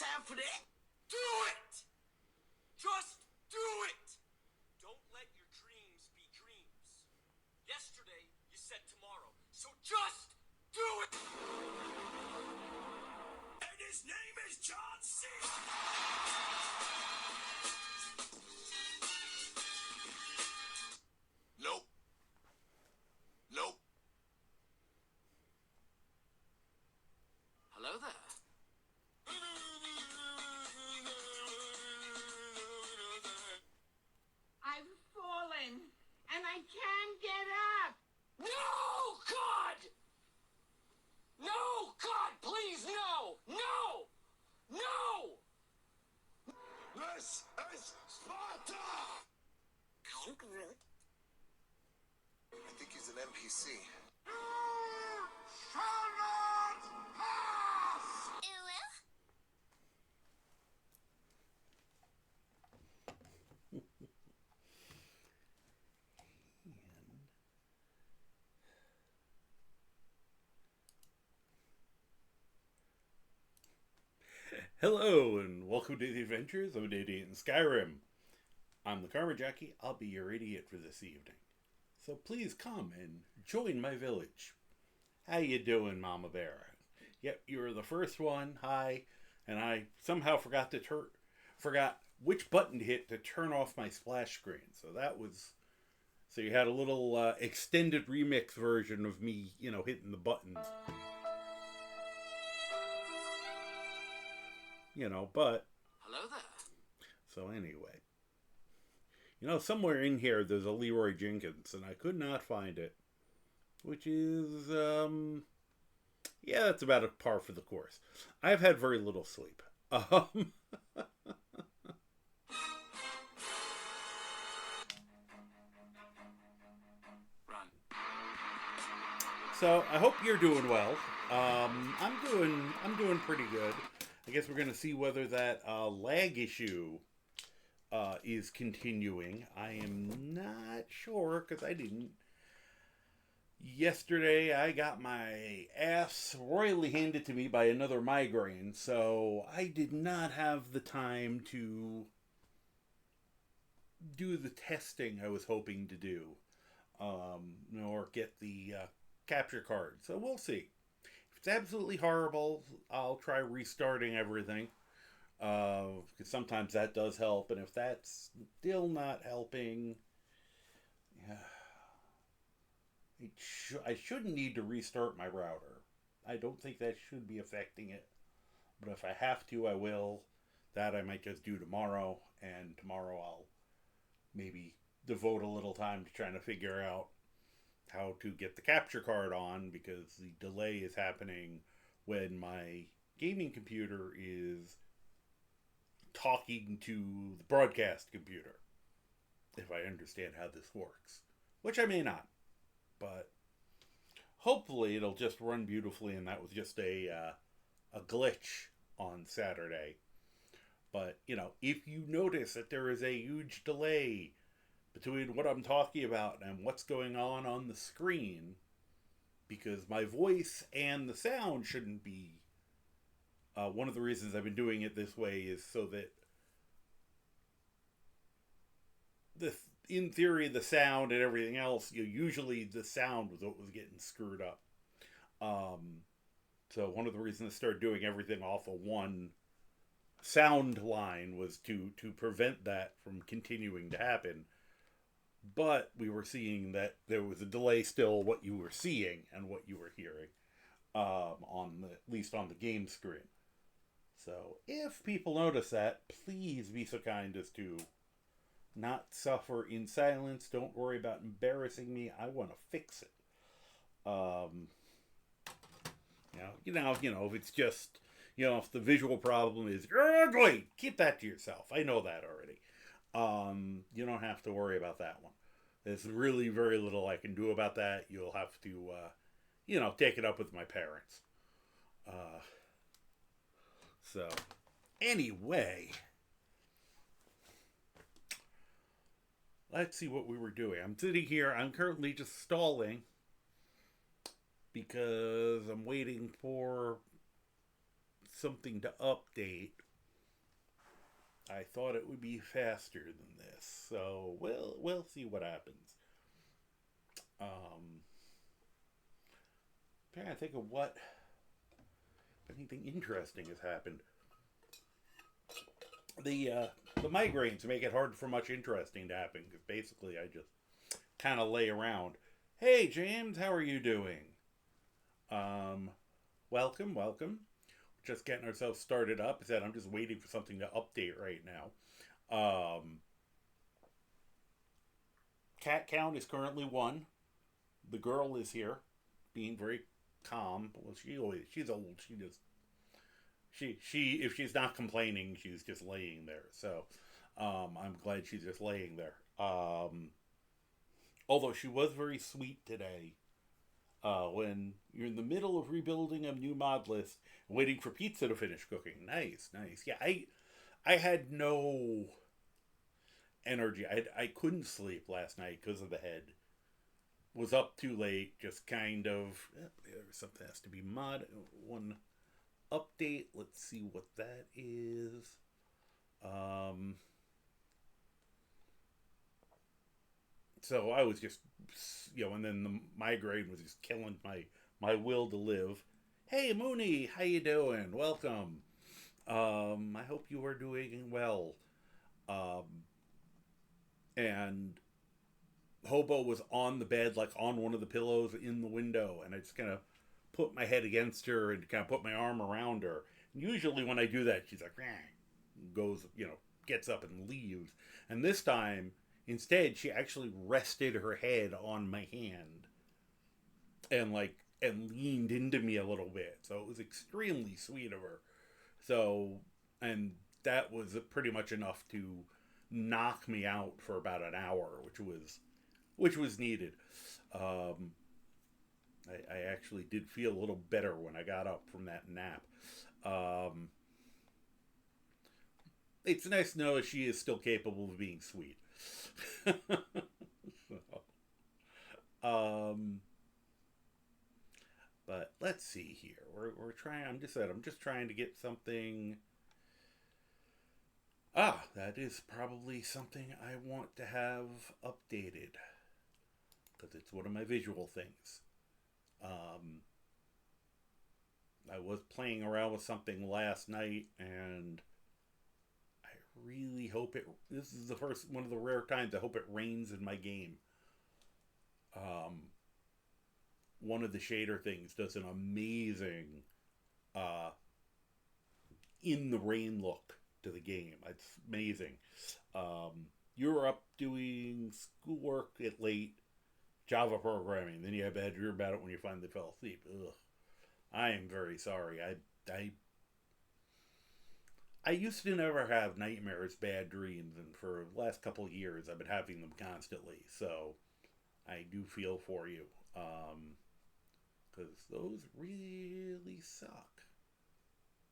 time for that. Do it! Just do it! Don't let your dreams be dreams. Yesterday, you said tomorrow, so just do it! And his name is John C. Nope. Nope. Hello there. I've fallen, and I can't get up. No, God! No, God, please, no! No! No! This is Sparta! I'm Groot. I think he's an NPC. You shall not pass! Hello, and welcome to the adventures of an idiot in Skyrim. I'm the Karma Jockey. I'll be your idiot for this evening. So please come and join my village. How you doing, Mama Bear? Yep, you were the first one. Hi. And I somehow forgot which button to hit to turn off my splash screen. So you had a little extended remix version of me, hitting the buttons. But Hello there. so anyway, somewhere in here there's a Leroy Jenkins, and I could not find it, which is, that's about a par for the course. I've had very little sleep. Run. So I hope you're doing well. I'm doing pretty good. I guess we're going to see whether that lag issue is continuing. I am not sure because I didn't. Yesterday I got my ass royally handed to me by another migraine, so I did not have the time to do the testing I was hoping to do, nor get the capture card. So we'll see. It's absolutely horrible, I'll try restarting everything, because sometimes that does help, and if that's still not helping, I shouldn't need to restart my router. I don't think that should be affecting it, but if I have to, I will. That I might just do tomorrow, and tomorrow I'll maybe devote a little time to trying to figure out how to get the capture card on, because the delay is happening when my gaming computer is talking to the broadcast computer, if I understand how this works, which I may not, but hopefully it'll just run beautifully, and that was just a glitch on Saturday. But if you notice that there is a huge delay between what I'm talking about and what's going on the screen, because my voice and the sound shouldn't be, one of the reasons I've been doing it this way is so that in theory the sound and everything else, usually the sound was what was getting screwed up. So one of the reasons I started doing everything off of one sound line was to prevent that from continuing to happen. But we were seeing that there was a delay still, what you were seeing and what you were hearing, at least on the game screen. So if people notice that, please be so kind as to not suffer in silence. Don't worry about embarrassing me. I want to fix it. If it's just, if the visual problem is, you're ugly, keep that to yourself. I know that already. You don't have to worry about that one. There's really very little I can do about that. You'll have to, take it up with my parents. So, anyway, let's see what we were doing. I'm sitting here. I'm currently just stalling because I'm waiting for something to update I thought it would be faster than this, so we'll see what happens. Trying to think of what if anything interesting has happened. The migraines make it hard for much interesting to happen because basically I just kind of lay around. Hey James, how are you doing? Welcome. Just getting ourselves started up. I said I'm just waiting for something to update right now. Cat count is currently 1. The girl is here, being very calm. Well, she's old. She if she's not complaining, she's just laying there. So, I'm glad she's just laying there. Although she was very sweet today. When you're in the middle of rebuilding a new mod list, waiting for pizza to finish cooking. Nice. Yeah, I had no energy. I couldn't sleep last night because of the head. Was up too late, just kind of. Something has to be mod. One update. Let's see what that is. So I was just, and then the migraine was just killing my will to live. Hey Mooney, how you doing? Welcome. I hope you are doing well. And Hobo was on the bed, like on one of the pillows in the window, and I just kind of put my head against her and kind of put my arm around her. And usually when I do that, she's like, goes, gets up and leaves. And this time, instead, she actually rested her head on my hand and leaned into me a little bit. So it was extremely sweet of her. So, and that was pretty much enough to knock me out for about an hour, which was needed. I actually did feel a little better when I got up from that nap. It's nice to know that she is still capable of being sweet. But let's see here. We're trying. I'm just trying to get something. That is probably something I want to have updated because it's one of my visual things. I was playing around with something last night, and I really hope it. This is the first one of the rare times I hope it rains in my game. One of the shader things does an amazing in the rain look to the game. It's amazing. You were up doing schoolwork at late, Java programming. Then you had to hear about it when you finally fell asleep. Ugh. I am very sorry. I used to never have nightmares, bad dreams, and for the last couple of years I've been having them constantly. So I do feel for you. Because those really suck.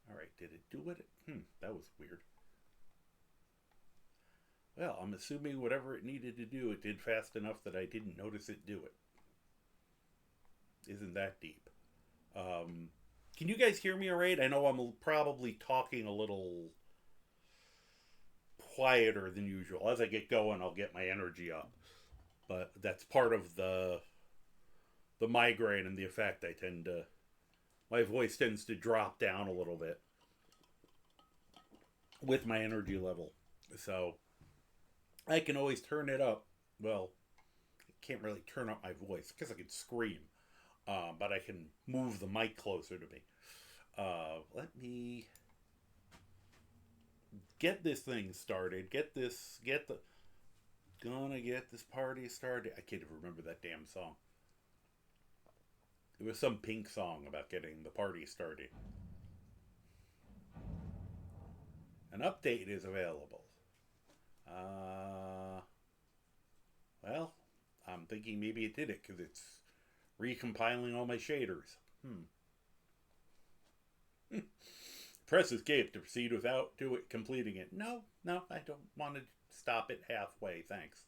Alright, did it do it? That was weird. Well, I'm assuming whatever it needed to do, it did fast enough that I didn't notice it do it. Isn't that deep? Can you guys hear me alright? I know I'm probably talking a little quieter than usual. As I get going, I'll get my energy up. But that's part of the migraine and the effect. My voice tends to drop down a little bit with my energy level. So I can always turn it up. Well, I can't really turn up my voice because I can scream. But I can move the mic closer to me. Let me get this thing started. Gonna get this party started. I can't even remember that damn song. It was some Pink song about getting the party started. An update is available. Well, I'm thinking maybe it did it because it's recompiling all my shaders. Press escape to proceed without completing it. No, I don't want to stop it halfway. Thanks.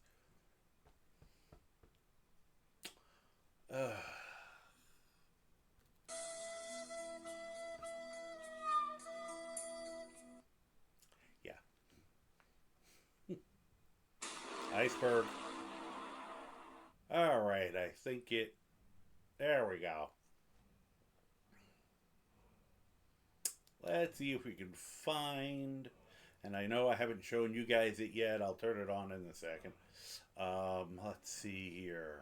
Yeah. iceberg. Alright, I think it... There we go. Let's see if we can find... And I know I haven't shown you guys it yet. I'll turn it on in a second. Let's see here.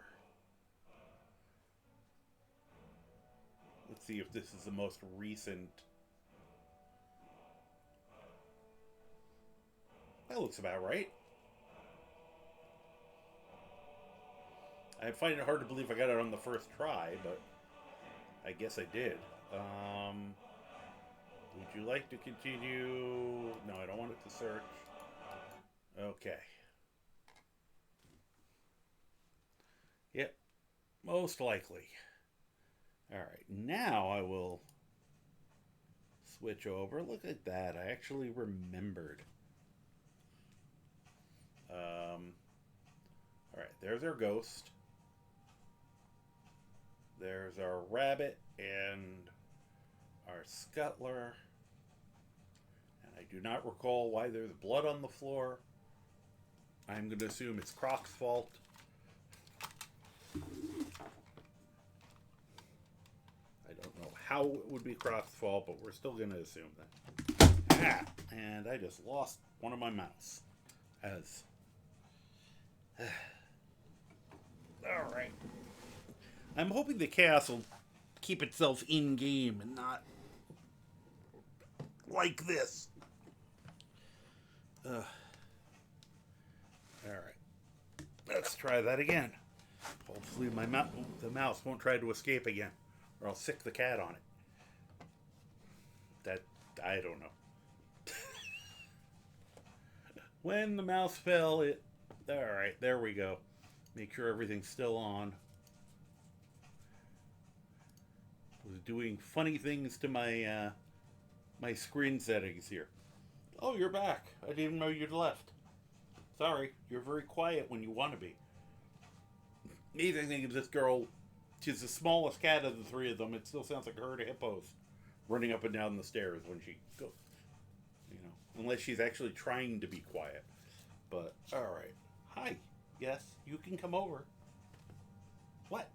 Let's see if this is the most recent. That looks about right. I find it hard to believe I got it on the first try, but I guess I did. Would you like to continue? No, I don't want it to search. Okay. Yep, most likely. Alright, now I will switch over. Look at that, I actually remembered. Alright, there's our ghost. There's our rabbit and our scuttler. And I do not recall why there's blood on the floor. I'm going to assume it's Croc's fault. I don't know how it would be Croc's fault, but we're still going to assume that. Ah, and I just lost one of my mouse. As... Alright. I'm hoping the chaos will keep itself in-game and not like this. Alright. Let's try that again. Hopefully the mouse won't try to escape again, or I'll sick the cat on it. That, I don't know. When the mouse fell, it... Alright, there we go. Make sure everything's still on. Was doing funny things to my my screen settings here. Oh, you're back. I didn't know you'd left. Sorry, you're very quiet when you want to be. Amazing thing is this girl, she's the smallest cat of the three of them. It still sounds like a herd of hippos running up and down the stairs when she goes. You know, unless she's actually trying to be quiet. But, alright. Hi. Yes, you can come over. What?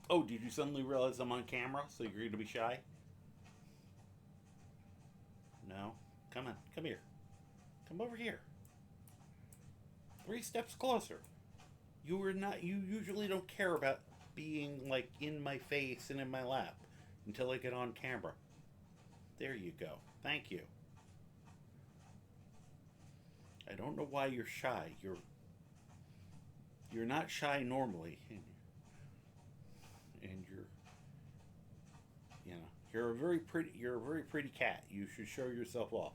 Oh, did you suddenly realize I'm on camera, so you're going to be shy? No? Come on, come here. Come over here. 3 steps closer. You usually don't care about being, like, in my face and in my lap until I get on camera. There you go. Thank you. I don't know why you're shy. You're not shy normally. And you're a very pretty cat. You should show yourself off.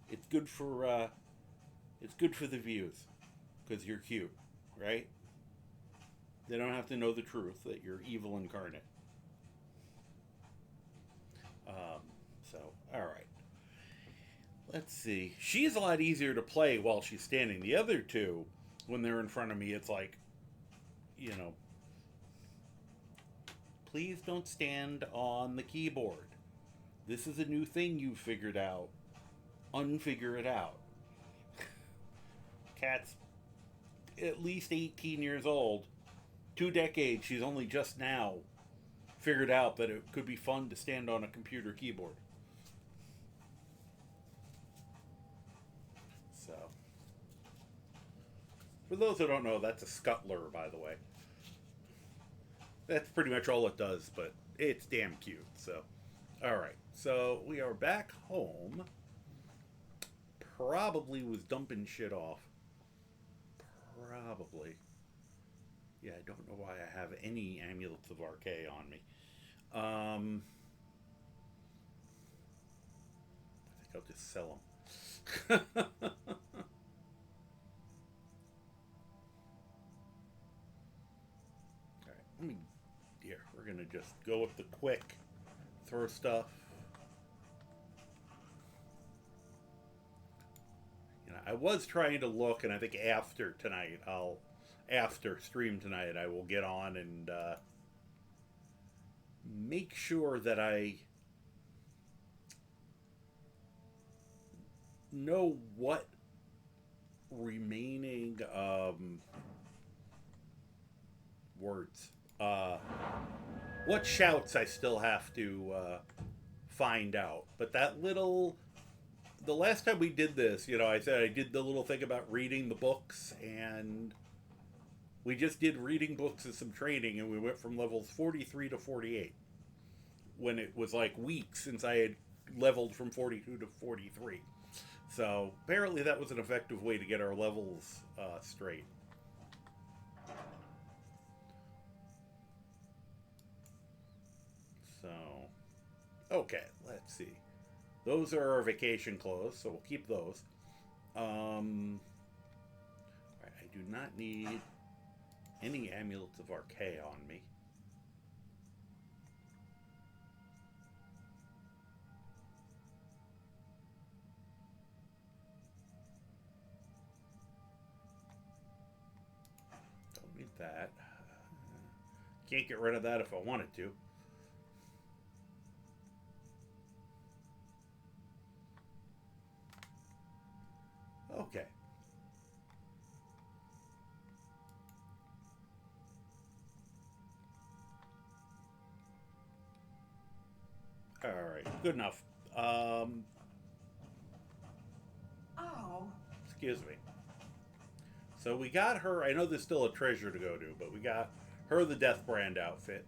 It's good for the views, because you're cute, right? They don't have to know the truth that you're evil incarnate. So, all right. Let's see. She's a lot easier to play while she's standing. The other two, when they're in front of me, it's like, you know, please don't stand on the keyboard. This is a new thing you've figured out. Unfigure it out. Cat's at least 18 years old. 2 decades, she's only just now figured out that it could be fun to stand on a computer keyboard. So, for those who don't know, that's a scuttler, by the way. That's pretty much all it does, but it's damn cute. So, alright. So, we are back home. Probably was dumping shit off. Probably. Yeah, I don't know why I have any amulets of RK on me. I think I'll just sell them. Alright, we're gonna just go with the quick throw stuff. You know, I was trying to look, and I think after stream tonight, I will get on and make sure that I know what remaining words. What shouts I still have to find out. But that little. The last time we did this, I said I did the little thing about reading the books, and we just did reading books and some training, and we went from levels 43 to 48. When it was like weeks since I had leveled from 42 to 43. So apparently that was an effective way to get our levels straight. So, okay, let's see. Those are our vacation clothes, so we'll keep those. I do not need any amulets of Archaea on me. Don't need that. Can't get rid of that if I wanted to. Okay. All right, good enough. Oh. Excuse me. So we got her. I know there's still a treasure to go to, but we got her the Death Brand outfit.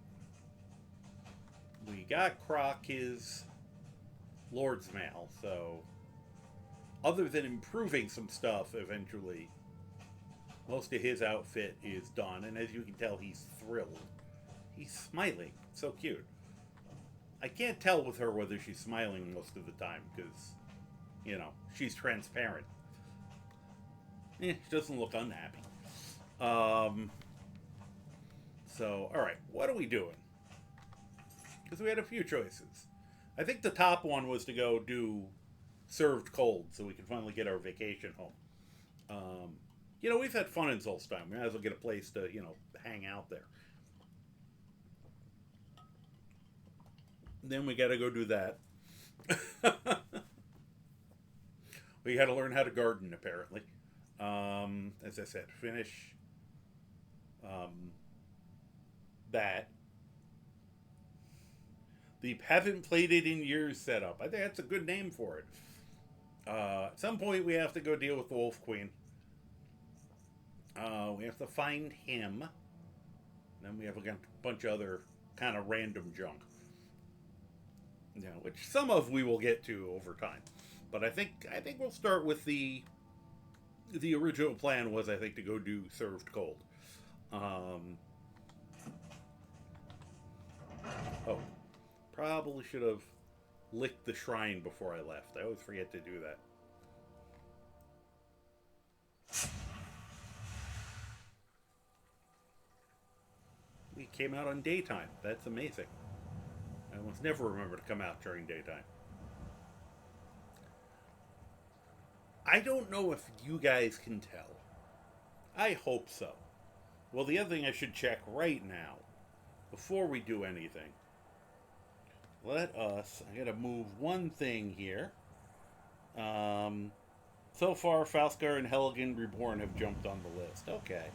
We got Croc his Lord's Mail. So, other than improving some stuff eventually, most of his outfit is done. And as you can tell, he's thrilled. He's smiling. So cute. I can't tell with her whether she's smiling most of the time because, she's transparent. She doesn't look unhappy. So, alright, what are we doing? Because we had a few choices. I think the top one was to go do served cold so we can finally get our vacation home. We've had fun in Solstheim. We might as well get a place to, hang out there. Then we gotta go do that. We gotta learn how to garden, apparently. As I said, finish that. The haven't played it in years setup. I think that's a good name for it. At some point, we have to go deal with the Wolf Queen. We have to find him. Then we have a bunch of other kind of random junk. Which some of we will get to over time. But I think we'll start with the original plan was, I think, to go do served cold. Probably should have licked the shrine before I left. I always forget to do that. We came out on daytime. That's amazing. I almost never remember to come out during daytime. I don't know if you guys can tell. I hope so. Well, the other thing I should check right now, before we do anything, I gotta move one thing here. So far, Falskar and Helgen Reborn have jumped on the list. Okay.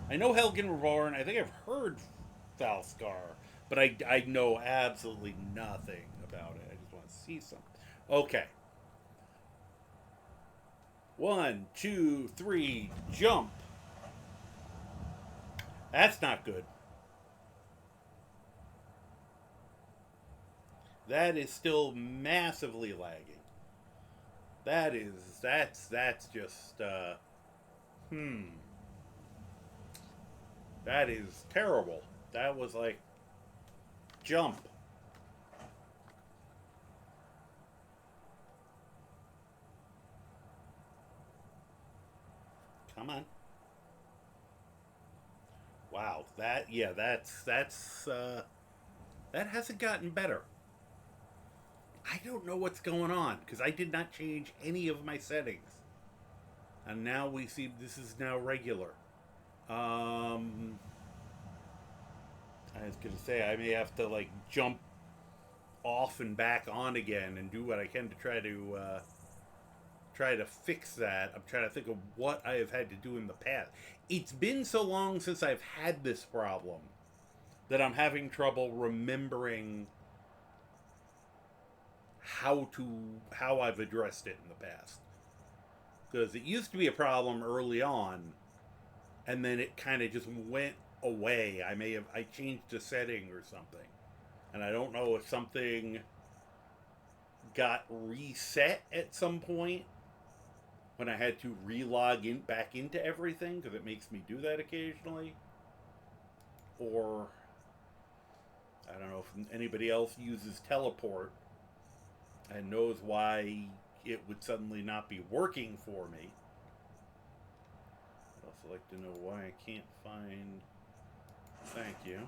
I know Helgen Reborn. I think I've heard Falskar, but I know absolutely nothing about it. I just want to see something. Okay. 1, 2, 3, jump. That's not good. That is still massively lagging. That's just, that is terrible. That was like, jump. Come on. Wow, that hasn't gotten better. I don't know what's going on, because I did not change any of my settings. And now we see this is now regular. I was going to say, I may have to, like, jump off and back on again and do what I can to try try to fix that. I'm trying to think of what I have had to do in the past. It's been so long since I've had this problem that I'm having trouble remembering how I've addressed it in the past. Because it used to be a problem early on, and then it kind of just went away. I changed a setting or something, and I don't know if something got reset at some point when I had to re-log in back into everything, because it makes me do that occasionally. Or I don't know if anybody else uses teleport and knows why it would suddenly not be working for me. I'd also like to know why I can't find... Thank you.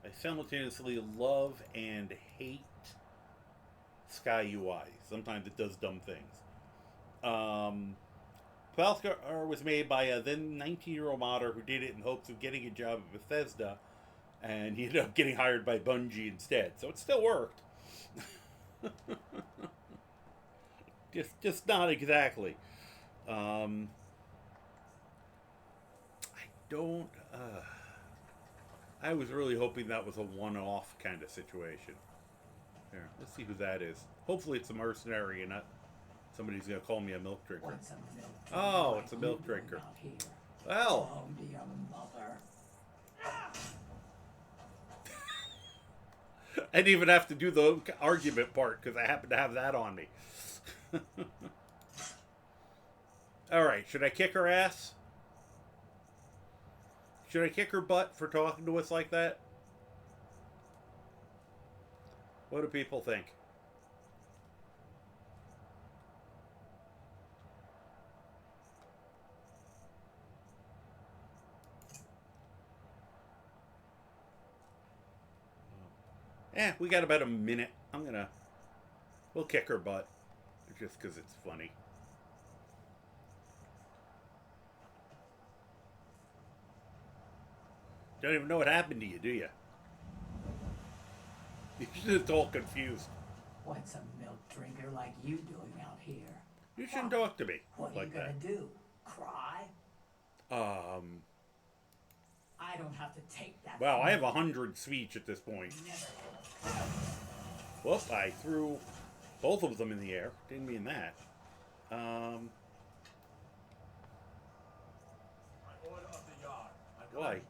I simultaneously love and hate Sky UI. Sometimes it does dumb things. Valskar was made by a then 19-year-old modder who did it in hopes of getting a job at Bethesda, and he ended up getting hired by Bungie instead. So it still worked. just not exactly. I don't... I was really hoping that was a one-off kind of situation. Here, let's see who that is. Hopefully it's a mercenary and not somebody's going to call me a milk drinker. Oh, it's a milk drinker. Well... I didn't even have to do the argument part because I happen to have that on me. Alright, should I kick her ass? Should I kick her butt for talking to us like that? What do people think? We got about a minute. We'll kick her butt. Just because it's funny. Don't even know what happened to you, do you? You're just all confused. What's a milk drinker like you doing out here? You shouldn't talk to me what like that. What are you gonna do? Cry? I don't have to take that. Well, I have 100 speech at this point. Whoop, I threw both of them in the air. Didn't mean that. Why?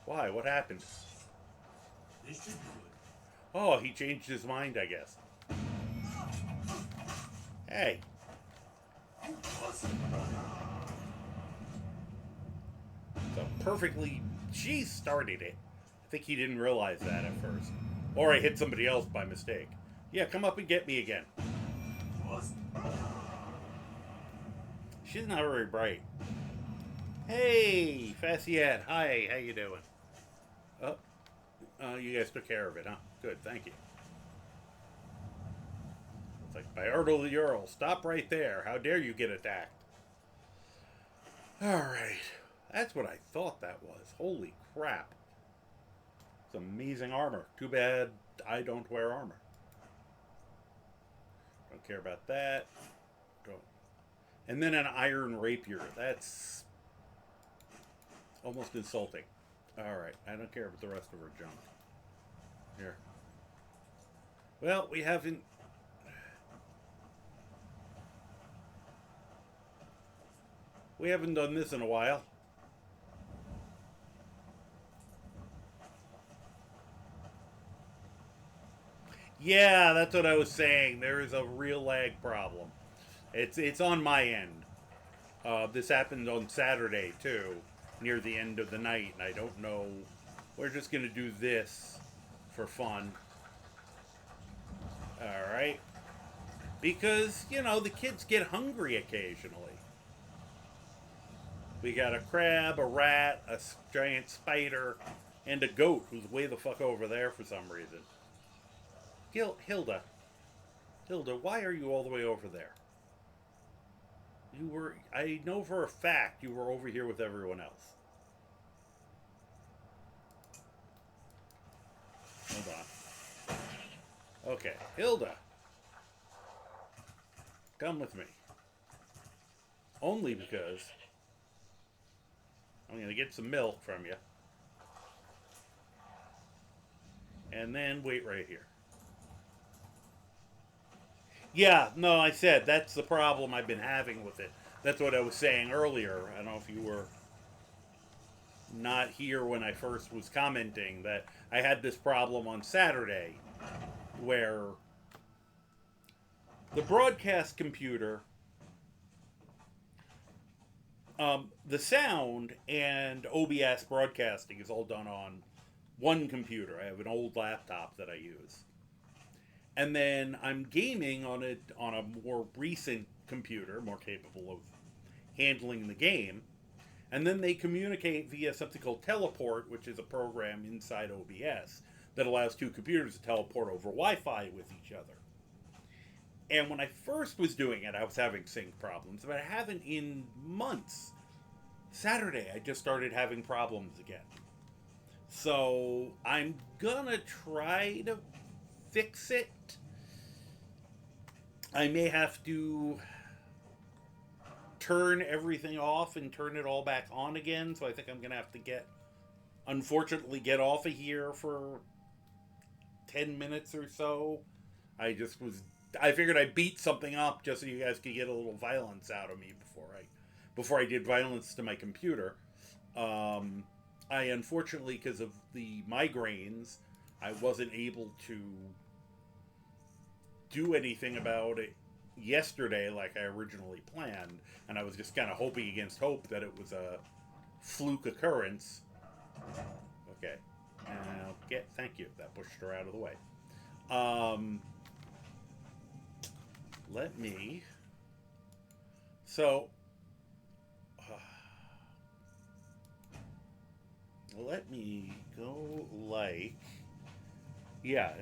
Why? What happened? This should do it. Oh, he changed his mind, I guess. Hey. So perfectly... She started it. I think he didn't realize that at first. Or I hit somebody else by mistake. Yeah, come up and get me again. She's not very bright. Hey, Fassiette. Hi, how you doing? Oh, you guys took care of it, huh? Good, thank you. It's like, by Erdal the Earl, stop right there. How dare you get attacked? Alright. That's what I thought that was. Holy crap. It's amazing armor. Too bad I don't wear armor. Don't care about that. Don't. And then an iron rapier. That's almost insulting. Alright, I don't care about the rest of her junk. Here. Well, we haven't... We haven't done this in a while. Yeah, that's what I was saying. There is a real lag problem. It's on my end. This happened on Saturday, too, near the end of the night, and I don't know. We're just going to do this for fun. Alright. Because, you know, the kids get hungry occasionally. We got a crab, a rat, a giant spider, and a goat who's way the fuck over there for some reason. Hilda, why are you all the way over there? I know for a fact you were over here with everyone else. Hold on. Okay, Hilda. Come with me. Only because I'm going to get some milk from you. And then wait right here. Yeah, no, I said that's the problem I've been having with it. That's what I was saying earlier. I don't know if you were not here when I first was commenting that I had this problem on Saturday where the broadcast computer, the sound and OBS broadcasting is all done on one computer. I have an old laptop that I use. And then I'm gaming on a more recent computer, more capable of handling the game. And then they communicate via something called Teleport, which is a program inside OBS that allows two computers to teleport over Wi-Fi with each other. And when I first was doing it, I was having sync problems, but I haven't in months. Saturday, I just started having problems again. So I'm gonna try to fix it. I may have to turn everything off and turn it all back on again. So I think I'm gonna have to unfortunately get off of here for 10 minutes or so. I figured I'd beat something up just so you guys could get a little violence out of me before I did violence to my computer. I unfortunately, because of the migraines, I wasn't able to do anything about it yesterday like I originally planned, and I was just kind of hoping against hope that it was a fluke occurrence. Okay. Thank you. That pushed her out of the way. Let me go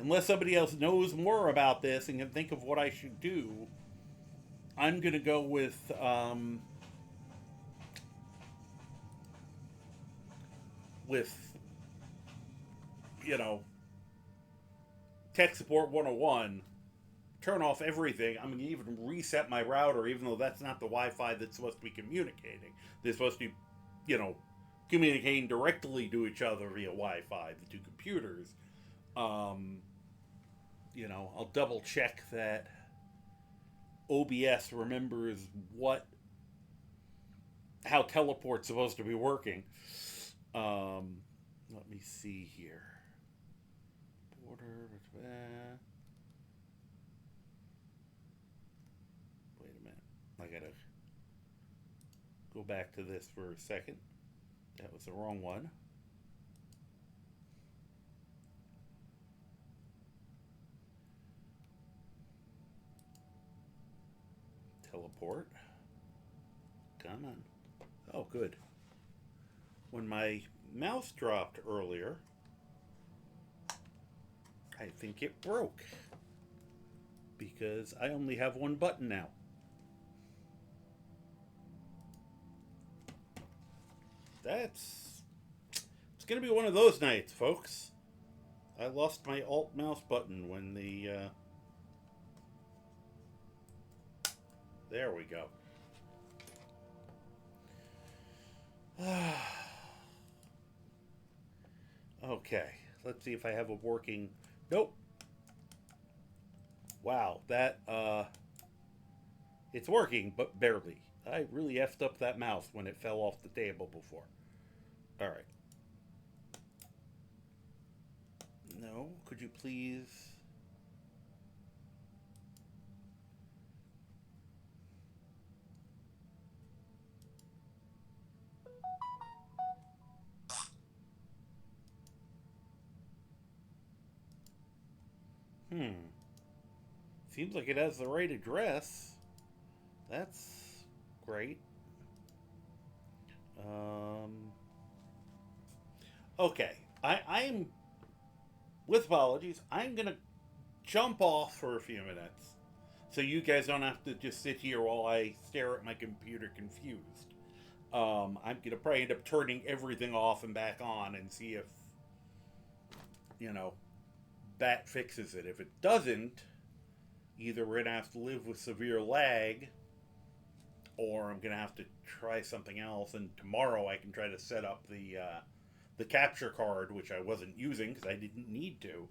unless somebody else knows more about this and can think of what I should do, I'm going to go with, Tech Support 101, turn off everything. I'm going to even reset my router, even though that's not the Wi-Fi that's supposed to be communicating. They're supposed to be, communicating directly to each other via Wi-Fi, the two computers. I'll double check that OBS remembers how Teleport's supposed to be working. Let me see here. Wait a minute. I gotta go back to this for a second. That was the wrong one. Teleport. Come on. Oh, good. When my mouse dropped earlier, I think it broke. Because I only have one button now. It's going to be one of those nights, folks. I lost my alt mouse button when there we go. Okay, let's see if I have a working... Nope. Wow, that, it's working, but barely. I really effed up that mouse when it fell off the table before. Alright. No, could you please... Seems like it has the right address. That's great. Okay. I'm, with apologies, I'm going to jump off for a few minutes so you guys don't have to just sit here while I stare at my computer confused. I'm going to probably end up turning everything off and back on and see if, that fixes it. If it doesn't, either we're going to have to live with severe lag, or I'm going to have to try something else. And tomorrow I can try to set up the capture card, which I wasn't using because I didn't need to.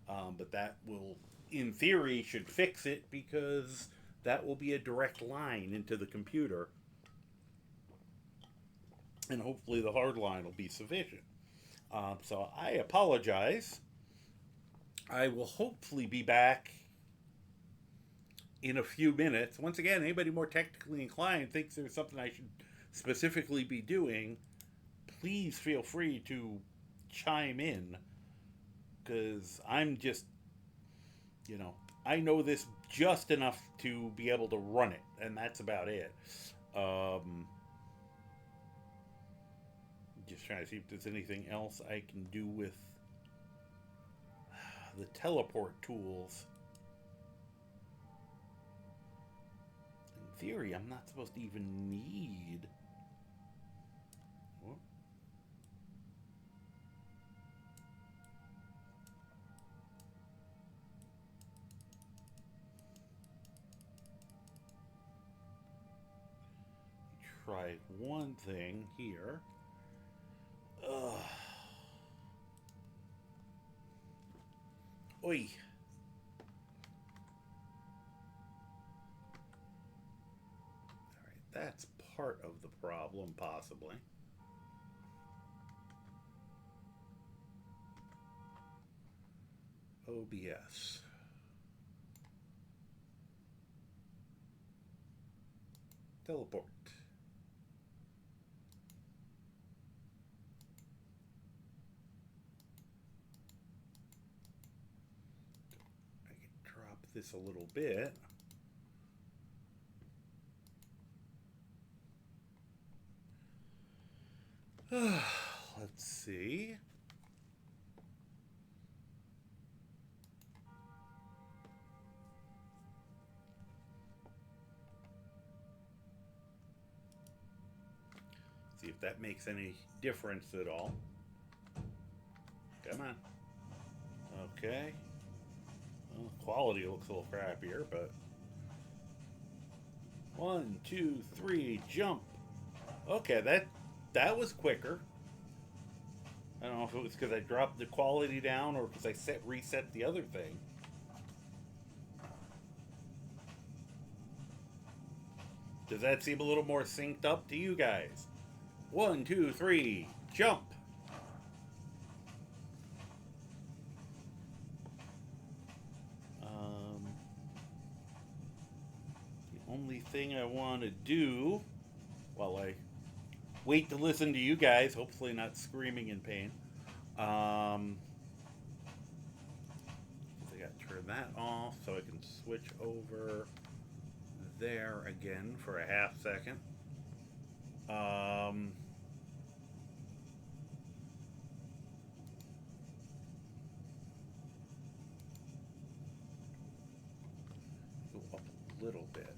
But that will, in theory, should fix it, because that will be a direct line into the computer. And hopefully the hard line will be sufficient. So I apologize. I will hopefully be back in a few minutes. Once again, anybody more technically inclined thinks there's something I should specifically be doing, please feel free to chime in, because I'm just, I know this just enough to be able to run it, and that's about it. Just trying to see if there's anything else I can do with the teleport tools. In theory, I'm not supposed to even need... Whoop. Try one thing here. Ugh. Oi. Alright, that's part of the problem, possibly. OBS. Teleport. This a little bit. Let's see. See if that makes any difference at all. Come on. Okay. Well, quality looks a little crappier, but 1, 2, 3, jump. Okay, that was quicker. I don't know if it was because I dropped the quality down or because I reset the other thing. Does that seem a little more synced up to you guys? 1, 2, 3, jump. Only thing I want to do while I wait to listen to you guys, hopefully not screaming in pain, I got to turn that off so I can switch over there again for a half second. Go up a little bit.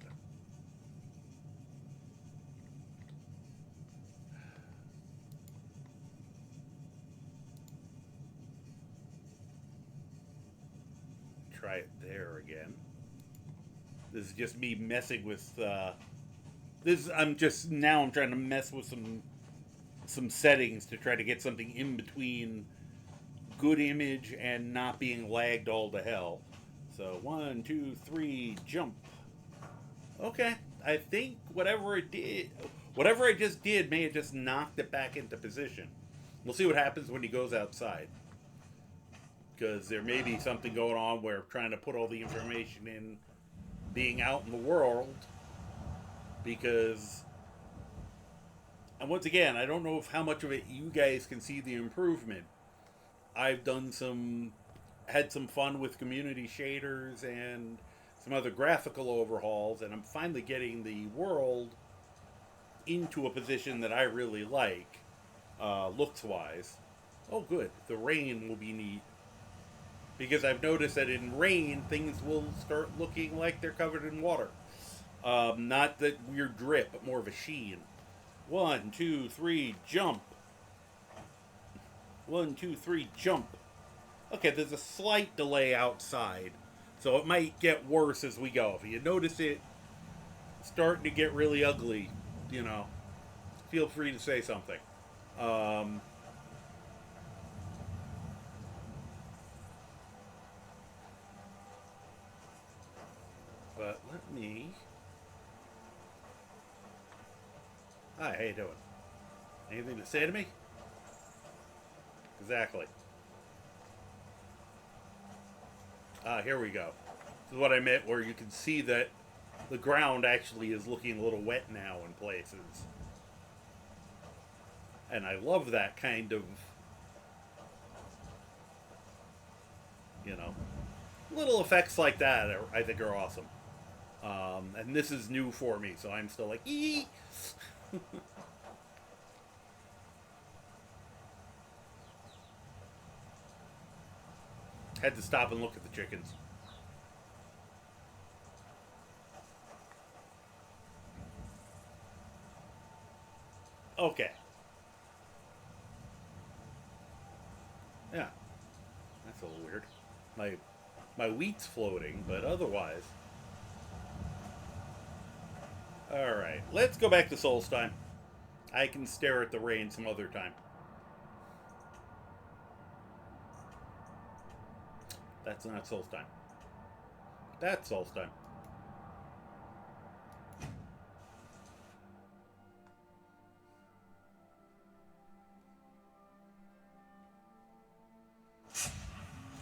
Try it there again. This is just me messing with I'm trying to mess with some settings to try to get something in between good image and not being lagged all to hell. So 1, 2, 3, jump. Okay, I think whatever I just did may have just knocked it back into position. We'll see what happens when he goes outside, because there may be something going on where trying to put all the information in being out in the world, because, and once again, I don't know how much of it you guys can see the improvement. I've had some fun with community shaders and some other graphical overhauls, and I'm finally getting the world into a position that I really like, looks wise. Oh good, the rain will be neat. Because I've noticed that in rain, things will start looking like they're covered in water. Not that weird drip, but more of a sheen. 1, 2, 3, jump. 1, 2, 3, jump. Okay, there's a slight delay outside. So it might get worse as we go. If you notice it starting to get really ugly, you know, feel free to say something. But let me... Hi, how you doing? Anything to say to me? Exactly. Here we go. This is what I meant, where you can see that the ground actually is looking a little wet now in places. And I love that kind of, you know, little effects like that I think are awesome. And this is new for me, so I'm still like, ee! Had to stop and look at the chickens. Okay. Yeah. That's a little weird. My wheat's floating, but otherwise. Alright, let's go back to Souls time. I can stare at the rain some other time. That's not Souls time. That's Souls time.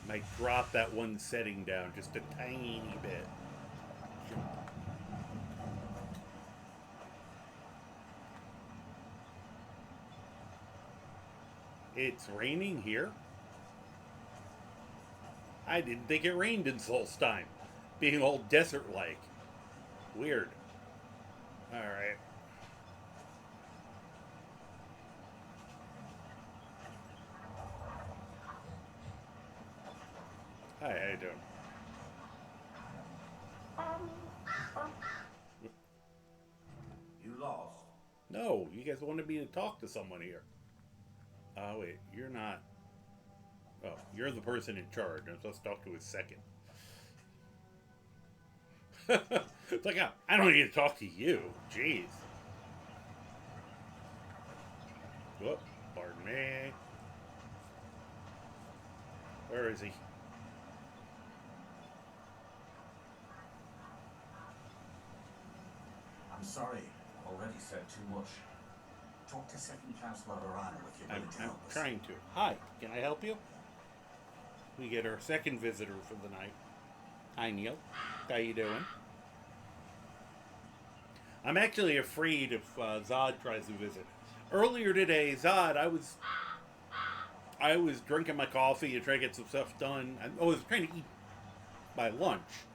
Might drop that one setting down just a tiny bit. It's raining here? I didn't think it rained in Souls time. Being all desert-like. Weird. Alright. Hi, how you doing? You lost. No, you guys wanted me to talk to someone here. Oh, wait, you're not... Oh, you're the person in charge. I'm supposed to talk to his second. It's like, I don't need to talk to you. Jeez. Whoop, pardon me. Where is he? I'm sorry. I've already said too much. Talk to Second Chancellor Arana if you're willing to I'm help us. trying to. Hi, can I help you? We get our second visitor for the night. Hi, Neil. How you doing? I'm actually afraid if Zod tries to visit. Earlier today, Zod, I was drinking my coffee and trying to get some stuff done. I was trying to eat my lunch.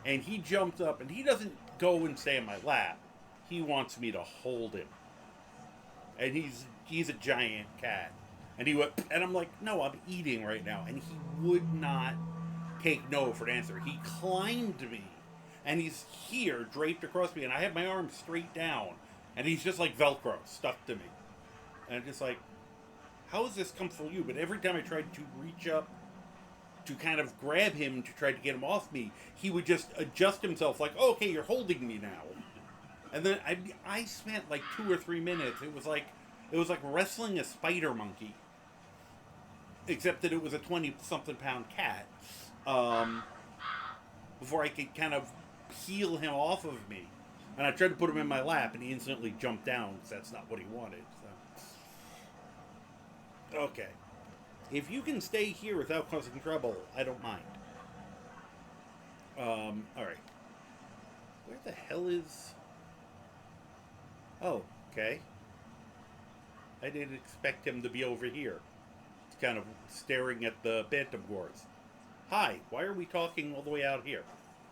And he jumped up, and he doesn't go and stay in my lap. He wants me to hold him. And he's a giant cat. And he went, and I'm like, no, I'm eating right now. And he would not take no for an answer. He climbed me. And he's here, draped across me. And I have my arms straight down. And he's just like Velcro, stuck to me. And I'm just like, how has this come from you? But every time I tried to reach up to kind of grab him to try to get him off me, he would just adjust himself like, oh, okay, you're holding me now. And then I spent like 2 or 3 minutes. It was like wrestling a spider monkey. Except that it was a 20-something pound cat. Before I could kind of peel him off of me. And I tried to put him in my lap, and he instantly jumped down, because that's not what he wanted. So. Okay. If you can stay here without causing trouble, I don't mind. Alright. Where the hell is... Oh, okay. I didn't expect him to be over here. He's kind of staring at the Bantam Wars. Hi, why are we talking all the way out here?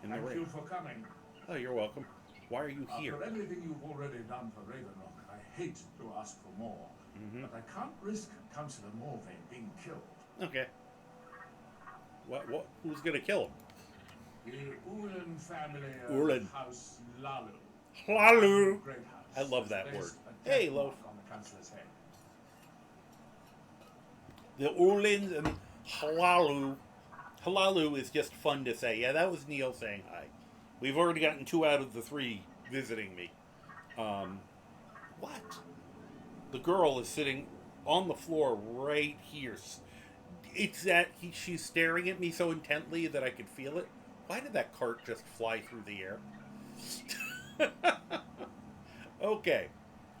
In the Thank rain? you for coming. Oh, you're welcome. Why are you here? After everything you've already done for Ravenlock, I hate to ask for more. But I can't risk Councillor Morvain being killed. Okay. What? Who's gonna kill him? The Ulan family of Ulan. House Lalu. Lalu. Great house. I love that Placed word. a Hey, death Loaf. mark on the Councillor's head. The Urlins and Halalu. Halalu is just fun to say. Yeah, that was Neil saying hi. We've already gotten 2 out of the 3 visiting me. What? The girl is sitting on the floor right here. It's that she's staring at me so intently that I could feel it. Why did that cart just fly through the air? Okay.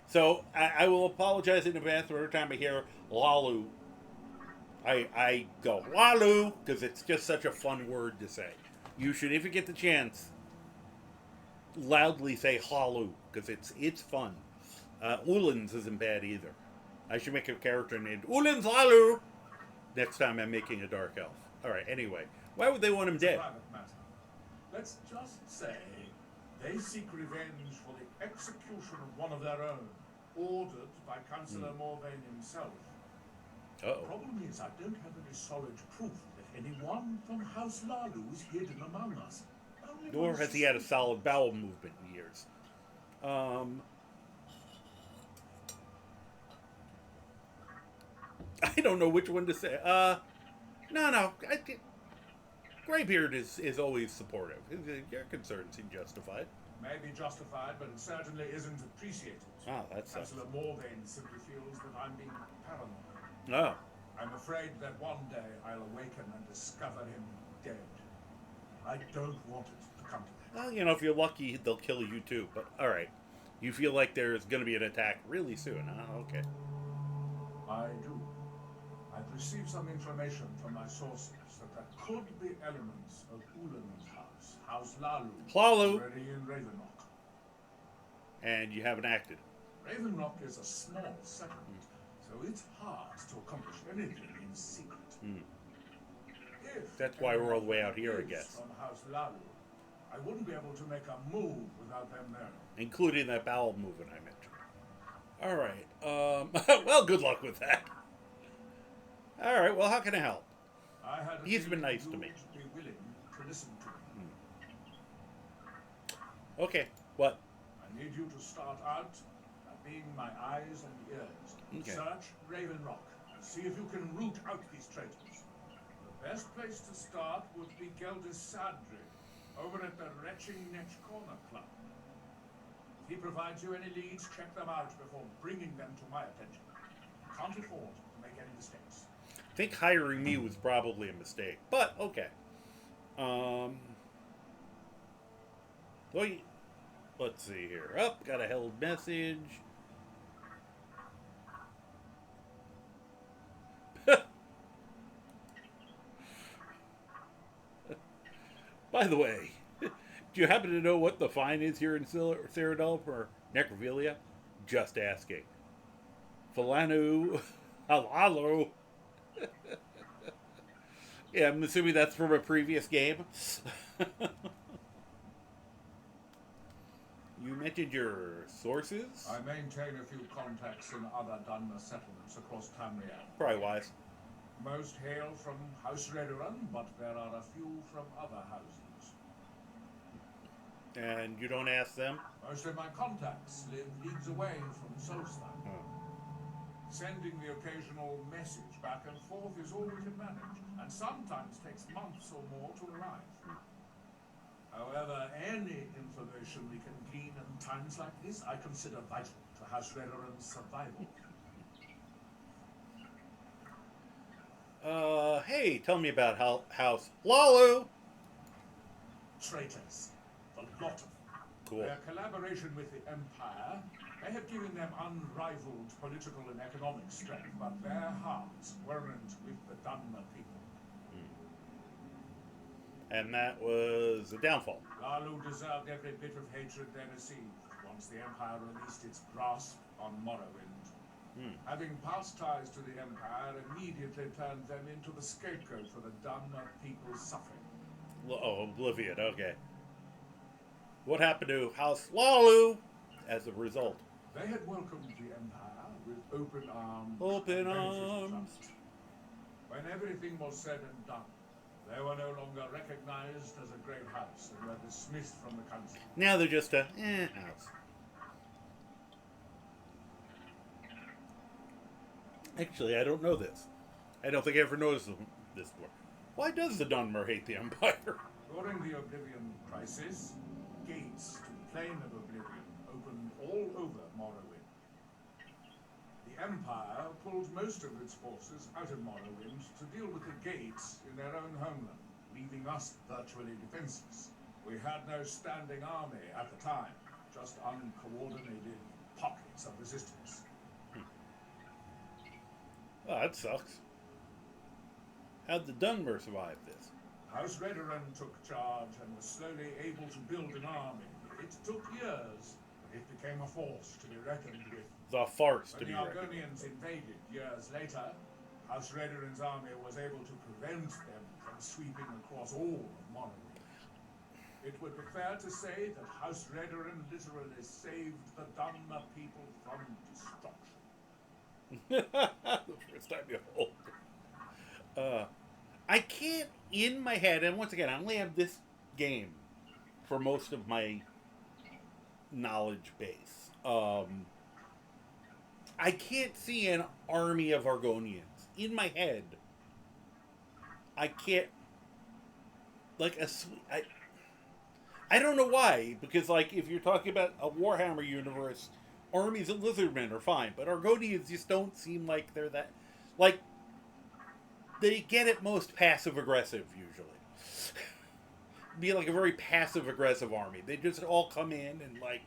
So, I will apologize in advance for every time I hear Lalu. I go, Lalu, because it's just such a fun word to say. You should, if you get the chance, loudly say Halu, because it's fun. Ulins isn't bad either. I should make a character named Ulins Lalu next time I'm making a dark elf. Alright, anyway. Why would they want him dead? Private matter. Let's just say they seek revenge for the execution of one of their own, ordered by Councillor Morvain himself. The Uh-oh. problem is I don't have any solid proof that anyone from House Lalu is hidden among us. Only Nor one has he had a solid bowel movement in years. I don't know which one to say. No. Greybeard is always supportive. Your concerns seem justified. may be justified, but it certainly isn't appreciated. Ah, that's Councillor Morvain simply feels that I'm being paranoid. Oh. I'm afraid that one day I'll awaken and discover him dead. I don't want it to come to that. Well, you know, if you're lucky, they'll kill you too. But, alright. You feel like there's going to be an attack really soon, huh? Okay. I do. I've received some information from my sources that there could be elements of Ulan's house, House Lalu, Lalu. already in Ravenlock. And you haven't acted. Ravenlock is a small settlement, so it's hard to accomplish anything in secret. If That's why we're all the way out here, I anyone is guess. From House Lalu, I wouldn't be able to make a move without them there. Including that bowel movement I mentioned. Alright. Well, good luck with that. Alright, well, how can I help? I had a He's been feeling nice to you me. would be willing to listen to me. Okay, what? I need you to start out by being my eyes and ears. Okay. Search Ravenlock and see if you can root out these traitors. The best place to start would be Geldis Sadri, over at the Retching Netch Corner Club. If he provides you any leads, check them out before bringing them to my attention. Can't afford to make any mistakes. I think hiring me was probably a mistake, but okay. Wait, let's see here. Got a held message. By the way, do you happen to know what the fine is here in Cyrodiil for necrophilia? Just asking. Falanu. Hello. Yeah, I'm assuming that's from a previous game. You mentioned your sources? I maintain a few contacts in other Dunmer settlements across Tamriel. Probably wise. Most hail from House Redoran, but there are a few from other houses. And you don't ask them? Most of my contacts live leagues away from Solstheim. Sending the occasional message back and forth is all we can manage, and sometimes takes months or more to arrive. However, any information we can glean in times like this, I consider vital to House Redoran's survival. Hey, tell me about House Lalu! Traitors. A lot of them. Cool. Their collaboration with the Empire may have given them unrivaled political and economic strength, but their hearts weren't with the Dunmer people. And that was a downfall. Lalu deserved every bit of hatred they received once the Empire released its grasp on Morrowind. Having past ties to the Empire immediately turned them into the scapegoat for the Dunmer people's suffering. Oh, Oblivion, okay. What happened to House Lalu as a result? They had welcomed the Empire with open arms. Open and benefit of arms. trust. When everything was said and done, they were no longer recognized as a great house and were dismissed from the council. Now they're just a house. Actually, I don't know this. I don't think I ever noticed this before. Why does the Dunmer hate the Empire? During the Oblivion Crisis, gates to the Plane of Oblivion opened all over Morrowind. The Empire pulled most of its forces out of Morrowind to deal with the gates in their own homeland, leaving us virtually defenseless. We had no standing army at the time, just uncoordinated pockets of resistance. Oh, that sucks. How'd the Dunmer survive this? House Redoran took charge and was slowly able to build an army. It took years, but it became a force to be reckoned with. The farce to When be the reckoned with. Argonians invaded years later, House Redoran's army was able to prevent them from sweeping across all of Morrowind. It would be fair to say that House Redoran literally saved the Dunmer people from destruction. The first time you hold. I can't, in my head, and once again, I only have this game for most of my knowledge base. I can't see an army of Argonians. In my head, I can't, like, I don't know why, because, like, if you're talking about a Warhammer universe, armies of lizardmen are fine, but Argonians just don't seem like they're that, like, they get at most passive-aggressive, usually. Be like a very passive-aggressive army. They just all come in and, like,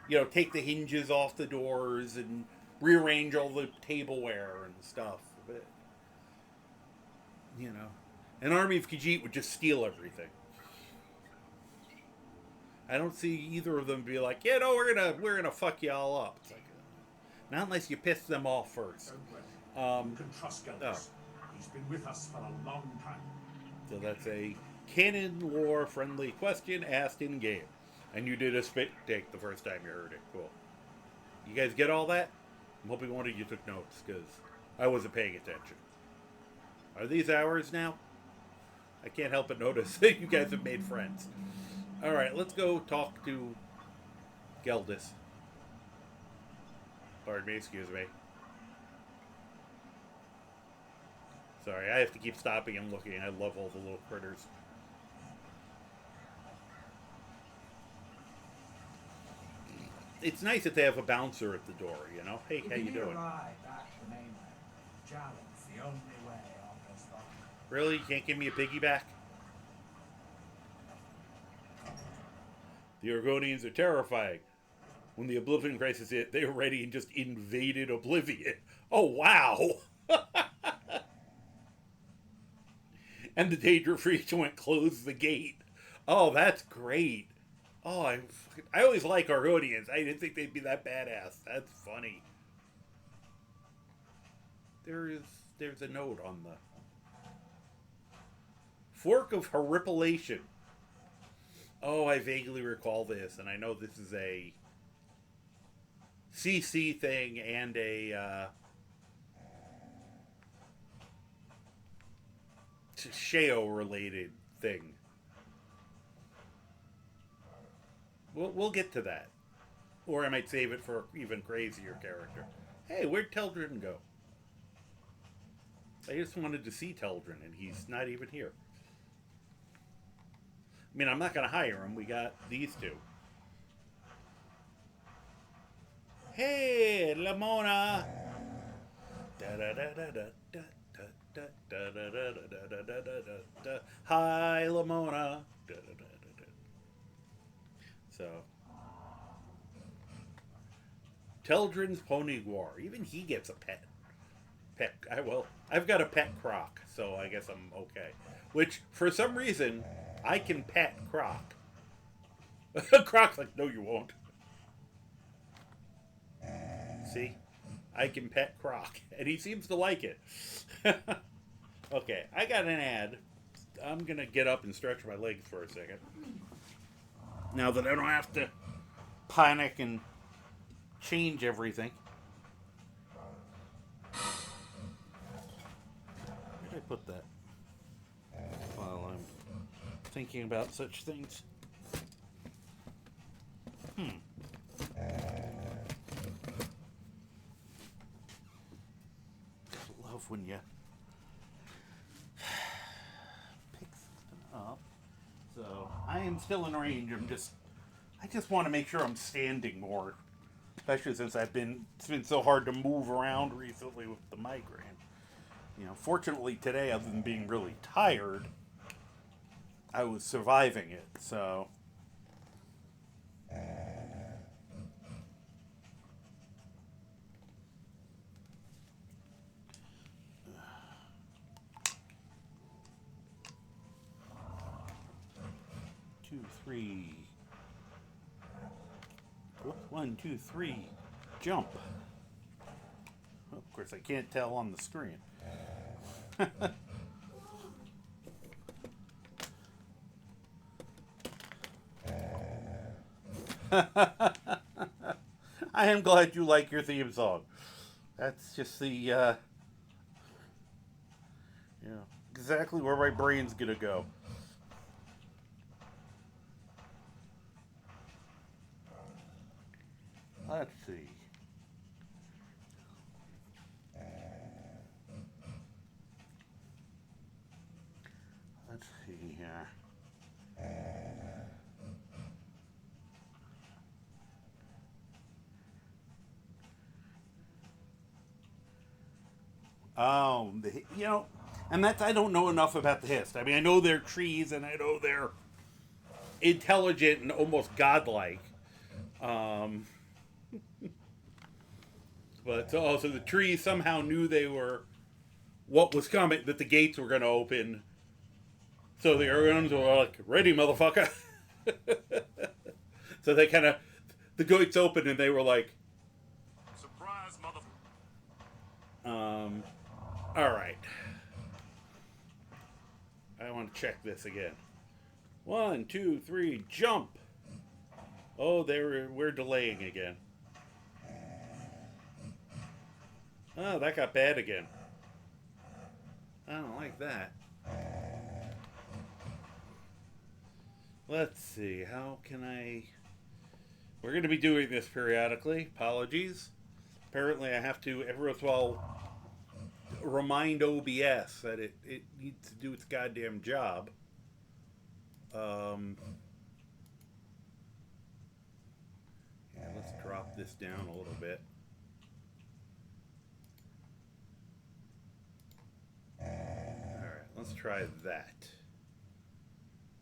you know, take the hinges off the doors and rearrange all the tableware and stuff. But, you know, an army of Khajiit would just steal everything. I don't see either of them be like, yeah, no, we're gonna fuck y'all up. It's like, not unless you piss them off first. You can trust Geldis. He's been with us for a long time. So that's a canon lore friendly question asked in game, and you did a spit take the first time you heard it. Cool. You guys get all that? I'm hoping one of you took notes because I wasn't paying attention. Are these hours now? I can't help but notice that you guys have made friends. All right, let's go talk to Geldis. Pardon me, excuse me. Sorry, I have to keep stopping and looking. I love all the little critters. It's nice that they have a bouncer at the door, you know? Hey, how you doing? Ride back to the mainland. Challenge the only way on this farm. Really? You can't give me a piggyback? The Argonians are terrifying. When the Oblivion Crisis hit, they were ready and just invaded Oblivion. Oh, wow! And the Daedra Freaks went close the gate. Oh, that's great. Oh, I always like Argonians. I didn't think they'd be that badass. That's funny. There's a note on the Fork of Horripilation. Oh, I vaguely recall this, and I know this is a CC thing and a Sheo-related thing. We'll get to that. Or I might save it for an even crazier character. Hey, where'd Teldrin go? I just wanted to see Teldrin, and he's not even here. I mean, I'm not going to hire him. We got these two. Hey, Lamona! Hi, Lamona! So, Teldrin's Pony War. Even he gets a pet. I've got a pet Croc, so I guess I'm okay. Which, for some reason, I can pet Croc. Croc's like, no, you won't. See? I can pet Croc, and he seems to like it. Okay, I got an ad. I'm going to get up and stretch my legs for a second. Now that I don't have to panic and change everything. Where did I put that? While I'm thinking about such things. Love when you am still in range. I just want to make sure I'm standing more, especially since it's been so hard to move around recently with the migraine. You know, fortunately today, other than being really tired, I was surviving it. So. 2, 3. 1, 2, 3. Jump. Of course, I can't tell on the screen. I am glad you like your theme song. That's just the, exactly where my brain's gonna go. Let's see. Let's see here. And I don't know enough about the Hist. I mean, I know they're trees, and I know they're intelligent and almost godlike. But also the trees somehow knew they were what was coming, that the gates were going to open. So the Uruns were like, ready, motherfucker. So they kind of, the gates opened and they were like, Surprise, mother. all right. I want to check this again. 1, 2, 3, jump. Oh, we're delaying again. Oh, that got bad again. I don't like that. Let's see, how can I... We're going to be doing this periodically. Apologies. Apparently I have to, every once in a while, remind OBS that it needs to do its goddamn job. Yeah, let's drop this down a little bit. Alright, let's try that.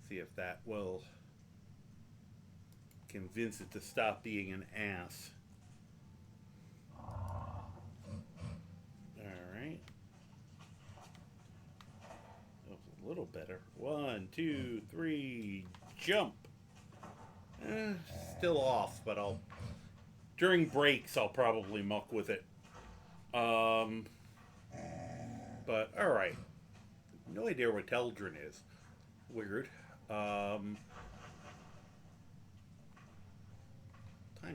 See if that will convince it to stop being an ass. Alright. That was a little better. 1, 2, 3, jump. Still off, but during breaks I'll probably muck with it. But alright. No idea what Teldrin is. Weird. Time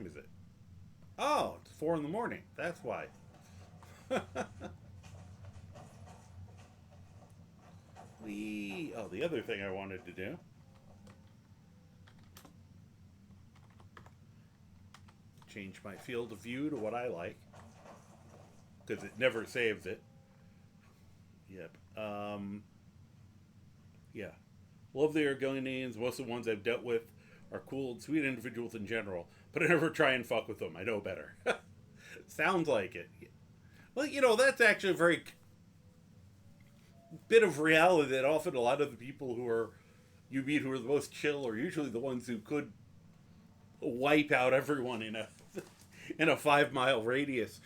is it? Oh, it's 4 in the morning. That's why. The other thing I wanted to do. Change my field of view to what I like. Because it never saves it. Yep. Yeah. Love the Argonians. Most of the ones I've dealt with are cool and sweet individuals in general. But I never try and fuck with them. I know better. Sounds like it. Well, that's actually a very bit of reality that often a lot of the people you meet who are the most chill are usually the ones who could wipe out everyone in a 5-mile radius.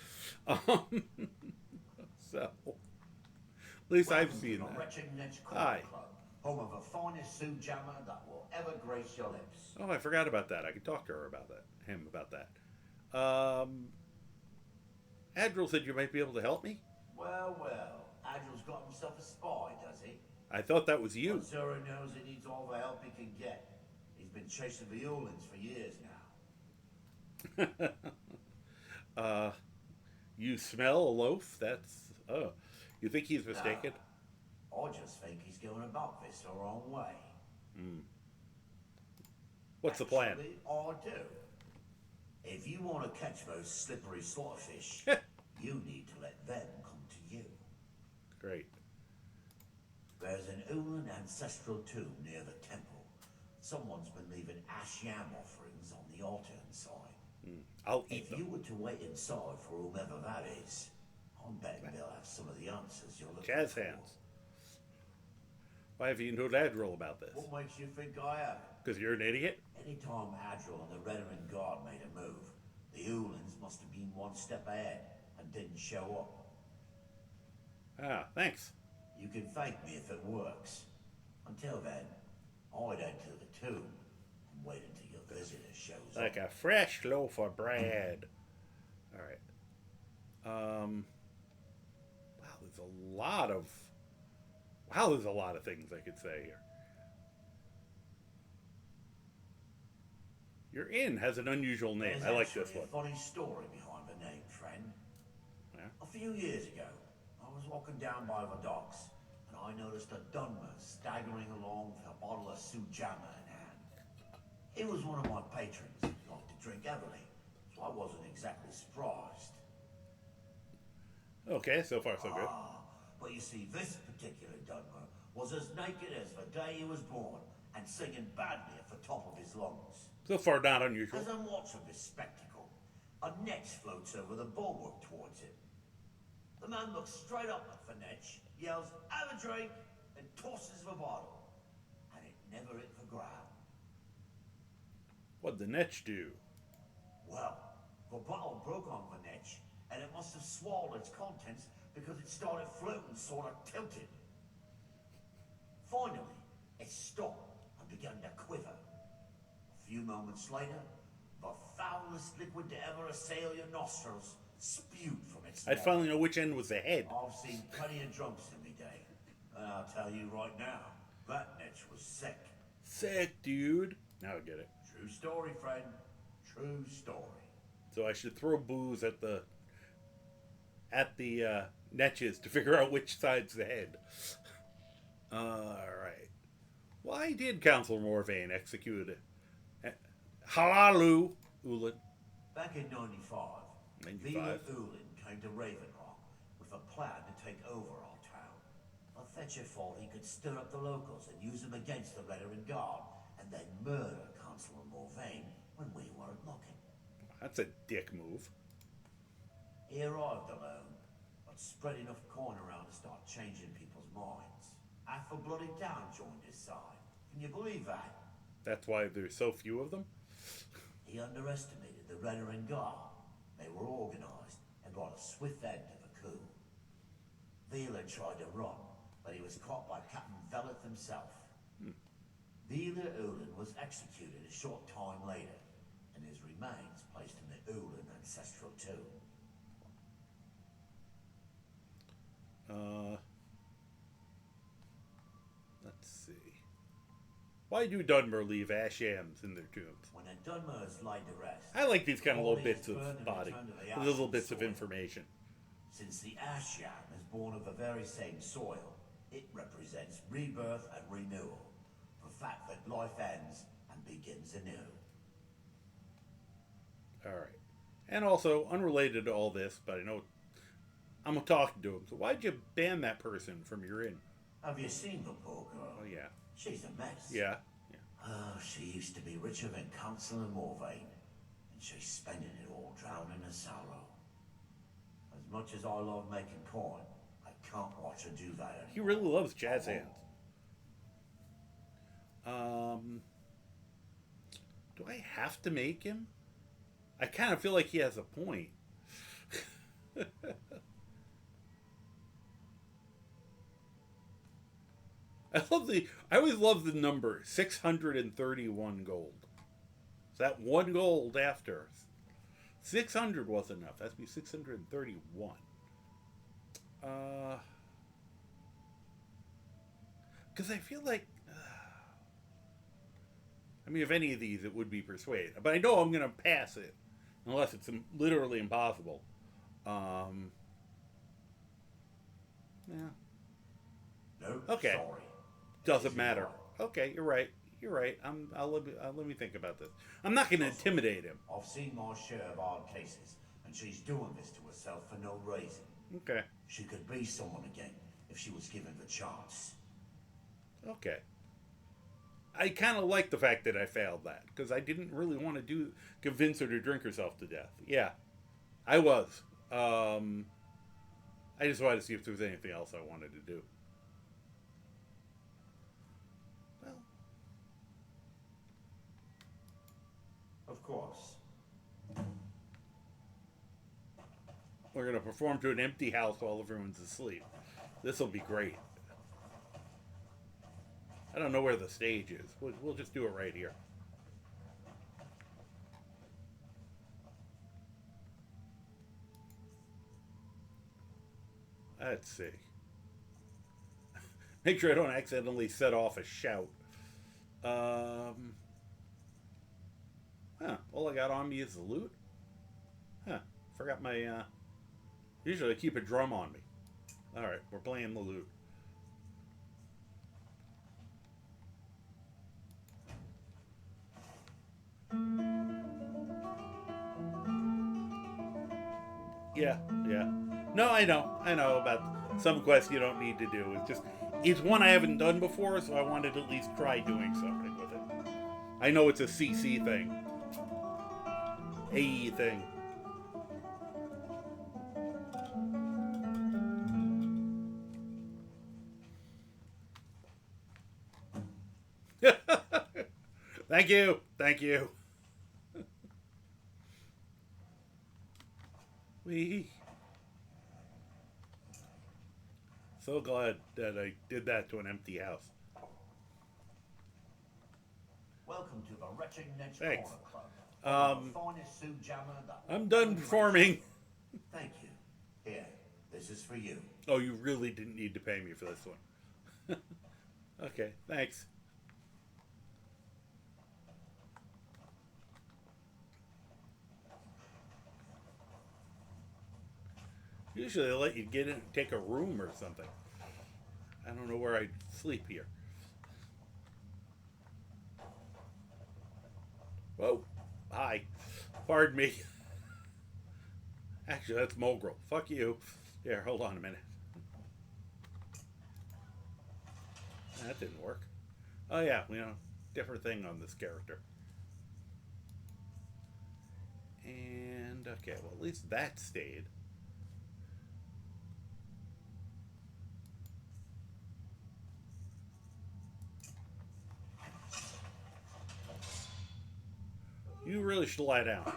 So, at least I've seen that. Hi. Home of the finest Sue jammer that will ever grace your lips. Oh, I forgot about that. I could talk to him about that. Adril said you might be able to help me. Well, Adril's got himself a spy, does he? I thought that was you. Zora knows he needs all the help he can get. He's been chasing the Violins for years now. You smell a loaf? You think he's mistaken? I just think he's going about this the wrong way. What's the plan? Actually, I do. If you want to catch those slippery slaughterfish, you need to let them come to you. Great. There's an Ulan ancestral tomb near the temple. Someone's been leaving ash yam offerings on the altar inside. I'll eat If them. you were to wait inside for whomever that is, I'm betting they'll have some of the answers you're looking Jazz for. hands. Why have you told Adriel about this? What makes you think I have? Because you're an idiot? Anytime Adriel and the Redarin Guard made a move, the Ulans must have been one step ahead and didn't show up. Ah, thanks. You can thank me if it works. Until then, I'd enter the tomb and wait until your visitor shows Like up. a fresh loaf of bread. Alright. Wow, there's a lot of... Wow, there's a lot of things I could say here. Your inn has an unusual name. There's I like this actually one. a funny story behind the name, friend. Yeah? A few years ago, I was walking down by the docks, and I noticed a Dunmer staggering along with a bottle of Sujama in hand. He was one of my patrons and liked to drink heavily, so I wasn't exactly surprised. Okay, so far so good. But you see, this particular Dunmer was as naked as the day he was born, and singing badly at the top of his lungs. So far not unusual. As I'm watching this spectacle, a netch floats over the bulwark towards him. The man looks straight up at the netch, yells, "Have a drink," and tosses the bottle. And it never hit the ground. What'd the netch do? Well, the bottle broke on the netch, and it must have swallowed its contents because it started floating sort of tilted. Finally, it stopped and began to quiver. A few moments later, the foulest liquid to ever assail your nostrils spewed from its I'd neck. finally know which end was the head. I've seen plenty of drunks in me day, and I'll tell you right now, that netch was sick. Sick, dude. Now I get it. True story, friend. True story. So I should throw booze at the netches to figure out which side's the head. Alright. Why did Councillor Morvain execute it? Halalu Ulan. Back in 95, 95. Vila Ulin came to Ravenrock with a plan to take over our town. But Fetcher thought he could stir up the locals and use them against the Redarin Guard, and then murder Councillor Morvain when we weren't looking. That's a dick move. He arrived alone, but spread enough coin around to start changing people's minds. Half a bloody town joined his side. Can you believe that? That's why there's so few of them? He underestimated the Redarin Guard. They were organized and brought a swift end to the coup. Vila tried to run, but he was caught by Captain Veleth himself. Vila Ulin was executed a short time later, and his remains placed in the Ulin ancestral tomb. Let's see. Why do Dunmer leave ashams in their tombs? When the Dunmers laid to rest, I like these kind of little all these bits of burned and body, returned to the little ashen bits of soil. information. Since the ash yam is born of the very same soil, it represents rebirth and renewal. The fact that life ends and begins anew. Alright. And also, unrelated to all this, but I know I'm talking to him, so why'd you ban that person from your inn? Have you seen the poor girl? Oh, yeah. She's a mess. Yeah. Oh, she used to be richer than Councillor Morvain, and she's spending it all drowning in sorrow. As much as I love making coin, I can't watch her do that anymore. He really loves jazz hands. Do I have to make him? I kind of feel like he has a point. I always love the number 631 gold. So that one gold after 600 wasn't enough. That's be 631. Because I feel like, I mean, if any of these, it would be persuade. But I know I'm going to pass it unless it's literally impossible. Yeah. No, Okay. sorry. Doesn't matter. Okay, you're right. You're right. I'll let me think about this. I'm not going to intimidate him. I've seen my share of hard cases, and she's doing this to herself for no reason. Okay. She could be someone again if she was given the chance. Okay. I kind of like the fact that I failed that, because I didn't really want to convince her to drink herself to death. Yeah, I was. I just wanted to see if there was anything else I wanted to do. Well, Of course. we're going to perform to an empty house while everyone's asleep. This will be great. I don't know where the stage is. We'll just do it right here. Let's see. Make sure I don't accidentally set off a shout. Huh. All I got on me is the loot? Huh. Forgot my, usually I keep a drum on me. Alright, we're playing the loot. Yeah. No, I know about some quests you don't need to do. It's one I haven't done before, so I wanted to at least try doing something with it. I know it's a CC thing. AE thing. Thank you. Wee. So glad that I did that to an empty house. Welcome to the Wretched Ned's Thanks. Corner Club. The finest suit jammer that I'm done performing. Thank you. Here, this is for you. Oh, you really didn't need to pay me for this one. Okay, thanks. Usually they let you get in and take a room or something. I don't know where I'd sleep here. Whoa. Hi. Pardon me. Actually, that's Mogrel. Fuck you. Here, hold on a minute. That didn't work. Oh yeah, different thing on this character. And, okay, well at least that stayed. You really should lie down.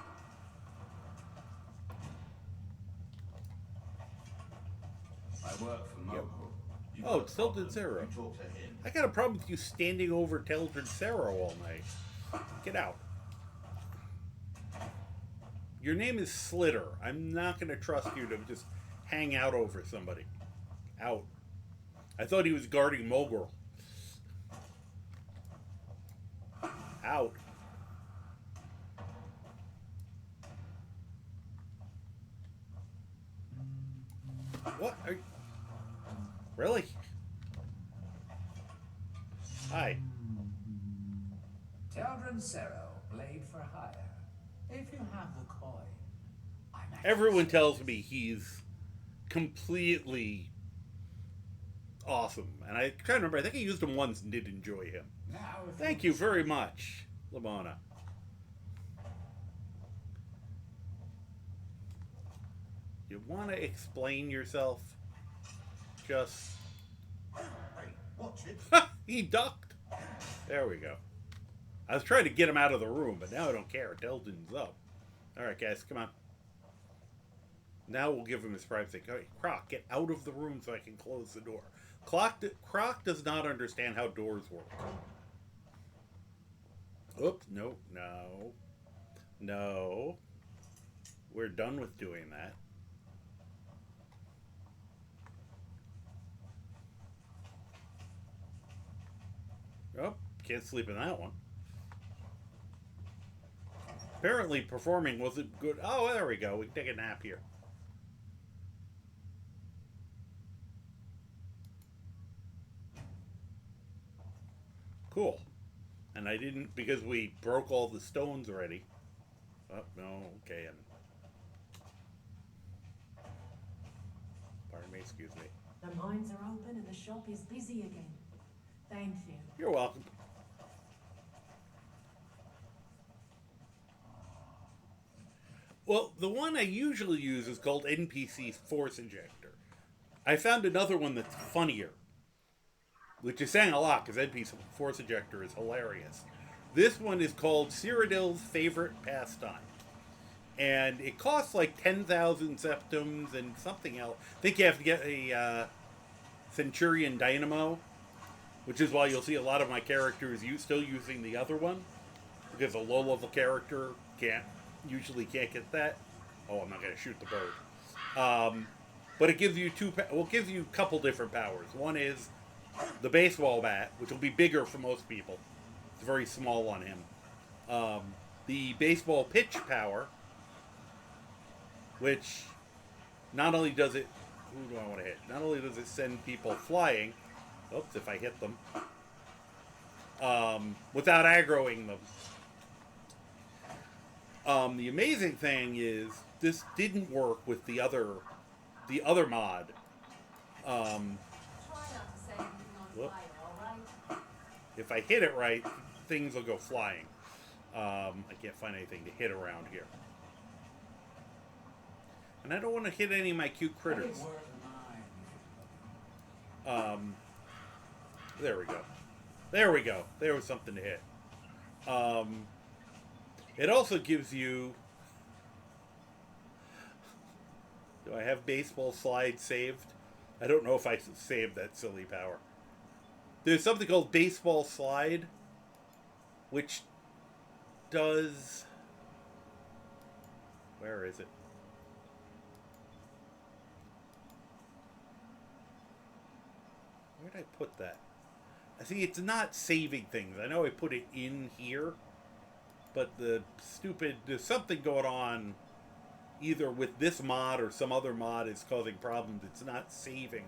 I work for Mogul. Oh, it's Tilted Zero. You talk to him. I got a problem with you standing over Tilted Zero all night. Get out. Your name is Slitter. I'm not going to trust you to just hang out over somebody. Out. I thought he was guarding Mogul. Out. What? Are you... Really? Hi. Teldrin Sero, blade for hire. If you have the coin, I'm Everyone tells me he's completely awesome. And I try to remember, I think I used him once and did enjoy him. now. Thank you very much, Lamona. You want to explain yourself? Just... Hey, watch it. He ducked. There we go. I was trying to get him out of the room, but now I don't care. Delton's up. Alright, guys, come on. Now we'll give him his privacy. Okay, Croc, get out of the room so I can close the door. Croc does not understand how doors work. Oops, no. We're done with doing that. Oh, can't sleep in that one. Apparently performing wasn't good. Oh, there we go. We can take a nap here. Cool. And I didn't, because we broke all the stones already. Oh, no, okay. Pardon me, excuse me. The mines are open and the shop is busy again. Thank you. You're welcome. Well, the one I usually use is called NPC Force Injector. I found another one that's funnier, which is saying a lot because NPC Force Injector is hilarious. This one is called Cyrodiil's Favorite Pastime. And it costs like 10,000 septums and something else. I think you have to get a Centurion Dynamo, which is why you'll see a lot of my characters still using the other one, because a low-level character usually can't get that. Oh, I'm not going to shoot the bird. But it gives you gives you a couple different powers. One is the baseball bat, which will be bigger for most people. It's very small on him. The baseball pitch power, which not only does it... Who do I want to hit? Not only does it send people flying... Oops, if I hit them. Without aggroing them. The amazing thing is, this didn't work with the other mod. Whoop. If I hit it right, things will go flying. I can't find anything to hit around here. And I don't want to hit any of my cute critters. There we go. There we go. There was something to hit. It also gives you... Do I have baseball slide saved? I don't know if I saved that silly power. There's something called baseball slide, which does... Where is it? Where did I put that? I see it's not saving things. I know I put it in here, but there's something going on either with this mod or some other mod is causing problems. It's not saving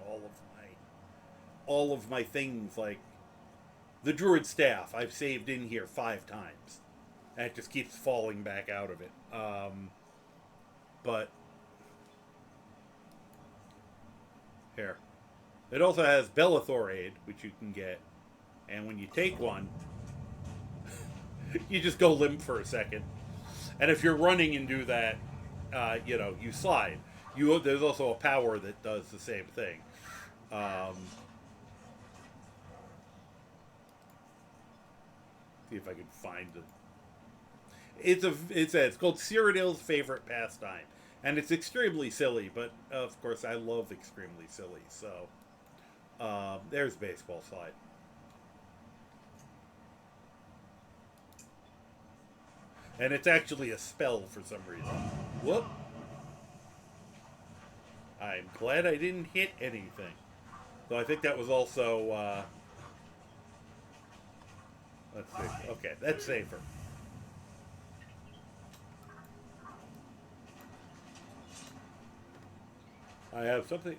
all of my things, like the Druid Staff I've saved in here 5 times. And it just keeps falling back out of it. But here. It also has Bellathor Aid, which you can get. And when you take one, you just go limp for a second. And if you're running and do that, you slide. There's also a power that does the same thing. See if I can find it. It's called Cyrodiil's Favorite Pastime. And it's extremely silly, but of course I love extremely silly, so... there's baseball slide. And it's actually a spell for some reason. Whoop. I'm glad I didn't hit anything. So I think that was also, let's see. Okay, that's safer. I have something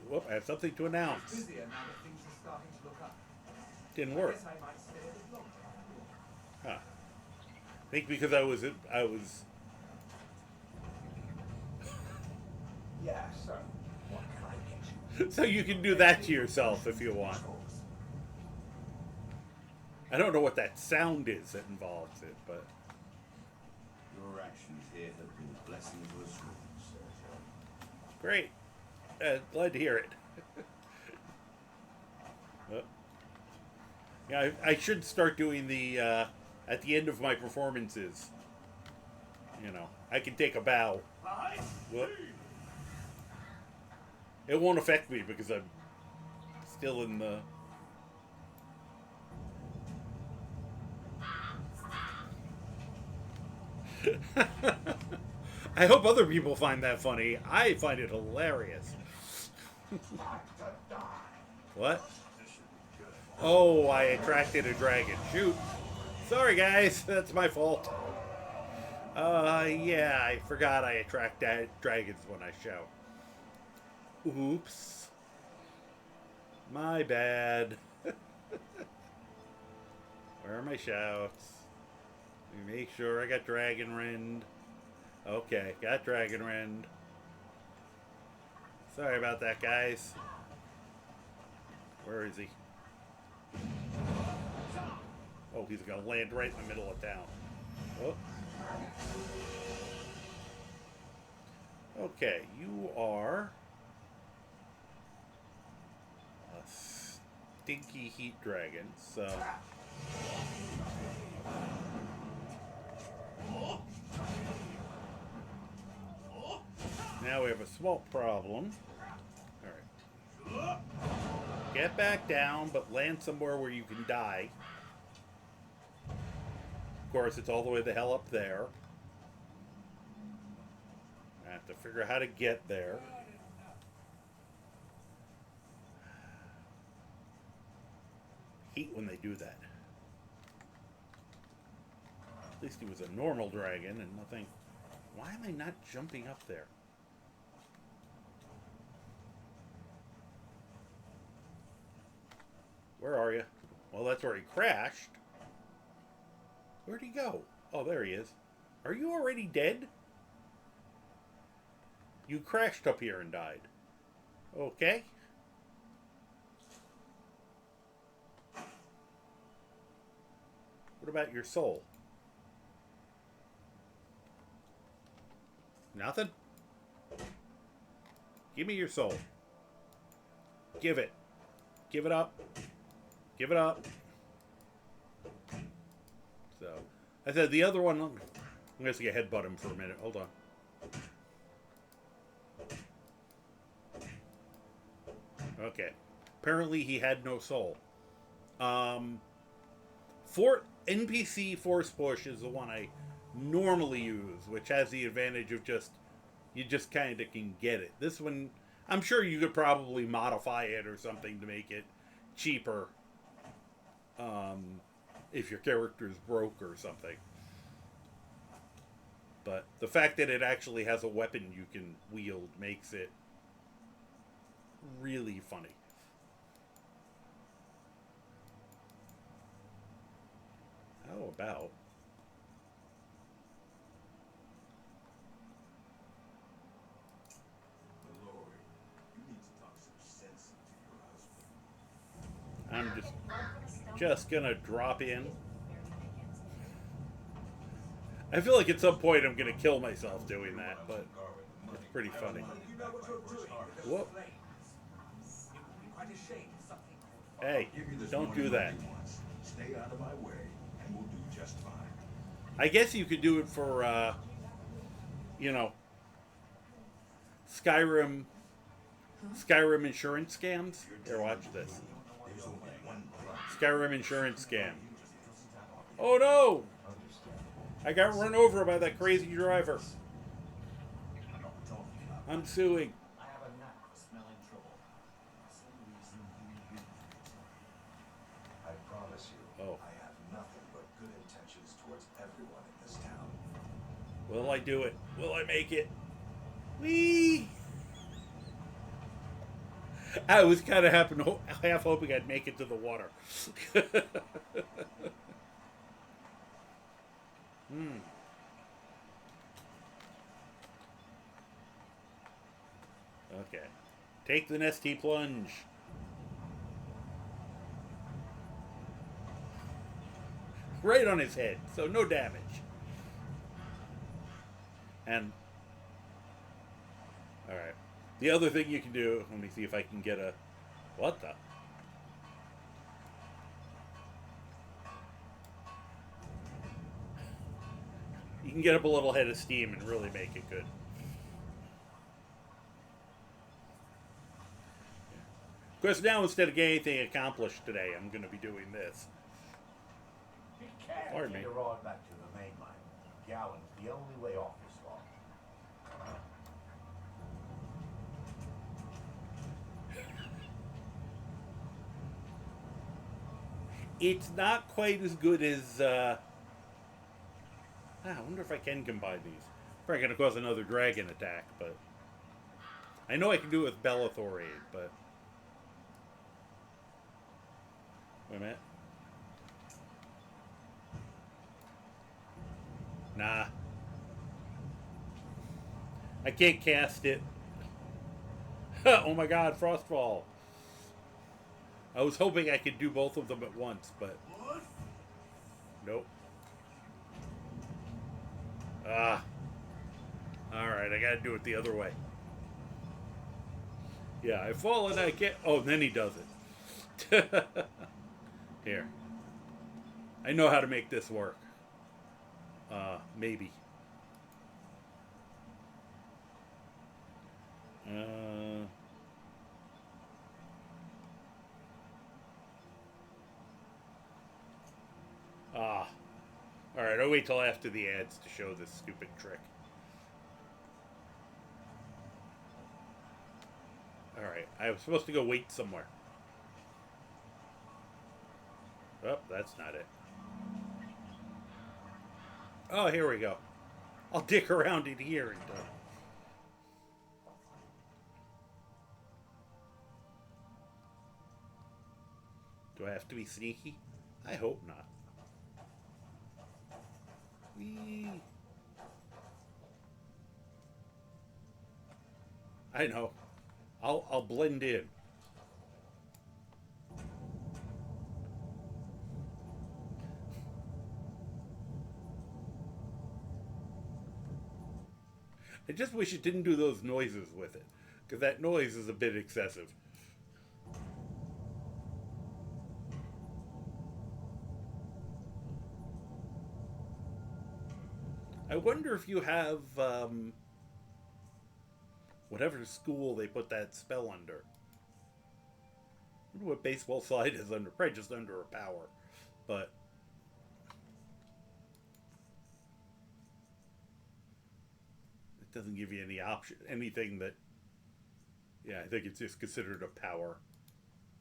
to announce. Busier now that things are starting to look up. Didn't I work. guess I might stay a bit longer. Huh. I think because I was Yeah, sir. What can I get you? so you can do that to yourself if you want. I don't know what that sound is that involves it, but Your actions here have been a blessing to us all, Sir. great. Glad to hear it. Well, yeah, I should start doing the at the end of my performances. I can take a bow. Whoop. It won't affect me because I'm still in the... I hope other people find that funny. I find it hilarious. What? Oh, I attracted a dragon. Shoot. Sorry, guys. That's my fault. Yeah, I forgot I attract dragons when I shout. Oops. My bad. Where are my shouts? Let me make sure I got Dragon Rend. Okay, got Dragon Rend. Sorry about that, guys. Where is he? Oh, he's gonna land right in the middle of town. Oh. Okay, you are a stinky heat dragon, so now we have a small problem. Alright. Get back down, but land somewhere where you can die. Of course, it's all the way the hell up there. I have to figure out how to get there. Hate when they do that. At least he was a normal dragon and nothing. Why am I not jumping up there? Where are you? Well, that's where he crashed. Where'd he go? Oh, there he is. Are you already dead? You crashed up here and died. Okay. What about your soul? Nothing? Give me your soul. Give it. Give it up. Give it up. So, I said the other one, I'm going to headbutt him for a minute. Hold on. Okay. Apparently he had no soul. NPC Force Push is the one I normally use, which has the advantage of you just kind of can get it. This one, I'm sure you could probably modify it or something to make it cheaper. If your character's broke or something. But the fact that it actually has a weapon you can wield makes it really funny. How about... Lord, you need to talk some sense into your husband. I'm just gonna drop in. I feel like at some point I'm gonna kill myself doing that, but it's pretty funny. Whoop. Hey, don't do that. Stay out of my way, and we'll do just fine. I guess you could do it for, Skyrim insurance scams. Here, watch this. Skyrim insurance scam. Oh no! I got run over by that crazy driver. I'm suing. I have a knack for smelling trouble. For some reason, you I promise you, Oh. I have nothing but good intentions towards everyone in this town. Will I do it? Will I make it? Whee! I was kind of half hoping I'd make it to the water. Okay. Take the nasty plunge. Right on his head, so no damage. And alright. The other thing you can do, let me see if I can get a... What the? You can get up a little head of steam and really make it good. Of course, now instead of getting anything accomplished today, I'm going to be doing this. be careful. Pardon me. Your ride back to the mainland. Gowing's the only way off this lot. It's not quite as good as, I wonder if I can combine these. Probably going to cause another dragon attack, but... I know I can do it with Bellathor aid, but... Wait a minute. Nah. I can't cast it. Oh my god, Frostfall. I was hoping I could do both of them at once, but... Nope. Ah. Alright, I gotta do it the other way. Yeah, I fall and I get... Oh, then he does it. Here. I know how to make this work. Maybe. Alright, I'll wait till after the ads to show this stupid trick. Alright, I was supposed to go wait somewhere. Oh, that's not it. Oh, here we go. I'll dick around in here and do I have to be sneaky? I hope not. Whee. I know. I'll blend in. I just wish it didn't do those noises with it, because that noise is a bit excessive. I wonder if you have whatever school they put that spell under. I wonder what baseball slide is under. Probably just under a power, but it doesn't give you any option, anything that. Yeah, I think it's just considered a power.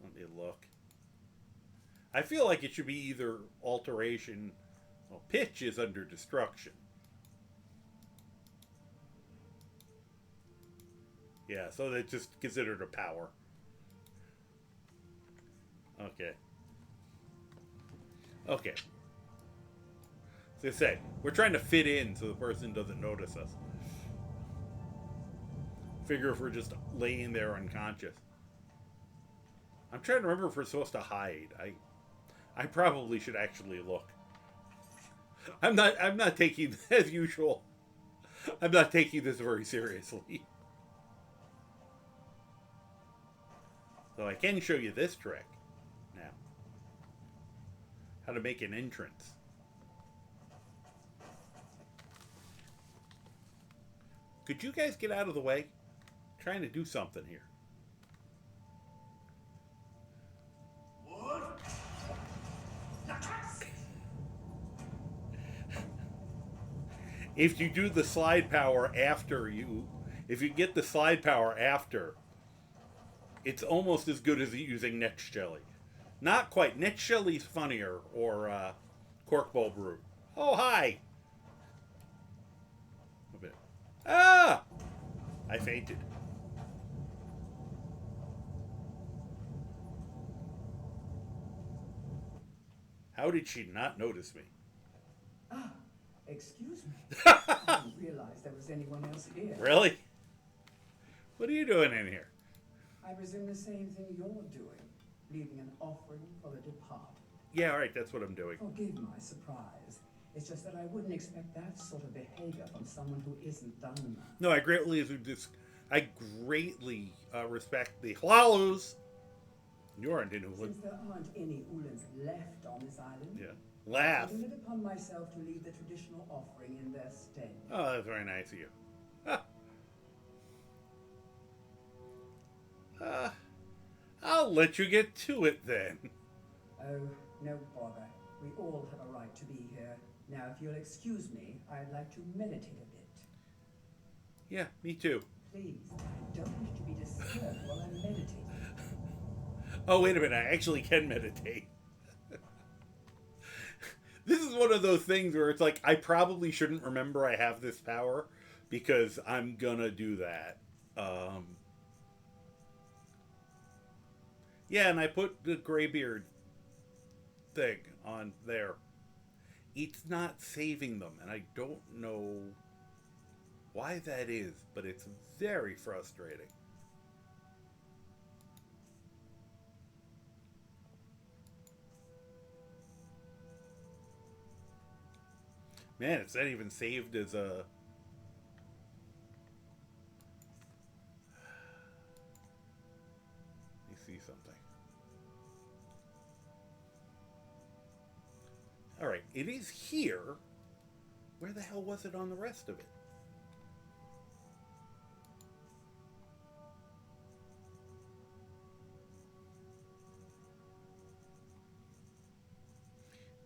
Let me look. I feel like it should be either alteration. Well, pitch is under destruction. Yeah, so that's just considered a power. Okay. Okay. As I say, we're trying to fit in so the person doesn't notice us. Figure if we're just laying there unconscious. I'm trying to remember if we're supposed to hide. I probably should actually look. I'm not taking, as usual, I'm not taking this very seriously. So I can show you this trick now. How to make an entrance. Could you guys get out of the way? I'm trying to do something here. What? If you do the slide power after you... If you get the slide power after... It's almost as good as using Next Jelly. Not quite. Next Jelly's funnier, or Corkball Brute. Oh, hi! A bit. Ah! I fainted. How did she not notice me? Ah, excuse me. I didn't realize there was anyone else here. Really? What are you doing in here? I presume the same thing you're doing, leaving an offering for the departed. Yeah, alright, that's what I'm doing. Forgive my surprise. It's just that I wouldn't expect that sort of behavior from someone who isn't done that. No, I greatly respect the Hlalus. You aren't in Ulan. Since there aren't any Ulans left on this island, Yeah. Laugh. I took it upon myself to leave the traditional offering in their stead. Oh, that's very nice of you. I'll let you get to it then. Oh, no bother. We all have a right to be here. Now, if you'll excuse me, I'd like to meditate a bit. Yeah, me too. Please, I don't wish to be disturbed while I'm meditating. Oh, wait a minute. I actually can meditate. This is one of those things where it's like, I probably shouldn't remember I have this power because I'm gonna do that. Yeah, and I put the Greybeard thing on there. It's not saving them, and I don't know why that is, but it's very frustrating. Man, it's not even saved as a... see something. Alright, it is here. Where the hell was it on the rest of it?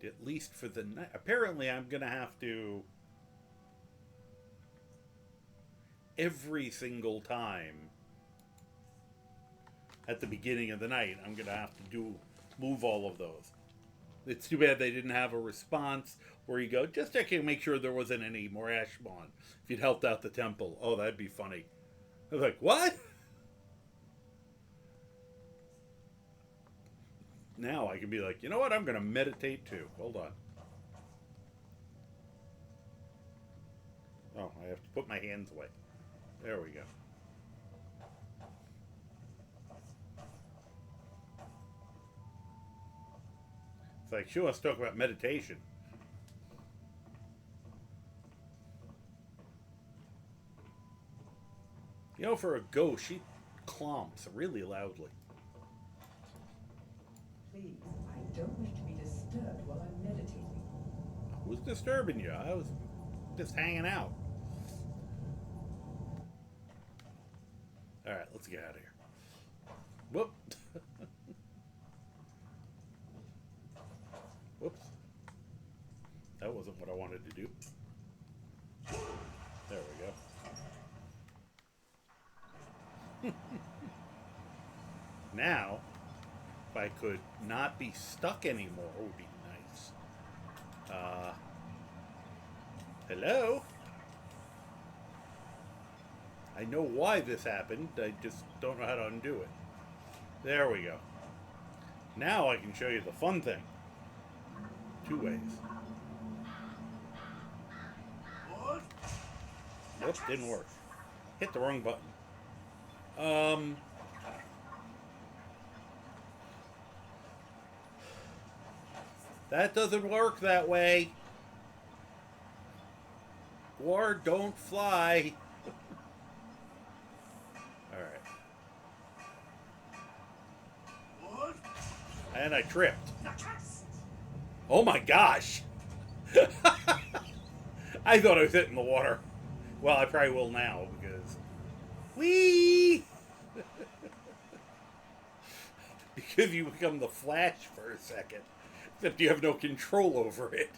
At least for the night. Apparently, I'm going to have to... Every single time at the beginning of the night, I'm going to have to move all of those. It's too bad they didn't have a response where you go, just check and make sure there wasn't any more ash spawn. If you'd helped out the temple. Oh, that'd be funny. I was like, what? Now I can be like, you know what? I'm going to meditate too. Hold on. Oh, I have to put my hands away. There we go. It's like, she wants to talk about meditation. You know, for a ghost, she clomps really loudly. Please, I don't wish to be disturbed while I'm meditating. Who's disturbing you? I was just hanging out. Alright, let's get out of here. Whoop. Whoops. That wasn't what I wanted to do. There we go. Now, if I could not be stuck anymore, would be nice. Hello? I know why this happened, I just don't know how to undo it. There we go. Now I can show you the fun thing. 2 ways. Whoops, didn't work. Hit the wrong button. That doesn't work that way. Or don't fly. Alright. And I tripped. Oh my gosh! I thought I was hitting the water. Well, I probably will now, because... Whee! Because you become the Flash for a second. Except you have no control over it.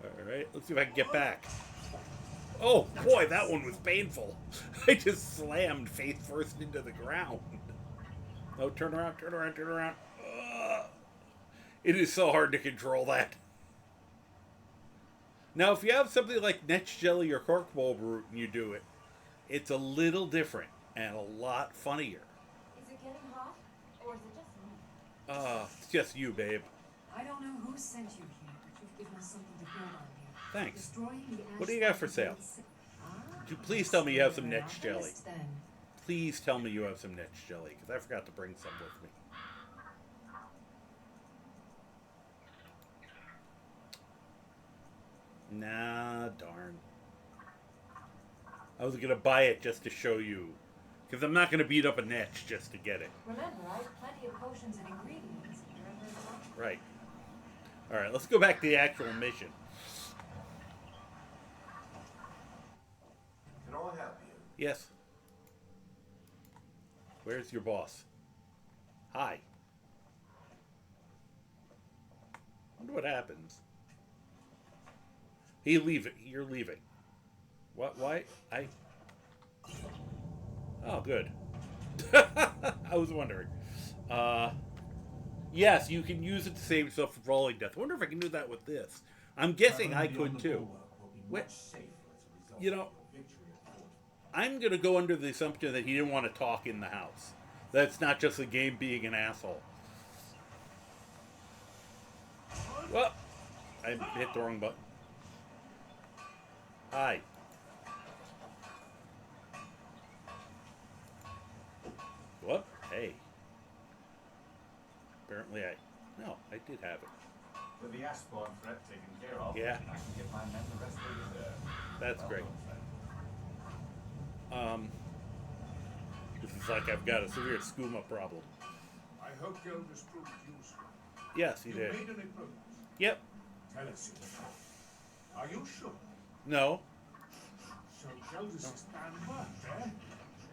Alright, let's see if I can get back. Oh boy, that one was painful. I just slammed face first into the ground. Oh, turn around, turn around, turn around. It is so hard to control that. Now, if you have something like Netch Jelly or Corkball Root and you do it, it's a little different and a lot funnier. Is it getting hot? Or is it just me? It's just you, babe. I don't know who sent you here, but you've given us something to build on here. Thanks. Destroying the What do you got for sale? Would you please tell me you have some Netch Jelly? Please tell me you have some Netch Jelly, because I forgot to bring some with me. Nah, darn. I was going to buy it just to show you. Because I'm not going to beat up a Netch just to get it. Remember, I have plenty of potions and ingredients. Right. Alright, let's go back to the actual mission. Can I help you? Yes. Where's your boss? Hi. Wonder what happens. You're leaving. What? Why? Oh, good. I was wondering. Yes, you can use it to save yourself from rolling death. I wonder if I can do that with this. I'm guessing I could too. Wait, you know, I'm going to go under the assumption that he didn't want to talk in the house. That's not just the game being an asshole. Well, I hit the wrong button. Hi. What? Hey. Apparently no, I did have it. With the Asborn threat taken care of, Yeah. I can get my men the rest they deserve. That's great. Well It's like I've got a severe skooma problem. I hope Gildas proved useful. Yes, he You did. made any progress? Yep. Tell us. Are you sure? No. So Gildas' plan worked, eh?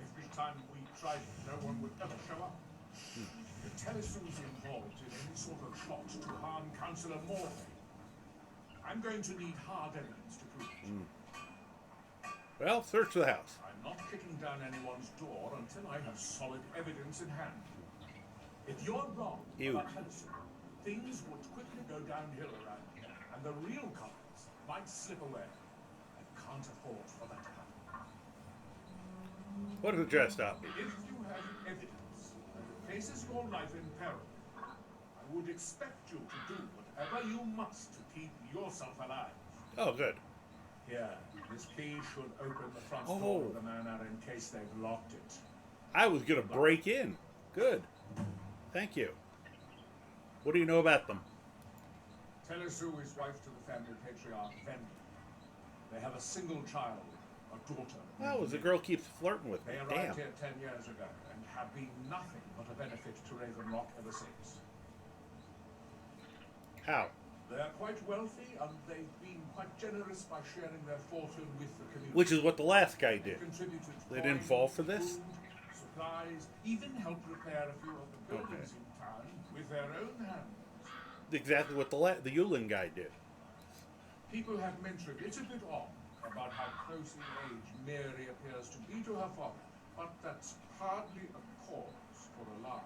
Every time we tried it, no one would ever show up. The Telesu's involved in any sort of plot to harm Councillor Morag. I'm going to need hard evidence to prove it. Well, search the house. I'm not kicking down anyone's door until I have solid evidence in hand. If you're wrong about Telesu, things would quickly go downhill around here, and the real culprits might slip away. I can't afford for that to happen. What does the dress stop me? If you have evidence that places your life in peril, I would expect you to do whatever you must to keep yourself alive. Oh, good. Here, this key should open the front door of the manor in case they've locked it. I was going to break in. Good. Thank you. What do you know about them? Telesu is wife to the family patriarch, Vendi. They have a single child, a daughter. Oh, the girl keeps flirting with me. They Damn. arrived here 10 years ago and have been nothing but a benefit to Raven Rock ever since. How? They're quite wealthy, and they've been quite generous by sharing their fortune with the community. Which is what the last guy did. Contributed They didn't fall for this? food, supplies, even helped repair a few of the buildings in town with their own hands. Exactly what the Yulin guy did. People have mentioned it's a bit odd about how close in age Mary appears to be to her father, but that's hardly a cause for alarm.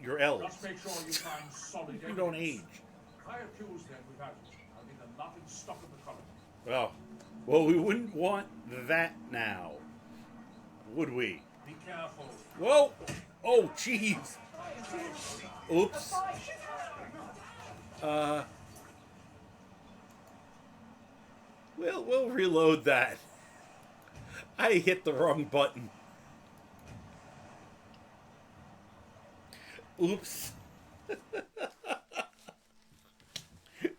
You're elves. Just make sure you find solid You don't evidence. age. If I accuse them without it, I'll be the laughing stock of the colony. Well, we wouldn't want that now, would we? Be careful. Whoa! Oh, jeez! Oops. We'll reload that. I hit the wrong button. Oops.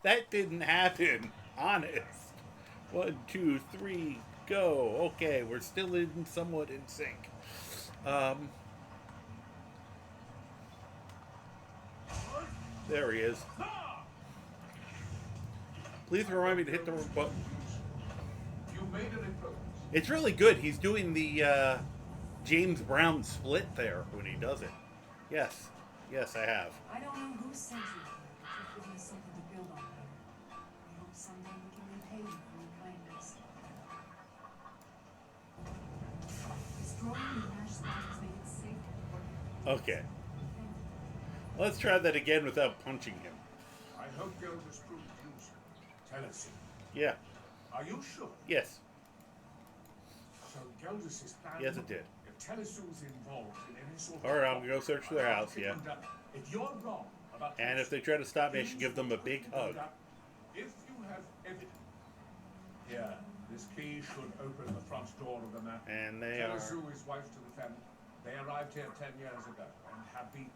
That didn't happen. Honest. 1, 2, 3, go. Okay, we're still somewhat in sync. There he is. Please remind me to hit the button. You made an approach. It's really good. He's doing the James Brown split there when he does it. Yes. Yes, I have. I don't know who sent you here, but you've given us something to build on here. I hope someday we can repay you for your kindness. Destroying the ash spot has made it safer for you. Okay. Let's try that again without punching him. I hope Gildas proved useful. Tell us. Yeah. Are you sure? Yes. So Gildas' plan. Yes, it did. If Telesu's involved in any sort of. Alright, I'm gonna go search their house, yeah. If you're wrong about And if they try to stop me, I should give them a big hug. If you have evidence. Here, this key should open the front door of the manor. And they are. Telesu is wife to the family. They arrived here 10 years ago and have been.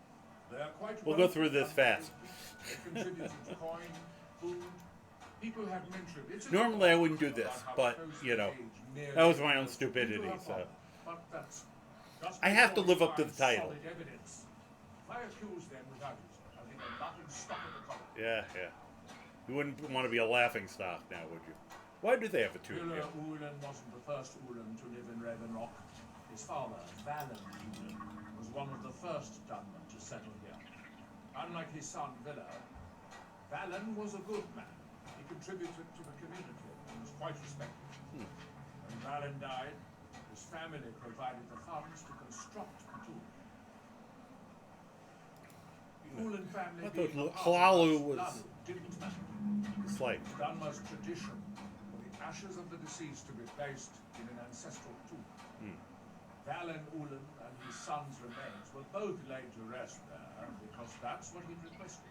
They're quite We'll go through this fast. They contributed to coin, food. People have mentioned it's Normally I wouldn't do this, but, you know, that was my own stupidity, so. But that's just I have to before live you up to the find title. solid evidence. If I accuse them without it, I'll be the laughing stock of the colony. Yeah. You wouldn't want to be a laughing stock now, would you? Why do they have a tune? Uller Ulan wasn't the first Ulan to live in Raven Rock. His father, Valen Ulan, was one of the first Dunman to settle here. Unlike his son, Villa, Valen was a good man. He contributed to the community and was quite respected. When Valen died, his family provided the funds to construct the tomb. The Ulan family I being thought a Kalalu part of was- Lalu didn't matter. It's like, Dunmer's tradition for the ashes of the deceased to be placed in an ancestral tomb. Valen Ulan and his son's remains were both laid to rest there because that's what he'd requested.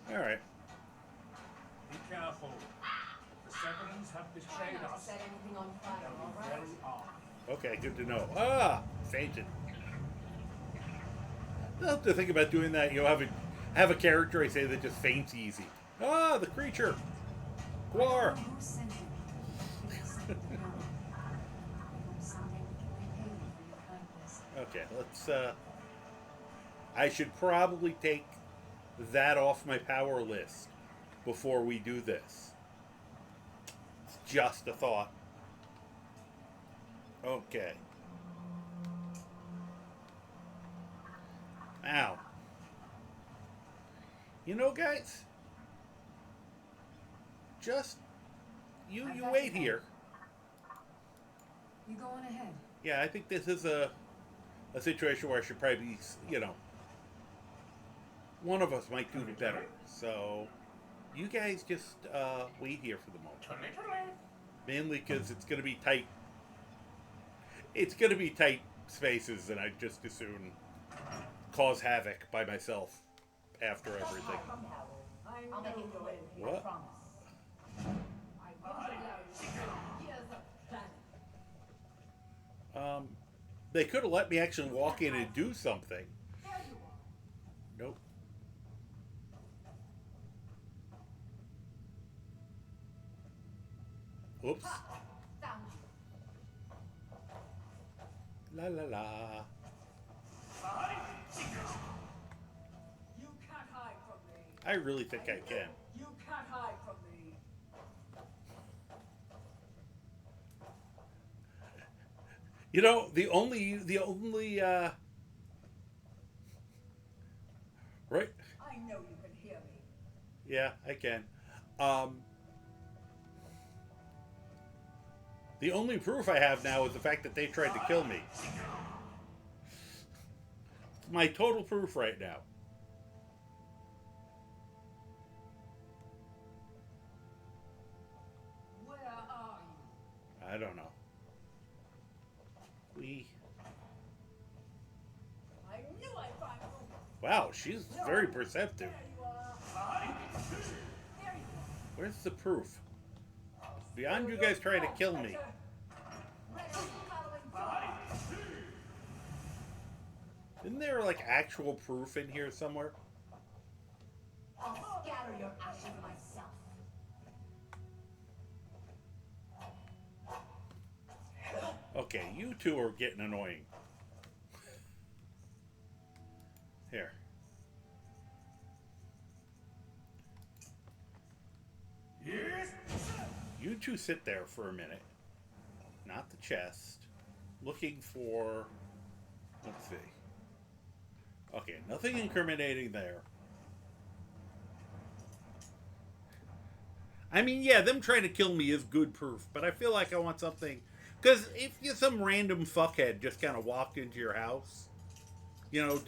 alright. Be careful. The Severans have Try betrayed not to us. set anything on fire, They'll all be right? very armed. Okay, good to know. Ah! It's ancient. I'll have to think about doing that. You know, have a character I say that just faints easy. Ah, the creature! Guar! Who sent you here? You've given us something to build on. I hope someday we can repay you for Okay, let's, I should probably take that off my power list before we do this. It's just a thought. Okay. Now, you know, guys, just you wait here. You go on ahead. Yeah, I think this is a situation where I should probably, you know, one of us might do better. So, you guys just wait here for the moment. Mainly because it's going to be tight. It's going to be tight spaces, and I'd just as soon cause havoc by myself after everything. I'll make it quick. What? They could have let me actually walk in and do something. Nope. Oops. La la la. You can't hide from me. I really think I can. You can't hide from me. You know, the only right? I know you can hear me. Yeah, I can. The only proof I have now is the fact that they tried to kill me. It's my total proof right now. Where are you? I don't know. I knew I'd find you. Wow, she's very perceptive. There you are. There you are. Where's the proof? Beyond you guys trying to kill me. Isn't there like actual proof in here somewhere? I'll scatter your ashes myself. Okay, you two are getting annoying. Here. You two sit there for a minute. Not the chest. Looking for... Let's see. Okay, nothing incriminating there. I mean, yeah, them trying to kill me is good proof, but I feel like I want something... Because if you some random fuckhead just kind of walked into your house, you know,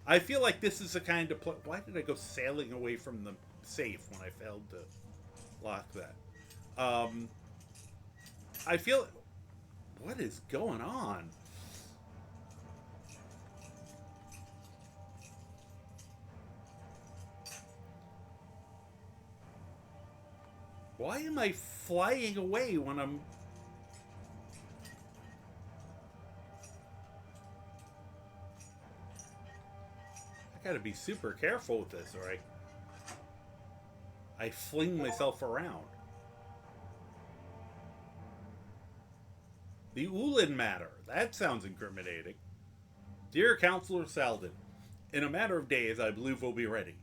I feel like this is the kind of... Why did I go sailing away from the safe when I failed to lock that? I feel... What is going on? Why am I flying away when I'm... I gotta be super careful with this, or I fling myself around. The Ulin matter. That sounds incriminating. Dear Counselor Salden, in a matter of days, I believe we'll be ready.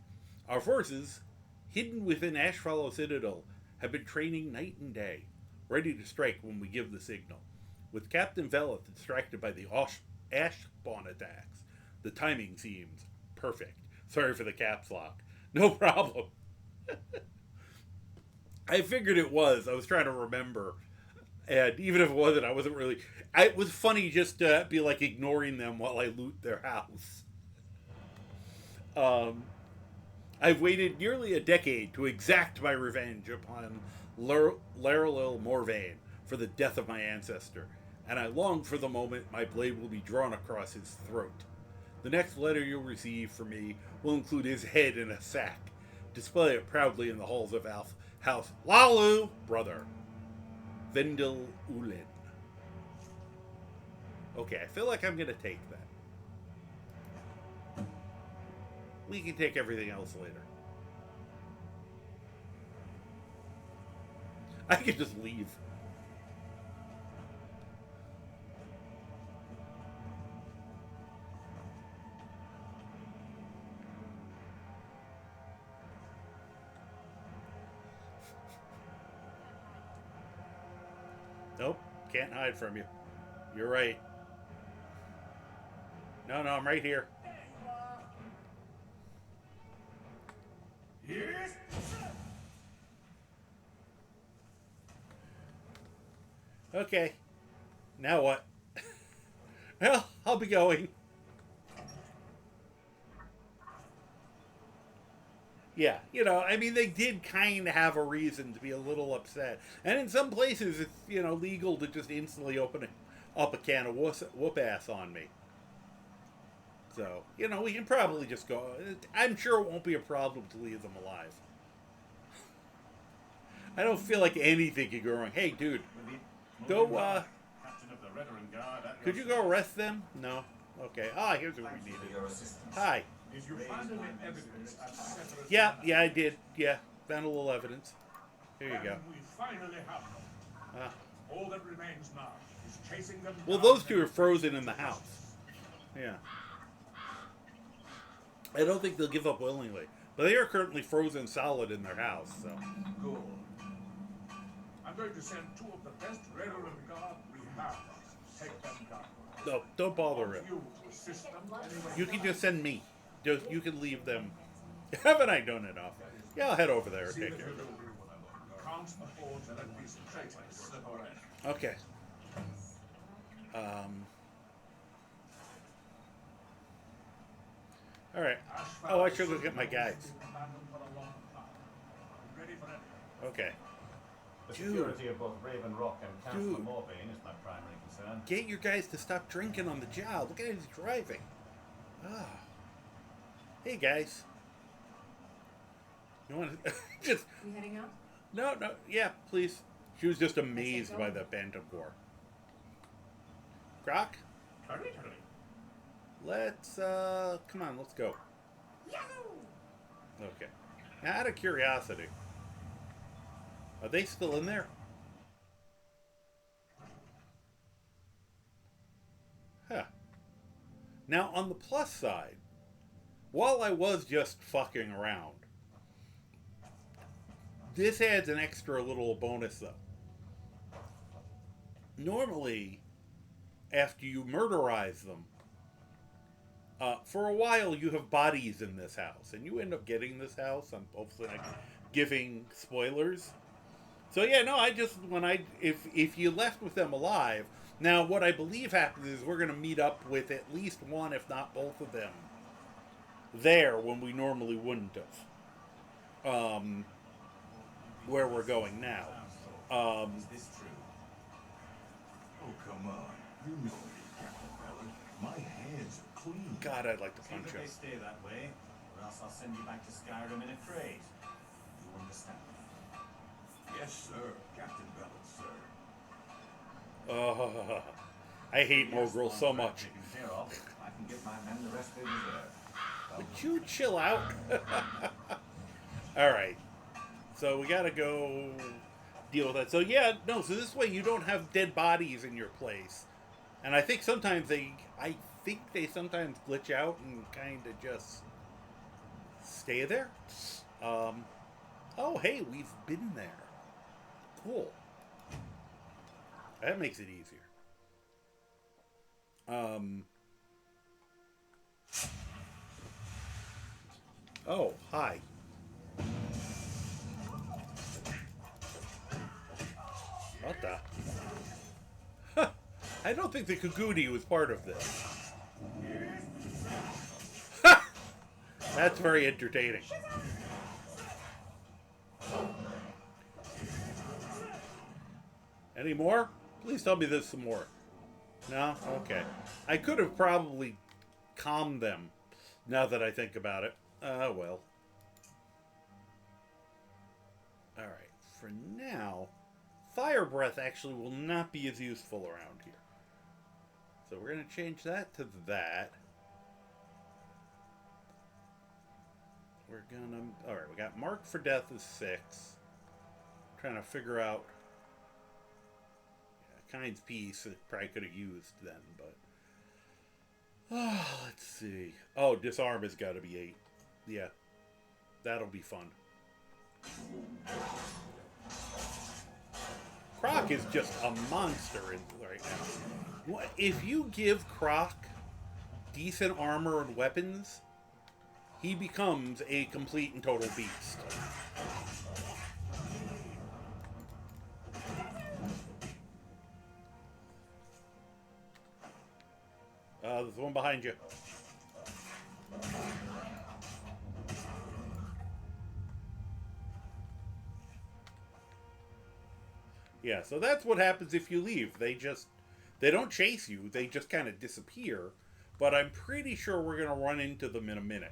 Our forces, hidden within Ashfallow Citadel, have been training night and day, ready to strike when we give the signal. With Captain Veleth distracted by the Ashspawn attacks, the timing seems perfect. Sorry for the caps lock. No problem. I figured it was. I was trying to remember. And even if it wasn't, I wasn't really... It was funny just to be like ignoring them while I loot their house. I've waited nearly a decade to exact my revenge upon Larilil Morvain for the death of my ancestor, and I long for the moment my blade will be drawn across his throat. The next letter you'll receive from me will include his head in a sack. Display it proudly in the halls of House Lalu, brother. Vendel Ulin. Okay, I feel like I'm gonna take that. We can take everything else later. I could just leave. Nope, can't hide from you. You're right. No, I'm right here. Yes? Okay. Now what? Well, I'll be going. Yeah, I mean, they did kind of have a reason to be a little upset. And in some places, it's, legal to just instantly open up a can of whoop ass on me. So, we can probably just go. I'm sure it won't be a problem to leave them alive. I don't feel like anything could go wrong. Hey, dude, go, Captain of the Veteran Guard. could you go arrest them? No? Okay. Here's what we needed. Your assistance. Hi. Did you find any evidence that Severus... Yeah, I did. Yeah, found a little evidence. Here you go. And we finally have them. All that remains now is chasing them Well, down those two and are frozen in the house. Yeah. I don't think they'll give up willingly. But they are currently frozen solid in their house, so. Good. I'm going to send 2 of the best Veteran Guard we have. Take them down. No, don't bother him. You to assist them anyway. You can just send me. You can leave them. Haven't I done enough? Yeah, I'll head over there and See take that care you of them. do. Can't afford to let these traitors slip away. Okay. Alright. Oh, I should go get my guys. Okay. The Dude. security of both Raven Rock and Councillor Dude. Morbane is my primary concern. Get your guys to stop drinking on the job. Look at how he's driving. Hey, guys. You want to just... We heading out? No, yeah, please. She was just amazed by the Bantam Gore. Croc? Let's, come on, let's go. Okay. Now, out of curiosity, are they still in there? Huh. Now, on the plus side, while I was just fucking around, this adds an extra little bonus, though. Normally, after you murderize them, for a while you have bodies in this house, and you end up getting this house. I'm hopefully not giving spoilers. So yeah, no, if you left with them alive, now what I believe happens is we're going to meet up with at least one, if not both of them, there when we normally wouldn't have. Where we're going now. Is this true? Oh, come on. You know me, Captain Ballard. My hands are clean. God, I'd like to See punch that him. they stay that way, or else I'll send you back to Skyrim in a crate. You understand? Yes, sir. Captain Ballard, sir. I hate Mogrel so much. Taken care of. I can give my men the rest they deserve. Would you chill out? Alright. So we gotta go deal with that. So yeah, no, so this way you don't have dead bodies in your place. And I think sometimes they sometimes glitch out and kind of just stay there. Oh, hey, we've been there. Cool. That makes it easier. Oh, hi. What the? Huh. I don't think the Kagudi was part of this. That's very entertaining. Any more? Please tell me there's some more. No? Okay. I could have probably calmed them, now that I think about it. Well. Alright, for now, fire breath actually will not be as useful around here. So we're going to change that to that. We're going to... Alright, we got mark for death is 6. Trying to figure out... Kind's Peace it probably could have used then, but... let's see. Oh, disarm has got to be 8. Yeah. That'll be fun. Croc is just a monster right now. If you give Croc decent armor and weapons, he becomes a complete and total beast. There's one behind you. Yeah, so that's what happens if you leave. They don't chase you. They just kind of disappear. But I'm pretty sure we're going to run into them in a minute.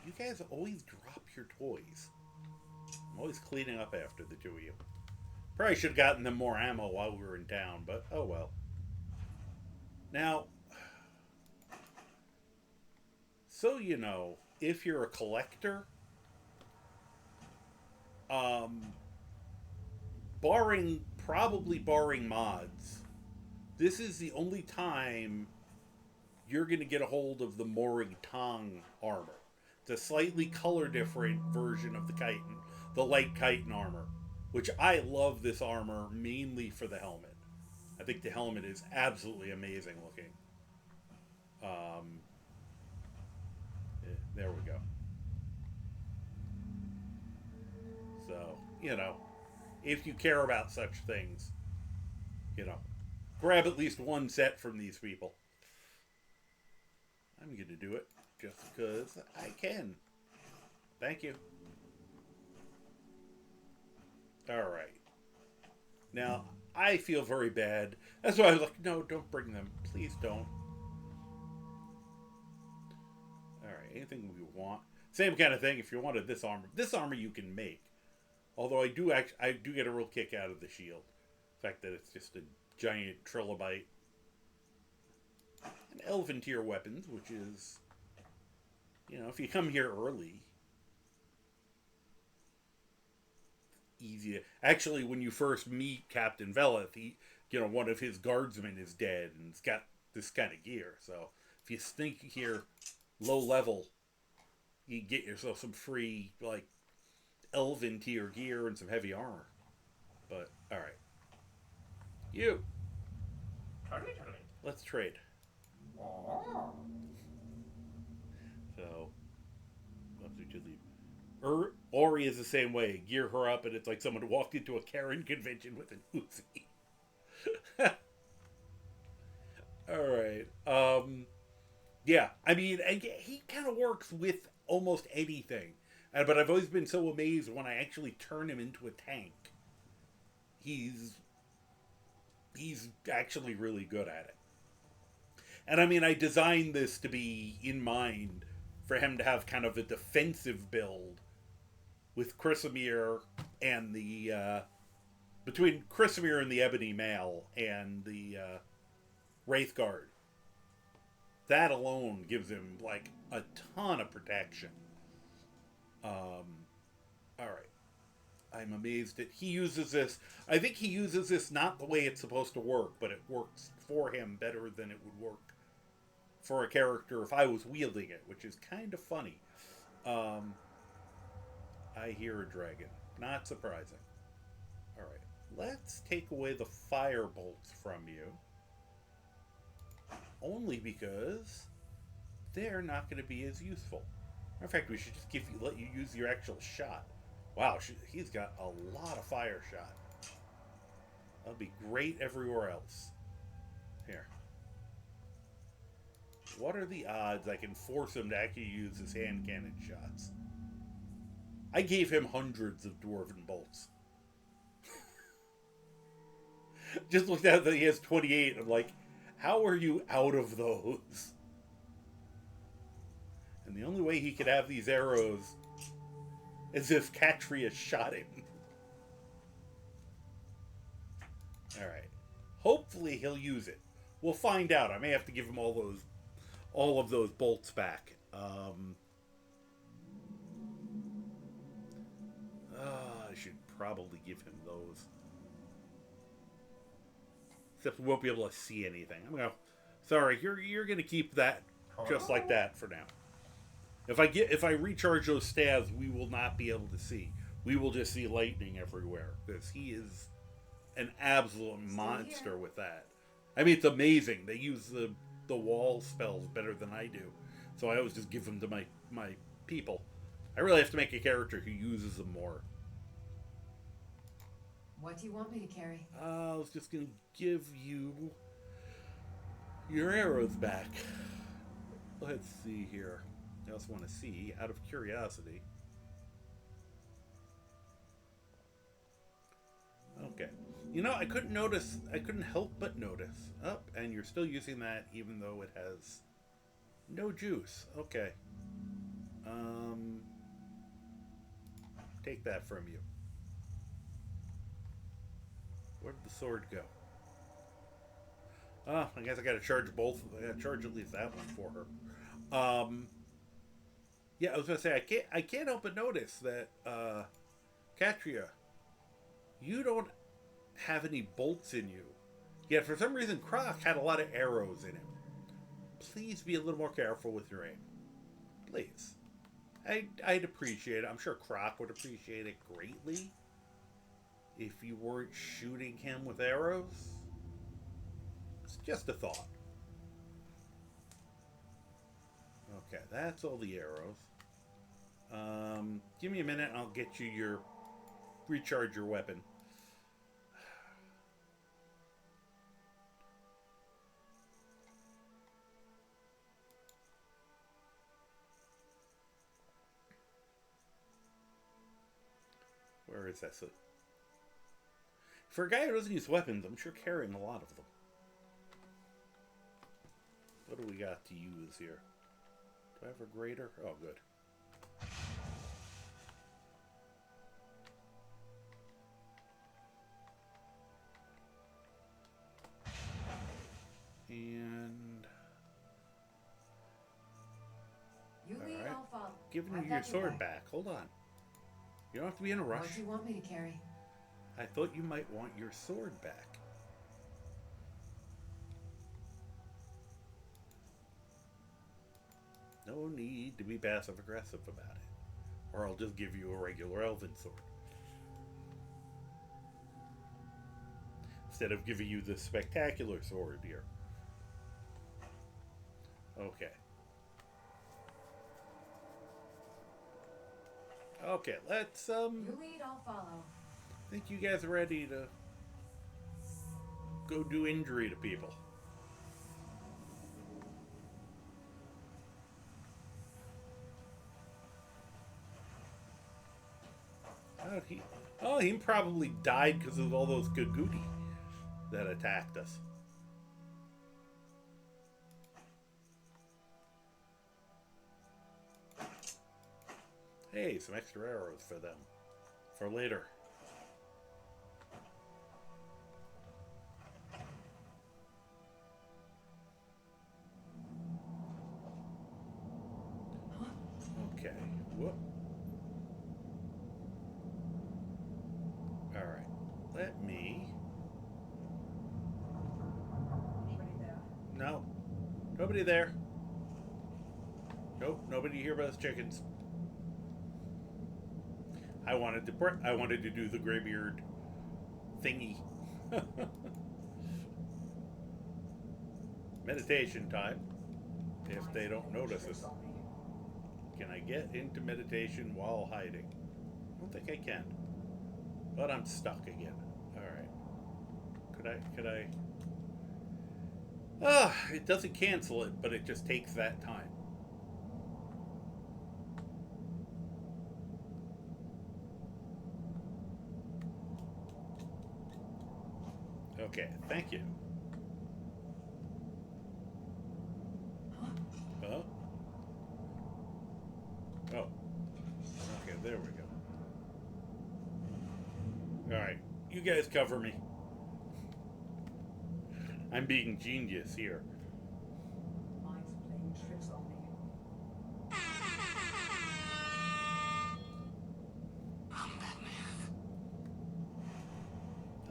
You guys always drop your toys. I'm always cleaning up after the two of you. Probably should have gotten them more ammo while we were in town, but oh well. Now, so you know, if you're a collector, probably barring mods, this is the only time you're going to get a hold of the Morag Tong armor. It's a slightly color different version of the light chitin armor, which I love this armor mainly for the helmet. I think the helmet is absolutely amazing looking. There we go. So, you know, if you care about such things, you know, grab at least one set from these people. I'm going to do it just because I can. Thank you. Alright. Now, I feel very bad. That's why I was like, no, don't bring them. Please don't. Alright, anything we want. Same kind of thing if you wanted this armor. This armor you can make. Although I do get a real kick out of the shield. The fact that it's just a giant trilobite. And elven tier weapons, which is, you know, if you come here early, easy. Actually, when you first meet Captain Veleth, one of his guardsmen is dead and it's got this kind of gear. So if you sneak here low level, you get yourself some free, like, elven tier gear and some heavy armor. But, alright. You! Let's trade. So, Ori is the same way. Gear her up and it's like someone walked into a Karen convention with an Uzi. Alright. Yeah, I mean, he kind of works with almost anything. But I've always been so amazed when I actually turn him into a tank. He's actually really good at it. And I mean, I designed this to be in mind for him to have kind of a defensive build with Chrysamere and between Chrysamere and the Ebony Male and the Wraithguard. That alone gives him, like, a ton of protection. Alright. I'm amazed that he uses this. I think he uses this not the way it's supposed to work, but it works for him better than it would work for a character if I was wielding it, which is kind of funny. I hear a dragon. Not surprising. Alright. Let's take away the fire bolts from you. Only because they're not going to be as useful. In fact, we should just let you use your actual shot. Wow, he's got a lot of fire shot. That'll be great everywhere else. Here. What are the odds I can force him to actually use his hand cannon shots? I gave him hundreds of dwarven bolts. Just looked at that he has 28. I'm like, how are you out of those? And the only way he could have these arrows is if Catria shot him. Alright. Hopefully he'll use it. We'll find out. I may have to give him all of those bolts back. I should probably give him those. Except we won't be able to see anything. I'm gonna... Sorry, you're gonna keep that just like that for now. If I recharge those stabs, we will not be able to see. We will just see lightning everywhere because he is an absolute monster with that. I mean, it's amazing. They use the wall spells better than I do, so I always just give them to my people. I really have to make a character who uses them more. What do you want me to carry? I was just gonna give you your arrows back. Let's see here. I also want to see, out of curiosity. Okay. You know, I couldn't help but notice. Oh, and you're still using that even though it has no juice. Okay. Take that from you. Where did the sword go? Oh, I guess I gotta charge both. I gotta charge at least that one for her. Yeah, I was gonna say I can't help but notice that Katria, you don't have any bolts in you. Yet for some reason Croc had a lot of arrows in him. Please be a little more careful with your aim. Please. I'd appreciate it. I'm sure Croc would appreciate it greatly if you weren't shooting him with arrows. It's just a thought. Okay, that's all the arrows. Give me a minute and I'll get you recharge your weapon. Where is that? For a guy who doesn't use weapons, I'm sure carrying a lot of them. What do we got to use here? Do I have a grater? Oh, good. And... You lead, I'll follow. Giving you your sword back. Hold on. You don't have to be in a rush. What do you want me to carry? I thought you might want your sword back. No need to be passive-aggressive about it. Or I'll just give you a regular elven sword. Instead of giving you the spectacular sword here. Okay. Okay, let's, You lead, I'll follow. I think you guys are ready to go do injury to people. He probably died because of all those Gagooti that attacked us. Hey, some extra arrows for them. For later. Okay. Whoop. Alright. Let me... Anybody there? No. Nobody there. Nope. Nobody here but us chickens. I wanted to do the Greybeard thingy. Meditation time. If they don't notice us. Can I get into meditation while hiding? I don't think I can. But I'm stuck again. Alright. Could I? It doesn't cancel it, but it just takes that time. Okay, thank you. Huh? Oh. Okay, there we go. Alright, you guys cover me. I'm being genius here. Mind's playing tricks on me.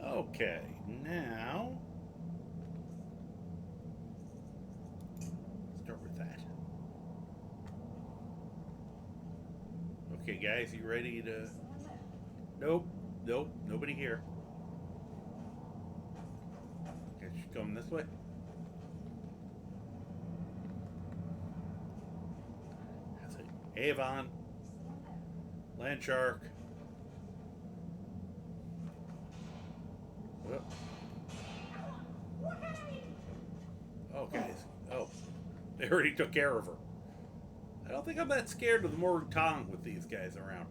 Okay, now... Start with that. Okay, guys, you ready to... Nope. Nope. Nobody here. Okay, she's coming this way. That's it. Avon. Landshark. Oh. Oh, guys. Oh. They already took care of her. I don't think I'm that scared of the Morag Tong with these guys around.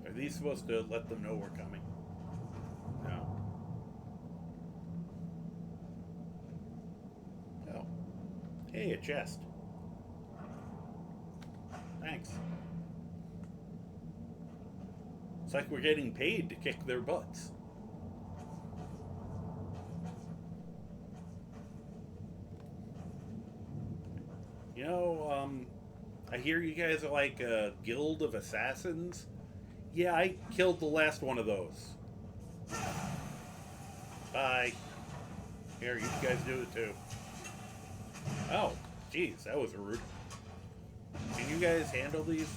Are these supposed to let them know we're coming? No. Oh. Hey, a chest. Thanks. It's like we're getting paid to kick their butts. You know, I hear you guys are like a guild of assassins. Yeah, I killed the last one of those. Bye. Here, you guys do it too. Oh, jeez, that was rude. Can you guys handle these?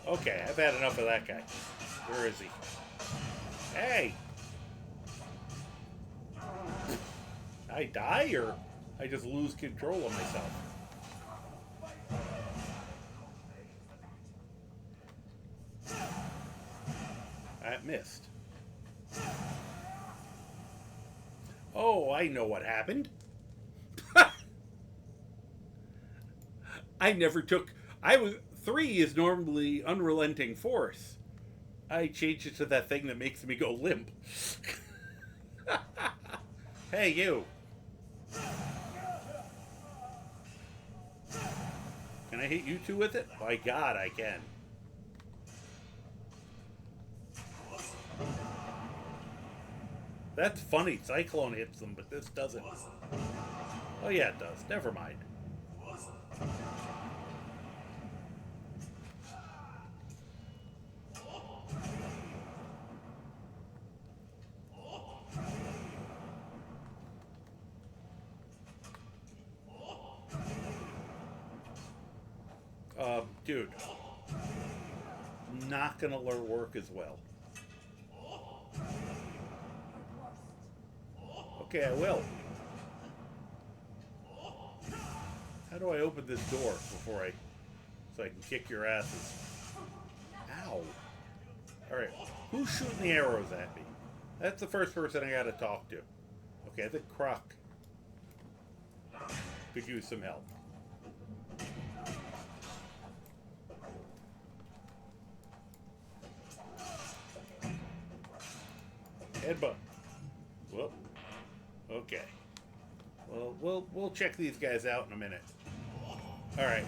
Okay, I've had enough of that guy. Where is he? Hey! I die, or I just lose control of myself? I missed. Oh, I know what happened. I never took... 3 is normally unrelenting force. I changed it to that thing that makes me go limp. Hey, you. Can I hit you two with it? My God, I can. That's funny. Cyclone hits them, but this doesn't. Oh, yeah, it does. Never mind. Dude. Not gonna work as well. Okay, I will. How do I open this door before so I can kick your asses? Ow. Alright, who's shooting the arrows at me? That's the first person I gotta talk to. Okay, I think Croc could use some help. Headbutt. Whoop. Okay. Well, we'll check these guys out in a minute. Alright.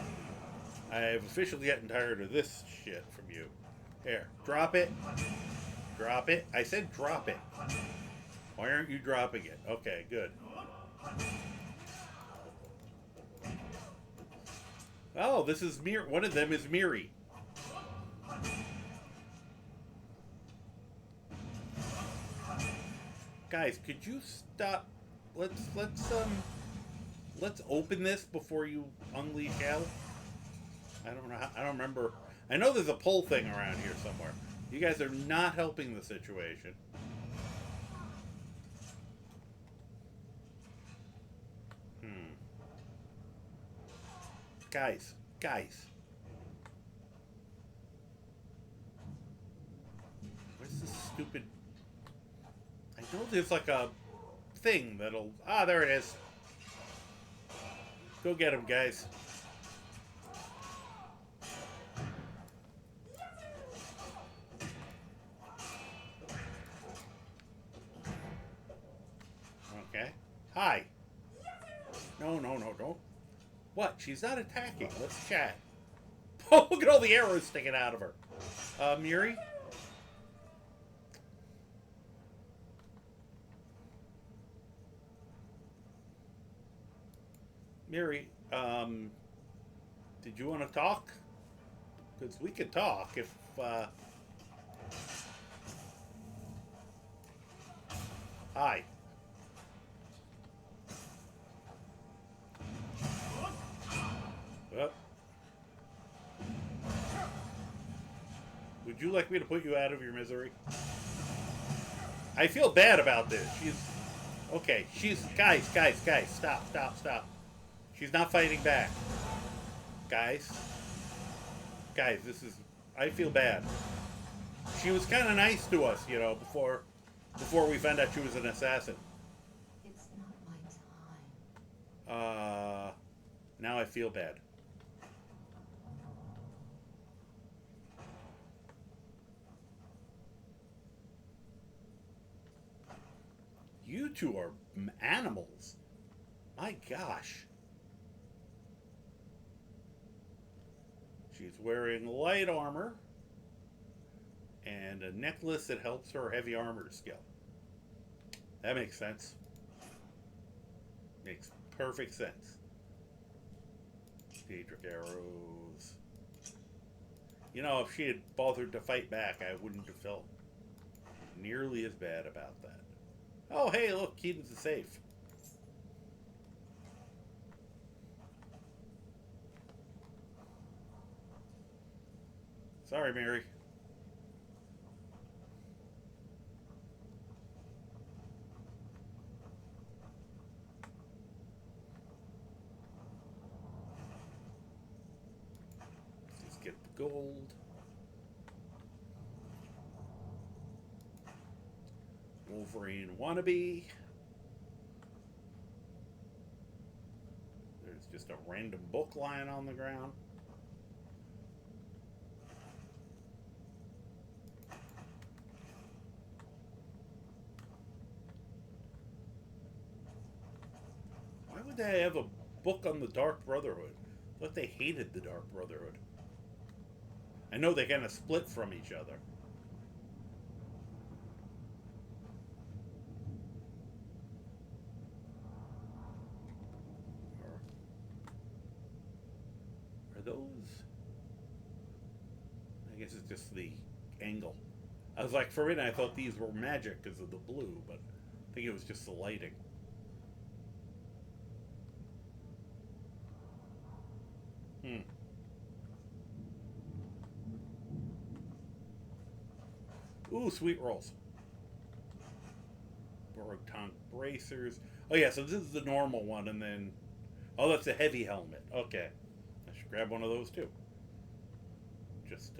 I've officially gotten tired of this shit from you. Here, drop it. Drop it. I said drop it. Why aren't you dropping it? Okay, good. Oh, this is one of them is Miri. Guys, could you stop? Let's open this before you unleash hell. I don't know. I don't remember. I know there's a pull thing around here somewhere. You guys are not helping the situation. Guys. Where's this stupid... I know there's like a thing that'll... Ah, there it is. Go get him, guys. Okay. Hi. No, don't. What? She's not attacking. Let's chat. Oh, look at all the arrows sticking out of her. Miri? Mary, did you want to talk? Because we could talk if, Hi. Well, would you like me to put you out of your misery? I feel bad about this. Okay, guys, stop. She's not fighting back. Guys, I feel bad. She was kind of nice to us, before we found out she was an assassin. It's not my time. Now I feel bad. You two are animals. My gosh. She's wearing light armor and a necklace that helps her heavy armor skill. That makes sense. Makes perfect sense. Daedric arrows. If she had bothered to fight back, I wouldn't have felt nearly as bad about that. Oh, hey, look, key to the safe. Sorry, Mary. Let's get the gold. Wolverine wannabe. There's just a random book lying on the ground. Why would they have a book on the Dark Brotherhood? I thought they hated the Dark Brotherhood. I know they kind of split from each other. Those? I guess it's just the angle. I was like, for a minute I thought these were magic because of the blue, but I think it was just the lighting. Ooh, sweet rolls. Morag Tong bracers. Oh yeah, so this is the normal one, and then... Oh, that's a heavy helmet. Okay. I should grab one of those too. Just,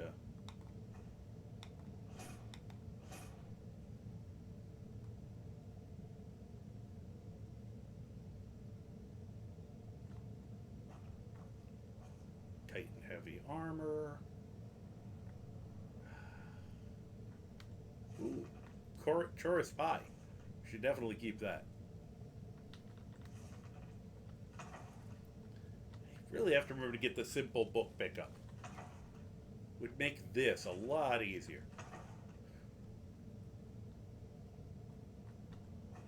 Titan heavy armor. Ooh. Chorus pie. Should definitely keep that. Really have to remember to get the simple book pickup. Would make this a lot easier.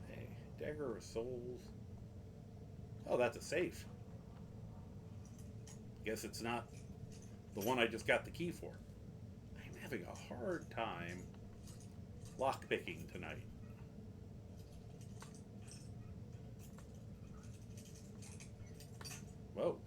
Hey, Dagger of Souls. Oh, that's a safe. Guess it's not the one I just got the key for. I'm having a hard time lockpicking tonight. Whoa.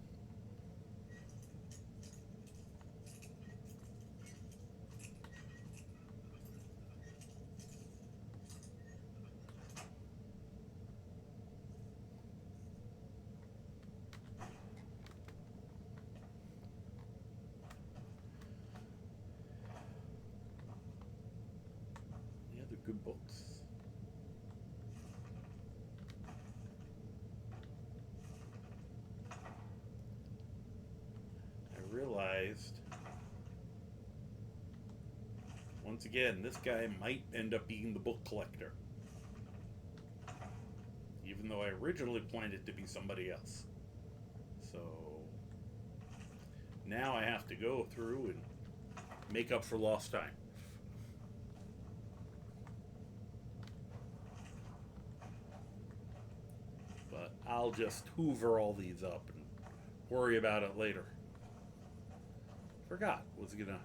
Any other good books? I realized once again, this guy might end up being the book collector. Even though I originally planned it to be somebody else. So now I have to go through and make up for lost time. But I'll just hoover all these up and worry about it later. Forgot. Was gonna...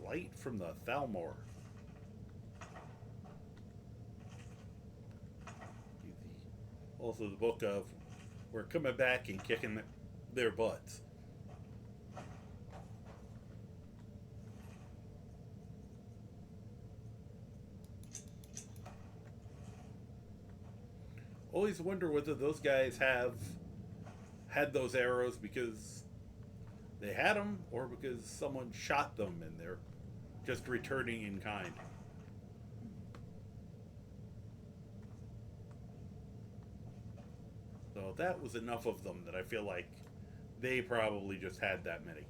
Flight from the Thalmor. Also the book of we're coming back and kicking their butts. Always wonder whether those guys have had those arrows because they had them or because someone shot them and they're just returning in kind. So that was enough of them that I feel like they probably just had that many.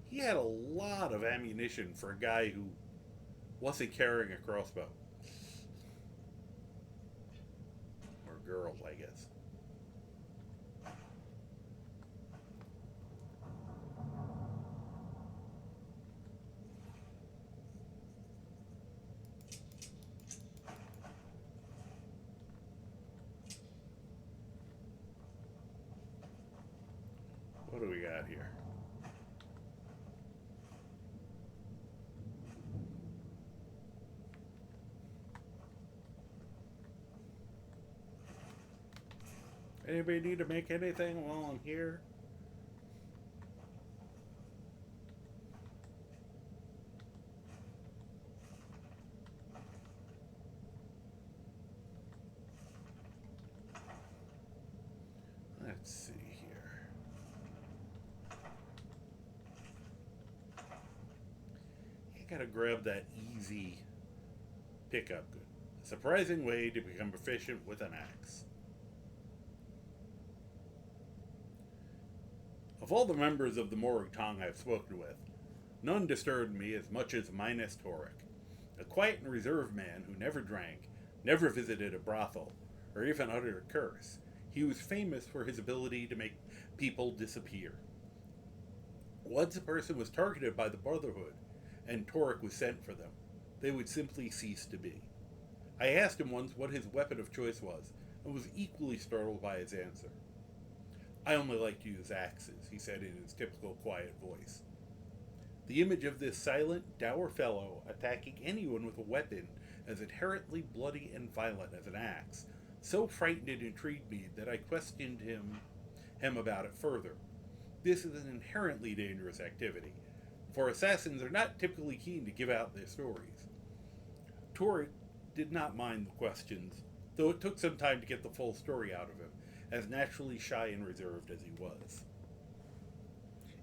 He had a lot of ammunition for a guy who wasn't carrying a crossbow. Or girl, I guess. What do we got here? Anybody need to make anything while I'm here? Let's see here. You gotta grab that easy pickup good. A surprising way to become proficient with an axe. Of all the members of the Morag Tong I've spoken with, none disturbed me as much as Minus Torek, a quiet and reserved man who never drank, never visited a brothel, or even uttered a curse. He was famous for his ability to make people disappear. Once a person was targeted by the Brotherhood, and Torek was sent for them, they would simply cease to be. I asked him once what his weapon of choice was, and was equally startled by his answer. I only like to use axes, he said in his typical quiet voice. The image of this silent, dour fellow attacking anyone with a weapon as inherently bloody and violent as an axe so frightened and intrigued me that I questioned him about it further. This is an inherently dangerous activity, for assassins are not typically keen to give out their stories. Torek did not mind the questions, though it took some time to get the full story out of him, as naturally shy and reserved as he was.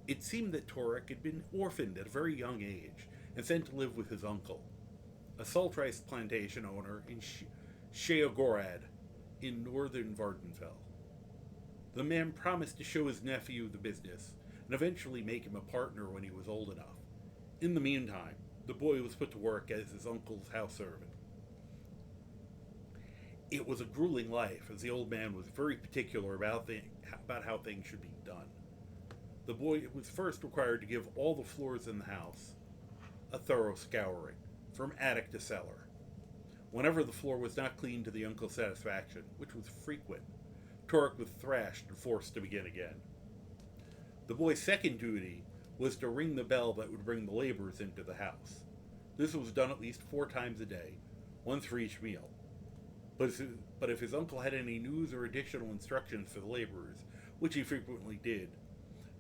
It seemed that Torek had been orphaned at a very young age and sent to live with his uncle, a salt rice plantation owner in Sheogorad in northern Vardenfell. The man promised to show his nephew the business and eventually make him a partner when he was old enough. In the meantime, the boy was put to work as his uncle's house servant. It was a grueling life, as the old man was very particular about how things should be done. The boy was first required to give all the floors in the house a thorough scouring, from attic to cellar. Whenever the floor was not clean to the uncle's satisfaction, which was frequent, Torek was thrashed and forced to begin again. The boy's second duty was to ring the bell that would bring the laborers into the house. This was done at least 4 times a day, once for each meal. But if his uncle had any news or additional instructions for the laborers, which he frequently did,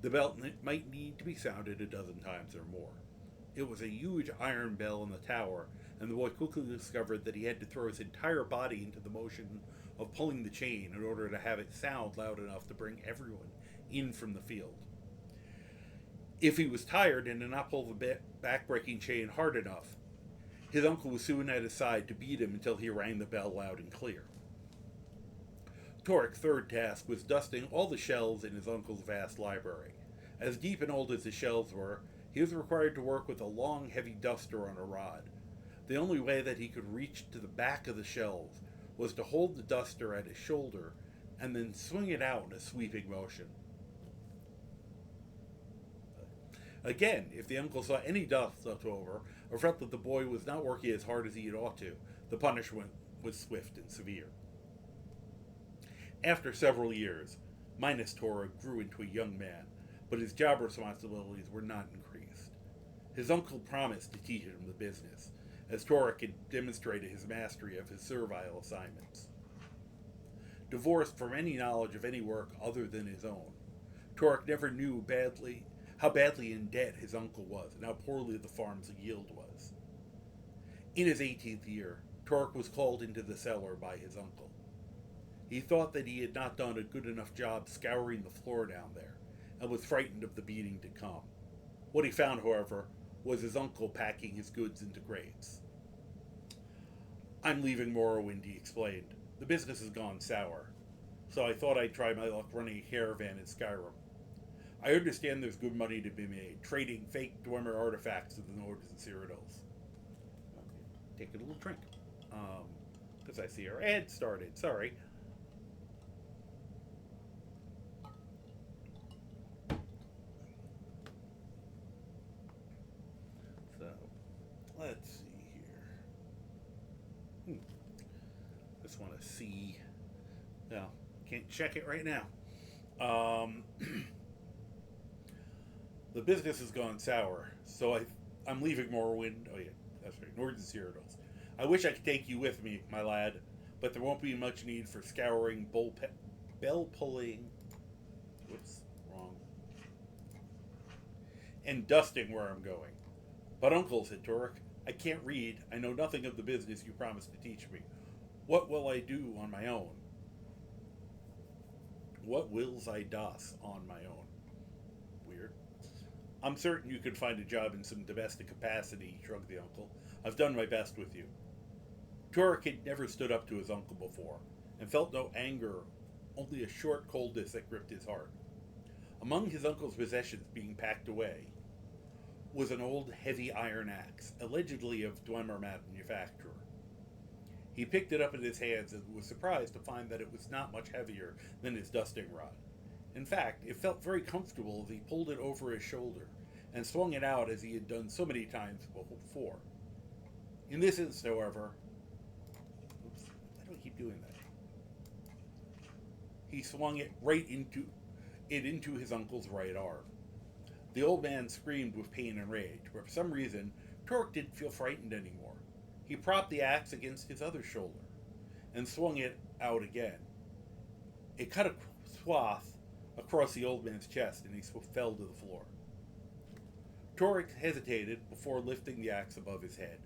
the bell might need to be sounded a dozen times or more. It was a huge iron bell in the tower, and the boy quickly discovered that he had to throw his entire body into the motion of pulling the chain in order to have it sound loud enough to bring everyone in from the field. If he was tired and did not pull the back-breaking chain hard enough, his uncle was soon at his side to beat him until he rang the bell loud and clear. Torek's third task was dusting all the shelves in his uncle's vast library, As deep and old as the shelves were, he was required to work with a long, heavy duster on a rod. The only way that he could reach to the back of the shelves was to hold the duster at his shoulder and then swing it out in a sweeping motion. Again, if the uncle saw any dust left over, or felt that the boy was not working as hard as he had ought to, the punishment was swift and severe. After several years, Minas Torah grew into a young man, but his job responsibilities were not increased. His uncle promised to teach him the business, as Torek had demonstrated his mastery of his servile assignments. Divorced from any knowledge of any work other than his own, Torek never knew how badly in debt his uncle was and how poorly the farm's yield was. In his 18th year, Torek was called into the cellar by his uncle. He thought that he had not done a good enough job scouring the floor down there, and was frightened of the beating to come. What he found, however, was his uncle packing his goods into crates. "I'm leaving Morrowind," he explained. "The business has gone sour, so I thought I'd try my luck running a caravan in Skyrim. I understand there's good money to be made, trading fake Dwemer artifacts to the Nords and Cyrodiils." Okay, take a little drink. Because I see our ad started. Sorry. So, let's see here. Just want to see. No, can't check it right now. The business has gone sour, so I'm leaving Morrowind. Oh yeah, that's right, Nords and Cyrodiils. I wish I could take you with me, my lad, but there won't be much need for scouring, bell pulling, whoops, wrong, and dusting where I'm going. "But uncle," said Torek, "I can't read. I know nothing of the business you promised to teach me. What will I do on my own?" What wills I das on my own? Weird. "I'm certain you could find a job in some domestic capacity," shrugged the uncle. "I've done my best with you." Torek had never stood up to his uncle before, and felt no anger, only a short coldness that gripped his heart. Among his uncle's possessions being packed away was an old heavy iron axe, allegedly of Dwemer manufacture. He picked it up in his hands and was surprised to find that it was not much heavier than his dusting rod. In fact, it felt very comfortable as he pulled it over his shoulder and swung it out as he had done so many times before. In this instance, however, why do I keep doing that? He swung it into his uncle's right arm. The old man screamed with pain and rage, but for some reason, Torek didn't feel frightened anymore. He propped the axe against his other shoulder and swung it out again. It cut a swath across the old man's chest, and he fell to the floor. Torek hesitated before lifting the axe above his head.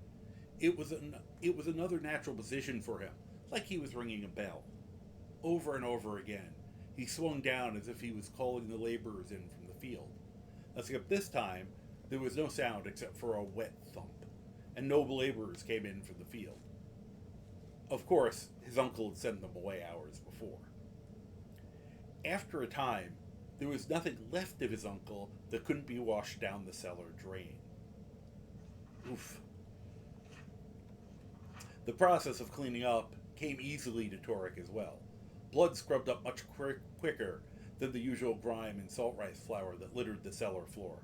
It was another natural position for him, like he was ringing a bell. Over and over again, he swung down as if he was calling the laborers in from the field. Except this time, there was no sound except for a wet thump, and no laborers came in from the field. Of course, his uncle had sent them away hours before. After a time, there was nothing left of his uncle that couldn't be washed down the cellar drain. Oof. The process of cleaning up came easily to Torek as well. Blood scrubbed up much quicker than the usual grime and salt rice flour that littered the cellar floor.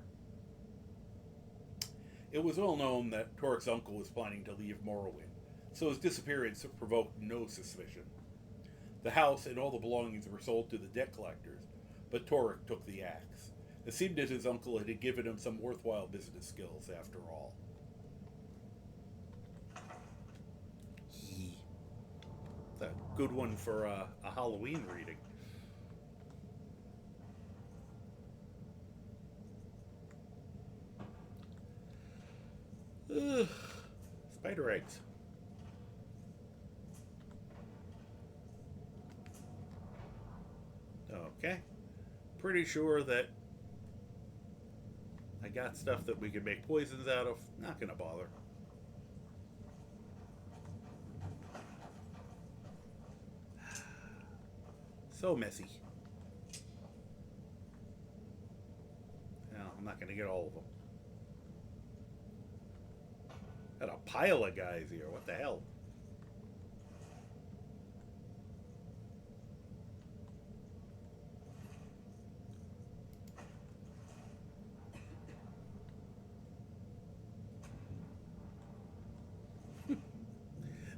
It was well known that Torek's uncle was planning to leave Morrowind, so his disappearance provoked no suspicion. The house and all the belongings were sold to the debt collectors, but Torek took the axe. It seemed that his uncle had given him some worthwhile business skills after all. It's a good one for a Halloween reading. Spider eggs. Okay. Pretty sure that I got stuff that we can make poisons out of. Not gonna bother. So messy. I'm not going to get all of them. Got a pile of guys here. What the hell?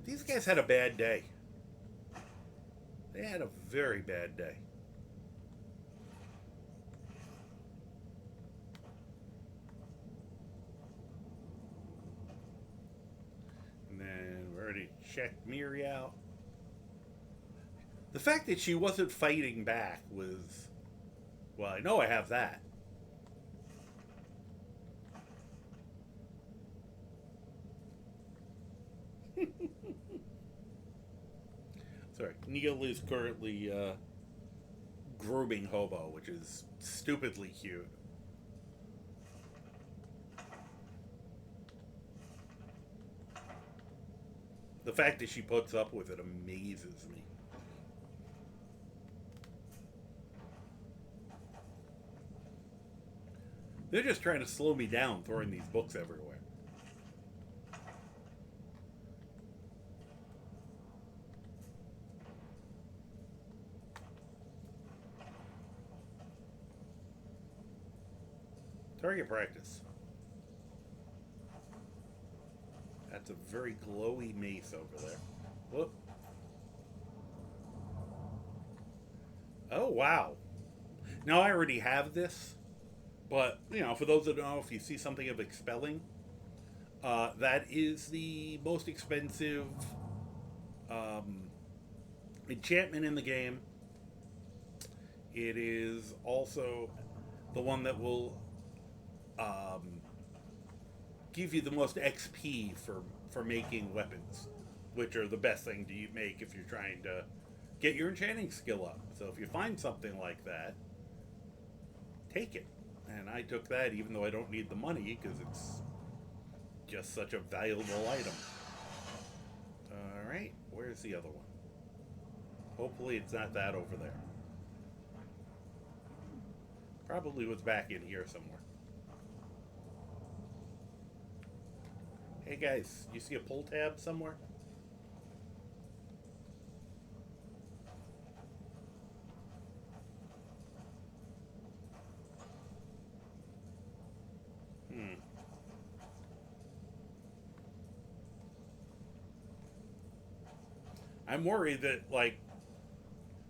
These guys had a bad day. They had a very bad day. And then we already checked Miri out. The fact that she wasn't fighting back was... Well, I know I have that. Sorry, Neil is currently grooming Hobo, which is stupidly cute. The fact that she puts up with it amazes me. They're just trying to slow me down, throwing these books everywhere. Target practice. That's a very glowy mace over there. Whoop. Oh, wow. Now, I already have this, but, you know, for those that don't know, if you see something of Expelling, that is the most expensive enchantment in the game. It is also the one that will give you the most XP for making weapons, which are the best thing to make if you're trying to get your enchanting skill up. So if you find something like that, take it. And I took that even though I don't need the money, because it's just such a valuable item. Alright, where's the other one? Hopefully it's not that over there. Probably was back in here somewhere. Hey guys, you see a pull tab somewhere? I'm worried that, like,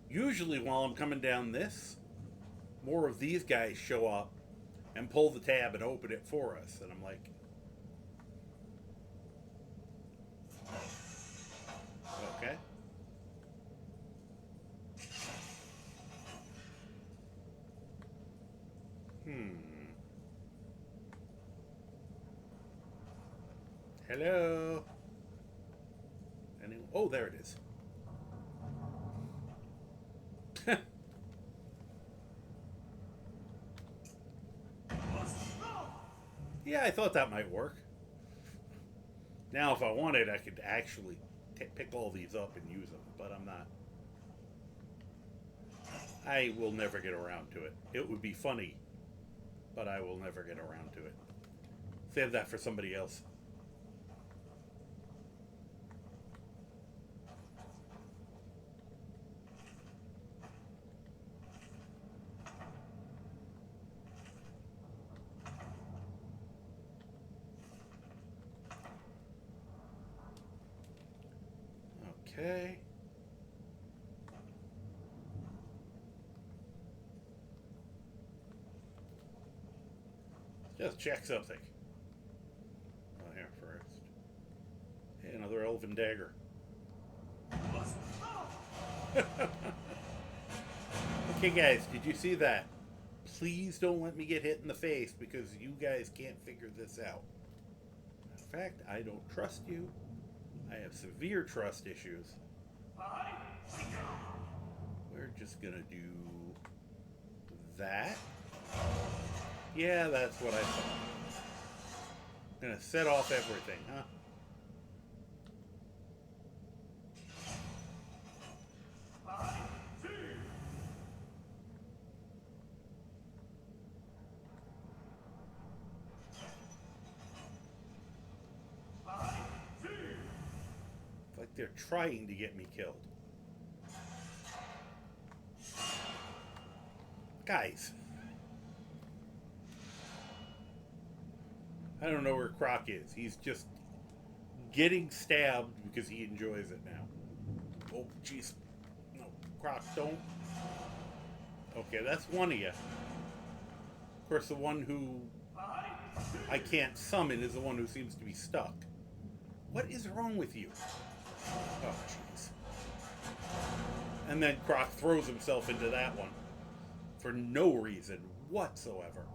usually while I'm coming down this, more of these guys show up and pull the tab and open it for us. And I'm like, okay. Hello? Oh, there it is. Yeah, I thought that might work. Now, if I wanted, I could actually pick all these up and use them, but I'm not. I will never get around to it. It would be funny, but I will never get around to it. Save that for somebody else. Okay. Just check something. Oh, here first. Hey, another elven dagger. Okay, guys, did you see that? Please don't let me get hit in the face because you guys can't figure this out. In fact, I don't trust you. I have severe trust issues. We're just gonna do that. Yeah, that's what I thought. Gonna set off everything, huh? they're trying to get me killed. Guys. I don't know where Croc is. He's just getting stabbed because he enjoys it now. Oh, jeez. No, Croc, don't. Okay, that's one of you. Of course, the one who I can't summon is the one who seems to be stuck. What is wrong with you? Oh, jeez. And then Croc throws himself into that one for no reason whatsoever.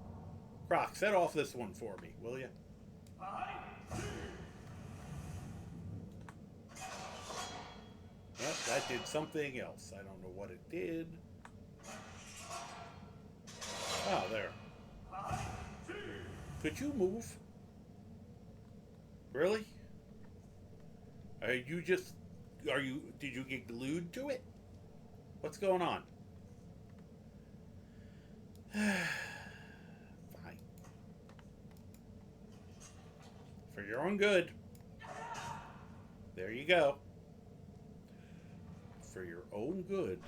Croc, set off this one for me, will you? Well, that did something else. I don't know what it did. Oh, there. Could you move? Really? Did you get glued to it? What's going on? Fine. For your own good. There you go. For your own good.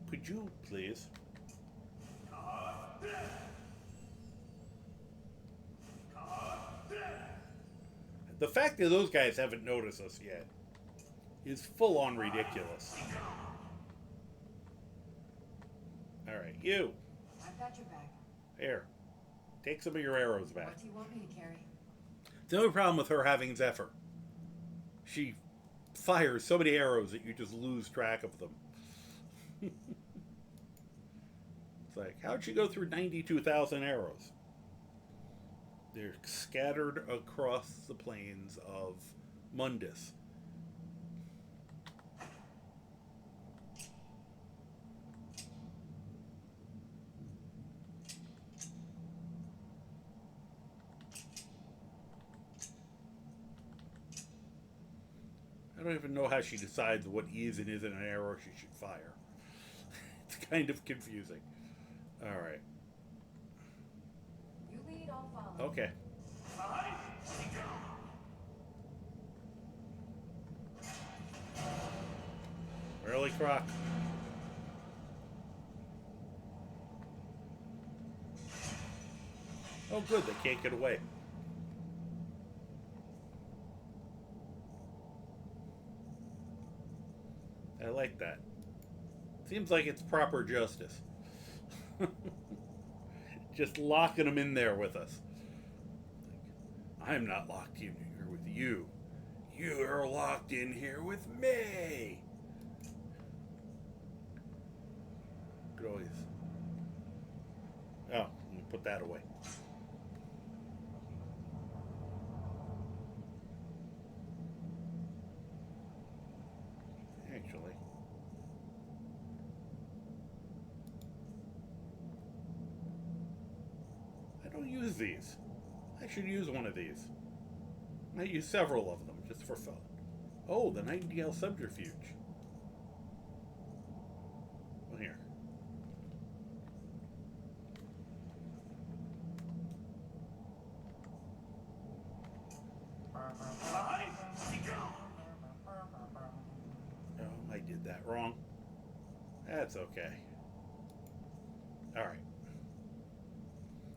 Could you, please? The fact that those guys haven't noticed us yet is full on ridiculous. Alright, you. I've got your back. Here. Take some of your arrows back. What do you want me to carry? The only problem with her having Zephyr, she fires so many arrows that you just lose track of them. It's like, how'd she go through 92,000 arrows? They're scattered across the plains of Mundus. I don't even know how she decides what is and isn't an arrow she should fire. It's kind of confusing. Alright. You lead, I'll follow. Okay. Really, Croc? Oh, good. They can't get away. I like that. Seems like it's proper justice. Just locking them in there with us. I'm not locked in here with you. You're locked in here with me. Could always. Oh, let me put that away. Actually. I don't use these. I should use one of these. I use several of them just for fun. Oh, the Nightingale Subterfuge. Well, here. Oh, I did that wrong. That's okay. Alright.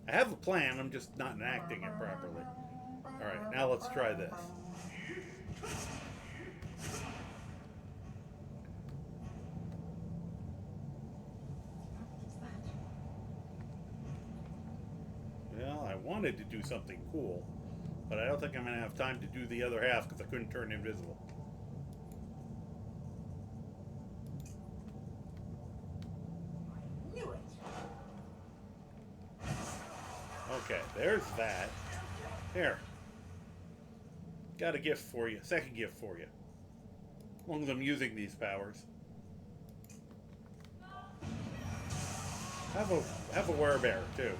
I have a plan, I'm just not enacting it properly. Alright, now let's try this. Well, I wanted to do something cool, but I don't think I'm going to have time to do the other half because I couldn't turn invisible. Knew it. Okay, there's that. Here. Got a gift for you. Second gift for you. As long as I'm using these powers. Have a werebear too.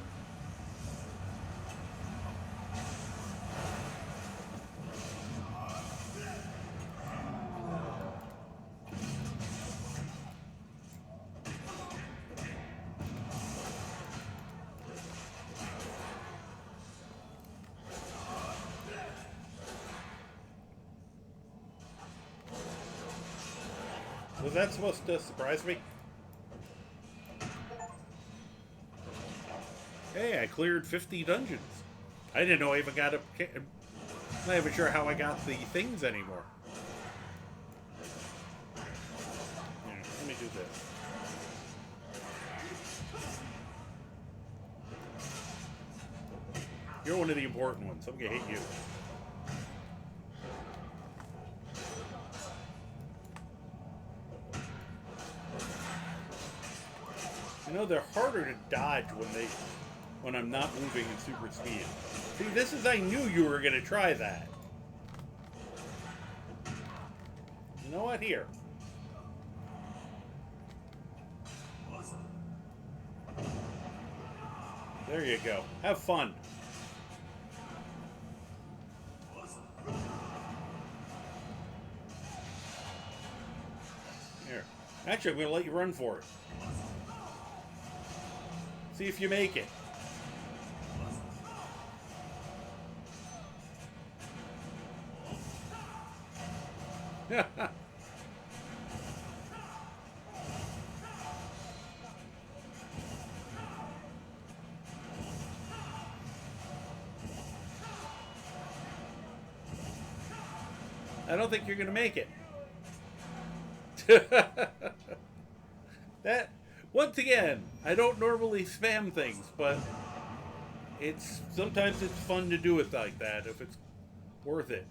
Was that supposed to surprise me? Hey, I cleared 50 dungeons. I didn't know I even got a... I'm not even sure how I got the things anymore. Here, let me do this. You're one of the important ones. I'm gonna hit you. You know, they're harder to dodge when I'm not moving in super speed. See, this is, I knew you were gonna try that. You know what? Here. There you go. Have fun. Here. Actually, I'm going to let you run for it. See if you make it. I don't think you're going to make it. That, once again, I don't normally spam things, but sometimes it's fun to do it like that if it's worth it.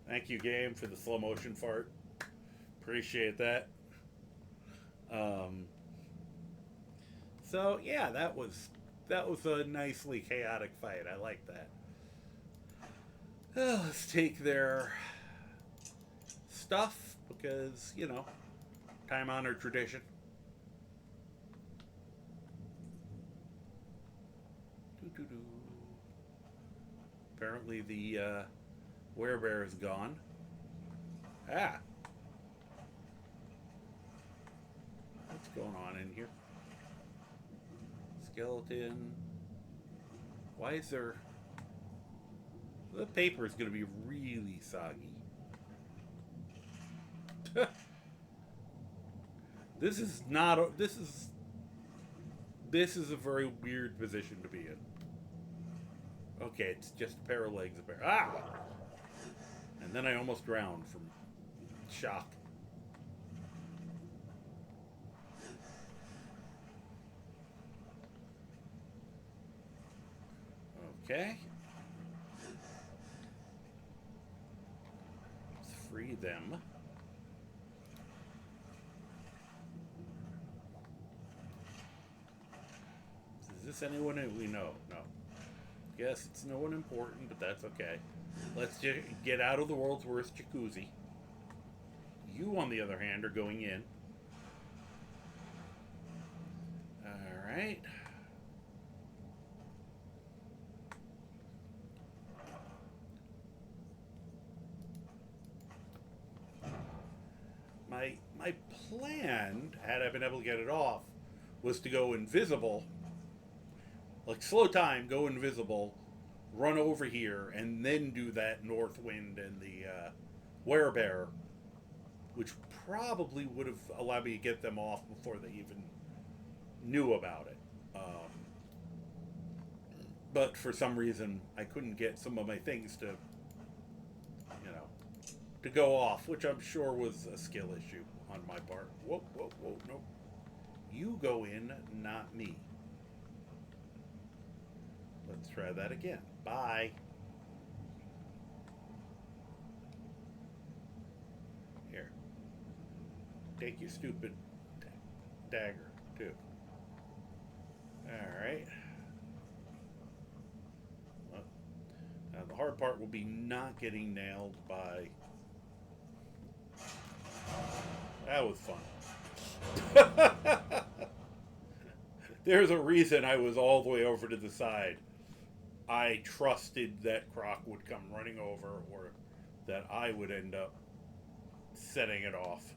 Thank you, game, for the slow motion fart. Appreciate that. So yeah, that was a nicely chaotic fight. I like that. Let's take their stuff because, you know, time-honored tradition. Doo-doo-doo. Apparently the werebear is gone. Ah. What's going on in here? Skeleton. Why is there... The paper is going to be really soggy. This is not a... This is a very weird position to be in. Okay, it's just a pair of legs. Ah! And then I almost drowned from shock. Okay. Let's free them. Is this anyone that we know? No. Guess it's no one important, but that's okay. Let's just get out of the world's worst jacuzzi. You, on the other hand, are going in. Alright. My plan, had I been able to get it off, was to go invisible. Like, slow time, go invisible, run over here, and then do that North Wind and the werebear, which probably would have allowed me to get them off before they even knew about it. But for some reason, I couldn't get some of my things to, you know, to go off, which I'm sure was a skill issue on my part. Whoa, whoa, whoa, no. You go in, not me. Let's try that again. Bye. Here. Take your stupid dagger, too. Alright. Well, now the hard part will be not getting nailed by... That was fun. There's a reason I was all the way over to the side. I trusted that Croc would come running over, or that I would end up setting it off.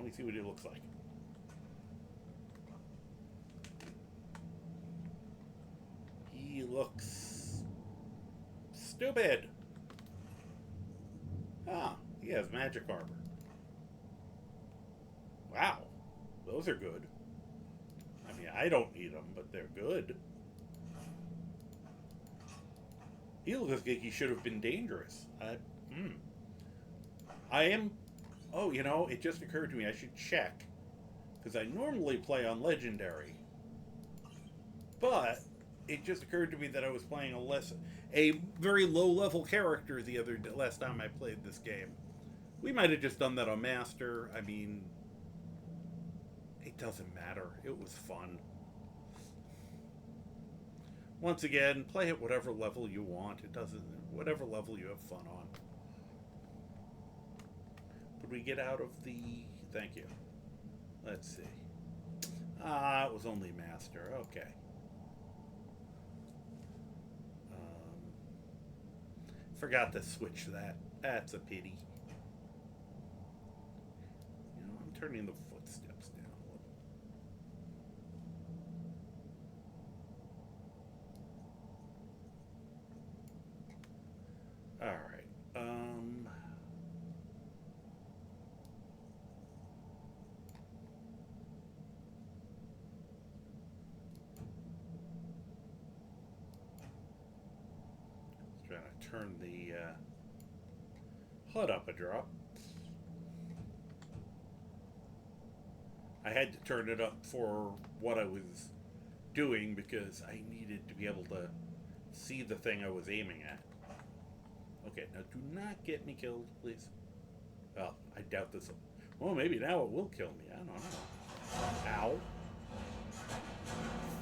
Let me see what he looks like. He looks stupid. Ah, he has magic armor. Wow, those are good. I mean, I don't need them, but they're good. He looks like he should have been dangerous. I am... Oh, you know, it just occurred to me I should check. Because I normally play on Legendary. But it just occurred to me that I was playing a very low-level character last time I played this game. We might have just done that on Master. I mean, it doesn't matter. It was fun. Once again, play at whatever level you want. It doesn't... Whatever level you have fun on. Did we get out of the... Thank you. Let's see. Ah, it was only Master. Okay. Forgot to switch that. That's a pity. You know, I'm turning the footsteps down a little. Alright. Trying to turn the HUD up a drop. I had to turn it up for what I was doing because I needed to be able to see the thing I was aiming at. Okay, now do not get me killed, please. Well, I doubt this will... Well, maybe now it will kill me. I don't know. Ow.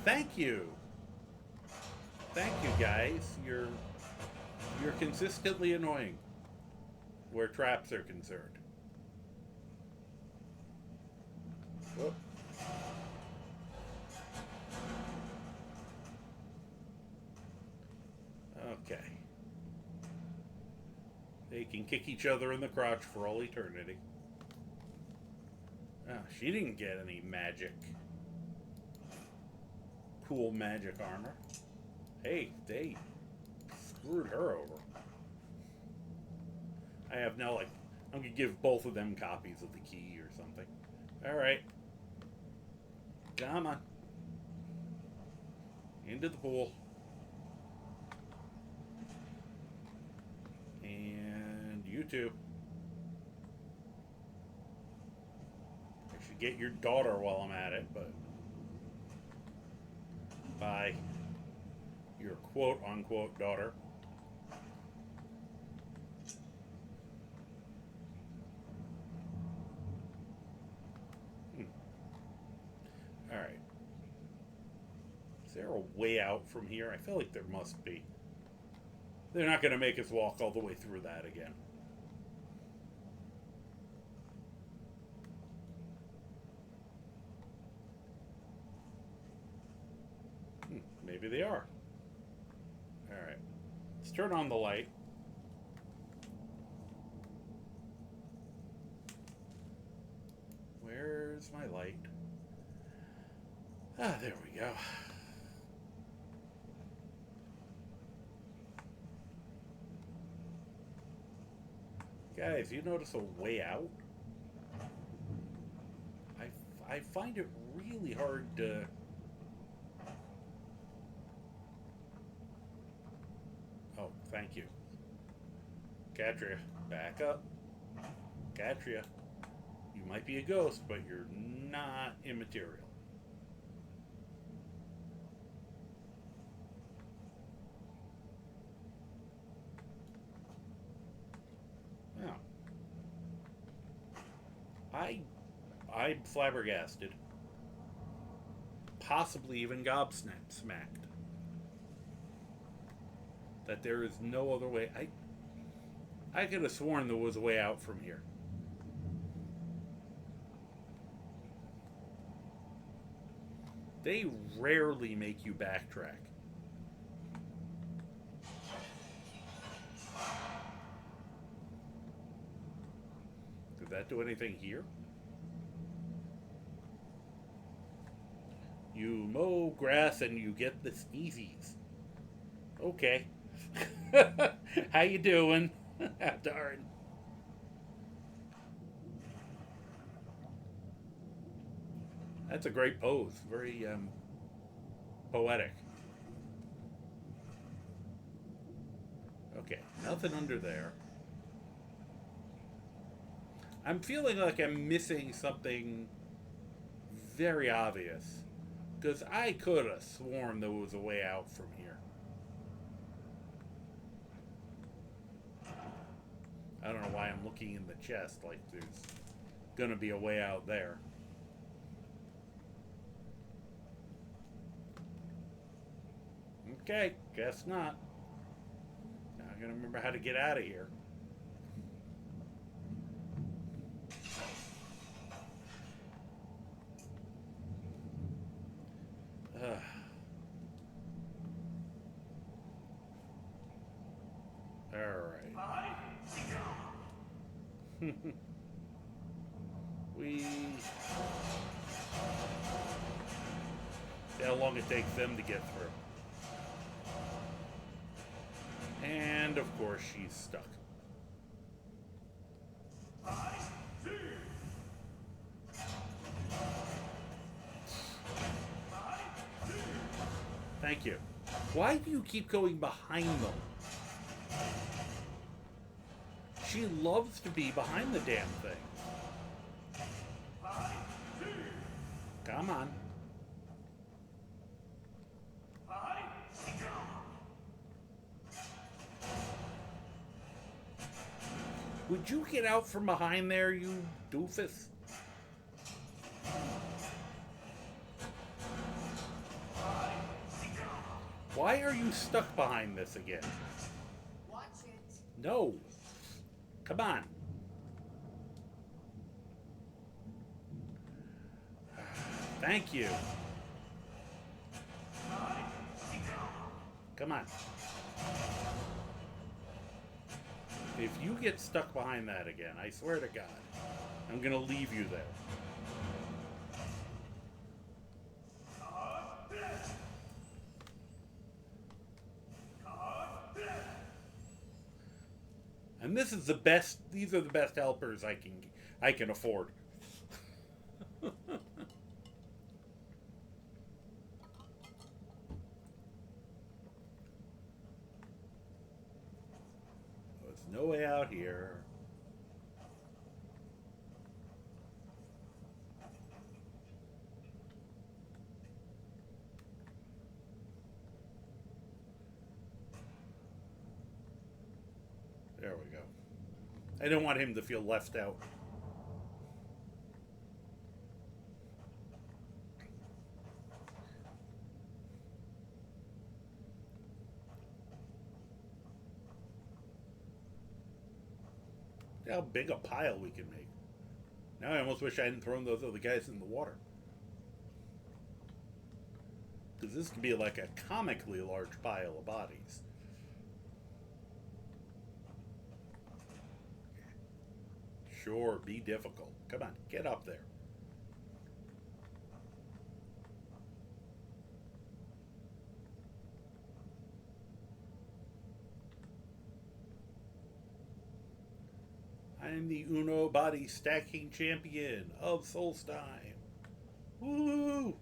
Thank you. Thank you, guys. You're consistently annoying where traps are concerned. Whoop. Okay. They can kick each other in the crotch for all eternity. Oh, she didn't get any magic. Cool magic armor. Hey, they screwed her over. I have now, like, I'm gonna give both of them copies of the key or something. Alright. Come on. Into the pool. And you too. I should get your daughter while I'm at it, but... Bye. Your quote-unquote daughter. Alright. Is there a way out from here? I feel like there must be. They're not going to make us walk all the way through that again. Maybe they are. Alright. Let's turn on the light. Where's my light? Ah, there we go. Guys, you notice a way out? I find it really hard to... Oh, thank you. Katria, back up. Katria, you might be a ghost, but you're not immaterial. Wow. I'm flabbergasted. Possibly even gobsmacked. That there is no other way. I could have sworn there was a way out from here. They rarely make you backtrack. Did that do anything here? You mow grass and you get the sneezies. Okay. How you doing? Darn. That's a great pose. Very poetic. Okay, nothing under there. I'm feeling like I'm missing something very obvious. Because I could have sworn there was a way out from here. I don't know why I'm looking in the chest like there's gonna be a way out there. Okay, guess not. Now I gotta remember how to get out of here. Alright. We see how long it takes them to get through. And of course she's stuck. Thank you. Why do you keep going behind them? She loves to be behind the damn thing. Come on. Would you get out from behind there, you doofus? Why are you stuck behind this again? Watch it. No. Come on. Thank you. Come on. If you get stuck behind that again, I swear to God, I'm gonna leave you there. And this is the best. These are the best helpers I can afford. There's no way out here. There we go. I don't want him to feel left out. See how big a pile we can make. Now I almost wish I hadn't thrown those other guys in the water. Because this could be like a comically large pile of bodies. Sure, be difficult. Come on, get up there. I'm the Uno body stacking champion of Solstheim. Woo!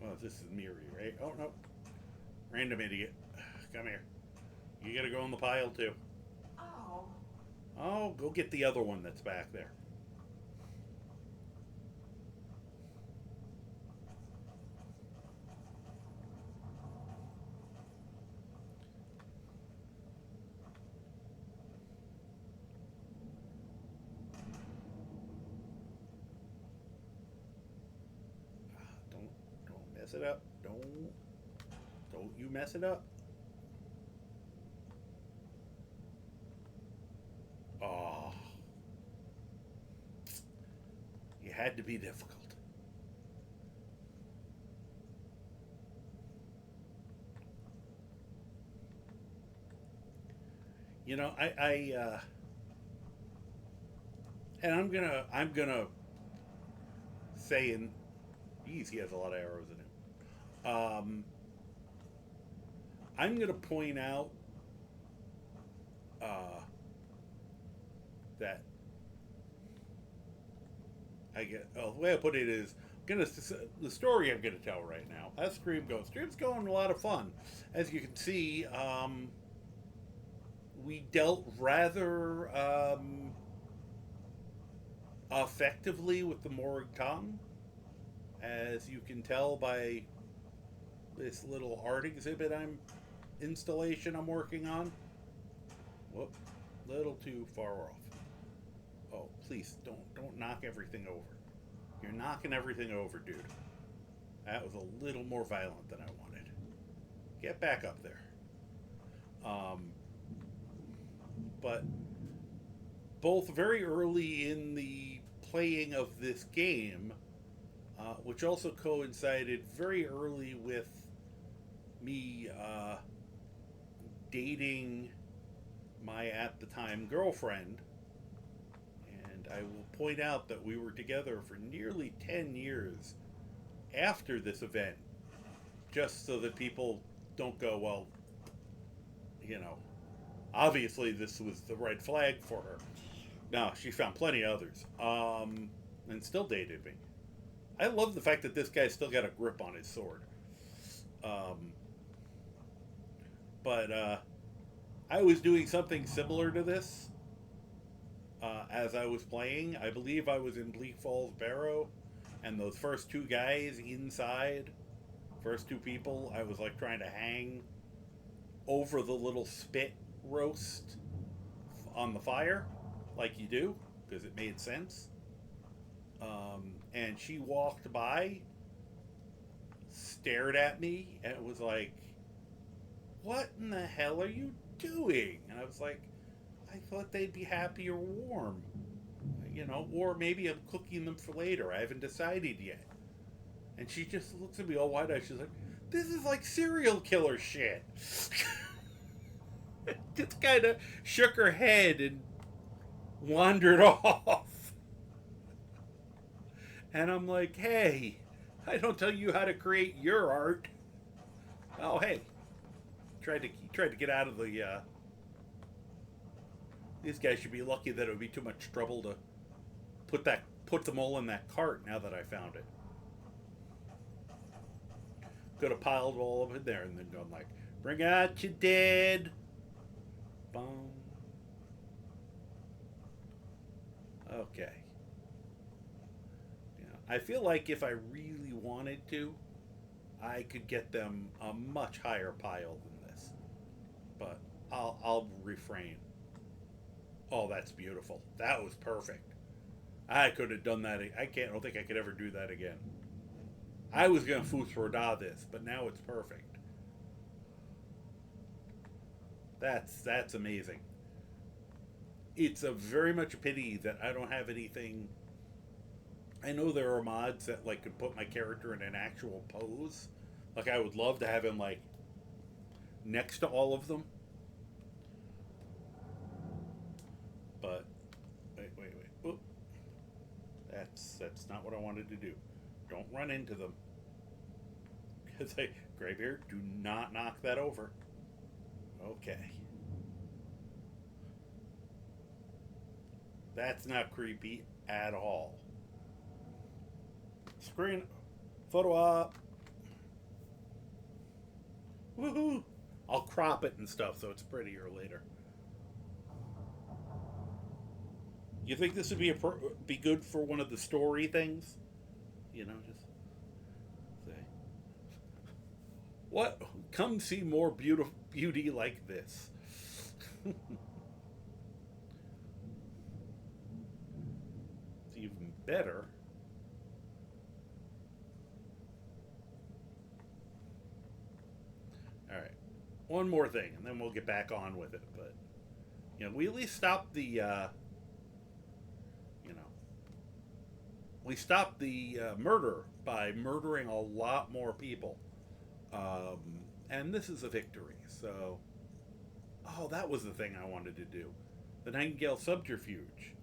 Oh, this is Miri, right? Oh, no. Random idiot. Come here. You gotta go in the pile, too. Oh. Oh, go get the other one that's back there. Don't mess it up. Don't you mess it up. Oh. You had to be difficult. You know, I And I'm gonna say, and geez, he has a lot of arrows in him. I'm gonna point out that the way I put it is the story I'm gonna tell right now. As Stream goes, Stream's going a lot of fun. As you can see, we dealt rather effectively with the Morag Tong, as you can tell by this little art exhibit installation I'm working on. Whoop, little too far off. Oh, please don't knock everything over. You're knocking everything over, dude. That was a little more violent than I wanted. Get back up there. But both very early in the playing of this game, which also coincided very early with me dating my at the time girlfriend, and I will point out that we were together for nearly 10 years after this event, just so that people don't go, well, obviously this was the red flag for her. No, she found plenty of others, and still dated me. I love the fact that this guy's still got a grip on his sword. But I was doing something similar to this as I was playing. I believe I was in Bleak Falls Barrow, and those first two guys inside, first two people, I was like trying to hang over the little spit roast on the fire, like you do, because it made sense. And she walked by, stared at me, and it was like, what in the hell are you doing? And I was like, I thought they'd be happy or warm, or maybe I'm cooking them for later. I haven't decided yet. And she just looks at me all wide-eyed. She's like, this is like serial killer shit. Just kind of shook her head and wandered off. And I'm like, hey, I don't tell you how to create your art. Oh, hey. Tried to get out of the, these guys should be lucky that it would be too much trouble to put them all in that cart now that I found it. Could have piled all of it there and then gone like, bring out your dead. Boom. Okay. I feel like if I really wanted to, I could get them a much higher pile than this. But I'll refrain. Oh, that's beautiful. That was perfect. I could have done that. I don't think I could ever do that again. I was going to fusroda this, but now it's perfect. That's amazing. It's a very much a pity that I don't have anything. I know there are mods that like could put my character in an actual pose. Like I would love to have him like next to all of them. But wait. Oop. That's not what I wanted to do. Don't run into them. Because Greybeard, do not knock that over. Okay. That's not creepy at all. Screen photo op. Woohoo! I'll crop it and stuff so it's prettier later. You think this would be good for one of the story things? Just say, what? Come see more beauty like this. It's even better. All right, one more thing, and then we'll get back on with it. But we at least stopped the. We stopped the murder by murdering a lot more people, and this is a victory. So, that was the thing I wanted to do, the Nightingale subterfuge.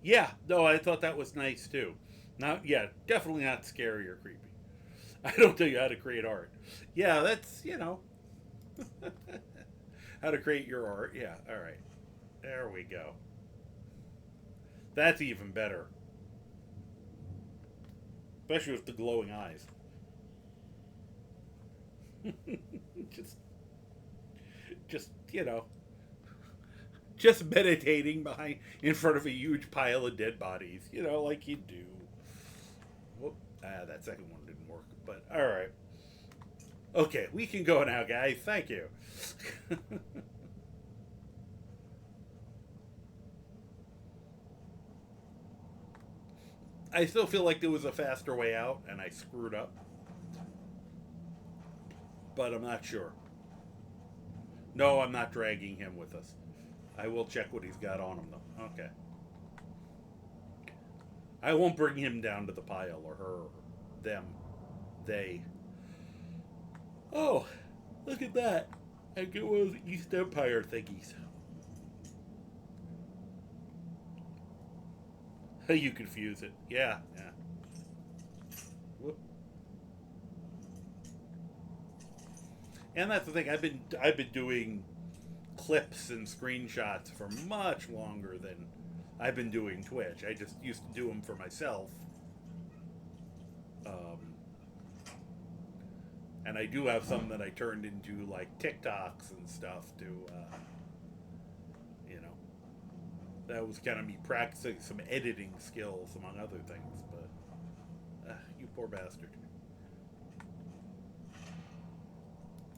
Yeah, no, I thought that was nice too. Not, yeah, definitely not scary or creepy. I don't tell you how to create art. Yeah, that's, how to create your art. Yeah, all right. There we go. That's even better. Especially with the glowing eyes. just, just, just meditating in front of a huge pile of dead bodies, like you do. Whoop. That second one didn't work, but all right. Okay, we can go now, guys. Thank you. I still feel like there was a faster way out, and I screwed up. But I'm not sure. No, I'm not dragging him with us. I will check what he's got on him, though. Okay. I won't bring him down to the pile, or her, or them, they. Oh, look at that. I get one of the East Empire thingies. You confuse it. Yeah. Whoop. And that's the thing. I've been doing clips and screenshots for much longer than I've been doing Twitch. I just used to do them for myself. And I do have some that I turned into like TikToks and stuff to, that was kind of me practicing some editing skills among other things. But you poor bastard.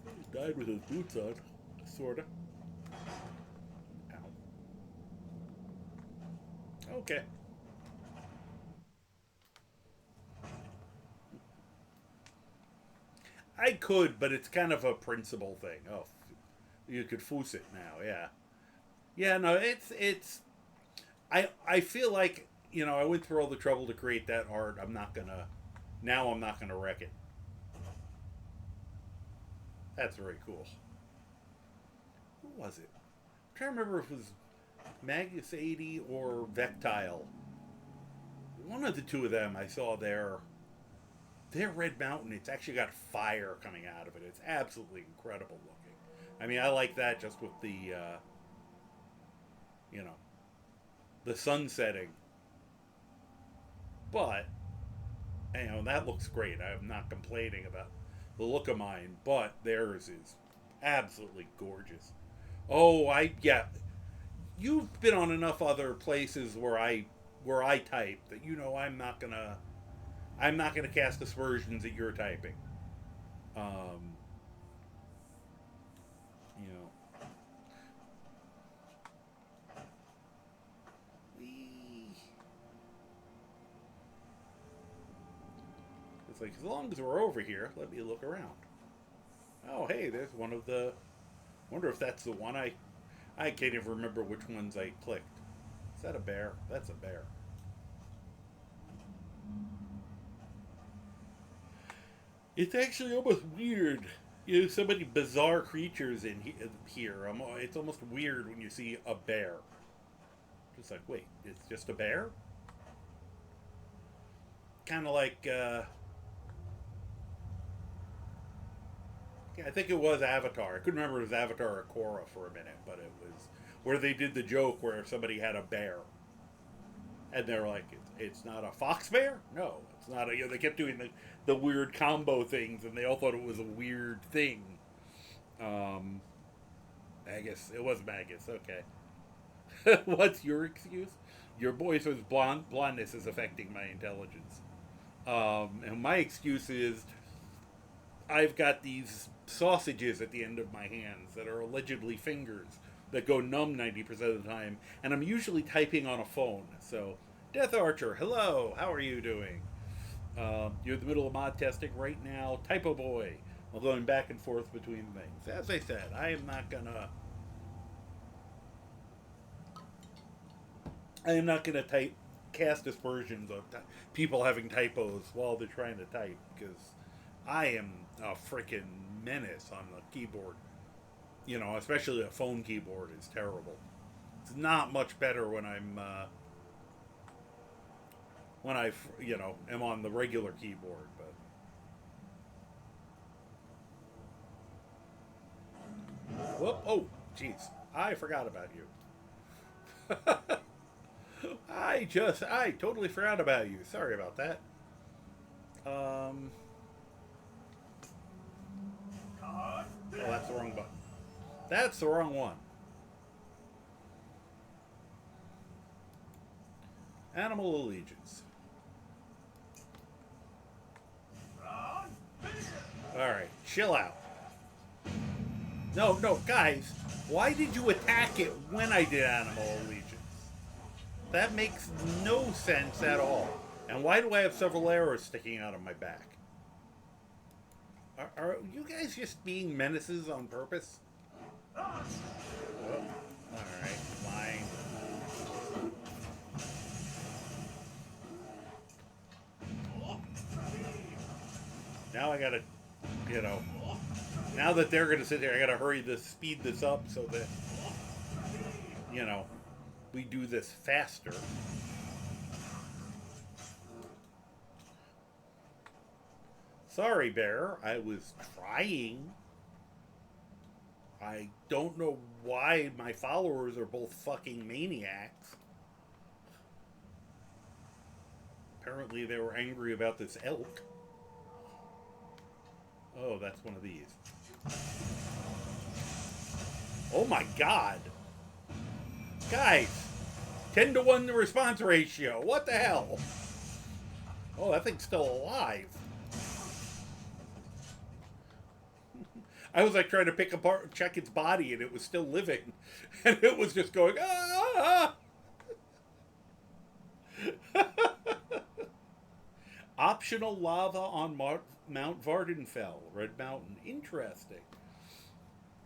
He died with his boots on, sorta. Ow. Okay. I could, but it's kind of a principle thing. Oh, you could foos it now, yeah. Yeah, no, it's. I feel like, I went through all the trouble to create that art. I'm not gonna wreck it. That's very cool. Who was it? I'm trying to remember if it was Magus 80 or Vectile. One of the two of them I saw their Red Mountain. It's actually got fire coming out of it. It's absolutely incredible looking. I mean, I like that just with the, the sun setting. But, that looks great. I'm not complaining about the look of mine, but theirs is absolutely gorgeous. Oh, yeah. You've been on enough other places where I type that I'm not gonna cast aspersions at your typing. It's like, as long as we're over here, let me look around. Oh, hey, there's one of the. Wonder if that's the one I can't even remember which ones I clicked. Is that a bear? That's a bear. It's actually almost weird. So many bizarre creatures in here. It's almost weird when you see a bear. Just like, wait, it's just a bear? Kind of like, I think it was Avatar. I couldn't remember if it was Avatar or Korra for a minute, but it was where they did the joke where somebody had a bear. And they're like, it's not a fox bear? No, it's not a. They kept doing the weird combo things, and they all thought it was a weird thing. Magus. It was Magus. Okay. What's your excuse? Your boy says blondness is affecting my intelligence. And my excuse is I've got these sausages at the end of my hands that are allegedly fingers that go numb 90% of the time, and I'm usually typing on a phone. So, Death Archer, hello, how are you doing? You're in the middle of mod testing right now. Typo Boy, I'm going back and forth between things. As I said, I am not gonna cast aspersions of people having typos while they're trying to type, because I am a freaking menace on the keyboard. Especially a phone keyboard is terrible. It's not much better when I'm when I, you know, am on the regular keyboard, but... Whoop, oh, jeez. I forgot about you. I totally forgot about you. Sorry about that. Oh, that's the wrong button. That's the wrong one. Animal allegiance. Alright, chill out. No, guys, why did you attack it when I did animal allegiance? That makes no sense at all. And why do I have several arrows sticking out of my back? Are you guys just being menaces on purpose? Oh, alright, fine. Now I gotta, you know, now that they're gonna sit there, I gotta hurry this, speed this up so that, you know, we do this faster. Sorry, Bear. I was trying. I don't know why my followers are both fucking maniacs. Apparently they were angry about this elk. Oh, that's one of these. Oh my god. Guys, 10-to-1 response ratio. What the hell? Oh, that thing's still alive. I was like trying to pick apart, check its body, and it was still living. And it was just going, ah! Optional lava on Mount Vardenfell, Red Mountain. Interesting.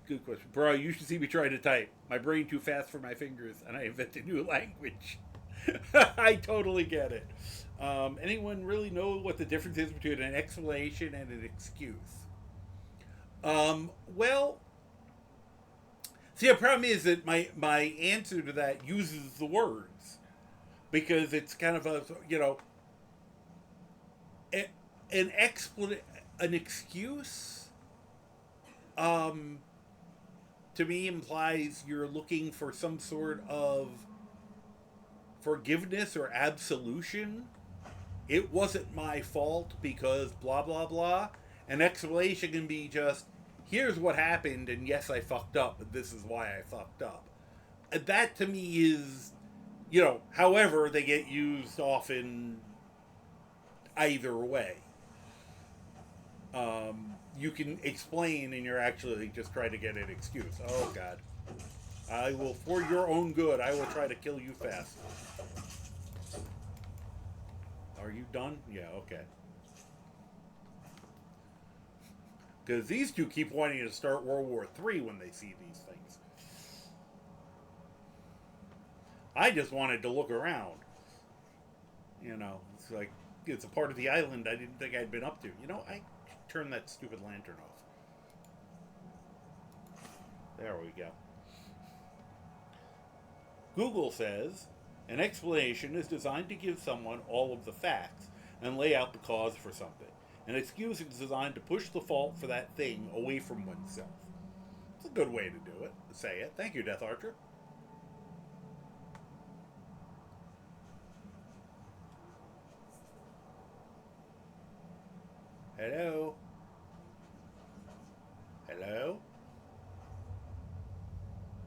Good question. Bro, you should see me trying to type. My brain too fast for my fingers, and I invent a new language. I totally get it. Anyone really know what the difference is between an explanation and an excuse? Well, see, the problem is that my answer to that uses the words. Because it's kind of a, you know, an excuse, to me implies you're looking for some sort of forgiveness or absolution. It wasn't my fault because blah, blah, blah. An explanation can be just, here's what happened, and yes, I fucked up, and this is why I fucked up. And that to me is, you know, however, they get used often either way. You can explain and you're actually just trying to get an excuse. Oh, God. I will, for your own good, I will try to kill you fast. Are you done? Yeah, okay. Because these two keep wanting to start World War III when they see these things. I just wanted to look around. You know, it's like, it's a part of the island I didn't think I'd been up to. You know, I turned that stupid lantern off. There we go. Google says, an explanation is designed to give someone all of the facts and lay out the cause for something. An excuse is designed to push the fault for that thing away from oneself. It's a good way to do it, to say it. Thank you, Death Archer. Hello? Hello?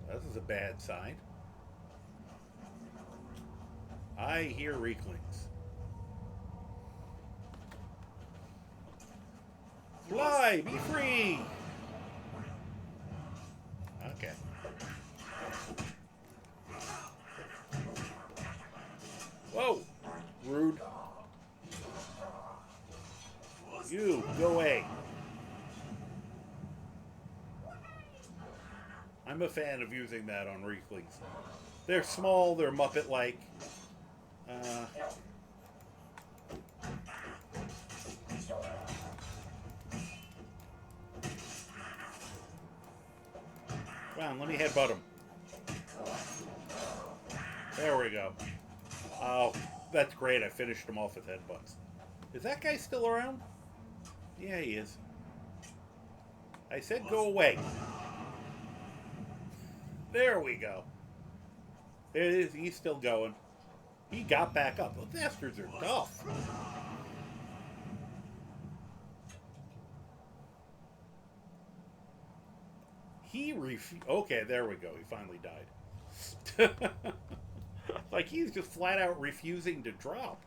This is a bad sign. I hear Reeklings. Fly! Be free! Okay. Whoa! Rude. You, go away. I'm a fan of using that on Reeklings. They're small, they're Muppet-like. Come on, let me headbutt him. There we go. Oh, That's great. I finished him off with headbutts. Is that guy still around? Yeah, he is. I said go away. There we go. There it is. He's still going. He got back up. Those bastards are tough. Okay, there we go. He finally died. Like he's just flat out refusing to drop.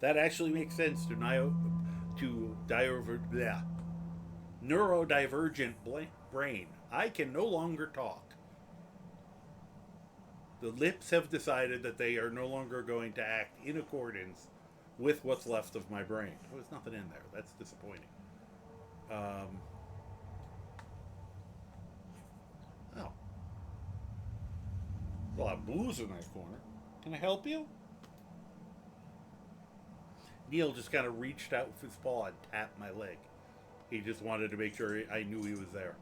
That actually makes sense to neurodivergent brain. I can no longer talk. The lips have decided that they are no longer going to act in accordance with what's left of my brain. Oh, there's nothing in there. That's disappointing. Oh. There's a lot of booze in that corner. Can I help you? Neil just kind of reached out with his paw and tapped my leg. He just wanted to make sure I knew he was there.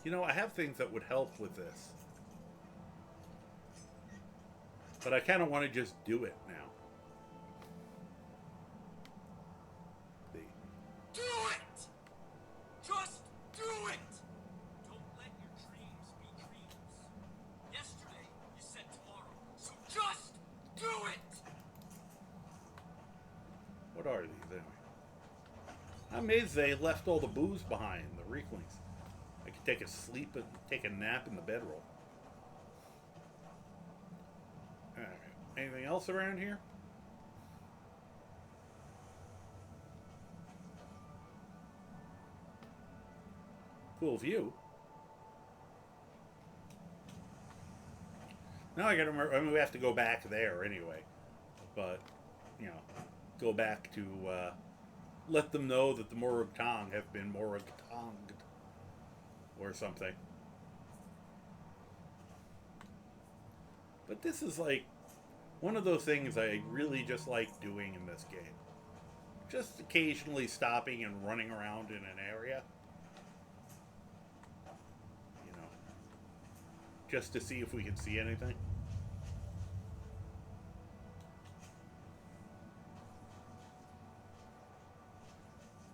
You know, I have things that would help with this. But I kind of want to just do it now. Do it! Just do it! Don't let your dreams be dreams. Yesterday, you said tomorrow, so just do it! What are these anyway? I'm amazed they left all the booze behind, the Reeklings. I could take a nap in the bedroll. Alright. Anything else around here? Cool view. Now I gotta remember, I mean, we have to go back there anyway. But, you know, go back to, let them know that the Morag Tong have been Morag Tonged. Or something. But this is like one of those things I really just like doing in this game. Just occasionally stopping and running around in an area. You know. Just to see if we can see anything.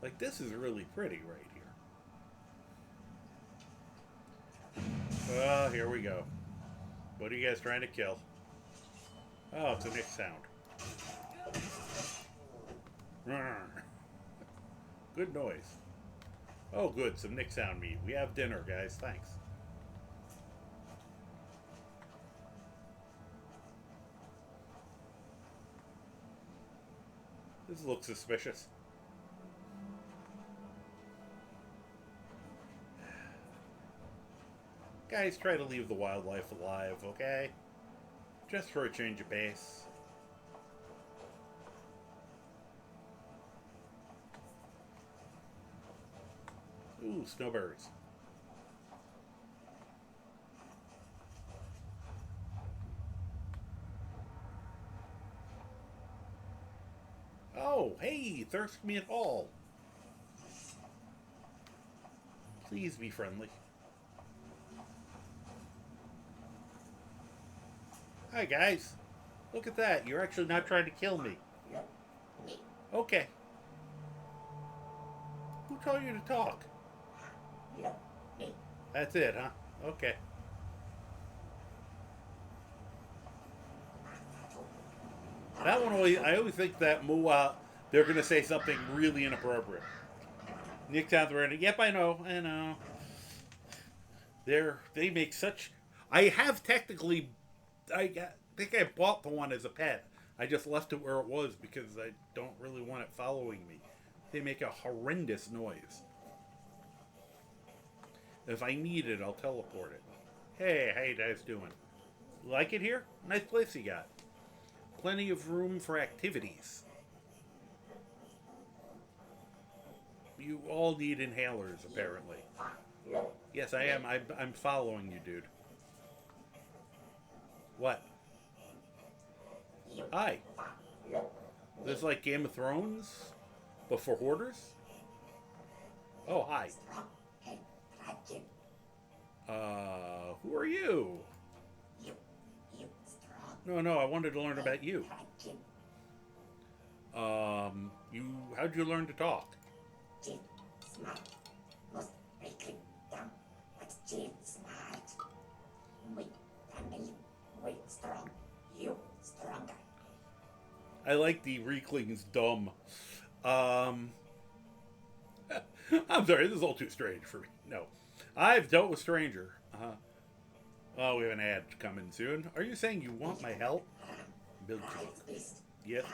Like, this is really pretty right here. Oh, here we go. What are you guys trying to kill? Oh, it's a Nick sound. Good noise. Oh, good. Some Nick sound meat. We have dinner, guys. Thanks. This looks suspicious. Guys, try to leave the wildlife alive, okay? Just for a change of pace. Ooh, snowberries. Oh, hey, thirst me at all. Please be friendly. Hi, guys. Look at that. You're actually not trying to kill me. Okay. Who told you to talk? That's it, huh? Okay. That one always, I always think that they're going to say something really inappropriate. Nick sounds ready. Yep, I know. They make such... I have technically... I think I bought the one as a pet. I just left it where it was because I don't really want it following me. They make a horrendous noise. If I need it, I'll teleport it. Hey, how you guys doing? Like it here? Nice place you got. Plenty of room for activities. You all need inhalers, apparently. Yes, I am. I'm following you, dude. What? Hi. This is like Game of Thrones, but for hoarders? Oh, hi. Who are you? No, I wanted to learn about you. How'd you learn to talk? I like the Reekling's dumb. I'm sorry, this is all too strange for me. No. I've dealt with stranger. Oh, we have an ad coming soon. Are you saying you want my help? Bill Yep.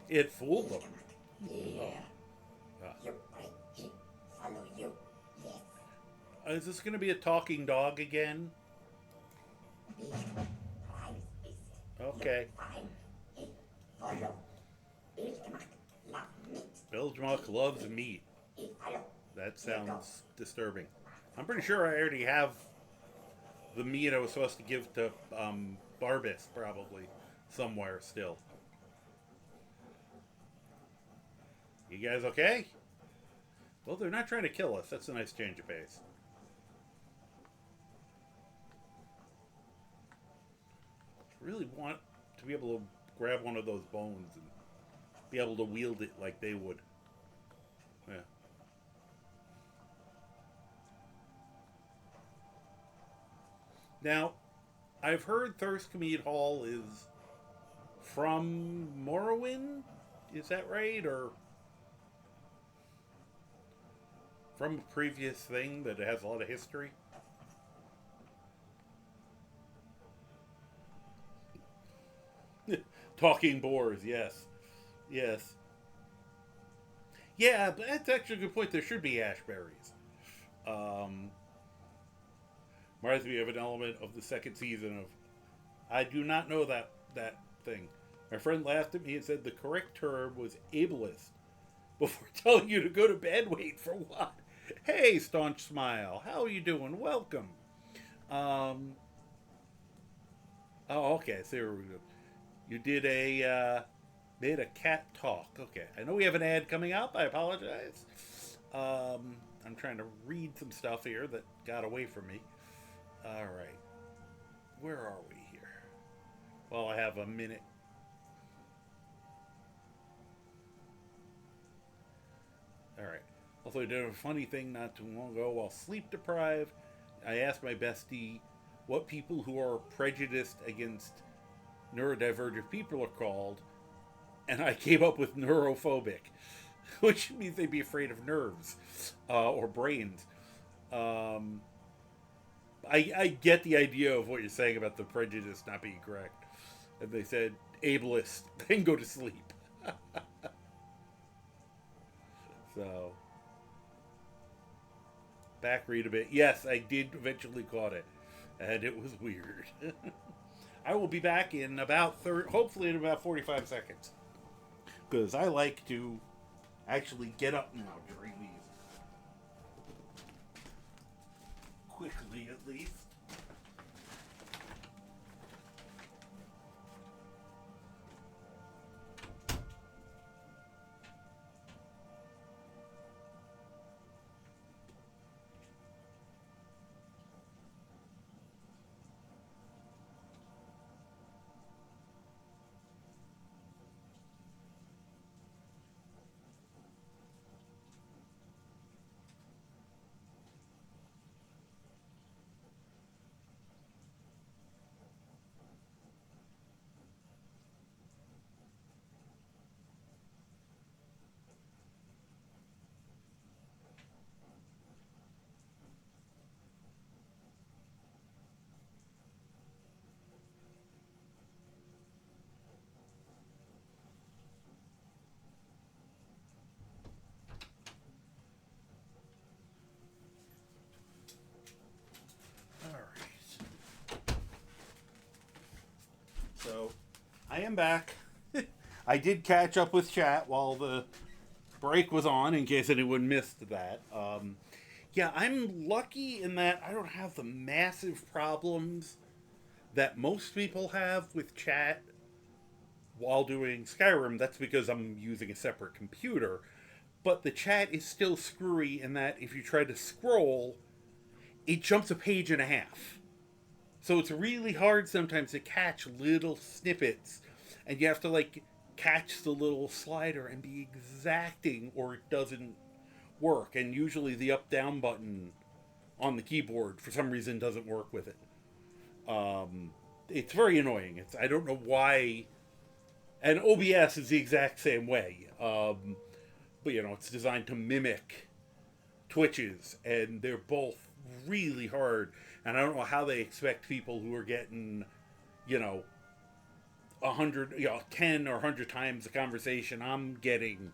It fooled them. Is this going to be a talking dog again? Okay. Bilgemuck loves meat. That sounds disturbing. I'm pretty sure I already have the meat I was supposed to give to Barbus, probably, somewhere still. You guys okay? Well, they're not trying to kill us. That's a nice change of pace. I really want to be able to grab one of those bones and be able to wield it like they would. Yeah. Now, I've heard Thirstmead Hall is from Morrowind? Is that right? Or from a previous thing that has a lot of history? Talking boars, yes. Yes. Yeah, but that's actually a good point. There should be ashberries. Reminds me of an element of the second season of I do not know that thing. My friend laughed at me and said the correct term was ableist. Before telling you to go to bed, wait for what? Hey, Staunch Smile, how are you doing? Welcome. Oh, okay, so here we go. You did made a cat talk. Okay, I know we have an ad coming up. I apologize. I'm trying to read some stuff here that got away from me. All right, where are we here? Well, I have a minute. All right. Also, I did a funny thing not too long ago. While sleep deprived, I asked my bestie what people who are prejudiced against neurodivergent people are called, and I came up with neurophobic, which means they'd be afraid of nerves or brains. I get the idea of what you're saying about the prejudice not being correct. And they said, ableist, then go to sleep. So, back read a bit. Yes, I did eventually caught it, and it was weird. I will be back in about hopefully in about 45 seconds, because I like to actually get up now during these. Quickly, at least. So, I am back. I did catch up with chat while the break was on, in case anyone missed that. Yeah, I'm lucky in that I don't have the massive problems that most people have with chat while doing Skyrim, that's because I'm using a separate computer. But the chat is still screwy in that if you try to scroll, it jumps a page and a half. So it's really hard sometimes to catch little snippets. And you have to, like, catch the little slider and be exacting or it doesn't work. And usually the up-down button on the keyboard, for some reason, doesn't work with it. It's very annoying. I don't know why. And OBS is the exact same way. But, you know, it's designed to mimic Twitches, and they're both really hard. And I don't know how they expect people who are getting, 10 or 100 times the conversation I'm getting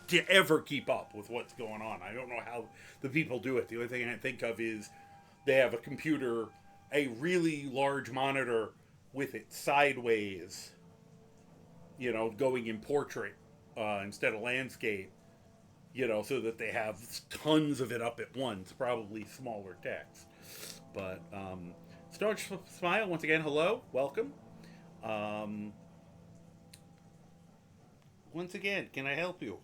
to ever keep up with what's going on. I don't know how the people do it. The only thing I think of is they have a computer, a really large monitor with it sideways, going in portrait instead of landscape, so that they have tons of it up at once, probably smaller text. But Staunch Smile, once again, hello, welcome. Once again, can I help you?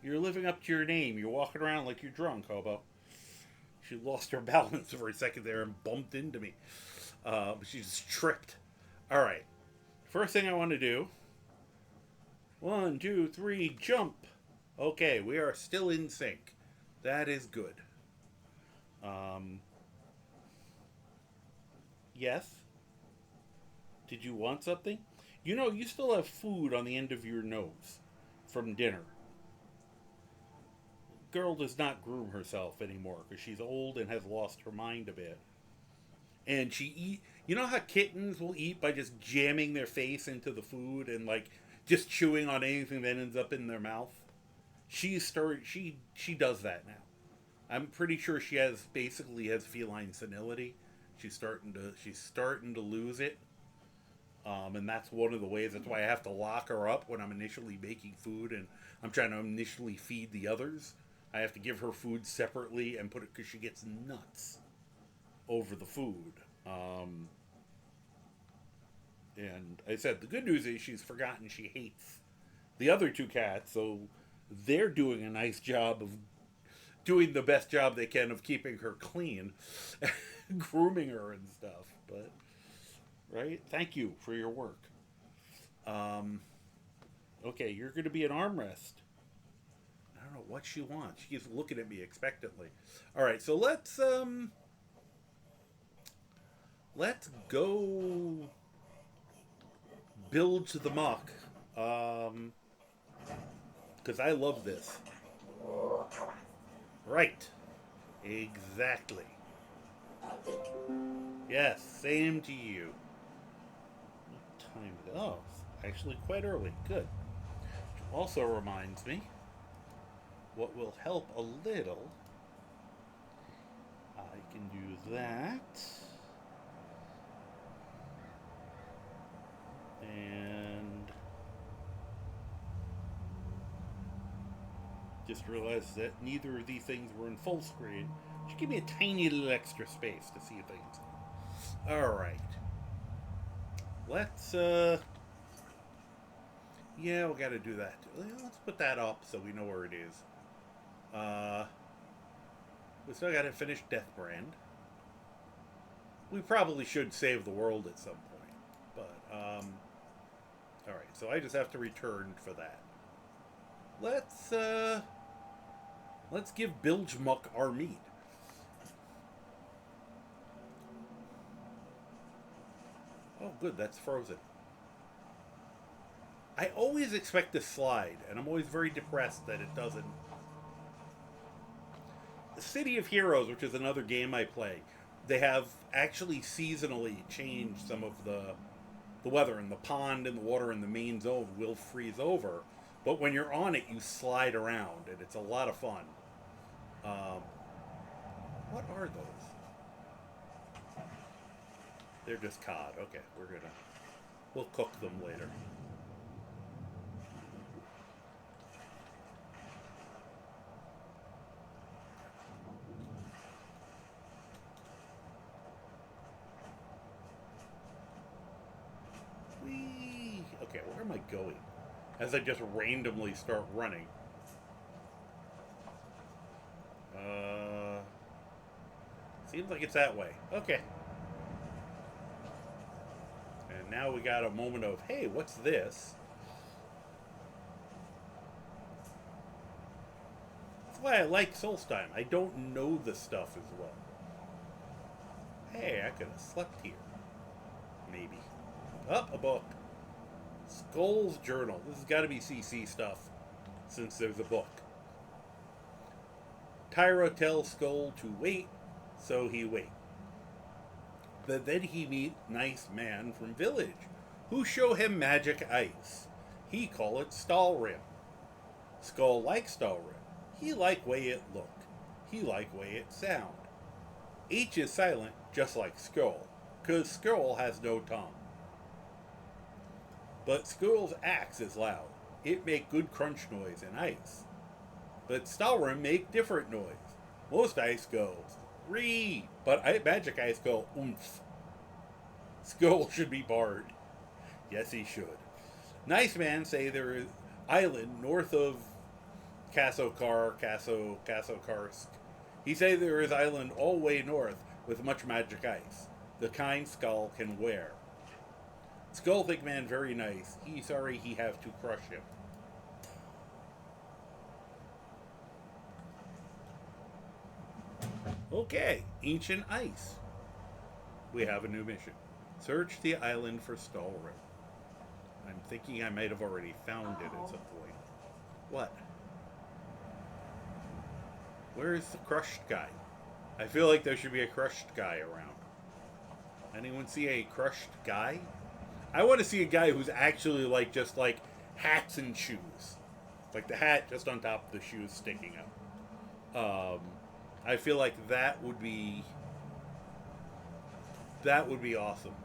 You're living up to your name. You're walking around like you're drunk, hobo. She lost her balance for a second there and bumped into me. She just tripped. Alright. First thing I want to do. 1, 2, 3, jump. Okay, we are still in sync. That is good. Yes? Did you want something? You still have food on the end of your nose from dinner. Girl does not groom herself anymore because she's old and has lost her mind a bit. And she eat. You know how kittens will eat by just jamming their face into the food and like just chewing on anything that ends up in their mouth? She does that now. I'm pretty sure she basically has feline senility. She's starting to lose it. And that's one of the ways. That's why I have to lock her up when I'm initially making food and I'm trying to initially feed the others. I have to give her food separately and put it because she gets nuts over the food. And I said the good news is she's forgotten she hates the other two cats, so they're doing a nice job of doing the best job they can of keeping her clean, grooming her and stuff. But right, thank you for your work. Okay, you're going to be an armrest. I don't know what she wants. She keeps looking at me expectantly. All right, so let's go build to the muck. Because I love this. Right. Exactly. Yes, same to you. What time is it? Oh, it's actually quite early. Good. Which also reminds me, what will help a little, I can do that. And just realized that neither of these things were in full screen. Just give me a tiny little extra space to see things. Alright. Let's, yeah, we gotta do that. Let's put that up so we know where it is. We still gotta finish Deathbrand. We probably should save the world at some point. But, alright, so I just have to return for that. Let's give Bilgemuck our meat. Oh, good, that's frozen. I always expect to slide, and I'm always very depressed that it doesn't. The City of Heroes, which is another game I play, they have actually seasonally changed some of the weather, and the pond and the water in the main zone will freeze over. But when you're on it, you slide around, and it's a lot of fun. What are those? They're just cod. Okay, we'll cook them later. Okay, where am I going? As I just randomly start running. Seems like it's that way. Okay. And now we got a moment of, hey, what's this? That's why I like Solstheim. I don't know the stuff as well. Hey, I could have slept here. Maybe. Oh, a book. Skull's Journal. This has got to be CC stuff, since there's a book. Tyra tells Skull to wait, so he wait. But then he meet nice man from village, who show him magic ice. He call it Stalrim. Skull like Stalrim. He like way it look. He like way it sound. H is silent, just like Skull, 'cause Skull has no tongue. But Skull's axe is loud. It make good crunch noise in ice. But Stalrim make different noise. Most ice goes ree, but magic ice go oomph. Skull should be barred. Yes, he should. Nice man say there is island north of Kasokarsk. He say there is island all way north with much magic ice, the kind Skull can wear. Skull think man very nice. He sorry he have to crush him. Okay, ancient ice. We have a new mission. Search the island for Stalrim. I'm thinking I might have already found it at some point. What? Where's the crushed guy? I feel like there should be a crushed guy around. Anyone see a crushed guy? I want to see a guy who's actually like just like hats and shoes. Like the hat just on top of the shoes sticking up. I feel like that would be awesome.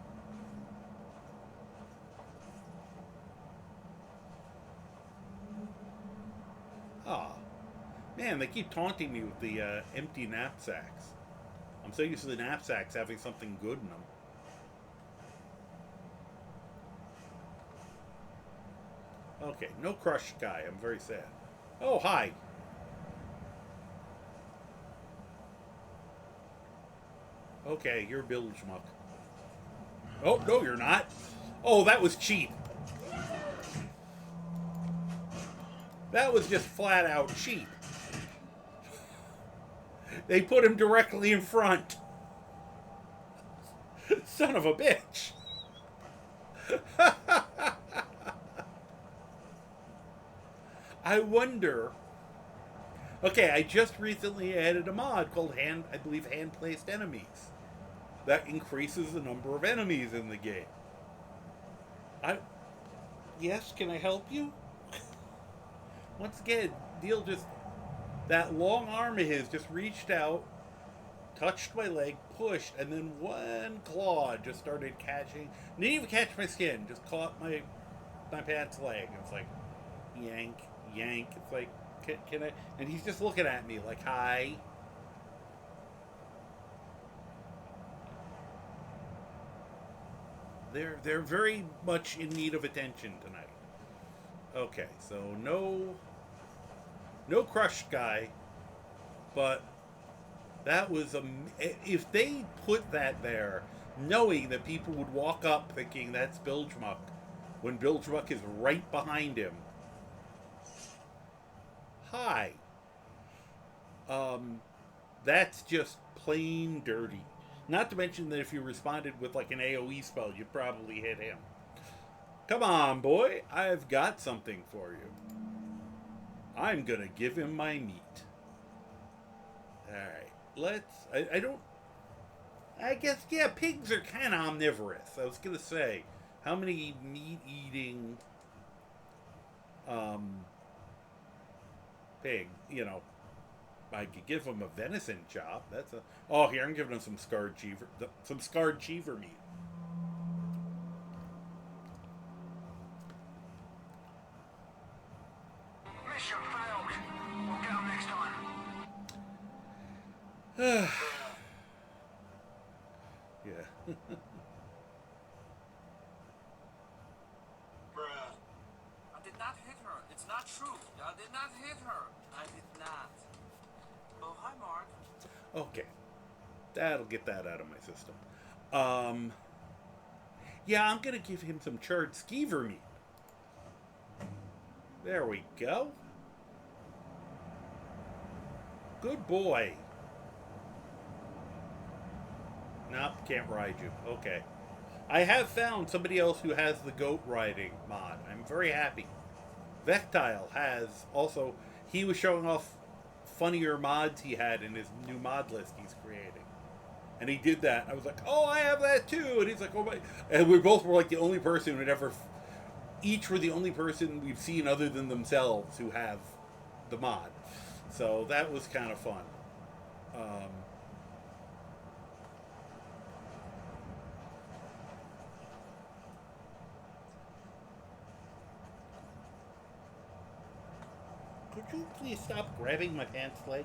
Ah, man, they keep taunting me with the empty knapsacks. I'm so used to the knapsacks having something good in them. Okay, no crushed guy. I'm very sad. Oh, hi. Okay, you're Bill Schmuck. Oh, no, you're not. Oh, that was cheap. That was just flat out cheap. They put him directly in front. Son of a bitch. I wonder. Okay, I just recently added a mod called hand placed enemies. That increases the number of enemies in the game. Yes, can I help you? Once again, Deal just, that long arm of his just reached out, touched my leg, pushed, and then one claw just started catching. Didn't even catch my skin, just caught my pants leg. It's like, yank, yank. It's like, can I? And he's just looking at me like, hi. They're very much in need of attention tonight. Okay, so no crushed guy, but that was if they put that there, knowing that people would walk up thinking that's Bilgemuck, when Bilgemuck is right behind him. Hi. That's just plain dirty. Not to mention that if you responded with like an AoE spell, you'd probably hit him. Come on, boy. I've got something for you. I'm gonna give him my meat. Alright, I guess, yeah, pigs are kind of omnivorous. I was gonna say, how many meat-eating, pig, I could give him a venison chop. Here, I'm giving him some scarred cheever meat. Mission failed. We'll get 'em next time. Yeah. Bruh. her. It's not true. I did not hit her. I did not. Oh, hi, Mark. Okay. That'll get that out of my system. Yeah, I'm gonna give him some charred skeever meat. There we go. Good boy. Nope, can't ride you. Okay. I have found somebody else who has the goat riding mod. I'm very happy. Vectile has also... He was showing off funnier mods he had in his new mod list he's creating. And he did that. I was like, oh, I have that too. And he's like, oh my... And we both were like the only person who had ever... Each were the only person we've seen other than themselves who have the mod. So that was kind of fun. Could you please stop grabbing my pants leg?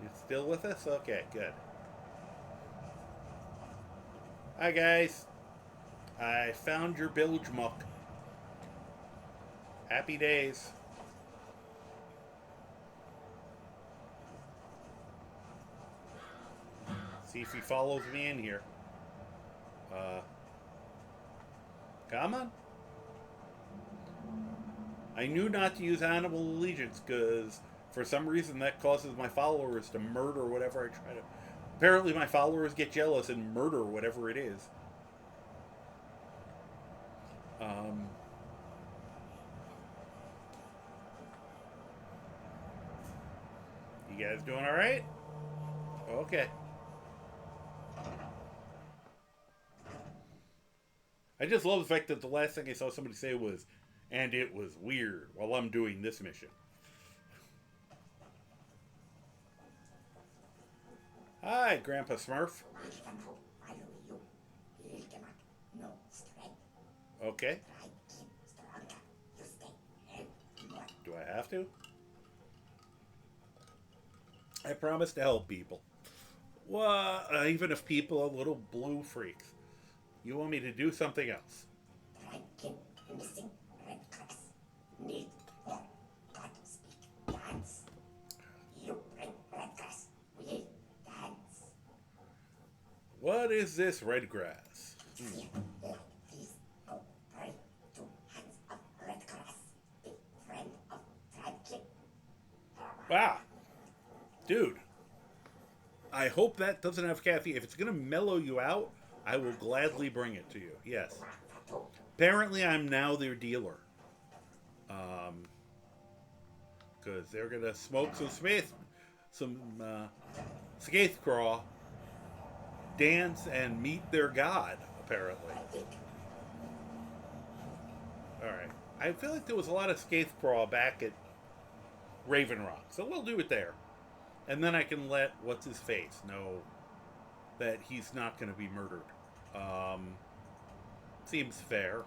You still with us? Okay, good. Hi guys. I found your bilge muck. Happy days. See if he follows me in here. Come on. I knew not to use animal allegiance because for some reason that causes my followers to murder whatever I try to. Apparently my followers get jealous and murder whatever it is. You guys doing all right? Okay. I just love the fact that the last thing I saw somebody say was, and it was weird while I'm doing this mission. Hi, Grandpa Smurf. Okay. Do I have to? I promise to help people. Well, even if people are little blue freaks. You want me to do something else? What is this red grass? Wow. Dude. I hope that doesn't have caffeine. If it's going to mellow you out, I will gladly bring it to you. Yes. Apparently, I'm now their dealer. Because they're going to smoke some Skaithcraw, dance, and meet their god, apparently. Alright. I feel like there was a lot of Skaithcraw back at Raven Rock, so we'll do it there. And then I can let What's-His-Face know that he's not going to be murdered. Seems fair.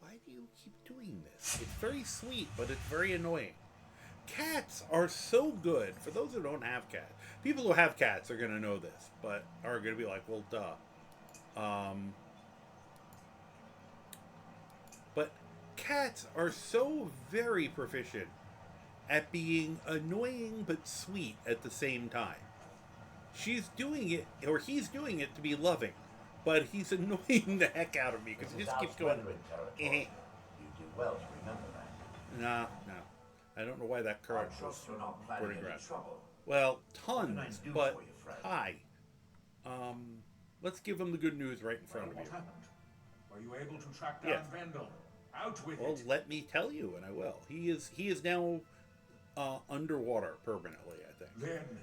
Why do you keep doing this? It's very sweet, but it's very annoying. Cats are so good. For those who don't have cats, people who have cats are going to know this, but are going to be like, well, duh. But cats are so very proficient at being annoying but sweet at the same time. She's doing it, or he's doing it to be loving, but he's annoying the heck out of me because he just keeps going. You do well to remember that. No. I don't know why that card I trust you're not planning any photographed. trouble. Well, What can I tons, do but for you, friend? hi. Let's give him the good news right in front of What you. happened? Were you able to track down Yes. Vendel? Out with Well, it. let me tell you, and I will. He is now underwater permanently, I think. Then,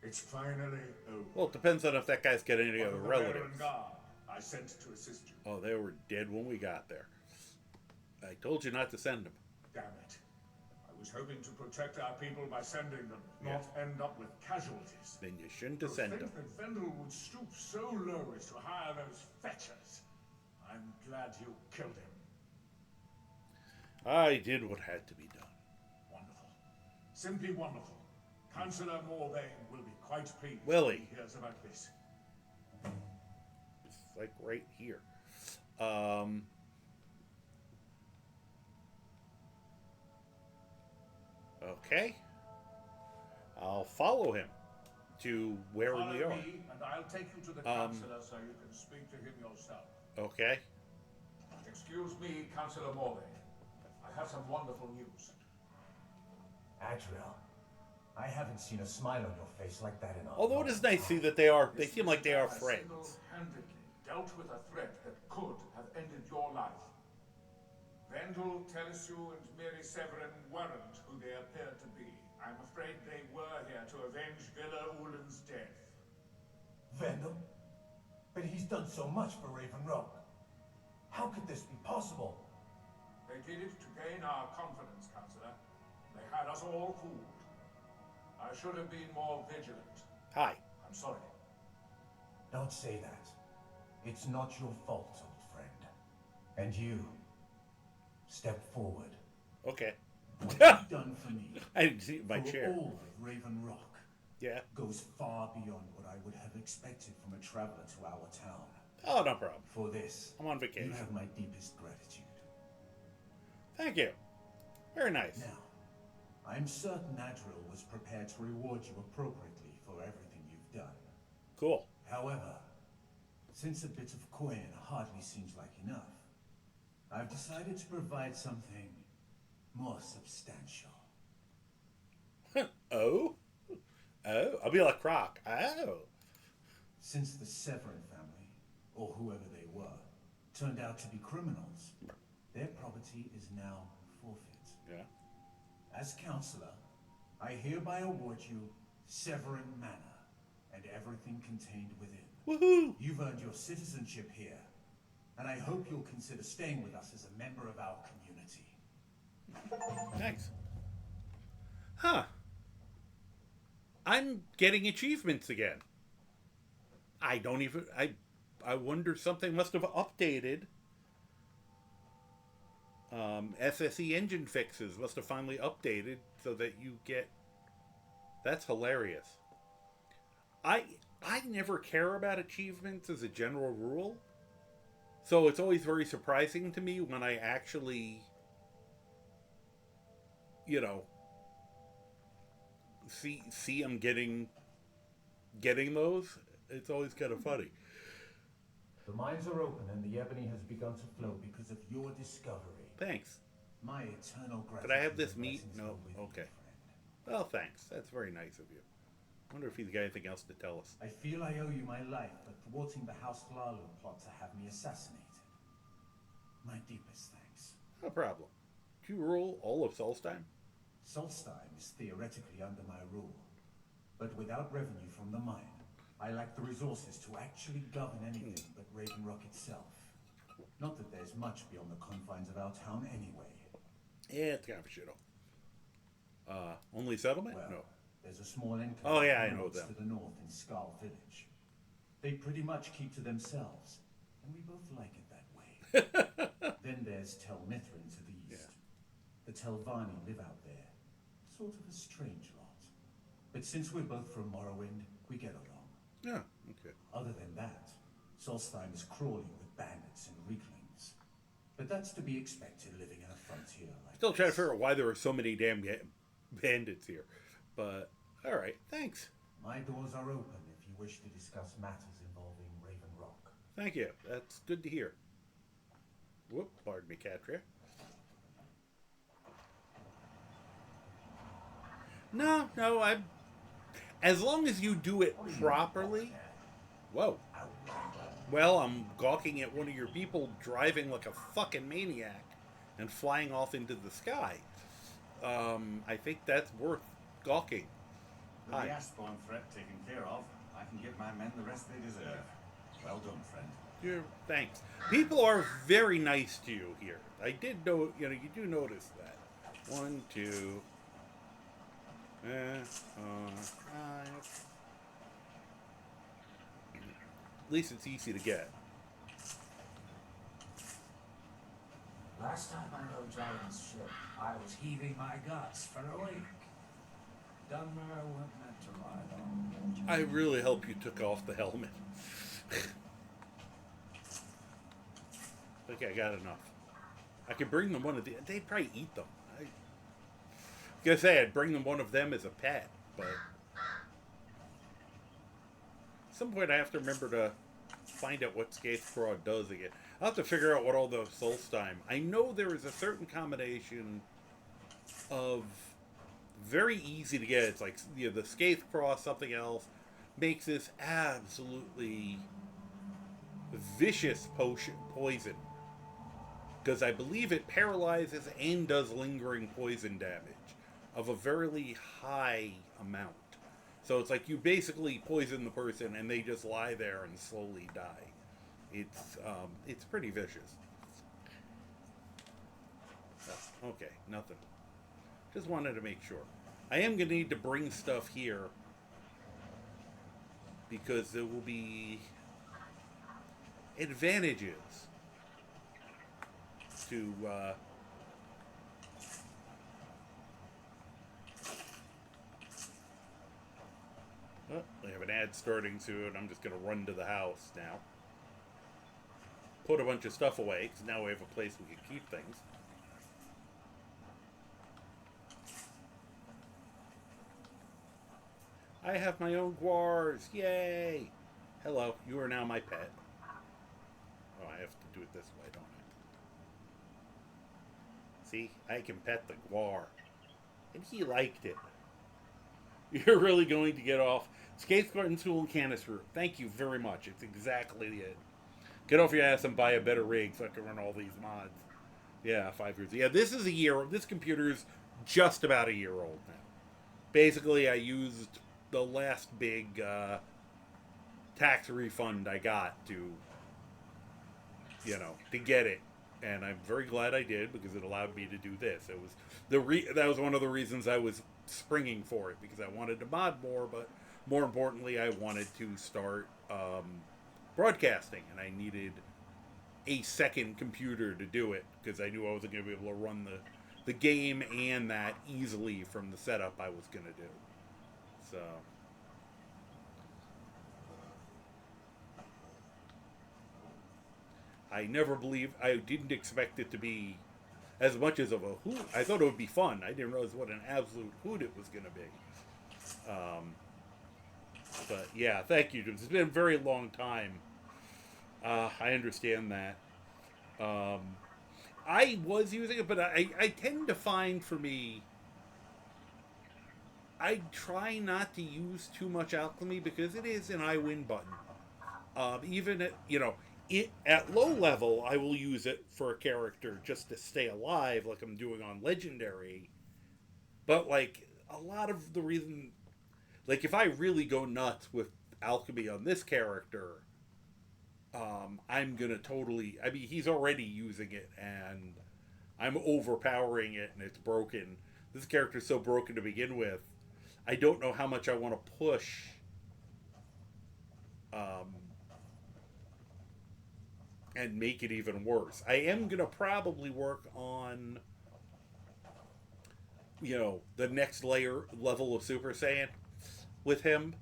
it's finally over. Well, it depends on if that guy's got any One other of the relatives. veteran guard I sent to assist you. Oh, they were dead when we got there. I told you not to send them. Damn it. I was hoping to protect our people by sending them, Yes. not end up with casualties. Then you shouldn't have To sent think them. that Vendel would stoop so low as to hire those fetchers. I'm glad you killed him. I did what had to be done. Wonderful. Simply wonderful. Councillor Morvain will be quite pleased Will when he? he hears about this. It's like right here. Okay. I'll follow him to where we Follow are. me, and I'll take you to the councillor so you can speak to him yourself. Okay. Excuse me, Councillor Morvain. I have some wonderful news. Adriel, I haven't seen a smile on your face like that in a Although it is nice to see that they seem like they are friends. Single-handedly dealt with a threat that could have ended your life. Vendel, Telesue, and Mary Severin weren't who they appeared to be. I'm afraid they were here to avenge Villa Ulen's death. Vendel? But he's done so much for Raven Rock. How could this be possible? They did it to gain our confidence, Councillor. They had us all fooled. I should have been more vigilant. Hi. I'm sorry. Don't say that. It's not your fault, old friend. And you, step forward. Okay. What you've done for me, I didn't see my for chair. all of Raven Rock, Yeah. goes far beyond what I would have expected from a traveler to our town. Oh, no problem. For this, I'm on vacation. you have my deepest gratitude. Thank you. Very nice. Now, I'm certain Adriel was prepared to reward you appropriately for everything you've done. Cool. However, since a bit of coin hardly seems like enough, I've decided to provide something more substantial. Oh? Oh? I'll be like Croc. Oh. Since the Severin family, or whoever they were, turned out to be criminals, their property is now forfeit. Yeah. As councillor, I hereby award you Severin Manor and everything contained within. Woohoo! You've earned your citizenship here, and I hope you'll consider staying with us as a member of our community. Thanks. Huh. I'm getting achievements again. I don't even... I wonder something must have updated. SSE engine fixes must have finally updated so that you get... That's hilarious. I never care about achievements as a general rule. So it's always very surprising to me when I actually... you know, see them getting those. It's always kind of funny. The mines are open and the ebony has begun to flow because of your discovery. Thanks. My eternal gratitude. Could I have this and meat? blessings No. go with you, Okay. friend. Well, thanks. That's very nice of you. I wonder if he's got anything else to tell us. I feel I owe you my life for thwarting the House Glalu plot to have me assassinated. My deepest thanks. No problem. Did you rule all of Solstheim? Solstheim is theoretically under my rule, but without revenue from the mine, I lack the resources to actually govern anything but Raven Rock itself. Not that there's much beyond the confines of our town anyway. Yeah, it's kind of a shithole. Only settlement? Well, No. there's a small income. Oh, yeah, I know to them. the north in Skull Village. They pretty much keep to themselves, and we both like it that way. Then there's Tel Mithrin to the east. Yeah. The Telvanni live out there. Sort of a strange lot. But since we're both from Morrowind, we get along. Yeah, okay. Other than that, Solstheim is crawling with bandits and weaklings. But that's to be expected living in a frontier like Still trying to this. figure out why there are so many damn bandits here. But, alright, thanks. My doors are open if you wish to discuss matters involving Raven Rock. Thank you. That's good to hear. Whoop, pardon me, Katria. No, I'm... As long as you do it properly... Whoa. Well, I'm gawking at one of your people driving like a fucking maniac and flying off into the sky. I think that's worth gawking. With Hi. the Ashbourne threat taken care of, I can give my men the rest they deserve. Well done, friend. Thanks. People are very nice to you here. I did know, you do notice that. 1, 2... 5. At least it's easy to get. Last time I rode Giant's ship, I was heaving my guts for a week. Dunmer weren't meant to ride on. I really hope you took off the helmet. Okay, I got enough. I could bring them one of the... They'd probably eat them. I was gonna say, I'd bring them one of them as a pet, but... At some point I have to remember to find out what Scarecrow does again. I'll have to figure out what all the Solstheim... I know there is a certain combination of... Very easy to get. It's like, you know, the Scarecrow, something else, makes this absolutely vicious poison. Because I believe it paralyzes and does lingering poison damage of a very high amount. So it's like you basically poison the person and they just lie there and slowly die. It's pretty vicious. Oh, okay, nothing. Just wanted to make sure. I am going to need to bring stuff here because there will be advantages to oh, we have an ad starting soon. I'm just going to run to the house now. Put a bunch of stuff away because now we have a place we can keep things. I have my own guars. Yay! Hello, you are now my pet. Oh, I have to do it this way, don't I? See, I can pet the guar. And he liked it. You're really going to get off. Skates, garden tool, and canister. Thank you very much. It's exactly it. Get off your ass and buy a better rig so I can run all these mods. Yeah, 5 years. Yeah, this is a year. This computer's just about a year old now. Basically, I used the last big tax refund I got to, you know, to get it, and I'm very glad I did because it allowed me to do this. It was that was one of the reasons I was springing for it, because I wanted to mod more, but more importantly, I wanted to start broadcasting, and I needed a second computer to do it because I knew I wasn't going to be able to run the game and that easily from the setup I was going to do. So I didn't expect it to be as much as of a hoot. I thought it would be fun. I didn't realize what an absolute hoot it was going to be. But yeah, thank you. It's been a very long time. I understand that. I was using it, but I tend to find for me, I try not to use too much alchemy because it is an I win button. Even at, at low level, I will use it for a character just to stay alive, like I'm doing on Legendary. But, like, a lot of the reason, like, if I really go nuts with alchemy on this character, I'm gonna totally, I mean, he's already using it, and I'm overpowering it, and it's broken. This character's so broken to begin with, I don't know how much I want to push and make it even worse. I am going to probably work on, the next level of Super Saiyan with him,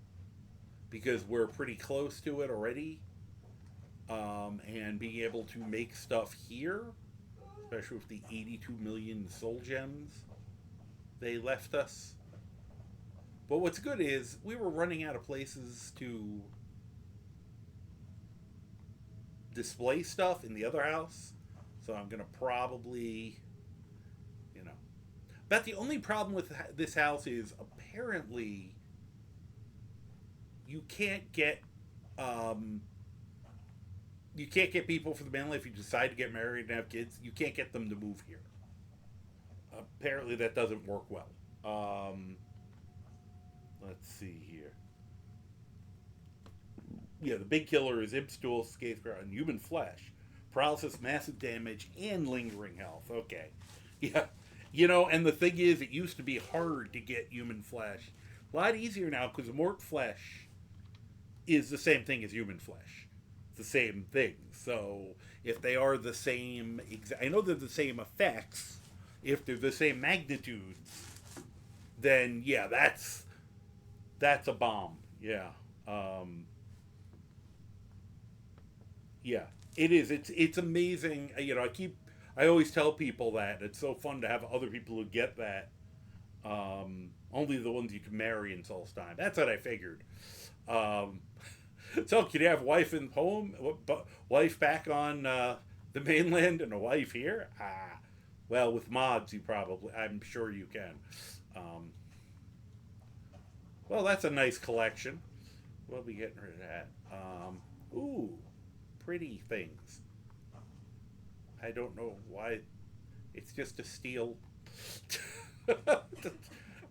because we're pretty close to it already. And being able to make stuff here, especially with the 82 million soul gems they left us. But what's good is we were running out of places to display stuff in the other house, so I'm gonna probably, But the only problem with this house is apparently you can't get people for the family if you decide to get married and have kids. You can't get them to move here. Apparently that doesn't work well. Let's see here. Yeah, the big killer is Imp Stool, Scarecrow, and Human Flesh. Paralysis, massive damage, and lingering health. Okay. Yeah. And the thing is, it used to be hard to get Human Flesh. A lot easier now, because Mort Flesh is the same thing as Human Flesh. It's the same thing. So, if they are the same... I know they're the same effects. If they're the same magnitudes, then yeah, that's a bomb. Yeah. Yeah, it is. It's amazing. You know, I always tell people that it's so fun to have other people who get that. Only the ones you can marry in Solstheim. That's what I figured. Um, so can you have wife in home, wife back on the mainland, and a wife here? Ah, well, with mods, I'm sure you can. Um, well, that's a nice collection. We'll be getting rid of that. Ooh, pretty things. I don't know why. It's just a steel.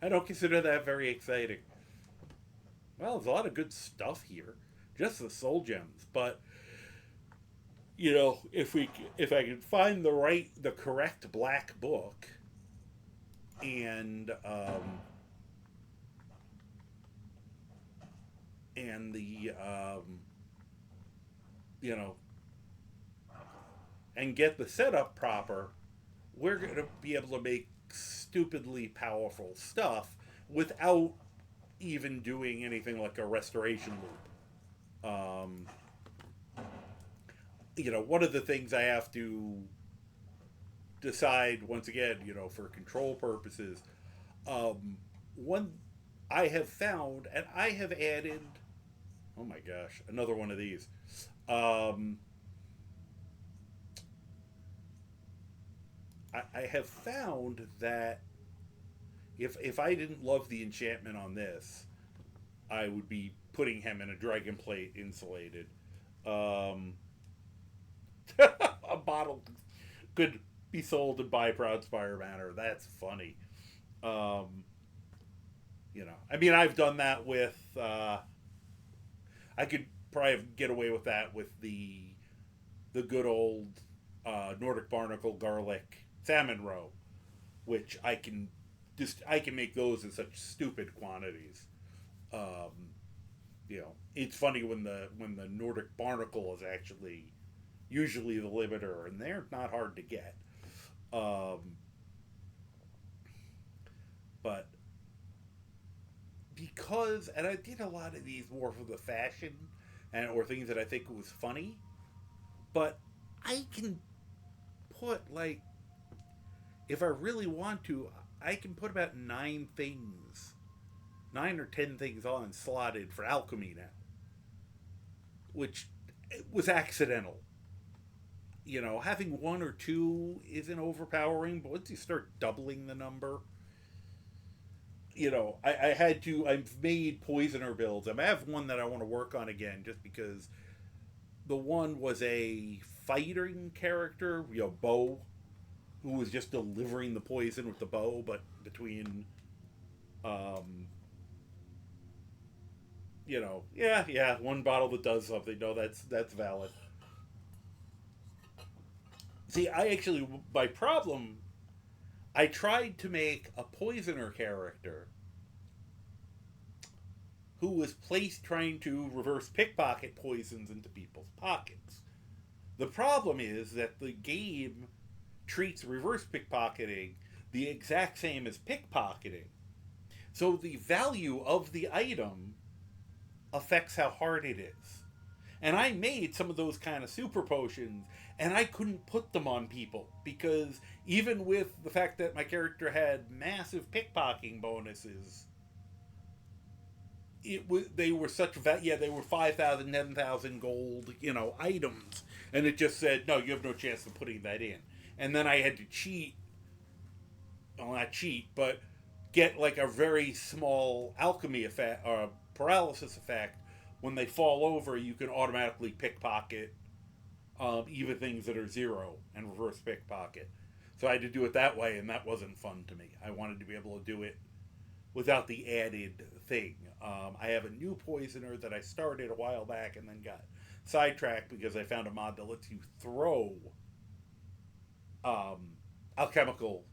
I don't consider that very exciting. Well, there's a lot of good stuff here. Just the soul gems, but you know, if I can find the correct black book, and the you know, and get the setup proper, we're going to be able to make stupidly powerful stuff without even doing anything like a restoration loop. You know, one of the things I have to decide, once again, you know, for control purposes, one I have found, and I have added, oh my gosh, another one of these. I have found that if I didn't love the enchantment on this, I would be putting him in a dragon plate insulated. A bottle could be sold in Buy Proud Spire Manor. That's funny. You know, I mean, I've done that with. I could probably get away with that with the good old Nordic Barnacle Garlic Salmon Roe, which I can make those in such stupid quantities. You know, it's funny when the Nordic Barnacle is actually usually the limiter, and they're not hard to get. But because, and I did a lot of these more for the fashion or things that I think was funny, but I can put, like, if I really want to, I can put about 9 or 10 things on slotted for alchemy now, which was accidental. You know, having 1 or 2 isn't overpowering, but once you start doubling the number, you know, I've made poisoner builds. I have one that I want to work on again, just because the one was a fighting character, you know, bow, who was just delivering the poison with the bow, but between, you know, yeah, one bottle that does something. No, that's valid. See, my problem, I tried to make a poisoner character who was trying to reverse pickpocket poisons into people's pockets. The problem is that the game treats reverse pickpocketing the exact same as pickpocketing. So the value of the item affects how hard it is. And I made some of those kind of super potions, and I couldn't put them on people because even with the fact that my character had massive pickpocketing bonuses, they were they were 5,000, 10,000 gold, you know, items, and it just said, no, you have no chance of putting that in. And then I had to cheat, well, not cheat, but get like a very small alchemy effect or paralysis effect. When they fall over, you can automatically pickpocket even things that are 0 and reverse pickpocket. So I had to do it that way, and that wasn't fun to me. I wanted to be able to do it without the added thing. I have a new poisoner that I started a while back and then got sidetracked because I found a mod that lets you throw alchemical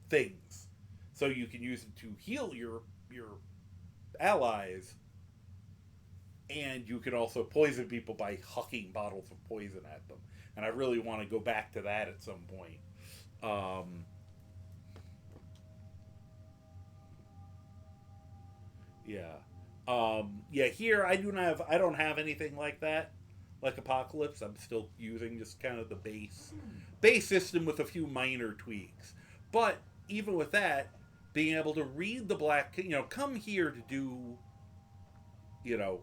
things, so you can use it to heal your allies, and you can also poison people by hucking bottles of poison at them. And I really want to go back to that at some point. Yeah, here I don't have anything like that. Like Apocalypse, I'm still using just kind of the base system with a few minor tweaks. But even with that, being able to read the black, come here to do, you know,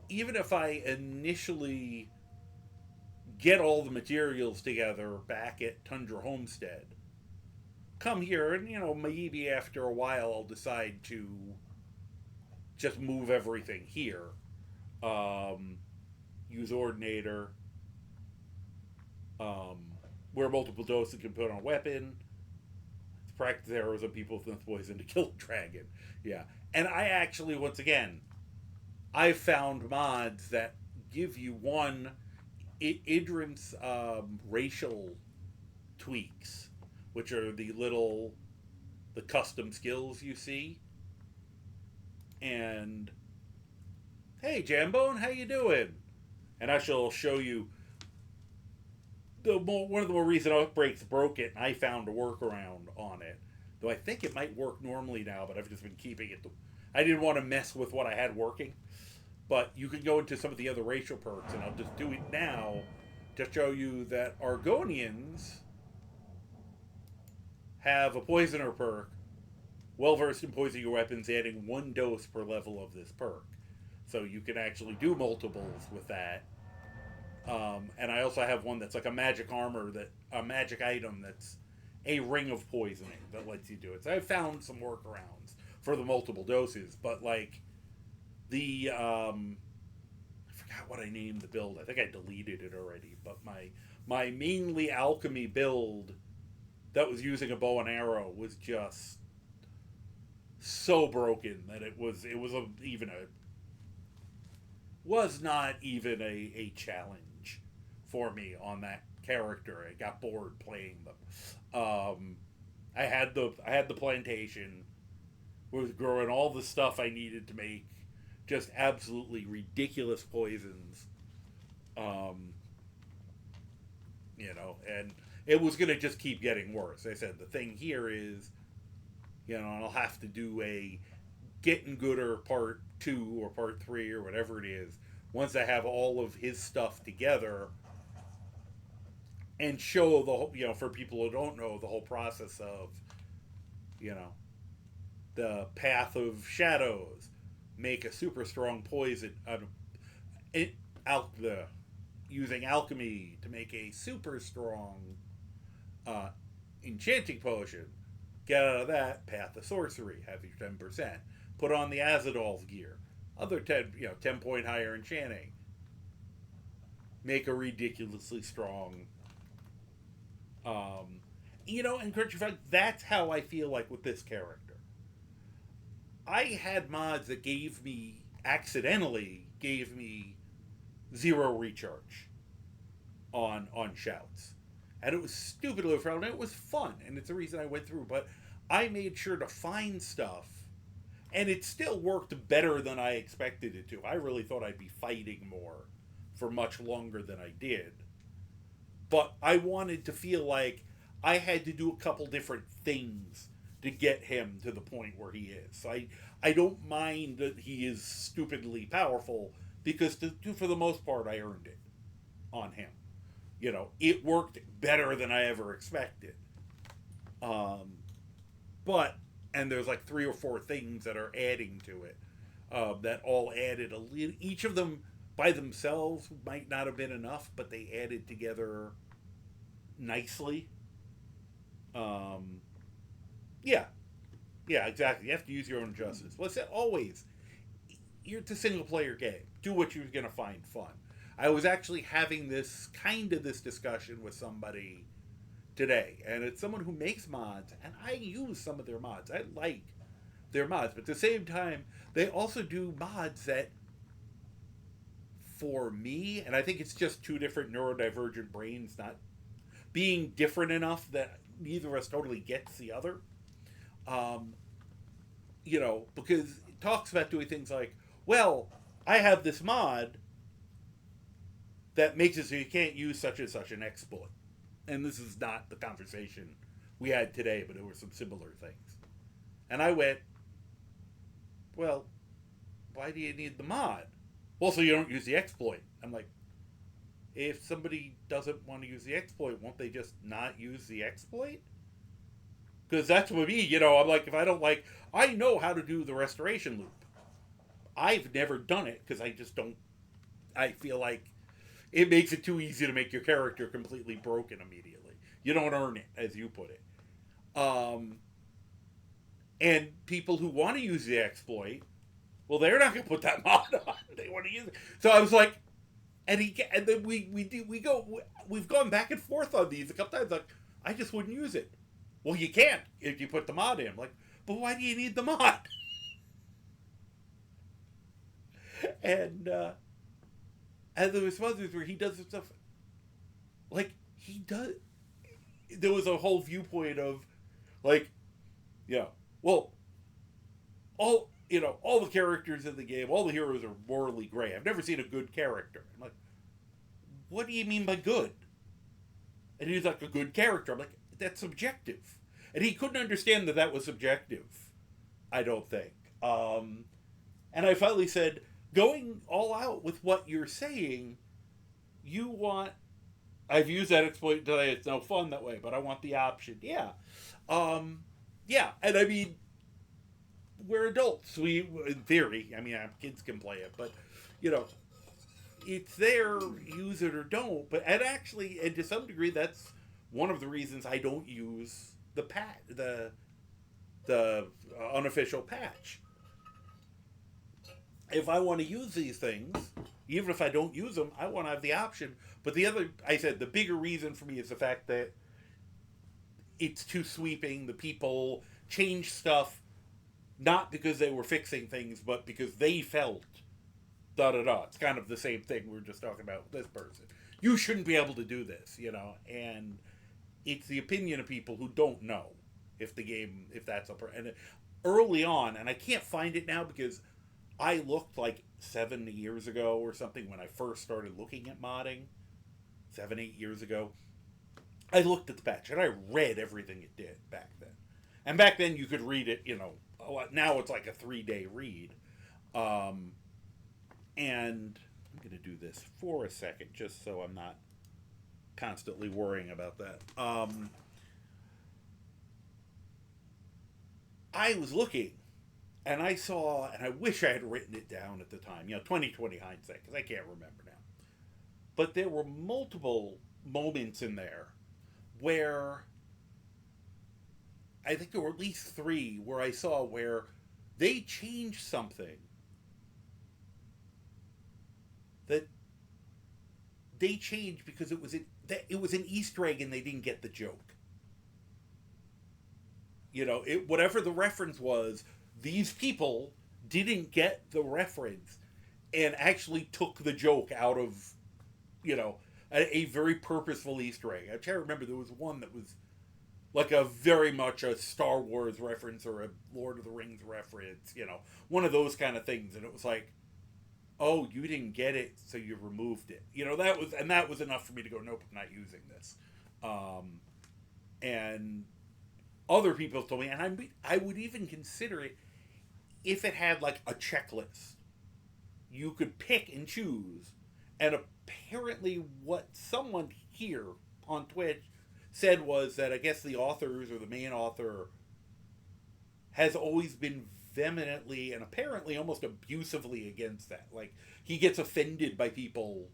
even if I initially get all the materials together back at Tundra Homestead, come here and, maybe after a while I'll decide to just move everything here. Use Ordinator, where multiple doses can put on a weapon. Practice arrows on people with poison to kill a dragon. Yeah. And I actually, once again, I've found mods that give you Idrim's racial tweaks, which are the custom skills you see. And, hey, Jambone, how you doing? And I shall show you one of the more recent outbreaks broke it, and I found a workaround on it. Though I think it might work normally now, but I've just been keeping it. I didn't want to mess with what I had working. But you can go into some of the other racial perks, and I'll just do it now to show you that Argonians have a poisoner perk, well versed in poisoning your weapons, adding 1 dose per level of this perk. So you can actually do multiples with that. And I also have one that's like a magic magic item that's a ring of poisoning that lets you do it. So I've found some workarounds for the multiple doses, but like I forgot what I named the build. I think I deleted it already, but my mainly alchemy build that was using a bow and arrow was just so broken that it was not even a challenge for me on that character. I got bored playing them. I had the plantation, was growing all the stuff I needed to make just absolutely ridiculous poisons. And it was going to just keep getting worse. I said the thing here is, I'll have to do a Getting Gooder part 2 or part 3 or whatever it is once I have all of his stuff together, and show the whole, for people who don't know, the whole process of, the Path of Shadows, make a super strong poison, using alchemy to make a super strong enchanting potion. Get out of that, Path of Sorcery, have your 10%. Put on the Azadol's gear. Other 10 point higher enchanting. Make a ridiculously strong, and creature fact, that's how I feel like with this character. I had mods that accidentally gave me 0 recharge on shouts. And it was stupidly overpowered, and it was fun, and it's the reason I went through, but I made sure to find stuff, and it still worked better than I expected it to. I really thought I'd be fighting more for much longer than I did. But I wanted to feel like I had to do a couple different things to get him to the point where he is. So I don't mind that he is stupidly powerful, because for the most part I earned it on him. It worked better than I ever expected. And there's like 3 or 4 things that are adding to it, that all added a little. Each of them by themselves might not have been enough, but they added together nicely. Yeah, exactly. You have to use your own justice. Well, I said always, it's a single player game. Do what you're going to find fun. I was actually having this discussion with somebody today, and it's someone who makes mods, and I use some of their mods. I like their mods, but at the same time, they also do mods that, for me, and I think it's just 2 different neurodivergent brains not being different enough that neither of us totally gets the other. Because it talks about doing things like, well, I have this mod that makes it so you can't use such and such an exploit. And this is not the conversation we had today, but there were some similar things. And I went, well, why do you need the mod? Well, so you don't use the exploit. I'm like, if somebody doesn't want to use the exploit, won't they just not use the exploit? Because that's what me, I'm like, if I don't like, I know how to do the restoration loop. I've never done it because I just don't, I feel like it makes it too easy to make your character completely broken immediately. You don't earn it, as you put it. And people who want to use the exploit, well, they're not going to put that mod on. They want to use it. So I was like, and then we've gone back and forth on these a couple times. Like, I just wouldn't use it. Well, you can't if you put the mod in. Like, but why do you need the mod? And the response is where he does stuff, like, he does. There was a whole viewpoint of, like, well, all the characters in the game, all the heroes are morally gray. I've never seen a good character. I'm like, what do you mean by good? And he's like, a good character. I'm like, that's subjective. And he couldn't understand that was subjective, I don't think. And I finally said, going all out with what you're saying, you want, I've used that exploit today, it's no fun that way, but I want the option. Yeah. Yeah, and I mean, we're adults. We, in theory, I mean, kids can play it, but, it's there, use it or don't. But, and actually, and to some degree, that's one of the reasons I don't use the unofficial patch. If I want to use these things, even if I don't use them, I want to have the option. But the bigger reason for me is the fact that it's too sweeping. The people change stuff, not because they were fixing things, but because they felt da-da-da. It's kind of the same thing we were just talking about with this person. You shouldn't be able to do this, and it's the opinion of people who don't know if that's and early on, and I can't find it now because I looked like 7 years ago or something when I first started looking at modding, 7-8 years ago. I looked at the patch and I read everything it did back then. And back then you could read it, now it's like a 3-day read. And I'm going to do this for a second just so I'm not constantly worrying about that. I was looking and I saw, and I wish I had written it down at the time, 20/20 hindsight, because I can't remember now. But there were multiple moments in there where I think there were at least 3 where I saw where they changed something that they changed because it was an Easter egg and they didn't get the joke. Whatever the reference was, these people didn't get the reference and actually took the joke out of, a very purposeful Easter egg. I can't remember, there was one that was like a very much a Star Wars reference or a Lord of the Rings reference, one of those kind of things. And it was like, oh, you didn't get it, so you removed it. That was enough for me to go, nope, I'm not using this. And other people told me, and I would even consider it if it had like a checklist. You could pick and choose. And apparently what someone here on Twitch said was that I guess the authors or the main author has always been vehemently and apparently almost abusively against that. Like, he gets offended by people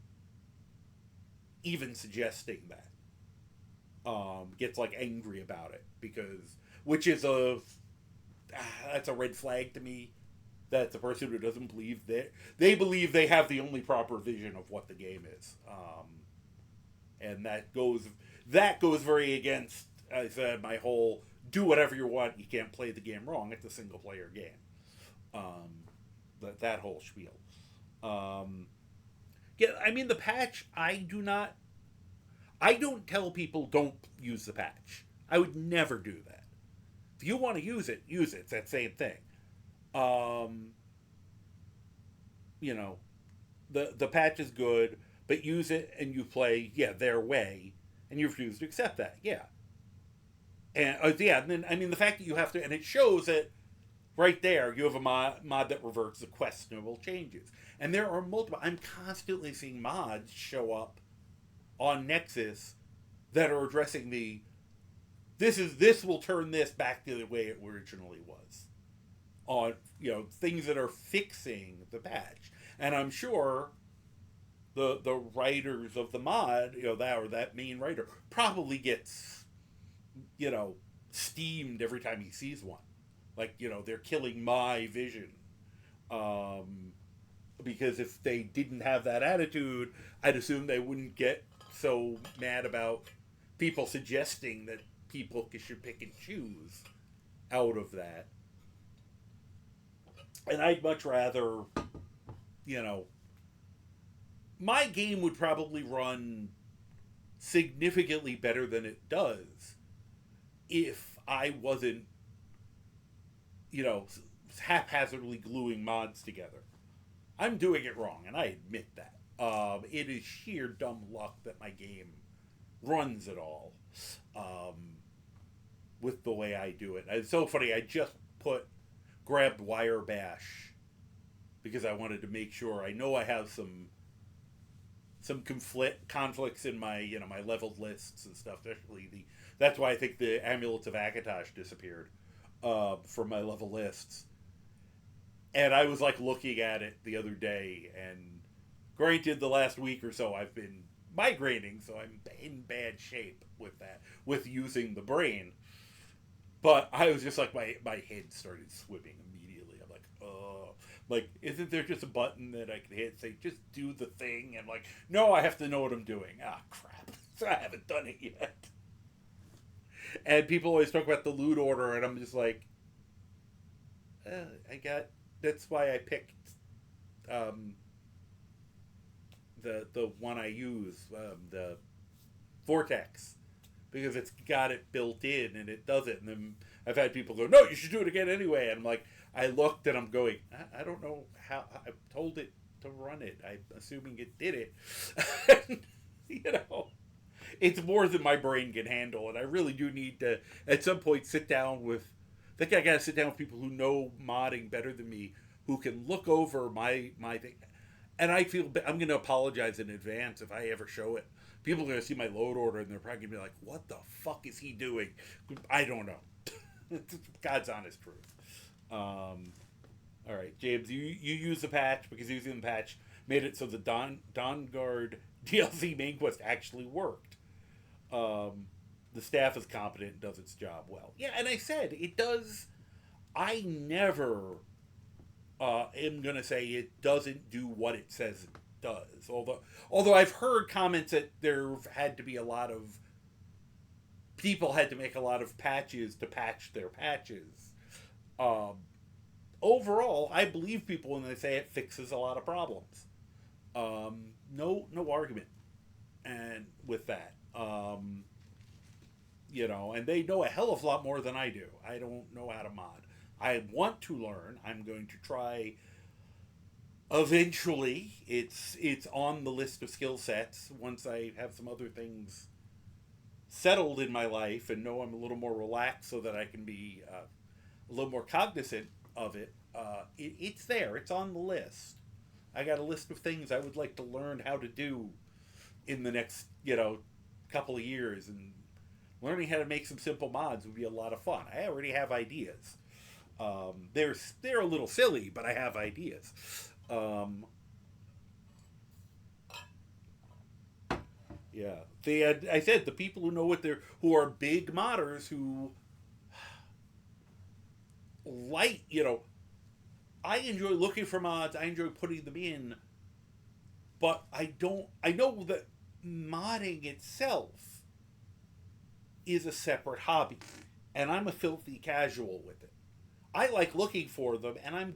even suggesting that. Gets like angry about it which is that's a red flag to me. That's a person who doesn't believe they believe they have the only proper vision of what the game is. And that goes very against, I said, my whole do whatever you want, you can't play the game wrong. It's a single player game. That whole spiel. The patch, I don't tell people don't use the patch. I would never do that. If you want to use it, use it. It's that same thing. The patch is good, but use it and you play, their way, and you refuse to accept that, And then, the fact that you have to, and it shows that right there, you have a mod that reverts the questionable changes. And there are multiple. I'm constantly seeing mods show up on Nexus that are addressing this will turn this back to the way it originally was. On things that are fixing the patch. And I'm sure the writers of the mod, that main writer probably gets steamed every time he sees one. Like, they're killing my vision. Because if they didn't have that attitude, I'd assume they wouldn't get so mad about people suggesting that people should pick and choose out of that. And I'd much rather, my game would probably run significantly better than it does if I wasn't, haphazardly gluing mods together. I'm doing it wrong, and I admit that. It is sheer dumb luck that my game runs at all with the way I do it. It's so funny, I just grabbed Wire Bash because I wanted to make sure. I know I have some conflicts in my my leveled lists and stuff. Especially that's why I think the Amulets of Akatosh disappeared from my level lists. And I was like looking at it the other day, and granted, the last week or so I've been migrating, so I'm in bad shape with that, with using the brain. But I was just like, my head started swimming immediately. I'm like, oh. Like, isn't there just a button that I can hit, say, just do the thing? And like, no, I have to know what I'm doing. Ah, crap. So I haven't done it yet. And people always talk about the loot order, and I'm just like, that's why I picked the one I use, the Vortex, because it's got it built in and it does it. And then I've had people go, no, you should do it again anyway. And I'm like, I looked and I'm going, I don't know how. I told it to run it. I'm assuming it did it. It's more than my brain can handle, and I really do need to at some point sit down with. I think I gotta sit down with people who know modding better than me, who can look over my thing. And I feel I'm going to apologize in advance if I ever show it. People are going to see my load order and they're probably going to be like, what the fuck is he doing? I don't know. God's honest truth. All right, James, you use the patch because using the patch made it so the Dawnguard DLC main quest actually worked. The staff is competent and does its job well. Yeah, and I said, it does. I never am going to say it doesn't do what it says it does. Although I've heard comments that there had to be a lot of people had to make a lot of patches to patch their patches. Overall, I believe people when they say it fixes a lot of problems. No argument, and with that, and they know a hell of a lot more than I do. I don't know how to mod. I want to learn. I'm going to try. Eventually, it's on the list of skill sets once I have some other things settled in my life and know I'm a little more relaxed so that I can be a little more cognizant of it. It's there. It's on the list. I got a list of things I would like to learn how to do in the next, couple of years, and learning how to make some simple mods would be a lot of fun. I already have ideas. They're a little silly, but I have ideas. Yeah. I said the people who know who are big modders who I enjoy looking for mods, I enjoy putting them in, but I know that modding itself is a separate hobby, and I'm a filthy casual with it. I like looking for them, and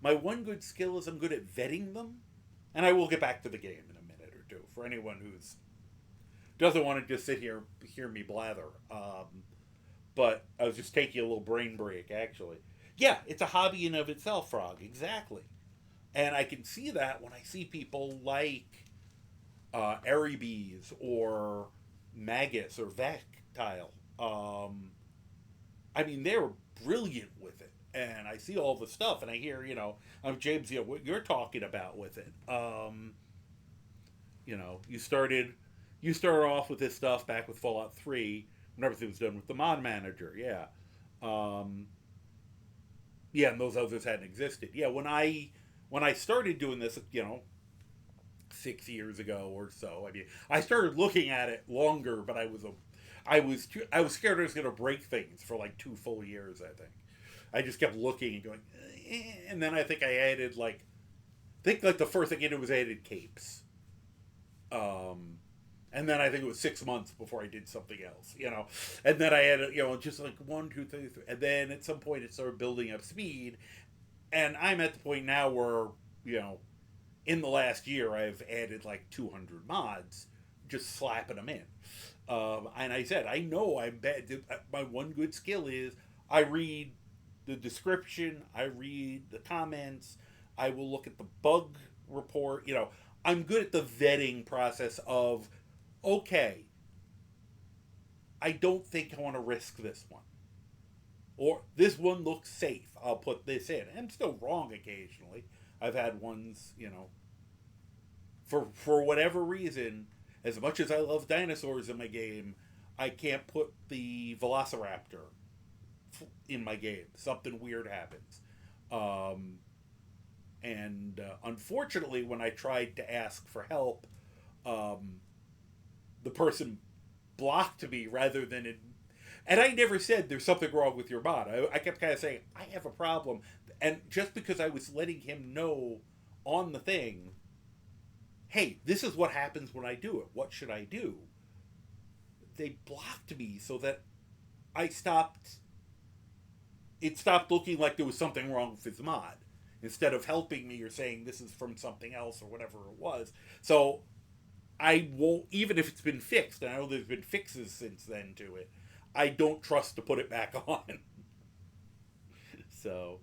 my one good skill is I'm good at vetting them, and I will get back to the game in a minute or two for anyone who's doesn't want to just sit here hear me blather. But I was just taking a little brain break, actually. Yeah, it's a hobby in of itself, Frog, exactly. And I can see that when I see people like Erebes or Magus or Vectile. They're brilliant with it. and I see all the stuff, and I hear, James, what you're talking about with it. You started off with this stuff back with Fallout 3 when everything was done with the mod manager. Yeah. And those others hadn't existed. Yeah, when I started doing this, 6 years ago or so. I mean, I started looking at it longer, but I was scared I was going to break things for like 2 full years. I think I just kept looking and going, and then I think I added the first thing I did was added capes. And then I think it was 6 months before I did something else, And then I had, just like 1, 2, 3, and then at some point it started building up speed, and I'm at the point now where, in the last year I've added like 200 mods, just slapping them in. And I said, I know I'm bad. My one good skill is I read the description, I read the comments, I will look at the bug report. I'm good at the vetting process of, okay, I don't think I want to risk this one. Or this one looks safe, I'll put this in. I'm still wrong occasionally. I've had ones, for whatever reason, as much as I love dinosaurs in my game, I can't put the Velociraptor in my game. Something weird happens. Unfortunately, when I tried to ask for help, the person blocked me rather than and I never said there's something wrong with your mod. I kept kind of saying I have a problem, and just because I was letting him know on the thing, hey, this is what happens when I do it. What should I do? They blocked me so that it stopped looking like there was something wrong with his mod, instead of helping me or saying this is from something else or whatever it was. So I won't, even if it's been fixed, and I know there's been fixes since then to it, I don't trust to put it back on. So,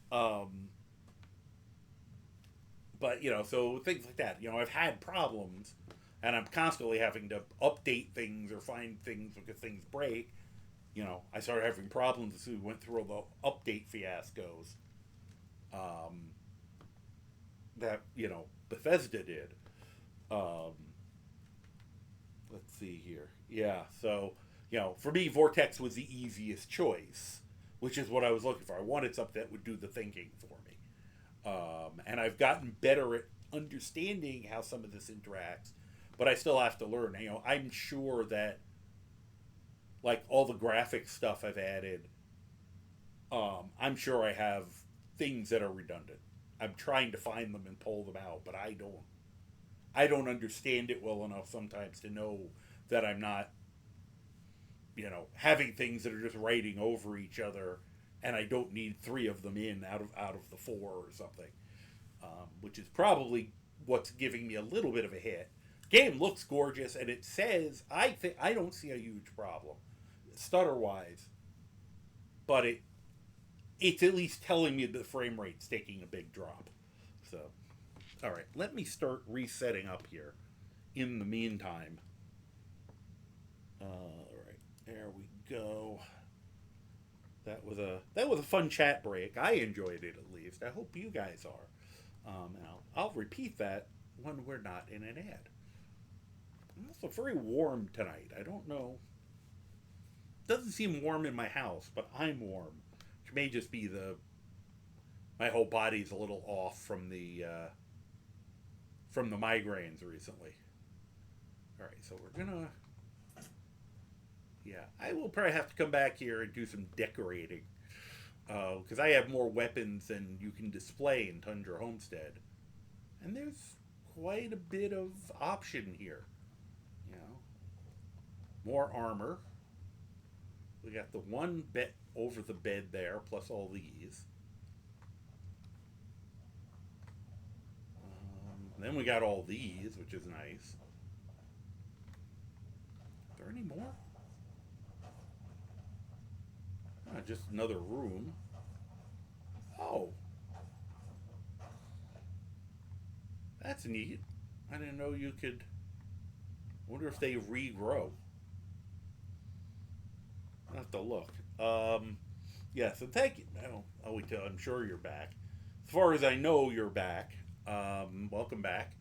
but, so things like that. I've had problems, and I'm constantly having to update things or find things because things break. I started having problems as we went through all the update fiascos that, Bethesda did. Let's see here. Yeah, so, for me, Vortex was the easiest choice, which is what I was looking for. I wanted something that would do the thinking for me. And I've gotten better at understanding how some of this interacts, but I still have to learn. I'm sure that, like, all the graphic stuff I've added, I'm sure I have things that are redundant. I'm trying to find them and pull them out, but I don't understand it well enough sometimes to know that I'm not, having things that are just writing over each other, and I don't need 3 of them in out of the 4 or something, which is probably what's giving me a little bit of a hit. Game looks gorgeous, and it says I don't see a huge problem, stutter wise, but it's at least telling me the frame rate's taking a big drop. So, all right, let me start resetting up here. In the meantime, all right, there we go. That was a fun chat break. I enjoyed it, at least. I hope you guys are. I'll repeat that when we're not in an ad. It's also very warm tonight. I don't know. It doesn't seem warm in my house, but I'm warm. Which may just be my whole body's a little off from the migraines recently. All right, so we're gonna. Yeah, I will probably have to come back here and do some decorating, because I have more weapons than you can display in Tundra Homestead, and there's quite a bit of option here. More armor. We got the one bed over the bed there, plus all these. Then we got all these, which is nice. Are there any more? Just another room. Oh. That's neat. I didn't know you could. I wonder if they regrow. I'll have to look. Yes, and thank you. I'll wait till I'm sure you're back. As far as I know, you're back. Welcome back.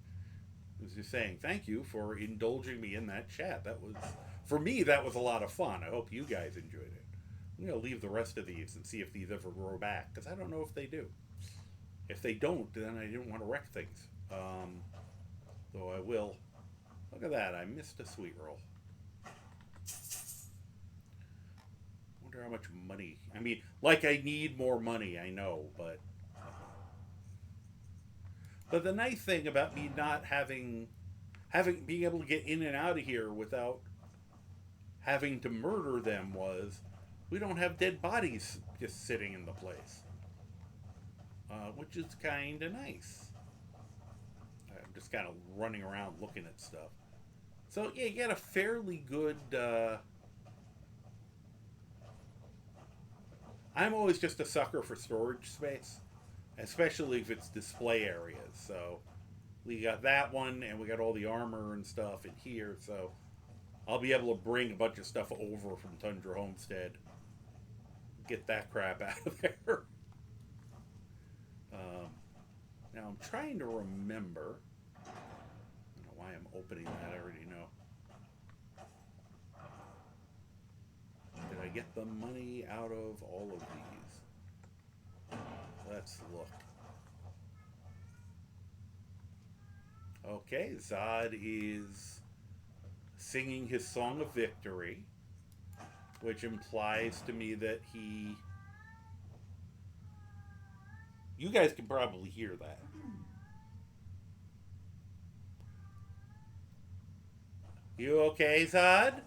I was just saying thank you for indulging me in that chat. That was, for me, that was a lot of fun. I hope you guys enjoyed it. I'm going to leave the rest of these and see if these ever grow back, because I don't know if they do. If they don't, then I didn't want to wreck things. Though I will. Look at that, I missed a sweet roll. Wonder how much money. I mean, like, I need more money, I know, but the nice thing about me not being able to get in and out of here without having to murder them was we don't have dead bodies just sitting in the place, which is kind of nice. I'm just kind of running around looking at stuff. So yeah, you get a fairly good. I'm always just a sucker for storage space, especially if it's display areas. So we got that one, and we got all the armor and stuff in here. So I'll be able to bring a bunch of stuff over from Tundra Homestead. Get that crap out of there. Now I'm trying to remember. I don't know why I'm opening that. I already know. Did I get the money out of all of these? Let's look. Okay, Zod is singing his song of victory, which implies to me that he... You guys can probably hear that. You okay, Zod?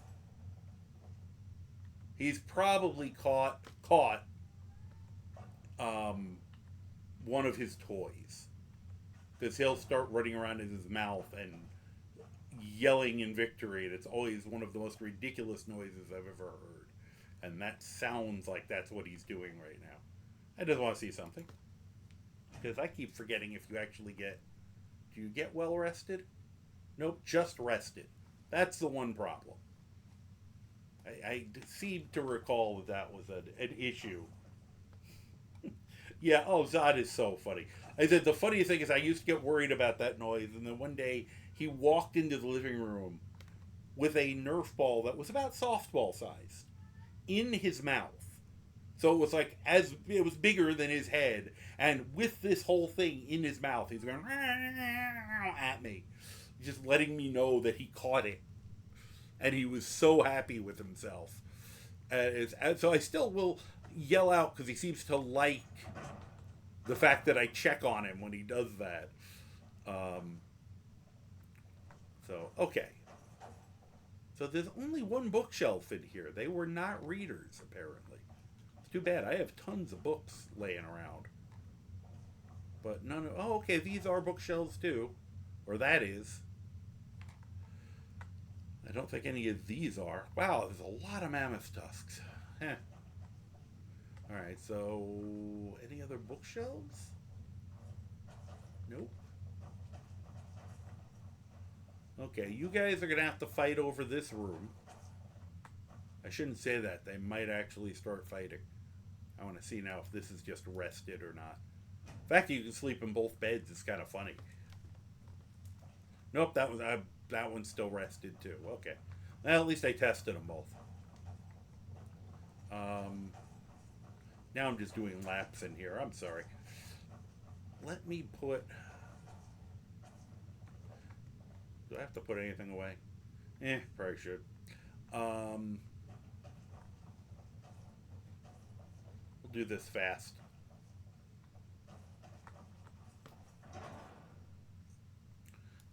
He's probably caught one of his toys, because he'll start running around in his mouth and yelling in victory, and it's always one of the most ridiculous noises I've ever heard, and that sounds like that's what he's doing right now. I just want to see something, because I keep forgetting if you actually get... Do you get well rested? Nope, just rested. That's the one problem. I seem to recall that was an issue. Yeah, oh, Zod is so funny. I said the funniest thing is I used to get worried about that noise, and then one day he walked into the living room with a Nerf ball that was about softball sized in his mouth. So it was like, it was bigger than his head, and with this whole thing in his mouth, he's going at me, just letting me know that he caught it. And he was so happy with himself. So I still will yell out, because he seems to like the fact that I check on him when he does that. So, okay. So there's only one bookshelf in here. They were not readers, apparently. It's too bad. I have tons of books laying around. But none of... Oh, okay, these are bookshelves too. Or that is. I don't think any of these are. Wow, there's a lot of mammoth tusks. Heh. Alright, so... Any other bookshelves? Nope. Okay, you guys are going to have to fight over this room. I shouldn't say that. They might actually start fighting. I want to see now if this is just rested or not. The fact that you can sleep in both beds is kind of funny. Nope, that one's still rested too. Okay. Well, at least I tested them both. Now I'm just doing laps in here. I'm sorry. Let me put... Do I have to put anything away? Probably should. We'll do this fast.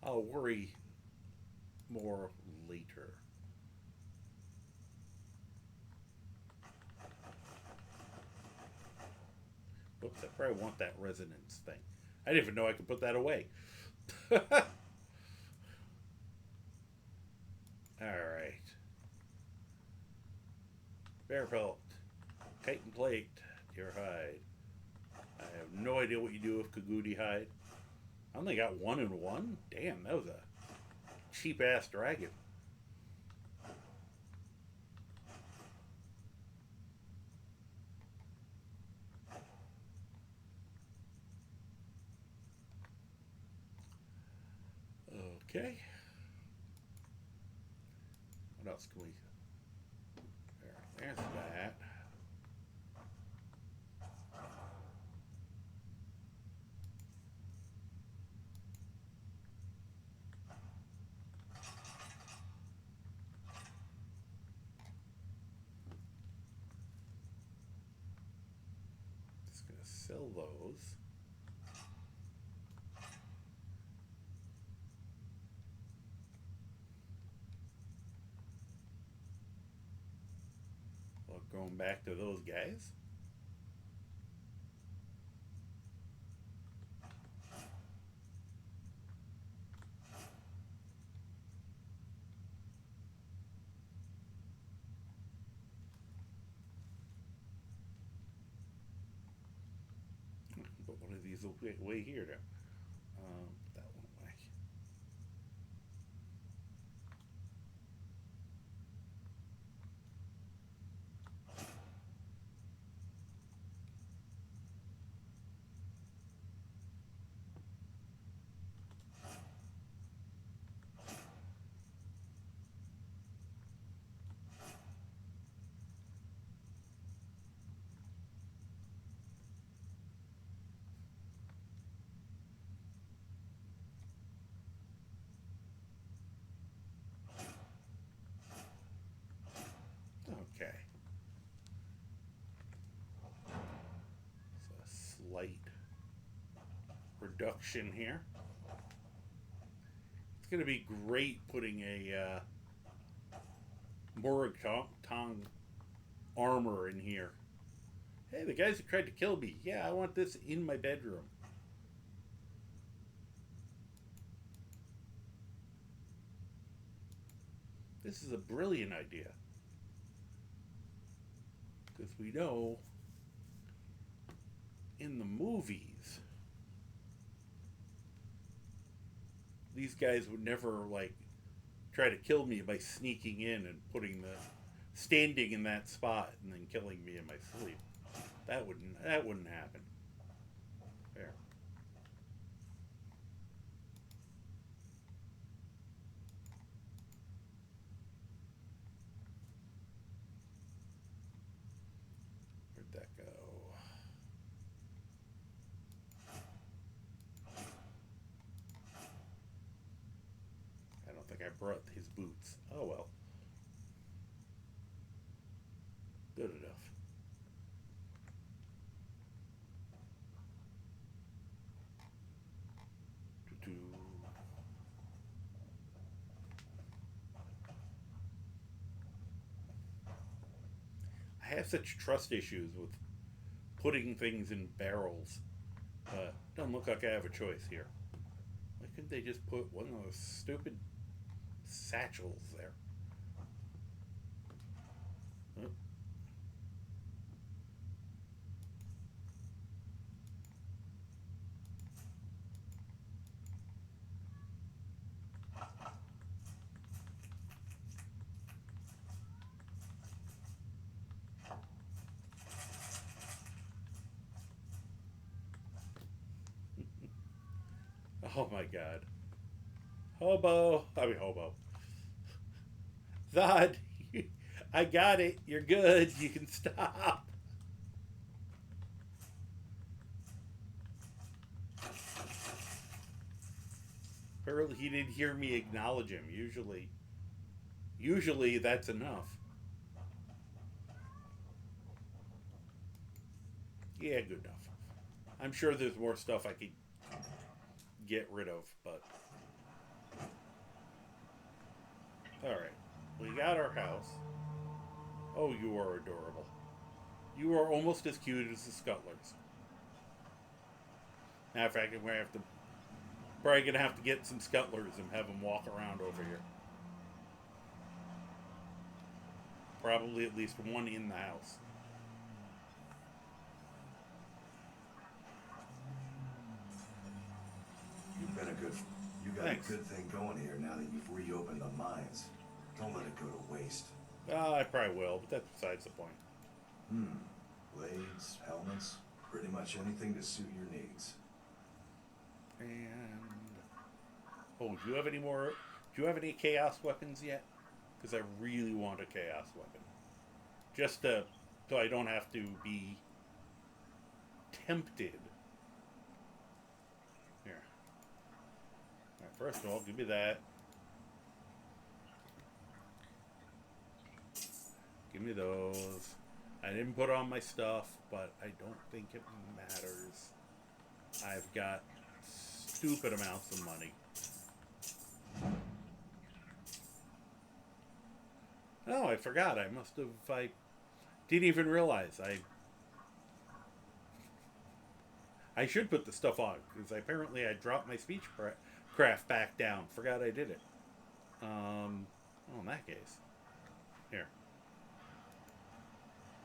I'll worry more later. Oops, I probably want that resonance thing. I didn't even know I could put that away. Alright. Bear pelt. Chitin plate. Deer hide. I have no idea what you do with Kagudi hide. I only got 1 and 1? Damn, that was a cheap ass dragon. Okay. What else can we... There's that. Just gonna sell those. Well, going back to those guys. But one of these will get way here now. That one way. Okay. So a slight reduction here. It's going to be great putting a Morag Tong armor in here. Hey, the guys who tried to kill me. Yeah, I want this in my bedroom. This is a brilliant idea. Because we know in the movies, these guys would never, like, try to kill me by sneaking in and standing in that spot and then killing me in my sleep. That wouldn't happen. There. Where'd that go? I don't think I brought his boots. Oh well. Good enough. I have such trust issues with putting things in barrels. Doesn't look like I have a choice here. Why couldn't they just put one of those stupid satchels there? Oh. Oh my god. Hobo. Zod, I got it. You're good. You can stop. Apparently he didn't hear me acknowledge him. Usually that's enough. Yeah, good enough. I'm sure there's more stuff I could get rid of, but... Alright. We got our house. Oh, you are adorable. You are almost as cute as the Scuttlers. Matter of fact, we're probably going to have to get some Scuttlers and have them walk around over here. Probably at least one in the house. You got Thanks. a good thing going here now that you've reopened the mines. Don't let it go to waste. I probably will, but that's besides the point. Blades, helmets, pretty much anything to suit your needs. And Oh, do you have any more? Do you have any chaos weapons yet? Because I really want a chaos weapon. Just so I don't have to be tempted. Here. Alright, first of all, give me that. Give me those. I didn't put on my stuff, but I don't think it matters. I've got stupid amounts of money. Oh, I forgot. I must have... I didn't even realize. I should put the stuff on, because apparently I dropped my speech craft back down. Forgot I did it. Well, in that case. Here.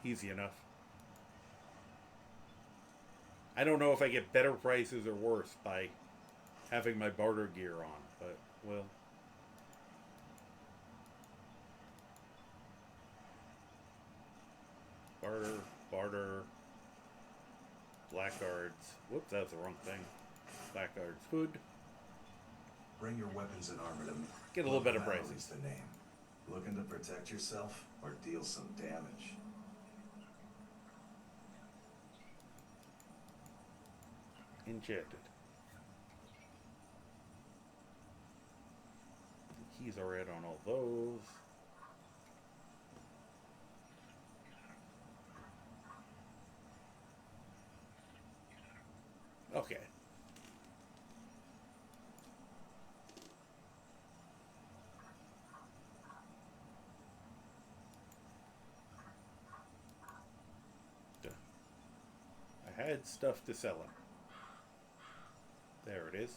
Easy enough. I don't know if I get better prices or worse by having my barter gear on, but, well... Barter, blackguards. Whoops, that's the wrong thing. Blackguards hood. Bring your weapons and armor to me. Get a little better Battle prices. is the name. Looking to protect yourself or deal some damage? Enchanted. The keys are red on all those. Okay. I had stuff to sell him. There it is.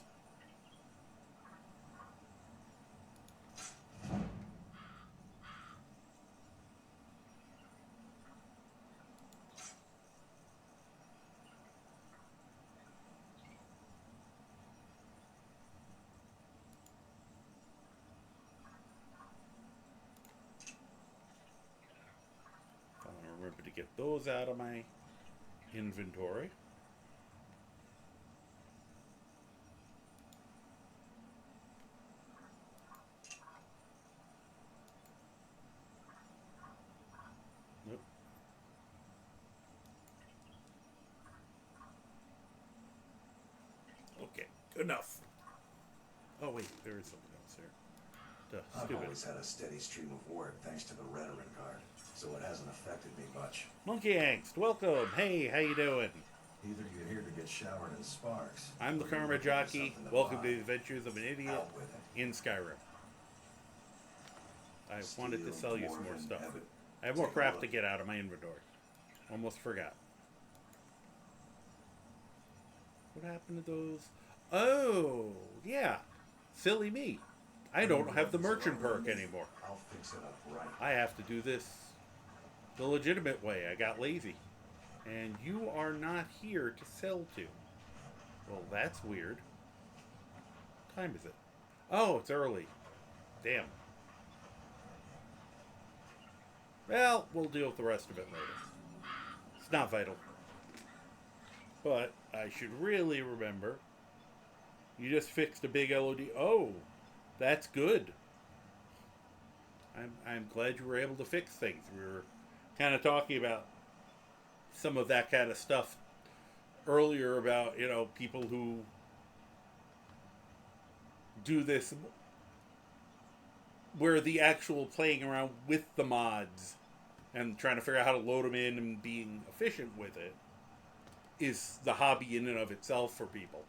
I'll remember to get those out of my inventory. Nope. Okay, enough. Oh wait, there is something else here. Duh, I've stupid. always had a steady stream of work thanks to the Veteran Guard, so it hasn't affected me much. Monkey Angst, welcome. Hey, how you doing? Either you're here to get showered in sparks. I'm the or you're Karma looking for Jockey. something to Welcome to buy. the adventures of an idiot Out with it. in Skyrim. I wanted to Steel, sell you some more dwarven, stuff. ebony. I have more Take a crap look. to get out of my inventory. Almost forgot. What happened to those? Oh, yeah. Silly me. I don't have the merchant perk anymore. I'll fix it up right. I have to do this the legitimate way. I got lazy. And you are not here to sell to. Well, that's weird. What time is it? Oh, it's early. Damn. Well, we'll deal with the rest of it later. It's not vital. But I should really remember. You just fixed a big LOD. Oh, that's good. I'm glad you were able to fix things. We were kind of talking about some of that kind of stuff earlier about, you know, people who do this where the actual playing around with the mods and trying to figure out how to load them in and being efficient with it is the hobby in and of itself for people.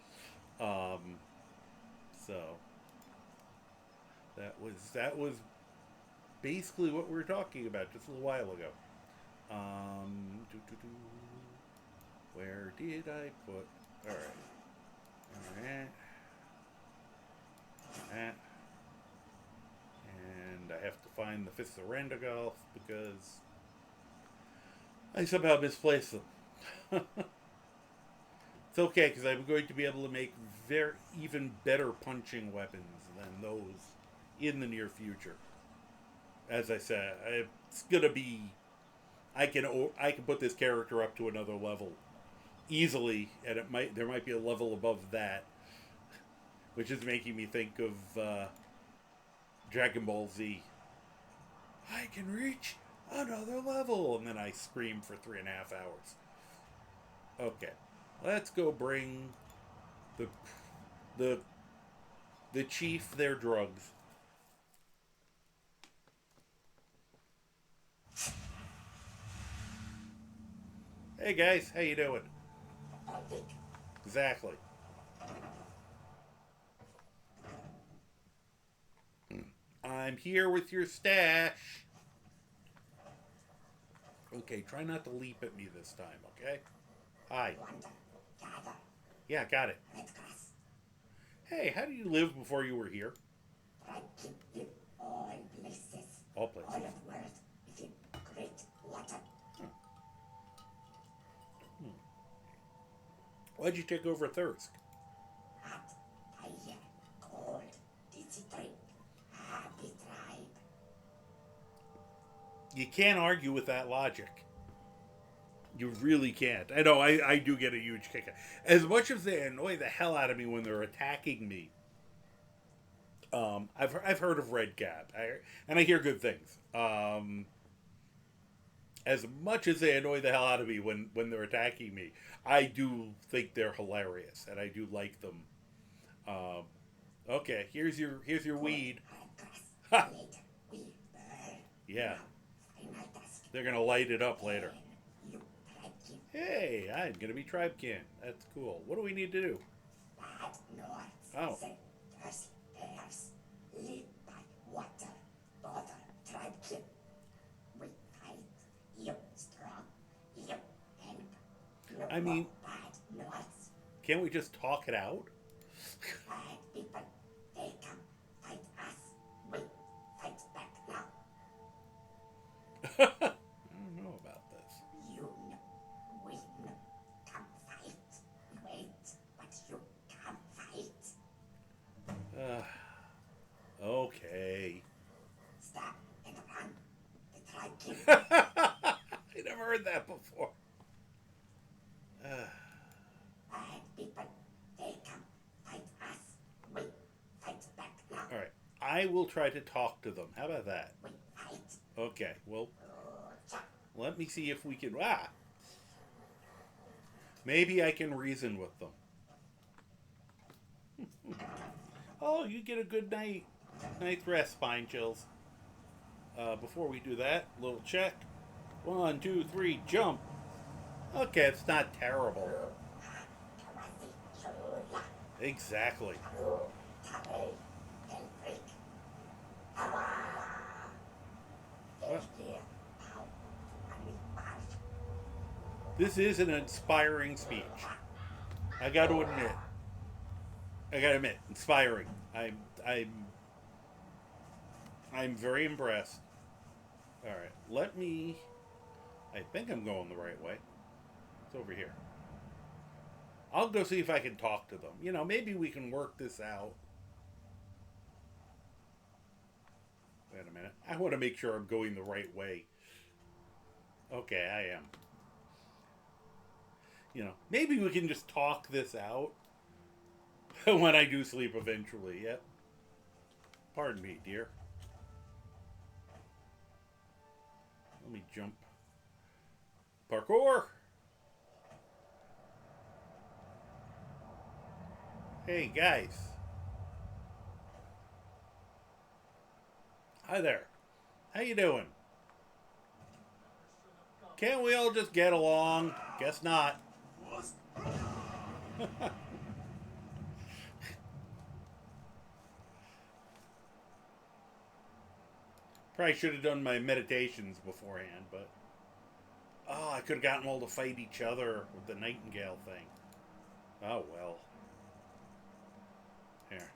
So that was basically what we were talking about just a little while ago. Where did I put? All right. And I have to find the Fists of Randagalf because I somehow misplaced them. It's okay because I'm going to be able to make even better punching weapons than those in the near future. As I said, it's gonna be. I can put this character up to another level easily, and there might be a level above that which is making me think of Dragon Ball Z. I can reach another level, and then I scream for 3.5 hours. Okay, let's go bring the chief their drugs. Hey guys, how you doing? Exactly. I'm here with your stash. Okay, try not to leap at me this time, okay? Hi. Yeah, got it. Hey, how did you live before you were here? All places. All places. All of the world within great water. Why'd you take over Thirsk? Hot, fire, cold, dizzy drink, happy tribe. You can't argue with that logic. You really can't. I know, I do get a huge kick. As much as they annoy the hell out of me when they're attacking me, I've heard of Red Cap, and I hear good things. As much as they annoy the hell out of me when they're attacking me, I do think they're hilarious, and I do like them. Okay, here's your weed. Ha! Yeah. They're gonna light it up later. Hey, I'm gonna be Tribekin. That's cool. What do we need to do? Oh. Lit by water, bother, Tribekin. We fight, you strong, you help. No I mean, bad north. Can't we just talk it out? Bad people, they come fight us. We fight back now. I don't know about this. You know, we know. Come fight. Wait, but you can't fight. Okay. Stop and run. The Tribekin. I never heard that before. Bad people, they come fight us. We fight back now. Alright. I will try to talk to them. How about that? We fight. Okay, well, let me see if we can... Maybe I can reason with them. Oh, you get a good night's rest, Spine Chills. Before we do that, little check. 1, 2, 3, jump. Okay, it's not terrible. Exactly. This is an inspiring speech. I got to admit, inspiring. I'm very impressed. All right, let me. I think I'm going the right way. It's over here. I'll go see if I can talk to them. You know, maybe we can work this out. Wait a minute. I want to make sure I'm going the right way. Okay, I am. You know, maybe we can just talk this out when I do sleep eventually. Yep. Pardon me, dear. Let me jump. Parkour! Hey, guys. Hi there. How you doing? Can't we all just get along? Guess not. Probably should have done my meditations beforehand, but... Oh, I could have gotten them all to fight each other with the nightingale thing. Oh, well. Here.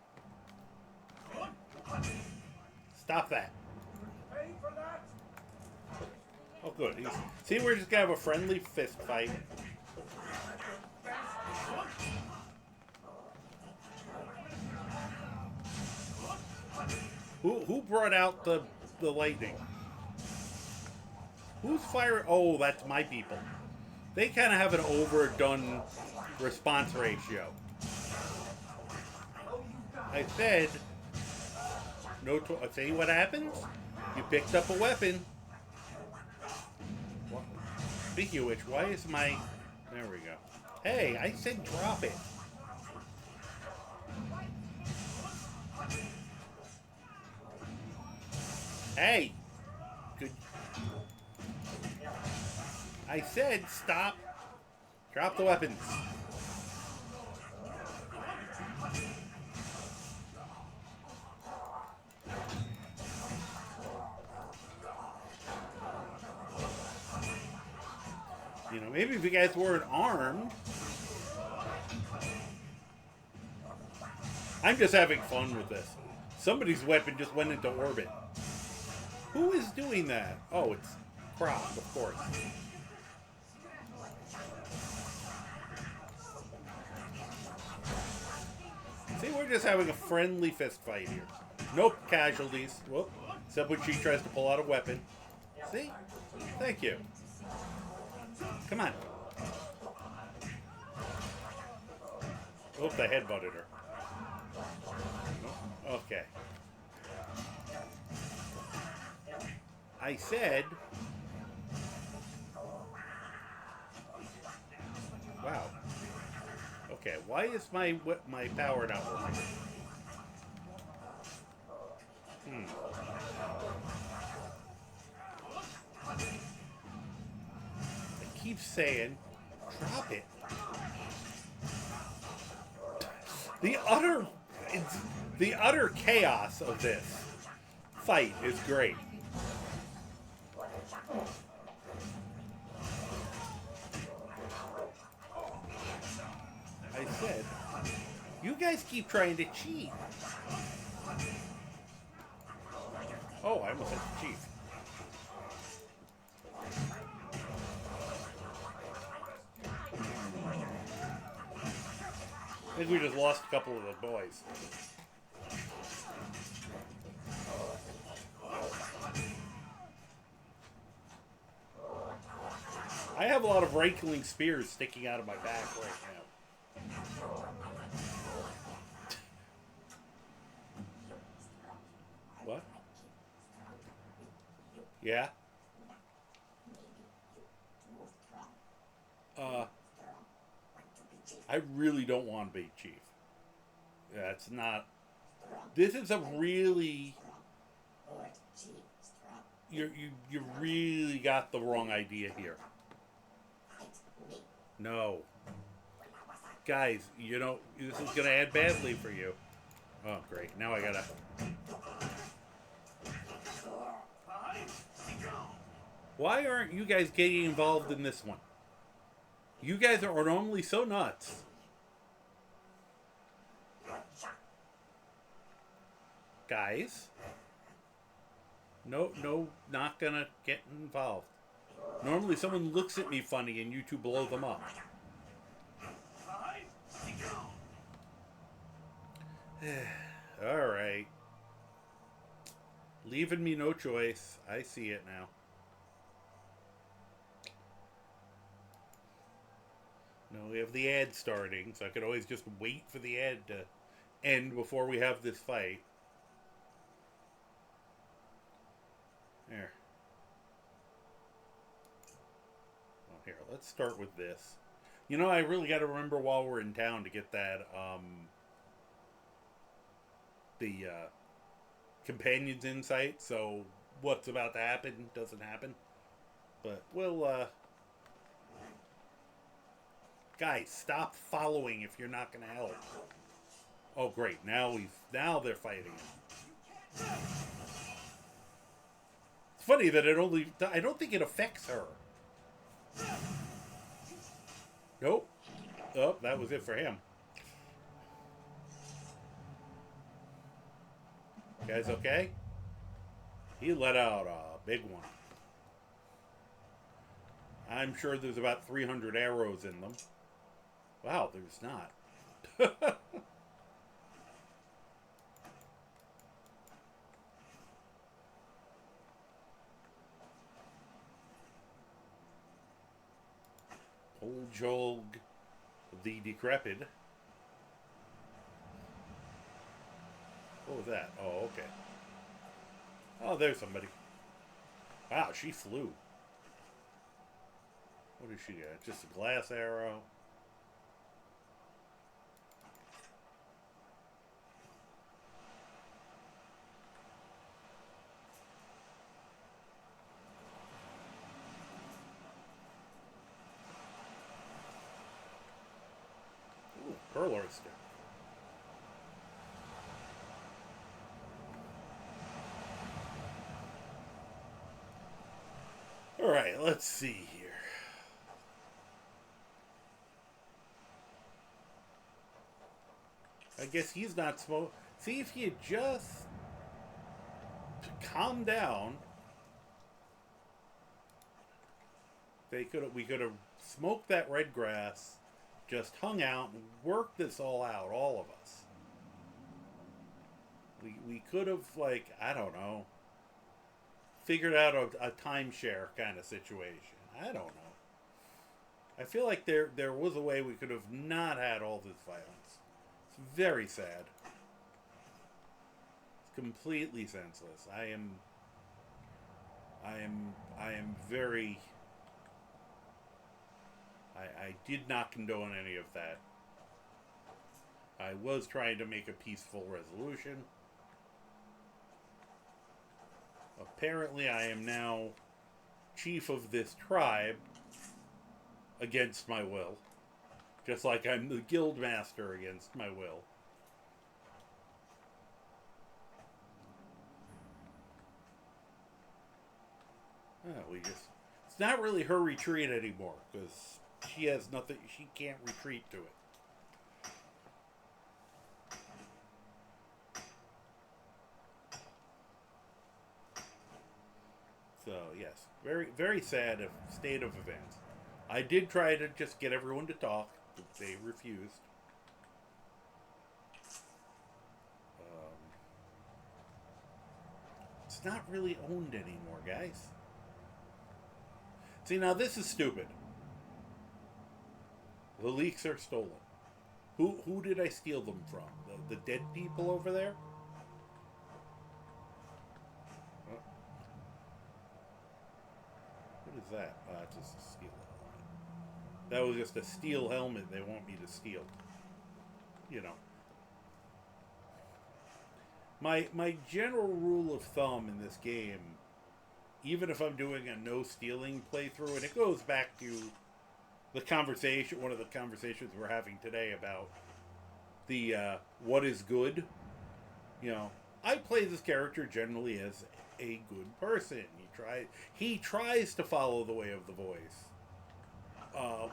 Stop that. Oh, good. See, we're just gonna have a friendly fist fight. Who brought out the lightning? Who's firing? Oh, that's my people. They kind of have an overdone response ratio. I said no. See what happens? You picked up a weapon. What? Speaking of which, why is my... There we go. Hey, I said drop it. Hey! Good. I said stop. Drop the weapons. You know, maybe if you guys weren't armed. I'm just having fun with this. Somebody's weapon just went into orbit. Who is doing that? Oh, it's Croc, of course. See, we're just having a friendly fist fight here. Nope, casualties. Whoop. Except when she tries to pull out a weapon. See? Thank you. Come on. Oops, I headbutted her. Okay. I said... Wow. Okay, why is my power not working? I keep saying, drop it. The utter chaos of this fight is great. I said, you guys keep trying to cheat. Oh, I almost had to cheat. I think we just lost a couple of the boys. I have a lot of rankling spears sticking out of my back right now. What? Yeah? I really don't want to be chief. That's not... This is a really... You really got the wrong idea here. No. Guys, you know, this is going to end badly for you. Oh, great. Now I gotta... Why aren't you guys getting involved in this one? You guys are normally so nuts. Guys. No, not gonna get involved. Normally someone looks at me funny and you two blow them up. Alright. Leaving me no choice. I see it now. No, we have the ad starting, so I could always just wait for the ad to end before we have this fight. There. Well, here, let's start with this. You know, I really got to remember while we're in town to get that, the, companion's insight, so what's about to happen doesn't happen. But we'll, guys, stop following if you're not going to help. Oh, great. Now they're fighting. It's funny that I don't think it affects her. Nope. Oh, that was it for him. You guys okay? He let out a big one. I'm sure there's about 300 arrows in them. Wow, there's not. Old Jolg the Decrepit. was that? Oh, okay. Oh, there's somebody. Wow, she flew. What did she get? Just a glass arrow. Ooh, pearl oyster. Alright, let's see here. I guess he's not smoke. See, if you just calm down, we could have smoked that red grass, just hung out and worked this all out, all of us. We could have, like, I don't know, figured out a timeshare kind of situation. I don't know. I feel like there was a way we could have not had all this violence. It's very sad. It's completely senseless. I am very. I did not condone any of that. I was trying to make a peaceful resolution. Apparently, I am now chief of this tribe against my will. Just like I'm the guild master against my will. It's not really her retreat anymore, because she has nothing, she can't retreat to it. So, yes, very, very sad state of events. I did try to just get everyone to talk, but they refused. It's not really owned anymore, guys. See, now this is stupid. The leaks are stolen. Who did I steal them from? The dead people over there? What is that? That's just a steel helmet. That was just a steel helmet they want me to steal. You know. My general rule of thumb in this game, even if I'm doing a no stealing playthrough, and it goes back to the conversation, one of the conversations we're having today about the what is good. You know, I play this character generally as a good person. He tries to follow the way of the voice.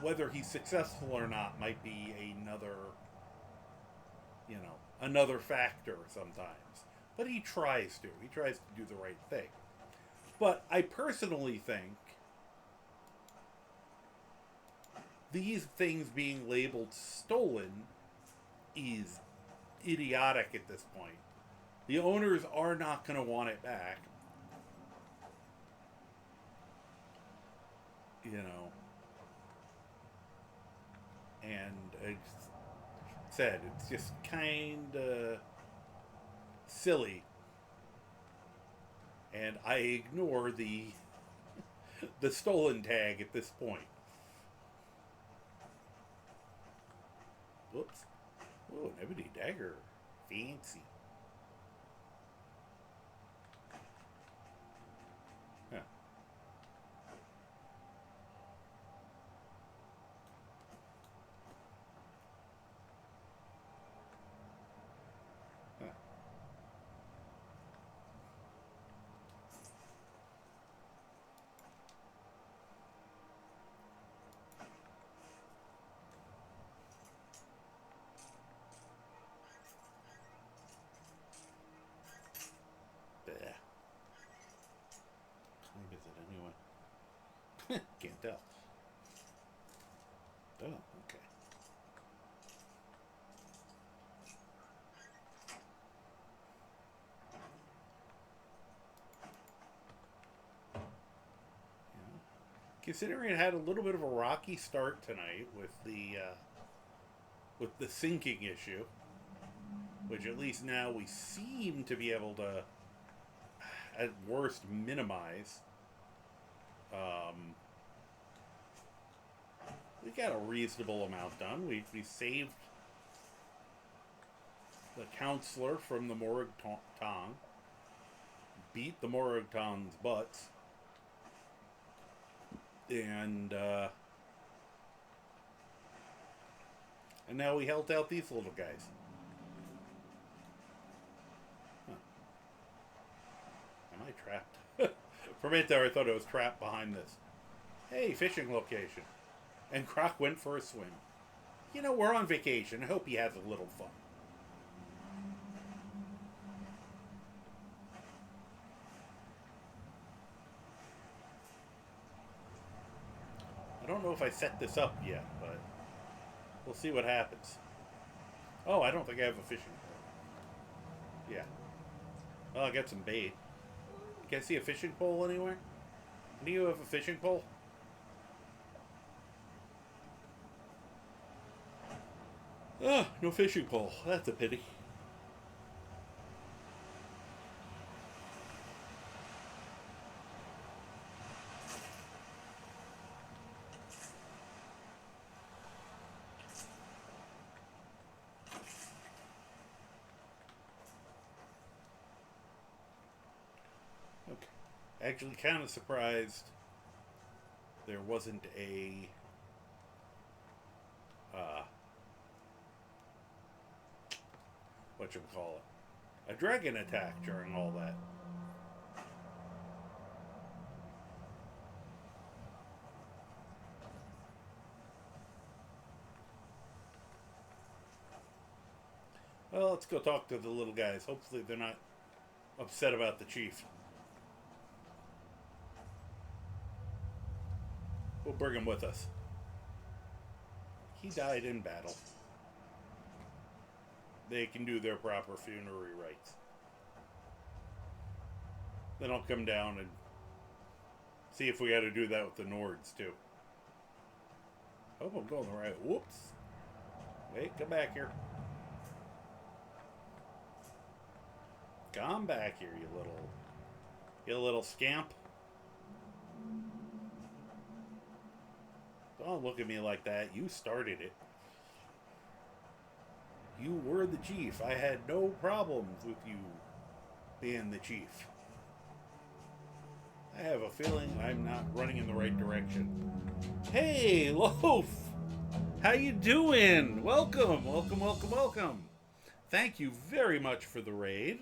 Whether he's successful or not might be another factor sometimes. But he tries to. He tries to do the right thing. But I personally think these things being labeled stolen is idiotic at this point. The owners are not going to want it back. You know. And it's just kind of silly. And I ignore the stolen tag at this point. Whoops. Oh, an ebony dagger. Fancy. Huh. Huh. Can't tell. Oh, okay. Yeah. Considering it had a little bit of a rocky start tonight with the sinking issue, which at least now we seem to be able to, at worst, minimize. We got a reasonable amount done. We saved the counselor from the Morag Tong, beat the Morag Tong's butts, and now we helped out these little guys. Huh. Am I trapped? For a minute there, I thought I was trapped behind this. Hey, fishing location. And Croc went for a swim. You know, we're on vacation. I hope he has a little fun. I don't know if I set this up yet, but we'll see what happens. Oh, I don't think I have a fishing pole. Yeah. Well, I got some bait. Can I see a fishing pole anywhere? Do you have a fishing pole? Ah, no fishing pole. That's a pity. Okay. Actually, kind of surprised there wasn't a whatchamacallit, a dragon attack during all that. Well, let's go talk to the little guys. Hopefully they're not upset about the chief. We'll bring him with us. He died in battle. They can do their proper funerary rites. Then I'll come down and see if we got to do that with the Nords too. Hope I'm going the right. Whoops. Wait, come back here. Come back here, you little scamp. Don't look at me like that. You started it. You were the chief. I had no problems with you being the chief. I have a feeling I'm not running in the right direction. Hey, Loaf! How you doing? Welcome, welcome, welcome, welcome. Thank you very much for the raid.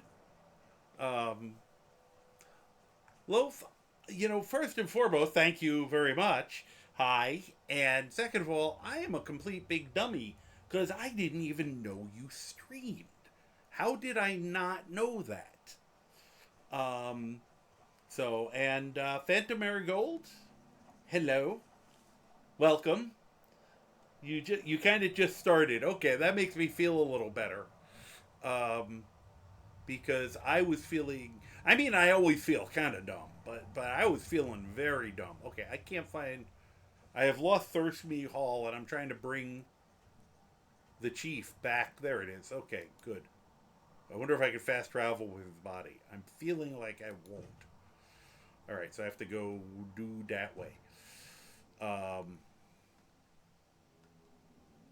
Loaf, you know, first and foremost, thank you very much. Hi. And second of all, I am a complete big dummy because I didn't even know you streamed. How did I not know that? Phantom Marigold, hello. Welcome. You kind of just started. Okay, that makes me feel a little better. Because I was feeling, I mean, I always feel kind of dumb, but I was feeling very dumb. Okay, I can't find, I have lost Thirstme Hall, and I'm trying to bring the chief back. There it is. Okay, good. I wonder if I can fast travel with his body. I'm feeling like I won't. All right, so I have to go do that way.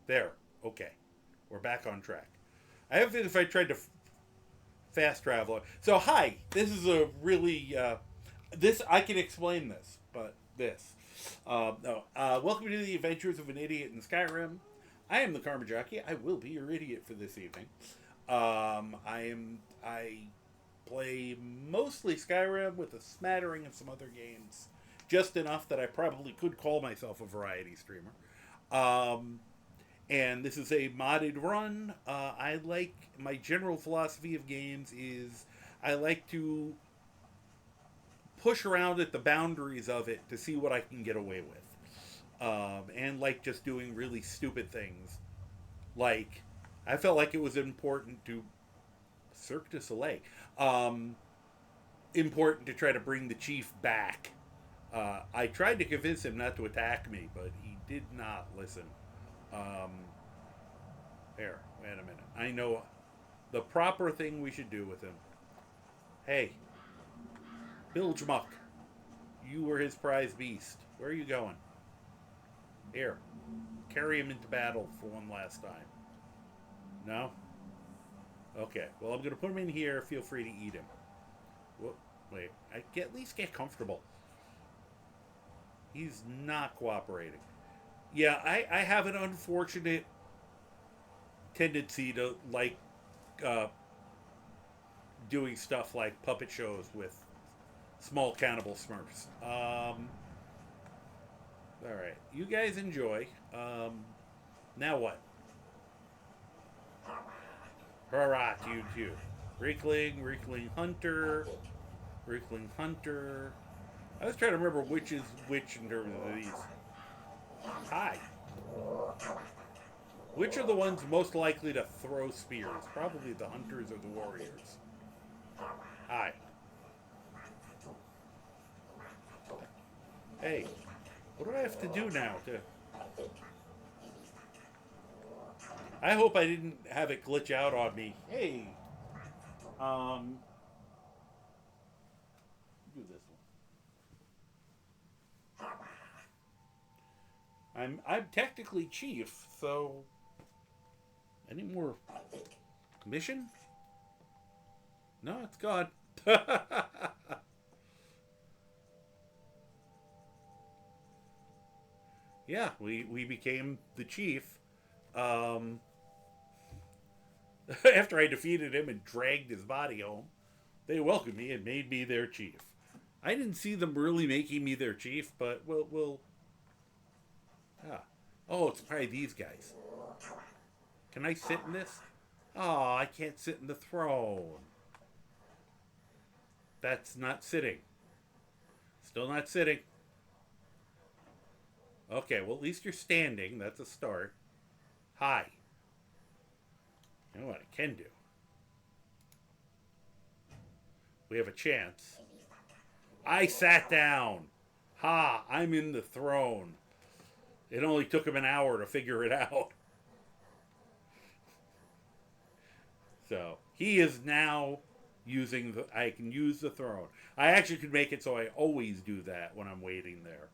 There. Okay. We're back on track. I have a feeling if I tried to fast travel. So, hi. This is a really... I can explain this, but this. Welcome to the Adventures of an Idiot in Skyrim. I am the Karma Jockey. I will be your idiot for this evening. I play mostly Skyrim with a smattering of some other games. Just enough that I probably could call myself a variety streamer. And this is a modded run. I like, my general philosophy of games is I like to push around at the boundaries of it to see what I can get away with. And like just doing really stupid things. Like, I felt like it was important to Cirque du Soleil. Important to try to bring the chief back. I tried to convince him not to attack me, but he did not listen. There, wait a minute. I know the proper thing we should do with him. Hey, Bilgemuck, you were his prize beast. Where are you going? Here, carry him into battle for one last time. No? Okay, well, I'm going to put him in here. Feel free to eat him. Whoop, wait, at least get comfortable. He's not cooperating. Yeah, I have an unfortunate tendency to like doing stuff like puppet shows with small cannibal smurfs. Alright, you guys enjoy. Now what? Hurrah, you two. Reekling Hunter. I was trying to remember which is which in terms of these. Hi. Which are the ones most likely to throw spears? Probably the hunters or the warriors. Hi. Hey, what do I have to do now to... I hope I didn't have it glitch out on me. Hey. Do this one. I'm technically chief, so any more mission? No, it's gone. Yeah, we became the chief. After I defeated him and dragged his body home, they welcomed me and made me their chief. I didn't see them really making me their chief, but we'll oh, it's probably these guys. Can I sit in this? Oh, I can't sit in the throne. That's not sitting. Still not sitting. Okay, well, at least you're standing. That's a start. Hi. You know what I can do? We have a chance. I sat down. Ha, I'm in the throne. It only took him an hour to figure it out. So, he is now using the... I can use the throne. I actually could make it so I always do that when I'm waiting there.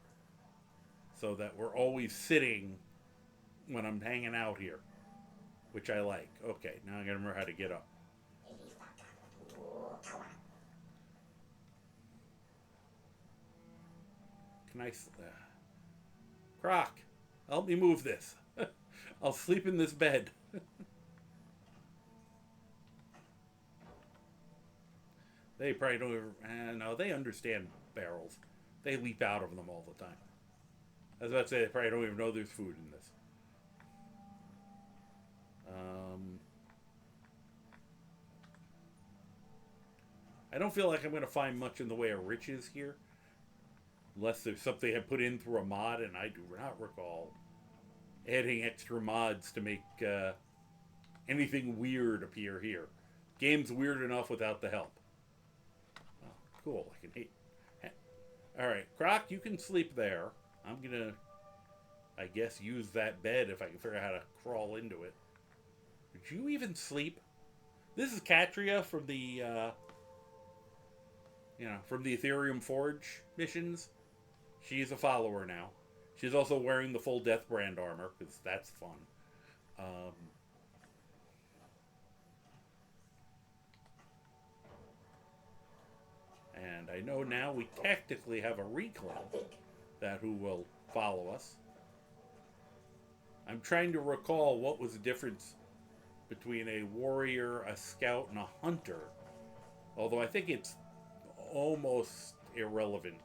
So that we're always sitting when I'm hanging out here. Which I like. Okay, now I gotta remember how to get up. Can I... Croc, help me move this. I'll sleep in this bed. They probably don't even... no, they understand barrels. They leap out of them all the time. I was about to say, they probably don't even know there's food in this. I don't feel like I'm going to find much in the way of riches here. Unless there's something I put in through a mod, and I do not recall adding extra mods to make anything weird appear here. Game's weird enough without the help. Oh, cool. I can hate... Alright, Croc, you can sleep there. I'm gonna, I guess, use that bed if I can figure out how to crawl into it. Did you even sleep? This is Katria from the, from the Ethereum Forge missions. She's a follower now. She's also wearing the full Death Brand armor, because that's fun. And I know now we technically have a reclaim that who will follow us. I'm trying to recall what was the difference between a warrior, a scout, and a hunter. Although I think it's almost irrelevant.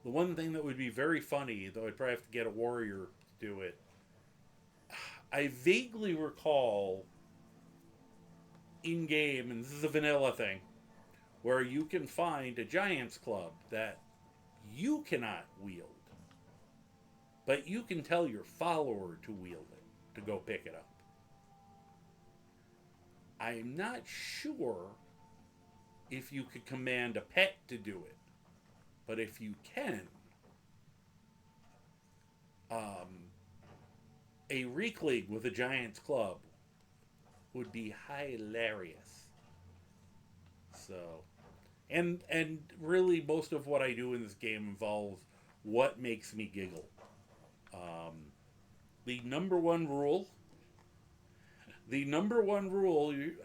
The one thing that would be very funny, though I'd probably have to get a warrior to do it, I vaguely recall in-game, and this is a vanilla thing, where you can find a giant's club that you cannot wield. But you can tell your follower to wield it, to go pick it up. I'm not sure if you could command a pet to do it. But if you can, a Reekling with a Giant's Club would be hilarious. So, and really most of what I do in this game involves what makes me giggle. The number one rule,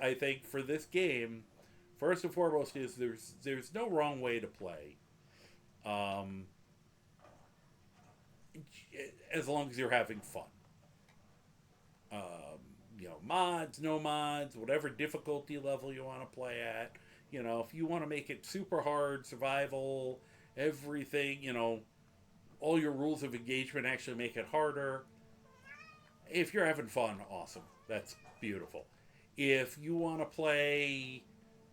I think, for this game, first and foremost, is there's no wrong way to play. As long as you're having fun. Mods, no mods, whatever difficulty level you want to play at. If you want to make it super hard, survival, everything, all your rules of engagement actually make it harder. If you're having fun, awesome. That's beautiful. If you want to play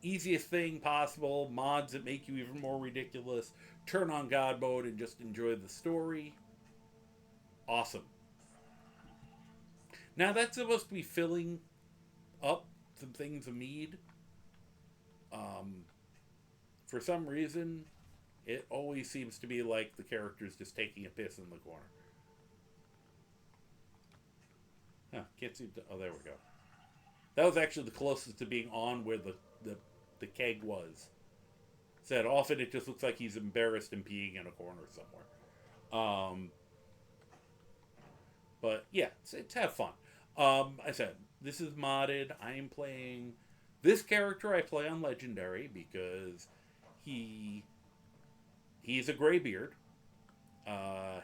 easiest thing possible, mods that make you even more ridiculous, turn on God mode and just enjoy the story, awesome. Now that's supposed to be filling up some things of mead. For some reason, it always seems to be like the character's just taking a piss in the corner. Can't see. Oh, there we go. That was actually the closest to being on where the keg was. Said often it just looks like he's embarrassed and peeing in a corner somewhere. But yeah, it's have fun. I said this is modded. I am playing this character. I play on Legendary because he's a Greybeard.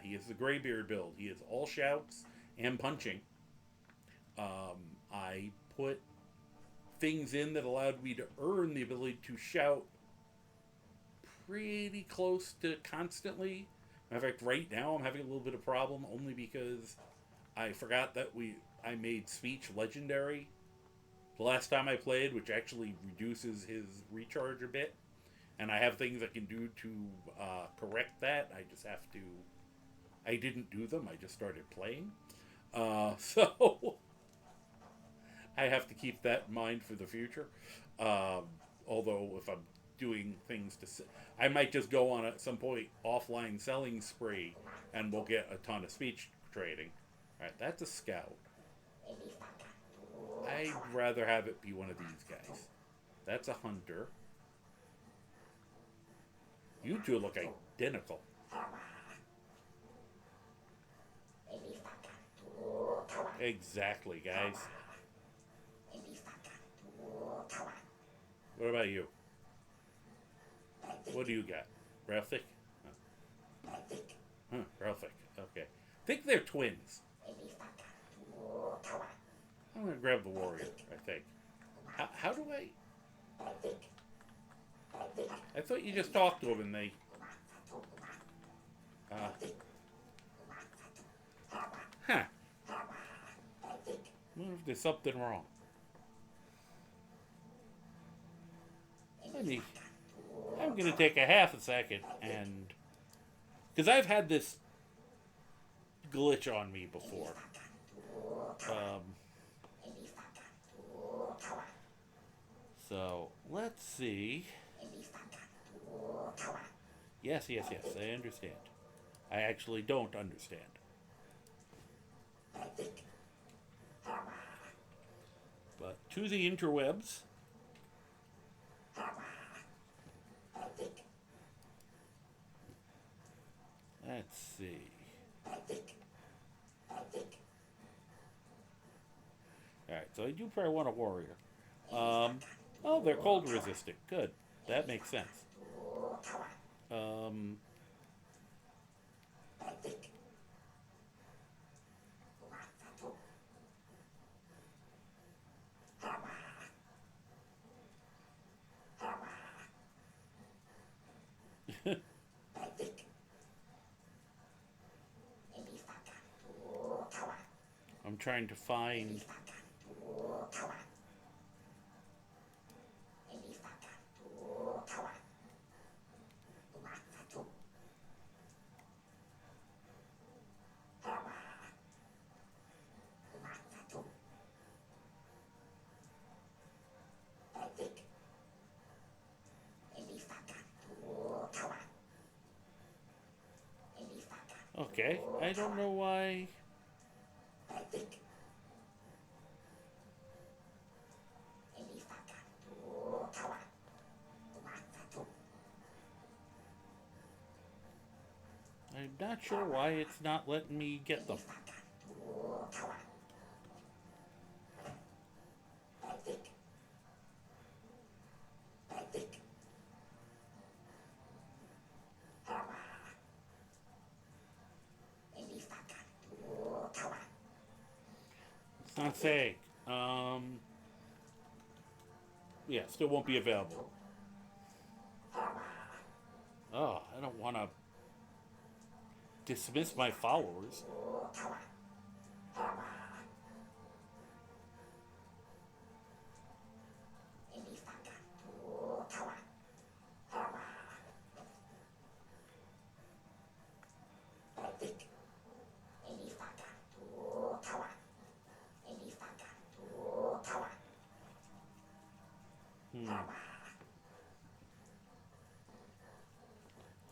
He is the Greybeard build. He is all shouts and punching. I put things in that allowed me to earn the ability to shout pretty close to constantly. Matter of fact, right now I'm having a little bit of problem only because I forgot that I made speech legendary the last time I played, which actually reduces his recharge a bit. And I have things I can do to correct that. I didn't do them. I just started playing. So I have to keep that in mind for the future. Although if I'm doing things I might just go on at some point offline selling spree and we'll get a ton of speech trading. Alright, that's a scout. I'd rather have it be one of these guys. That's a hunter. You two look identical. Exactly, guys. What about you? What do you got? Ralphic? Ralphic. Okay. I think they're twins. I'm going to grab the warrior, I think. How do I... I thought you just talked to them and they... Huh. I wonder if there's something wrong. I'm going to take a half a second and... Because I've had this glitch on me before. So, let's see. Yes, I understand. I actually don't understand. But to the interwebs. Let's see. Alright, so I do probably want a warrior. Oh, they're cold resistant. Good. That makes sense. I'm trying to find... Okay, I don't know why... not sure why it's not letting me get them. It's not saying. Yeah, still won't be available. Oh, I don't want to dismiss my followers.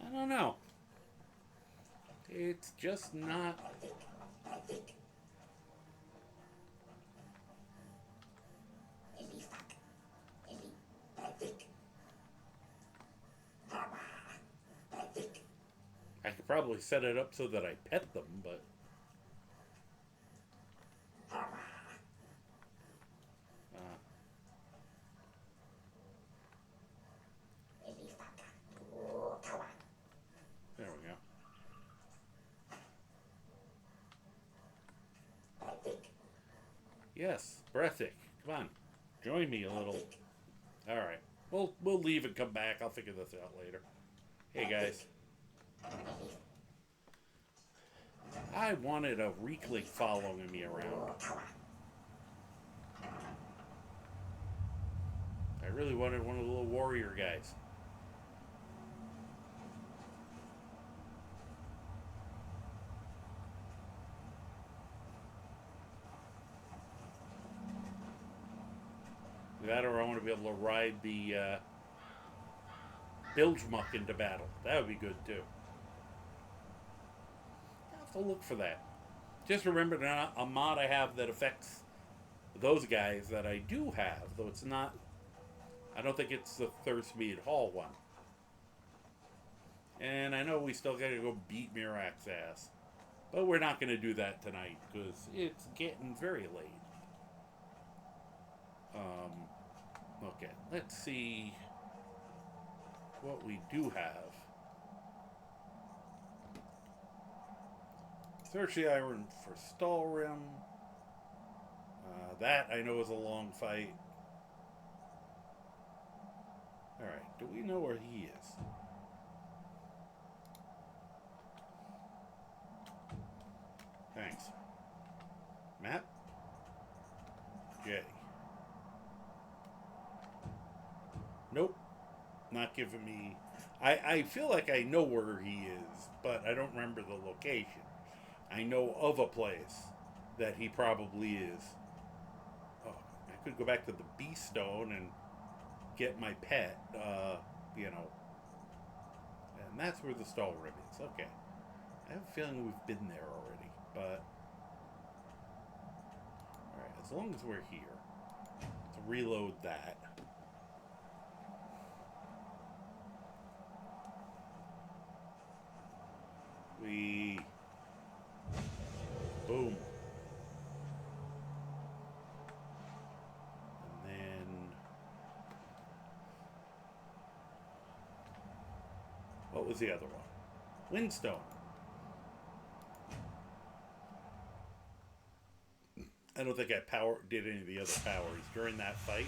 I don't know. It's just not. I could probably set it up so that I pet them, but. There we go. Yes, Breathic. Come on. Join me a little. Alright. We'll leave and come back. I'll figure this out later. Hey guys. I wanted a Reekling following me around. I really wanted one of the little warrior guys. That, or I want to be able to ride the Bilgemuck into battle. That would be good too. I'll have to look for that. Just remember that a mod I have that affects those guys that I do have, though it's not. I don't think it's the Thirstmead Hall one. And I know we still gotta go beat Morag's ass. But we're not gonna do that tonight, because it's getting very late. Okay, let's see what we do have. Search the Iron for Stalrim. That I know is a long fight. Alright, do we know where he is? Thanks. Map? J. Nope. Not giving me... I feel like I know where he is, but I don't remember the location. I know of a place that he probably is. Oh, I could go back to the Beast Stone and get my pet, you know. And that's where the Stalrim is. Okay. I have a feeling we've been there already, but... Alright, as long as we're here. Let's reload that. Boom. And then... What was the other one? Windstone. I don't think I did any of the other powers during that fight.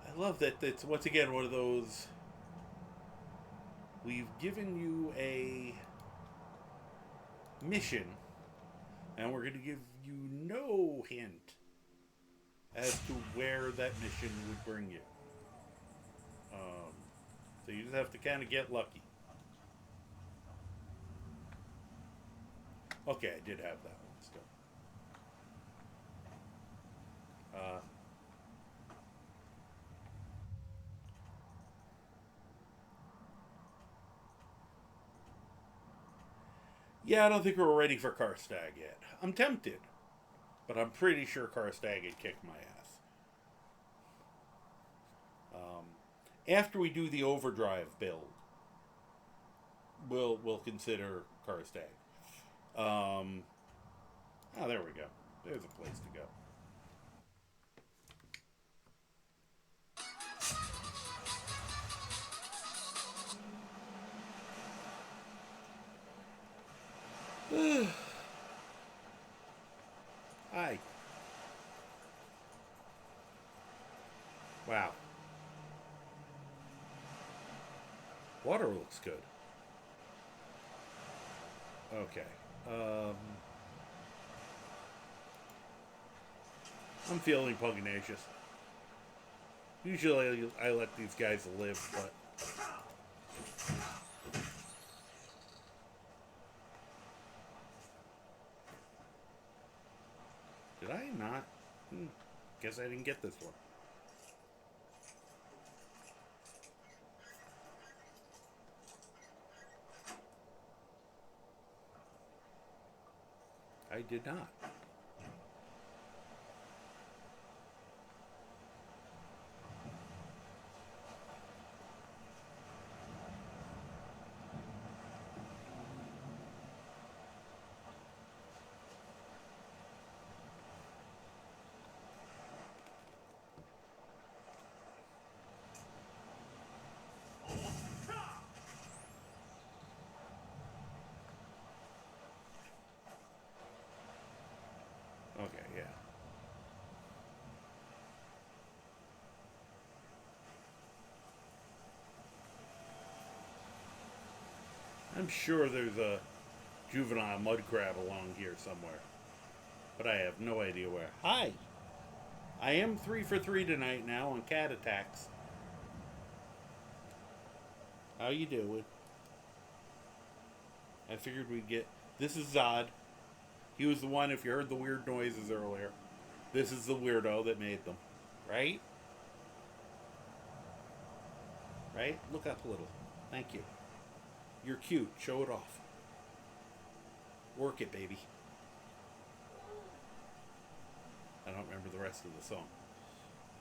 I love that it's once again one of those. We've given you a mission, and we're going to give you no hint as to where that mission would bring you. So you just have to kind of get lucky. Okay, I did have that one still. Yeah, I don't think we're ready for Karstag yet. I'm tempted, but I'm pretty sure Karstag had kicked my ass. After we do the overdrive build, we'll consider Karstag. Oh, there we go. There's a place to go. Hi. Wow. Water looks good. Okay. I'm feeling pugnacious. Usually I let these guys live, but... Did I not? Guess I didn't get this one. I did not. Okay, yeah. I'm sure there's a juvenile mud crab along here somewhere, but I have no idea where. Hi! I am 3 for 3 tonight now on cat attacks. How you doing? I figured we'd get... This is Zod. He was the one, if you heard the weird noises earlier. This is the weirdo that made them. Right? Right? Look up a little. Thank you. You're cute. Show it off. Work it, baby. I don't remember the rest of the song.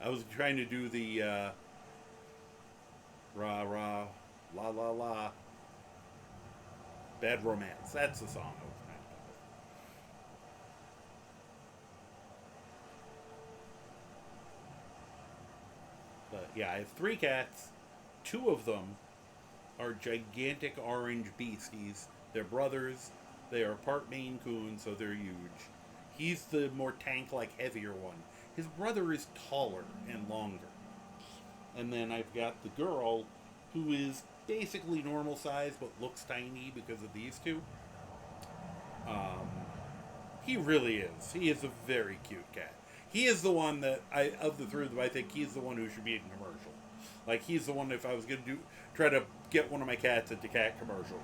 I was trying to do the rah rah la la la Bad Romance. That's the song I was trying to do. But yeah, I have 3 cats. 2 of them are gigantic orange beasties. They're brothers. They are part Maine Coon, so they're huge. He's the more tank-like, heavier one. His brother is taller and longer. And then I've got the girl, who is basically normal size, but looks tiny because of these 2. He really is. He is a very cute cat. He is the one that, of the 3 of them, I think he's the one who should be in commercial. Like, he's the one, if I was going to try to get one of my cats into cat commercials.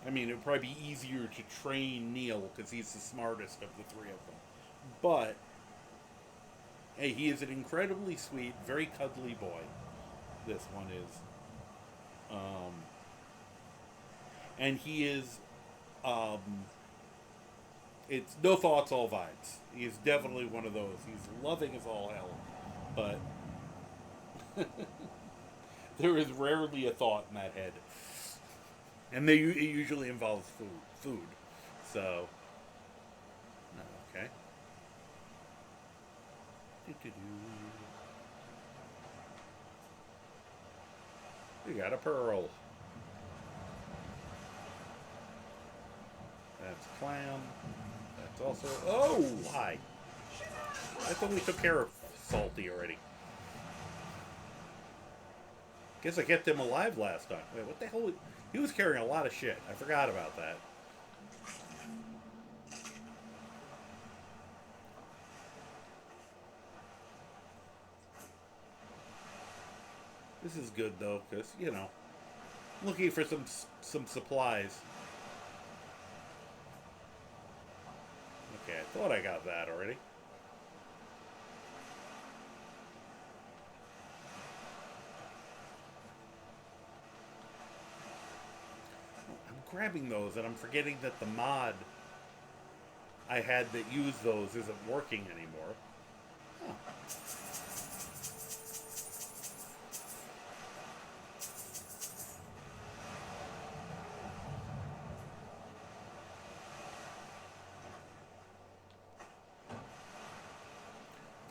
I mean, it would probably be easier to train Neil, because he's the smartest of the 3 of them. But, hey, he is an incredibly sweet, very cuddly boy. This one is. And he is, it's no thoughts, all vibes. He's definitely one of those. He's loving as all hell. But there is rarely a thought in that head. And it usually involves food. So, okay. We got a pearl. That's clam. That's also... Oh, hi. I thought we took care of Salty already. Guess I kept him alive last time. Wait, what the hell? He was carrying a lot of shit. I forgot about that. This is good, though, because, you know, looking for some supplies. Okay, I thought I got that already. grabbing those, and I'm forgetting that the mod I had that used those isn't working anymore. Huh.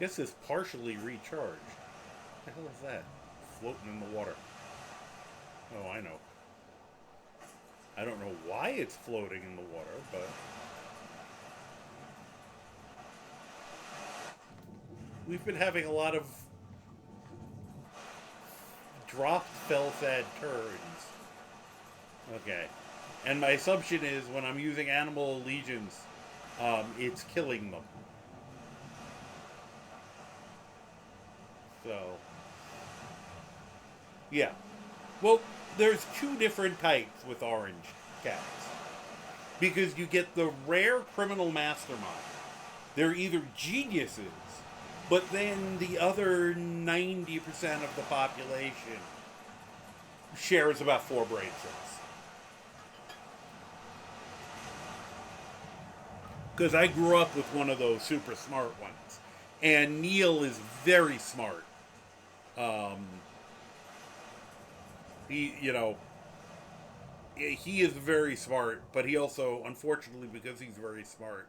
Guess it's partially recharged. What the hell is that? Floating in the water. Oh, I know. I don't know why it's floating in the water, but... we've been having a lot of dropped Felsad turns. Okay. And my assumption is when I'm using Animal Allegiance, it's killing them. So, yeah. Well, there's two different types with orange cats. Because you get the rare criminal mastermind. They're either geniuses, but then the other 90% of the population shares about 4 brain cells. Because I grew up with one of those super smart ones. And Neil is very smart. He is very smart, but he also, unfortunately, because he's very smart,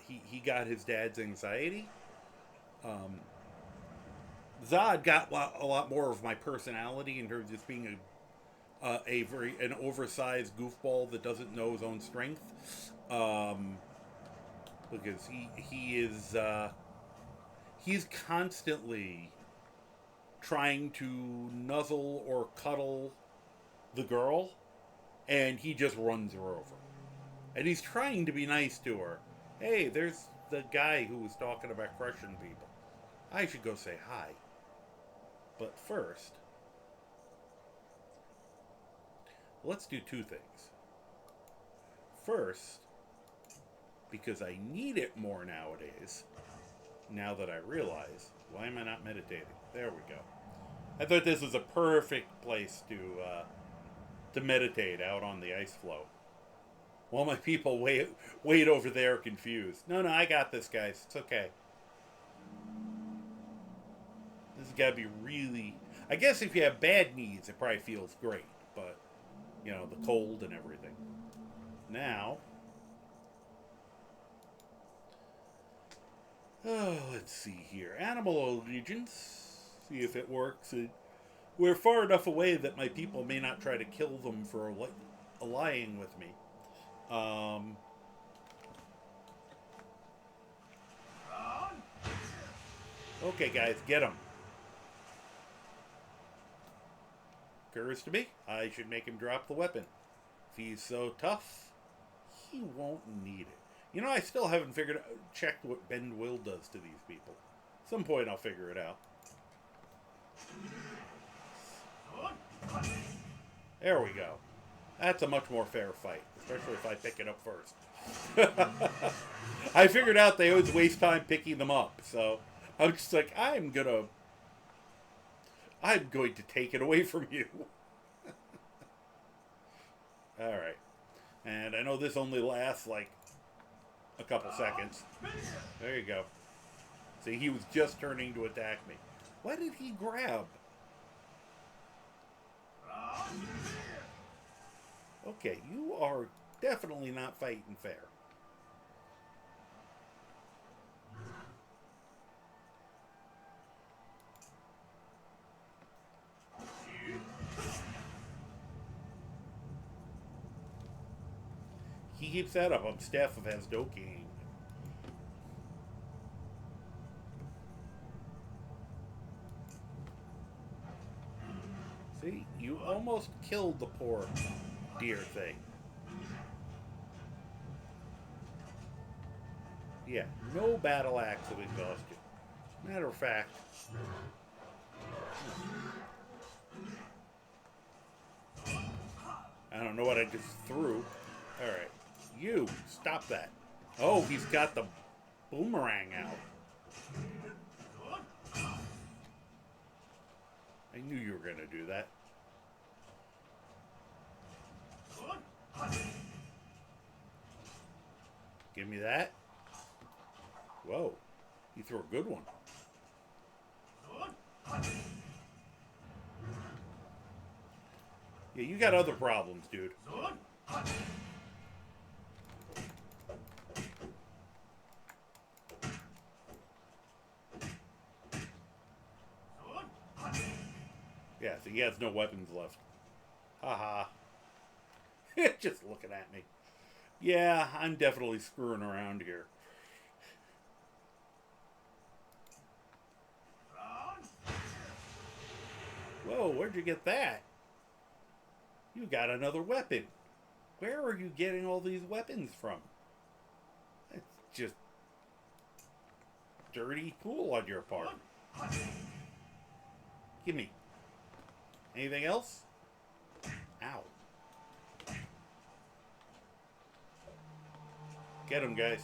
he got his dad's anxiety. Zod got a lot more of my personality in terms of just being an oversized goofball that doesn't know his own strength. Because he's constantly trying to nuzzle or cuddle the girl, and he just runs her over. And he's trying to be nice to her. Hey, there's the guy who was talking about crushing people. I should go say hi. But first, let's do 2 things. First, because I need it more nowadays, now that I realize, why am I not meditating? There we go. I thought this was a perfect place to meditate out on the ice floe. While my people wait over there confused. No, I got this, guys. It's okay. This has got to be really... I guess if you have bad knees, it probably feels great. But, the cold and everything. Now... oh, let's see here. Animal Allegiance. See if it works. We're far enough away that my people may not try to kill them for allying with me. Okay, guys, get him. Occurs to me, I should make him drop the weapon. If he's so tough, he won't need it. I still haven't checked what Bend Will does to these people. At some point I'll figure it out. There we go. That's a much more fair fight, especially if I pick it up first. I figured out they always waste time picking them up, so I'm just like, I'm going to take it away from you. Alright. And I know this only lasts like a couple seconds. There you go. See, he was just turning to attack me. What did he grab? Okay, you are definitely not fighting fair. He keeps that up. I'm Staff of Hasdoking. See, you almost killed the poor deer thing. Yeah, no battle axe of exhaustion. Matter of fact, I don't know what I just threw. Alright, you, stop that. Oh, he's got the boomerang out. I knew you were going to do that. Give me that. Whoa. You threw a good one. Yeah, you got other problems, dude. Yeah, so he has no weapons left. Haha. Just looking at me. Yeah, I'm definitely screwing around here. Whoa, where'd you get that? You got another weapon. Where are you getting all these weapons from? It's just dirty cool on your part. Give me. Anything else? Ow. Get him, guys.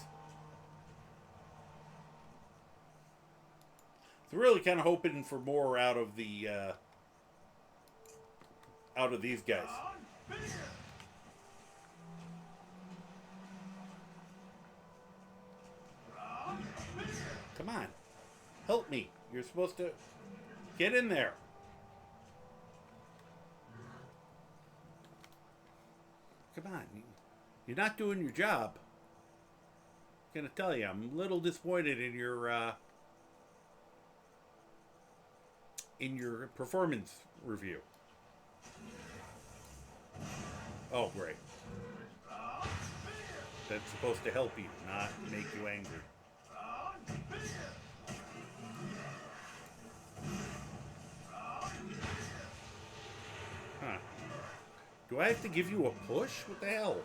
So really kind of hoping for more out of the out of these guys. Come on. Help me. You're supposed to get in there. Come on. You're not doing your job. I'm gonna tell you, I'm a little disappointed in your performance review. Oh, great. That's supposed to help you, not make you angry. Huh. Do I have to give you a push? What the hell?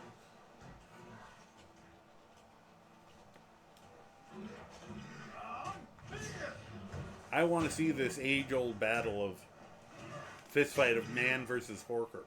I want to see this age-old battle of fistfight of man versus Horker.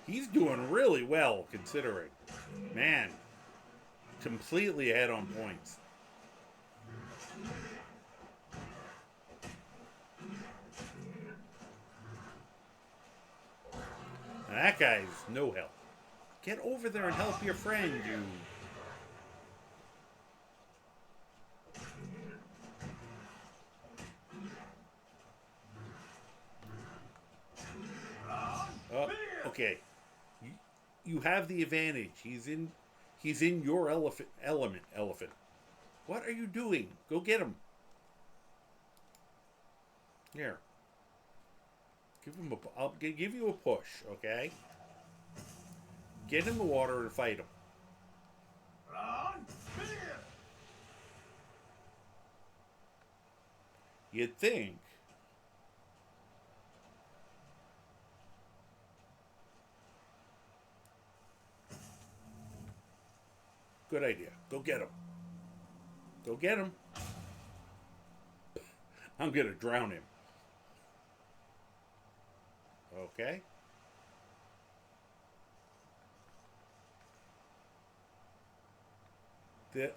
He's doing really well, considering. Man, completely ahead on points. Now that guy's no help. Get over there and help your friend, you. Oh, okay. You have the advantage. He's in your element. What are you doing? Go get him. Here. I'll give you a push, okay? Get in the water and fight him. You'd think. Good idea. Go get him. Go get him. I'm going to drown him. Okay.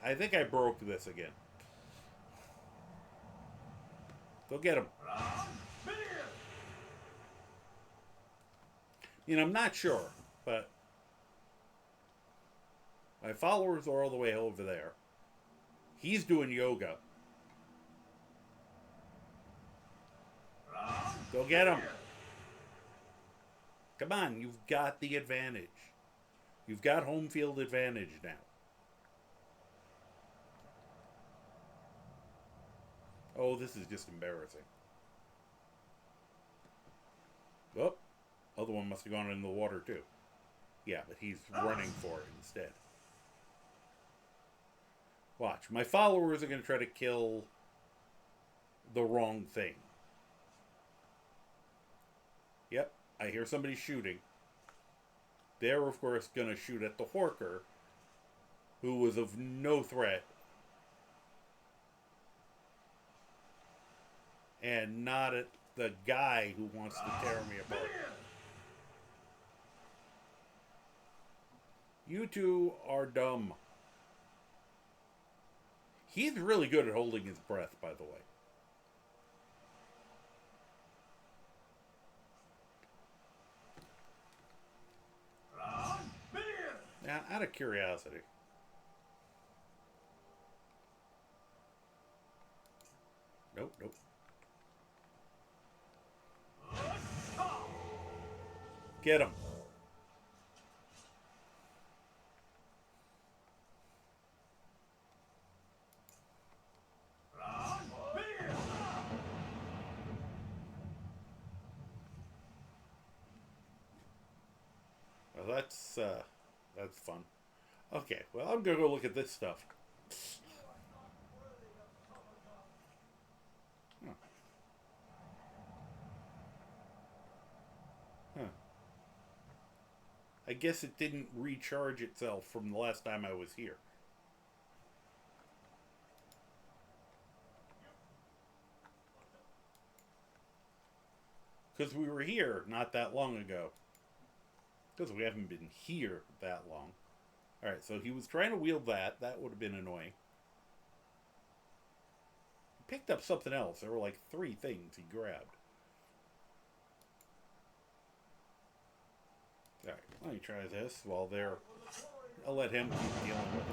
I think I broke this again. Go get him. I'm not sure, but my followers are all the way over there. He's doing yoga. Go get him. Come on, you've got the advantage. You've got home field advantage now. Oh, this is just embarrassing. Oh, other one must have gone in the water too. Yeah, but he's running for it instead. Watch, my followers are going to try to kill the wrong thing. Yep, I hear somebody shooting. They're, of course, going to shoot at the Horker, who was of no threat. And not at the guy who wants to tear me apart. You two are dumb. He's really good at holding his breath, by the way. Now, out of curiosity. Nope, nope. Get him. Well, that's fun. Okay, well, I'm gonna go look at this stuff. Huh. Huh. I guess it didn't recharge itself from the last time I was here. Because we were here not that long ago. Because we haven't been here that long. Alright, so he was trying to wield that. That would have been annoying. He picked up something else. There were like 3 things he grabbed. Alright, let me try this while they're... I'll let him keep dealing with it.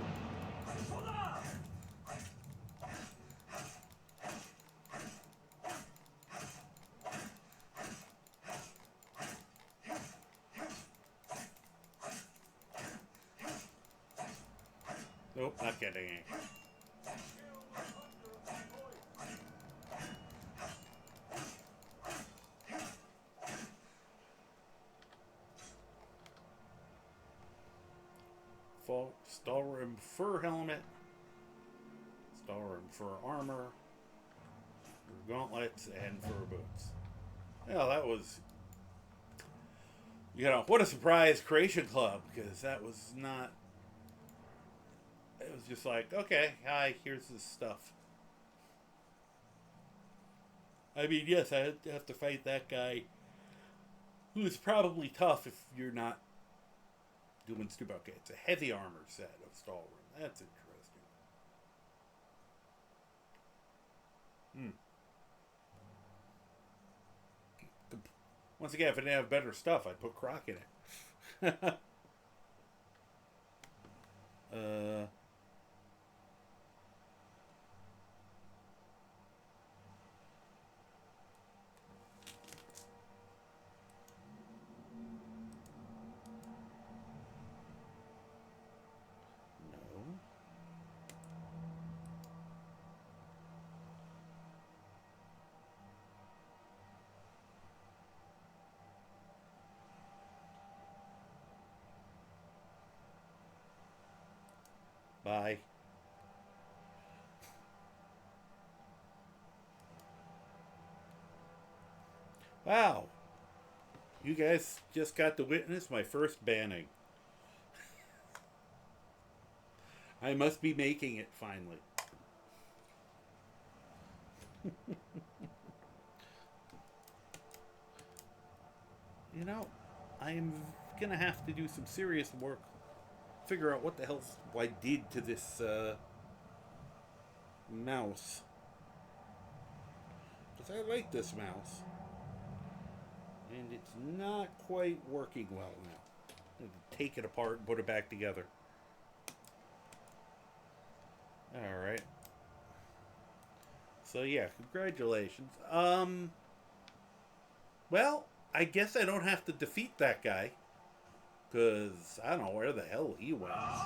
Nope, not getting it. Stalrim fur helmet, Stalrim fur armor, fur gauntlets, and fur boots. Yeah, that was, you know, what a surprise creation club, because that was not, it was just like, okay, hi, here's this stuff. I mean, yes, I have to fight that guy, who's probably tough if you're not doing stupid. Okay, it's a heavy armor set of Stalrim. That's interesting. Once again, if I didn't have better stuff, I'd put Croc in it. Bye. Wow. You guys just got to witness my first banning. I must be making it finally. You know, I am gonna have to do some serious work. Figure out what the hell I did to this mouse. Because I like this mouse. And it's not quite working well now. I have to take it apart and put it back together. Alright. So yeah, congratulations. Well, I guess I don't have to defeat that guy. Because I don't know where the hell he went. Huh.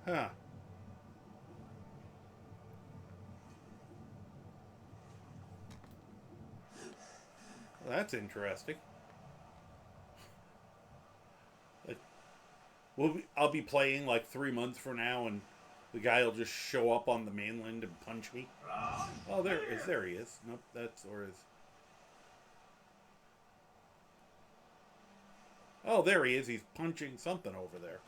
Well, that's interesting. I'll be playing like 3 months from now, and the guy will just show up on the mainland and punch me. Oh, there he is. Nope, that's or is. Oh, there he is. He's punching something over there.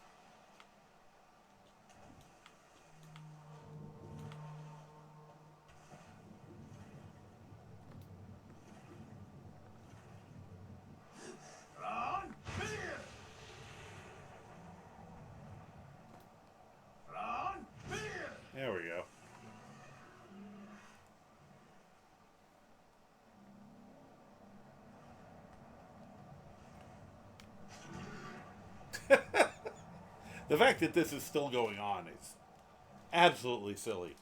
The fact that this is still going on is absolutely silly.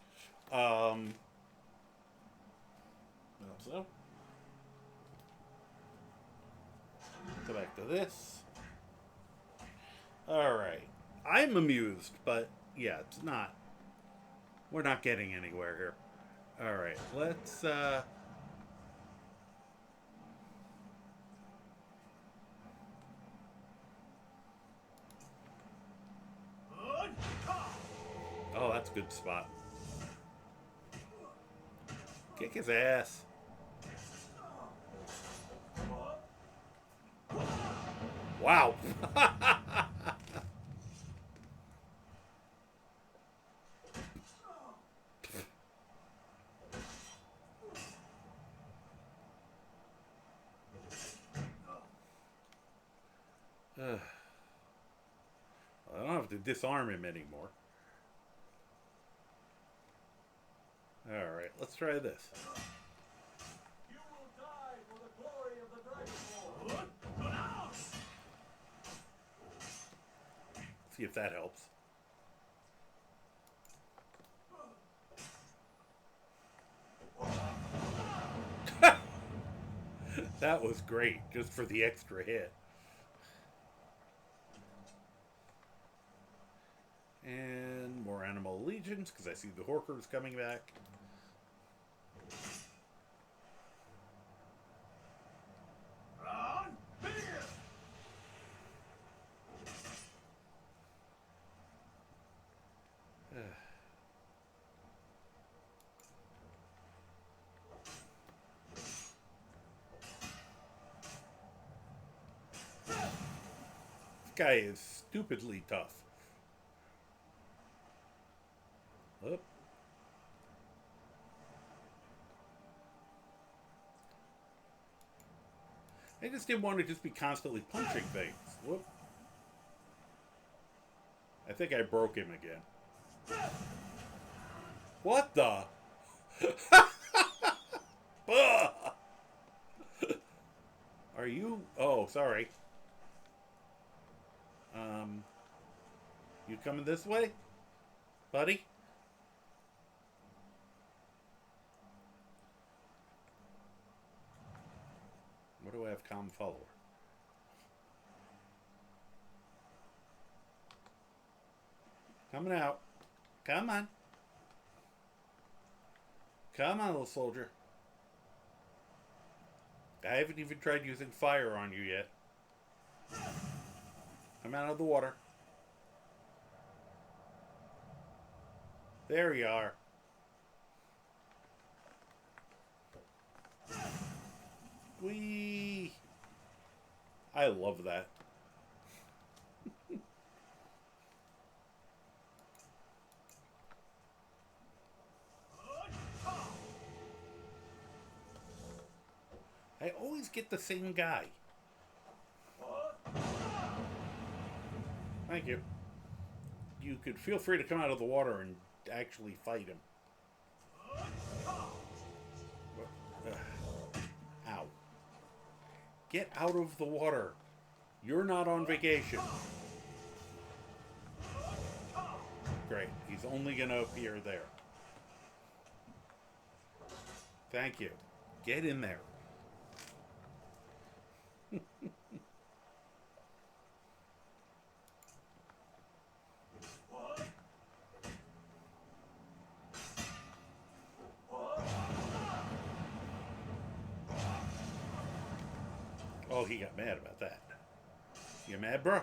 So, go back to this. Alright. I'm amused, but yeah, it's not. We're not getting anywhere here. Alright, let's, oh, that's a good spot. Kick his ass. Wow. I don't have to disarm him anymore. Alright, let's try this. You will die for the glory of the Dragonborn. See if that helps. That was great, just for the extra hit. And more animal allegiance, because I see the Horkers coming back. Run! Here! This guy is stupidly tough. Up. I just didn't want to just be constantly punching things. Whoop. I think I broke him again. What the? Are you? Oh, sorry. You coming this way, buddy? Where do I have common follower? Coming out. Come on. Come on, little soldier. I haven't even tried using fire on you yet. Come out of the water. There you are. Whee! I love that. I always get the same guy. Thank you. You could feel free to come out of the water and actually fight him. Ow. Get out of the water. You're not on vacation. Great. He's only going to appear there. Thank you. Get in there. Oh, he got mad about that. You mad, bro?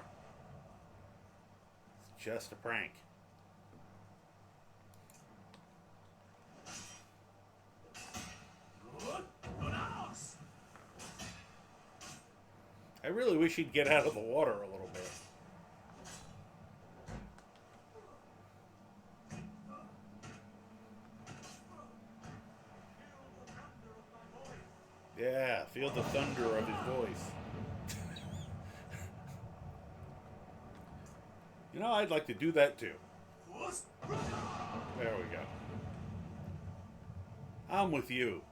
It's just a prank. I really wish he'd get out of the water a little bit. Yeah, feel the thunder of his voice. You know, I'd like to do that too. There we go. I'm with you.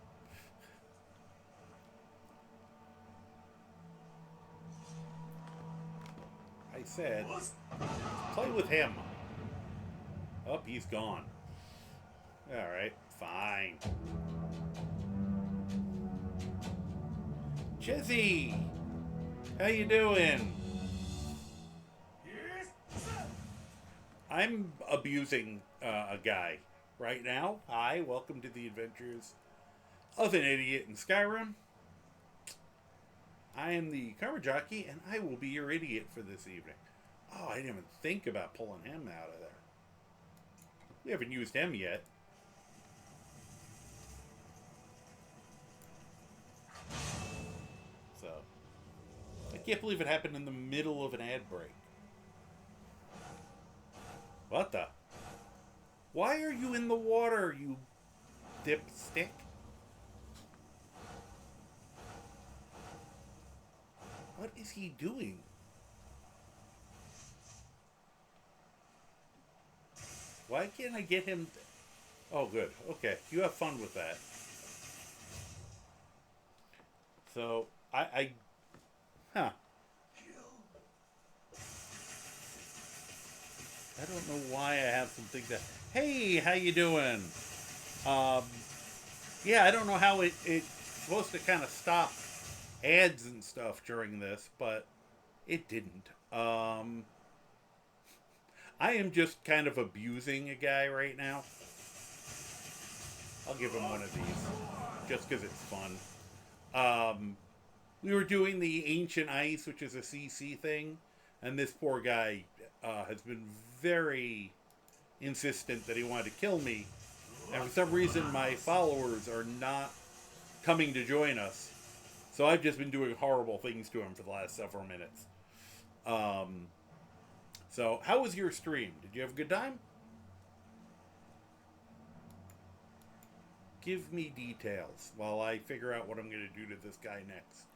I said, play with him. Oh, he's gone. Alright, fine. Jesse! How you doing? I'm abusing a guy right now. Hi, welcome to the adventures of an idiot in Skyrim. I am the Karma Jockey, and I will be your idiot for this evening. Oh, I didn't even think about pulling him out of there. We haven't used him yet. So, I can't believe it happened in the middle of an ad break. What the? Why are you in the water, you dipstick? What is he doing? Why can't I get him? Oh, good. Okay, you have fun with that. So, huh. I don't know why I have something that... Hey, how you doing? Yeah, I don't know how it's supposed to kind of stop ads and stuff during this, but it didn't. I am just kind of abusing a guy right now. I'll give him one of these, just because it's fun. We were doing the Ancient Ice, which is a CC thing, and this poor guy has been very insistent that he wanted to kill me, and for some reason my followers are not coming to join us, so I've just been doing horrible things to him for the last several minutes. So how was your stream? Did you have a good time? Give me details while I figure out what I'm going to do to this guy next.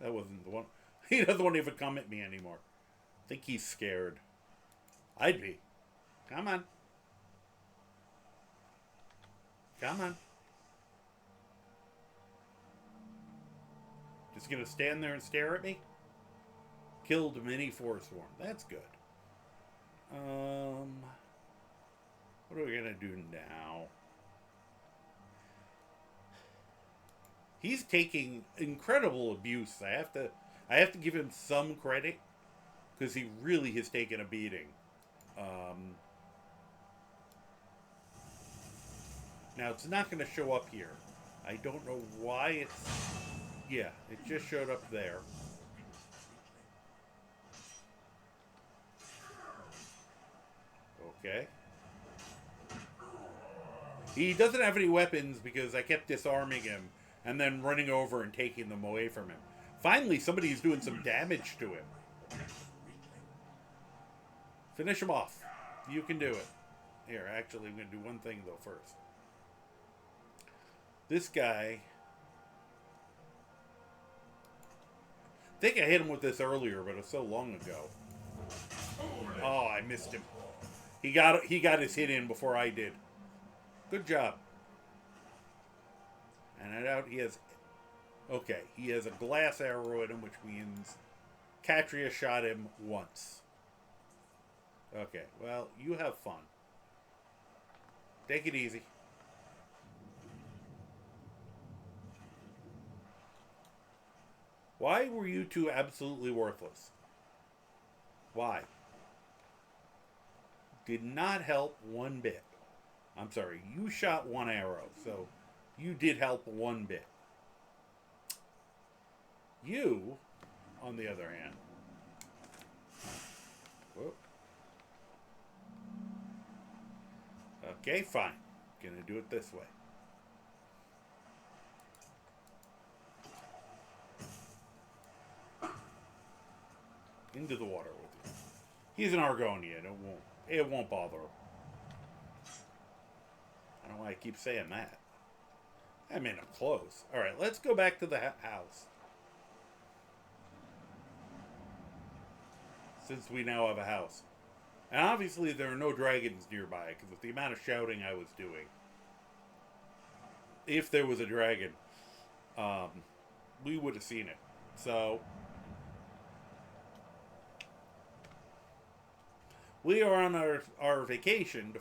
That wasn't the one. He doesn't want to even come at me anymore. I think he's scared. I'd be. Come on. Come on. Just gonna stand there and stare at me? Killed many Forsworn. That's good. What are we gonna do now? He's taking incredible abuse. I have to give him some credit, because he really has taken a beating. Now, it's not going to show up here. I don't know why it's... Yeah, it just showed up there. Okay. He doesn't have any weapons because I kept disarming him and then running over and taking them away from him. Finally, somebody's doing some damage to him. Finish him off. You can do it. Here, actually, I'm going to do one thing, though, first. This guy... I think I hit him with this earlier, but it was so long ago. Oh, I missed him. He got his hit in before I did. Good job. And I doubt he has... Okay, he has a glass arrow in him, which means Katria shot him once. Okay, well, you have fun. Take it easy. Why were you two absolutely worthless? Why? Did not help one bit. I'm sorry, you shot one arrow, so you did help one bit. You, on the other hand... Whoop. Okay, fine. Gonna do it this way. Into the water with you. He's an Argonian. It won't bother him. I don't know why I keep saying that. I mean, I'm close. Alright, let's go back to the house. Since we now have a house. And obviously there are no dragons nearby, because of the amount of shouting I was doing. If there was a dragon, we would have seen it. So, we are on our vacation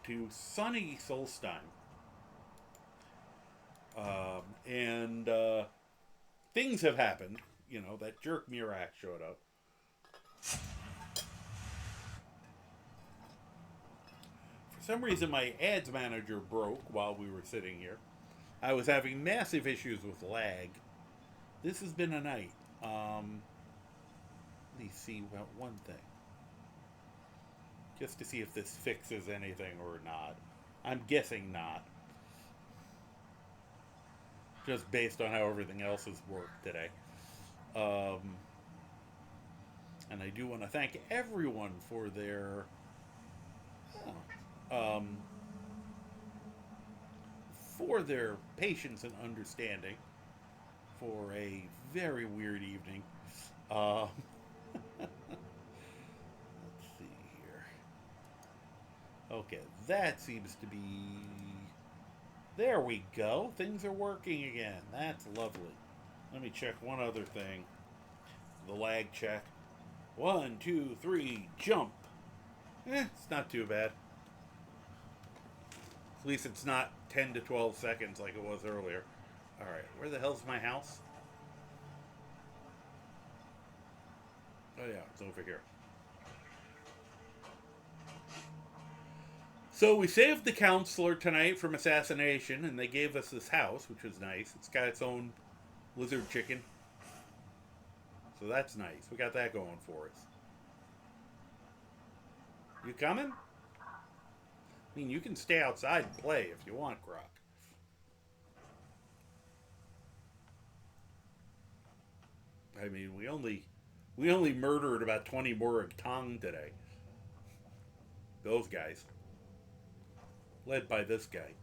to sunny Solstheim. And things have happened. You know, that jerk Morag showed up. For some reason, my ads manager broke while we were sitting here. I was having massive issues with lag. This has been a night. Let me see about one thing. Just to see if this fixes anything or not. I'm guessing not. Just based on how everything else has worked today. And I do want to thank everyone for their patience and understanding for a very weird evening. Let's see here. Okay, that seems to be... There we go. Things are working again. That's lovely. Let me check one other thing. The lag check. 1, 2, 3, jump. It's not too bad. At least it's not 10 to 12 seconds like it was earlier. Alright, where the hell's my house? Oh yeah, it's over here. So we saved the counselor tonight from Assassination, and they gave us this house, which was nice. It's got its own lizard chicken. So that's nice. We got that going for us. You coming? I mean, you can stay outside and play if you want, Grok. I mean, we only murdered about 20 Morag Tong today. Those guys. Led by this guy.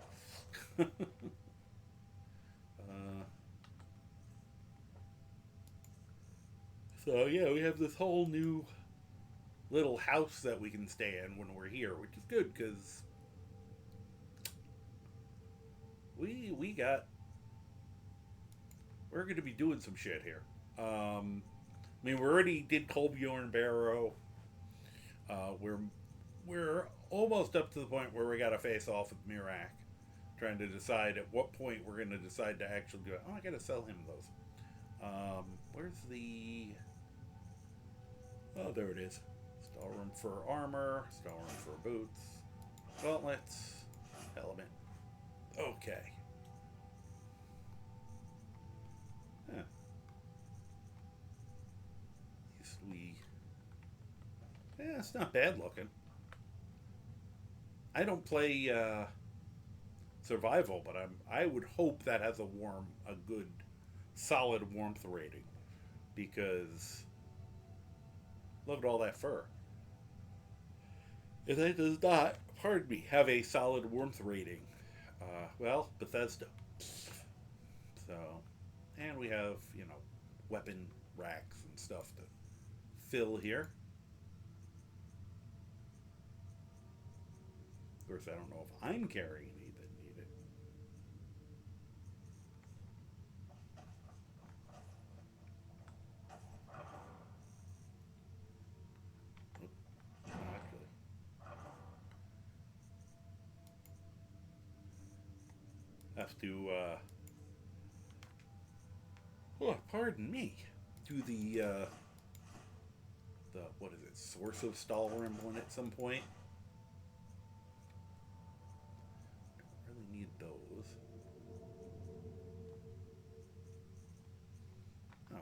So, yeah, we have this whole new little house that we can stay in when we're here, which is good, because we're going to be doing some shit here. I mean, we already did Colbjorn Barrow. We're almost up to the point where we got to face off with Morag, trying to decide at what point we're going to decide to actually do it. Oh, I got to sell him those. Where's the... Oh, there it is. Storeroom for armor, storeroom for boots, gauntlets, element. Okay. Huh. Yeah, it's not bad looking. I don't play survival, but I would hope that has a good, solid warmth rating, because look at all that fur. If it does not, pardon me, have a solid warmth rating, well, Bethesda. So, and we have, you know, weapon racks and stuff to fill here. Of course, I don't know if I'm carrying any that need it. Actually. Have to, oh, pardon me, do the, what is it, Source of Stalrim one at some point. Don't really need those.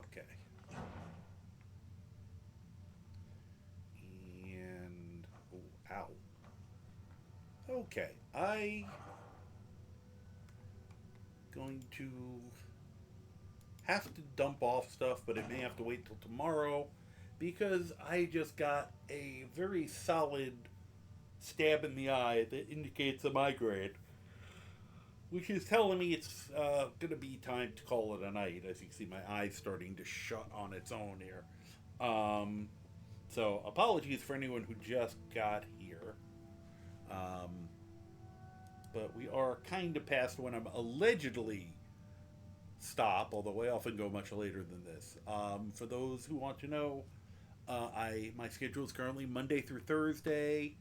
Okay. And, oh, ow. Okay, going to have to dump off stuff, but it may have to wait till tomorrow, because I just got a very solid stab in the eye that indicates a migraine. which is telling me it's going to be time to call it a night. As you can see, my eye's starting to shut on its own here. So apologies for anyone who just got here. But we are kind of past when I'm allegedly stop, although I often go much later than this. For those who want to know, my schedule is currently Monday through Thursday,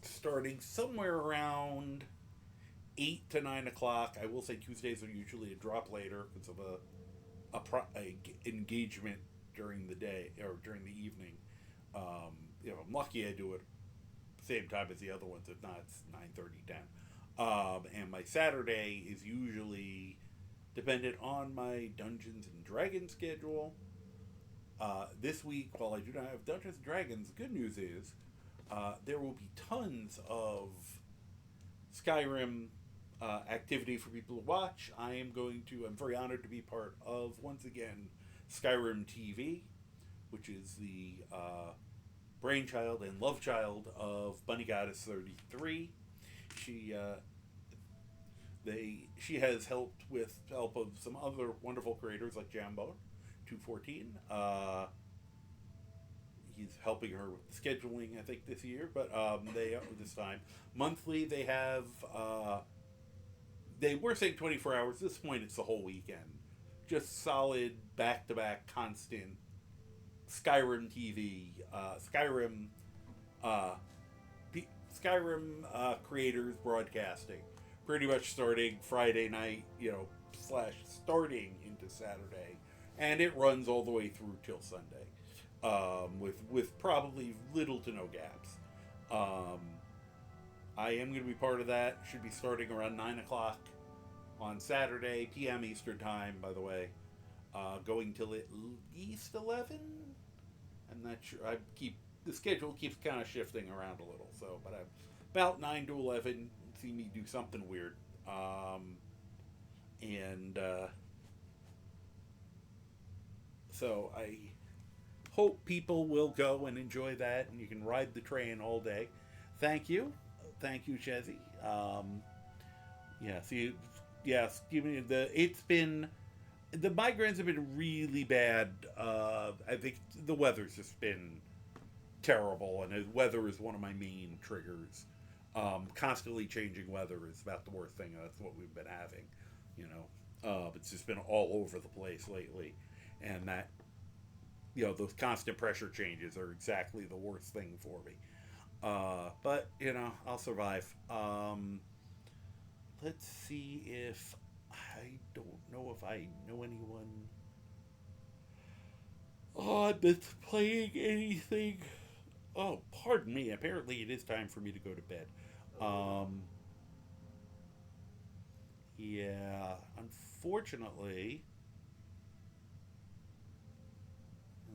starting somewhere around 8 to 9 o'clock. I will say Tuesdays are usually a drop later because of a engagement during the day or during the evening. If I'm lucky, I do it same time as the other ones. If not, it's 9:30, 10. And my Saturday is usually dependent on my Dungeons and Dragons schedule. This week, while I do not have Dungeons and Dragons, the good news is there will be tons of Skyrim activity for people to watch. I'm very honored to be part of, once again, Skyrim TV, which is the brainchild and love child of Bunny Goddess 33. She has helped with help of some other wonderful creators like Jambo 214. He's helping her with scheduling, I think, this year, but this time monthly they have. They were saying 24 hours. At this point, it's the whole weekend. Just solid back-to-back, constant Skyrim TV, Skyrim creators broadcasting, pretty much starting Friday night, starting into Saturday, and it runs all the way through till Sunday, with probably little to no gaps. I am going to be part of that. Should be starting around 9 o'clock on Saturday, p.m. Eastern Time, by the way. Going till at least 11. I'm not sure. The schedule keeps kind of shifting around a little. So, but I'm about 9 to 11. See me do something weird. So I hope people will go and enjoy that, and you can ride the train all day. Thank you, Chezzy. The migraines have been really bad. I think the weather's just been terrible, and the weather is one of my main triggers. Constantly changing weather is about the worst thing. That's what we've been having, it's just been all over the place lately, and that, those constant pressure changes are exactly the worst thing for me. But I'll survive. Let's see if I don't know if I know anyone that's playing anything. Oh, pardon me. Apparently it is time for me to go to bed. Yeah, unfortunately,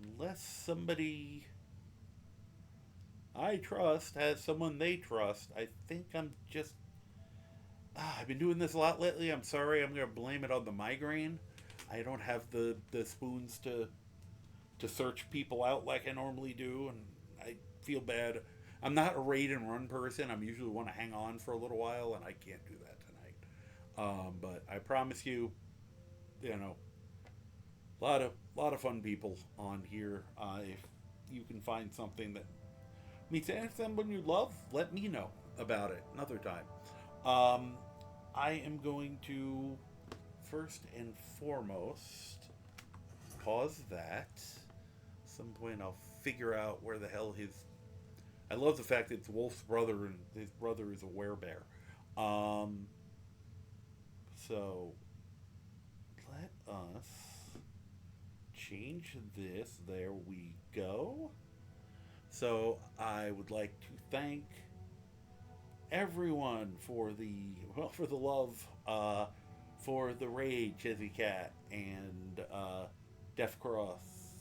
unless somebody I trust has someone they trust, I think I'm just... I've been doing this a lot lately. I'm sorry. I'm going to blame it on the migraine. I don't have the spoons to search people out like I normally do, and I feel bad. I'm not a raid and run person. I'm usually want to hang on for a little while, and I can't do that tonight. But I promise you, a lot of fun people on here. If you can find something that meets someone you love, let me know about it another time. I am going to first and foremost pause that. At some point I'll figure out where the hell I love the fact that it's Wolf's brother and his brother is a werebear. So let us change this. There we go. So I would like to thank everyone for the love, for the raid, Chezzy Cat, and Def Cross,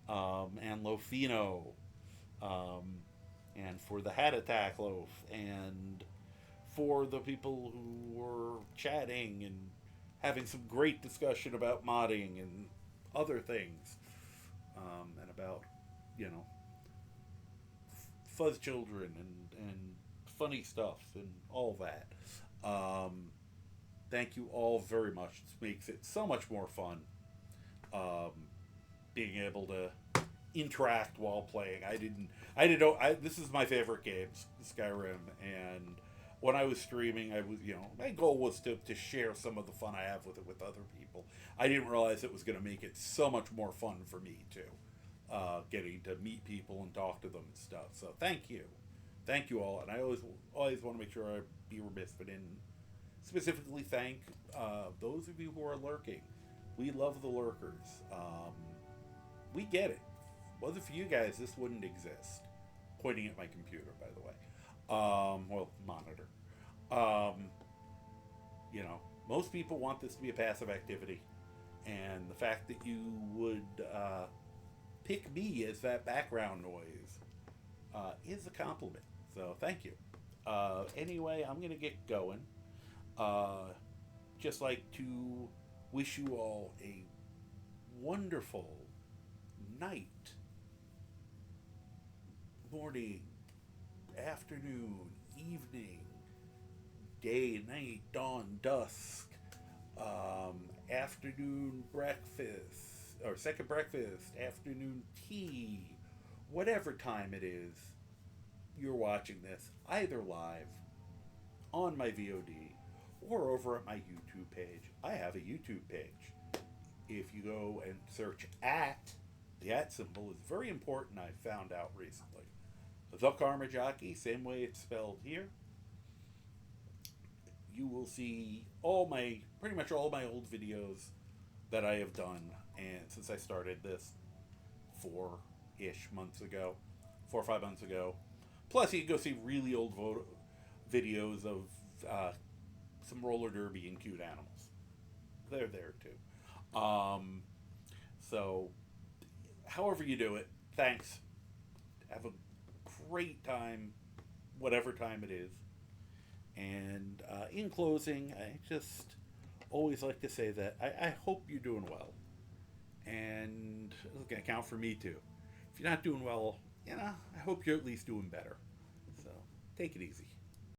and Lofino, and for the Hat Attack Loaf, and for the people who were chatting and having some great discussion about modding and other things, and about, Fuzz Children and funny stuff and all that. Thank you all very much. It makes it so much more fun being able to interact while playing. I didn't know. This is my favorite game, Skyrim, and when I was streaming, I was, my goal was to share some of the fun I have with it with other people. I didn't realize it was going to make it so much more fun for me too, getting to meet people and talk to them and stuff. So thank you all, and I always want to make sure I be remiss but didn't specifically thank those of you who are lurking. We love the lurkers. We get it. Wasn't for you guys, this wouldn't exist. Pointing at my computer, by the way. Monitor. Most people want this to be a passive activity, and the fact that you would pick me as that background noise is a compliment. So thank you. Anyway, I'm gonna get going. Just like to wish you all a wonderful night, morning, afternoon, evening, day, night, dawn, dusk, afternoon breakfast, or second breakfast, afternoon tea, whatever time it is you're watching this, either live on my VOD or over at my YouTube page. I have a YouTube page. If you go and search the @ symbol is very important, I found out recently. The Karma Jockey, same way it's spelled here. You will see pretty much all my old videos that I have done, and since I started this 4 or 5 months ago. Plus, you can go see really old videos of some roller derby and cute animals. They're there too. So, however you do it, thanks. Have a great time, whatever time it is. And in closing, I just always like to say that I hope you're doing well. And it's going to count for me too. If you're not doing well, I hope you're at least doing better. So, take it easy.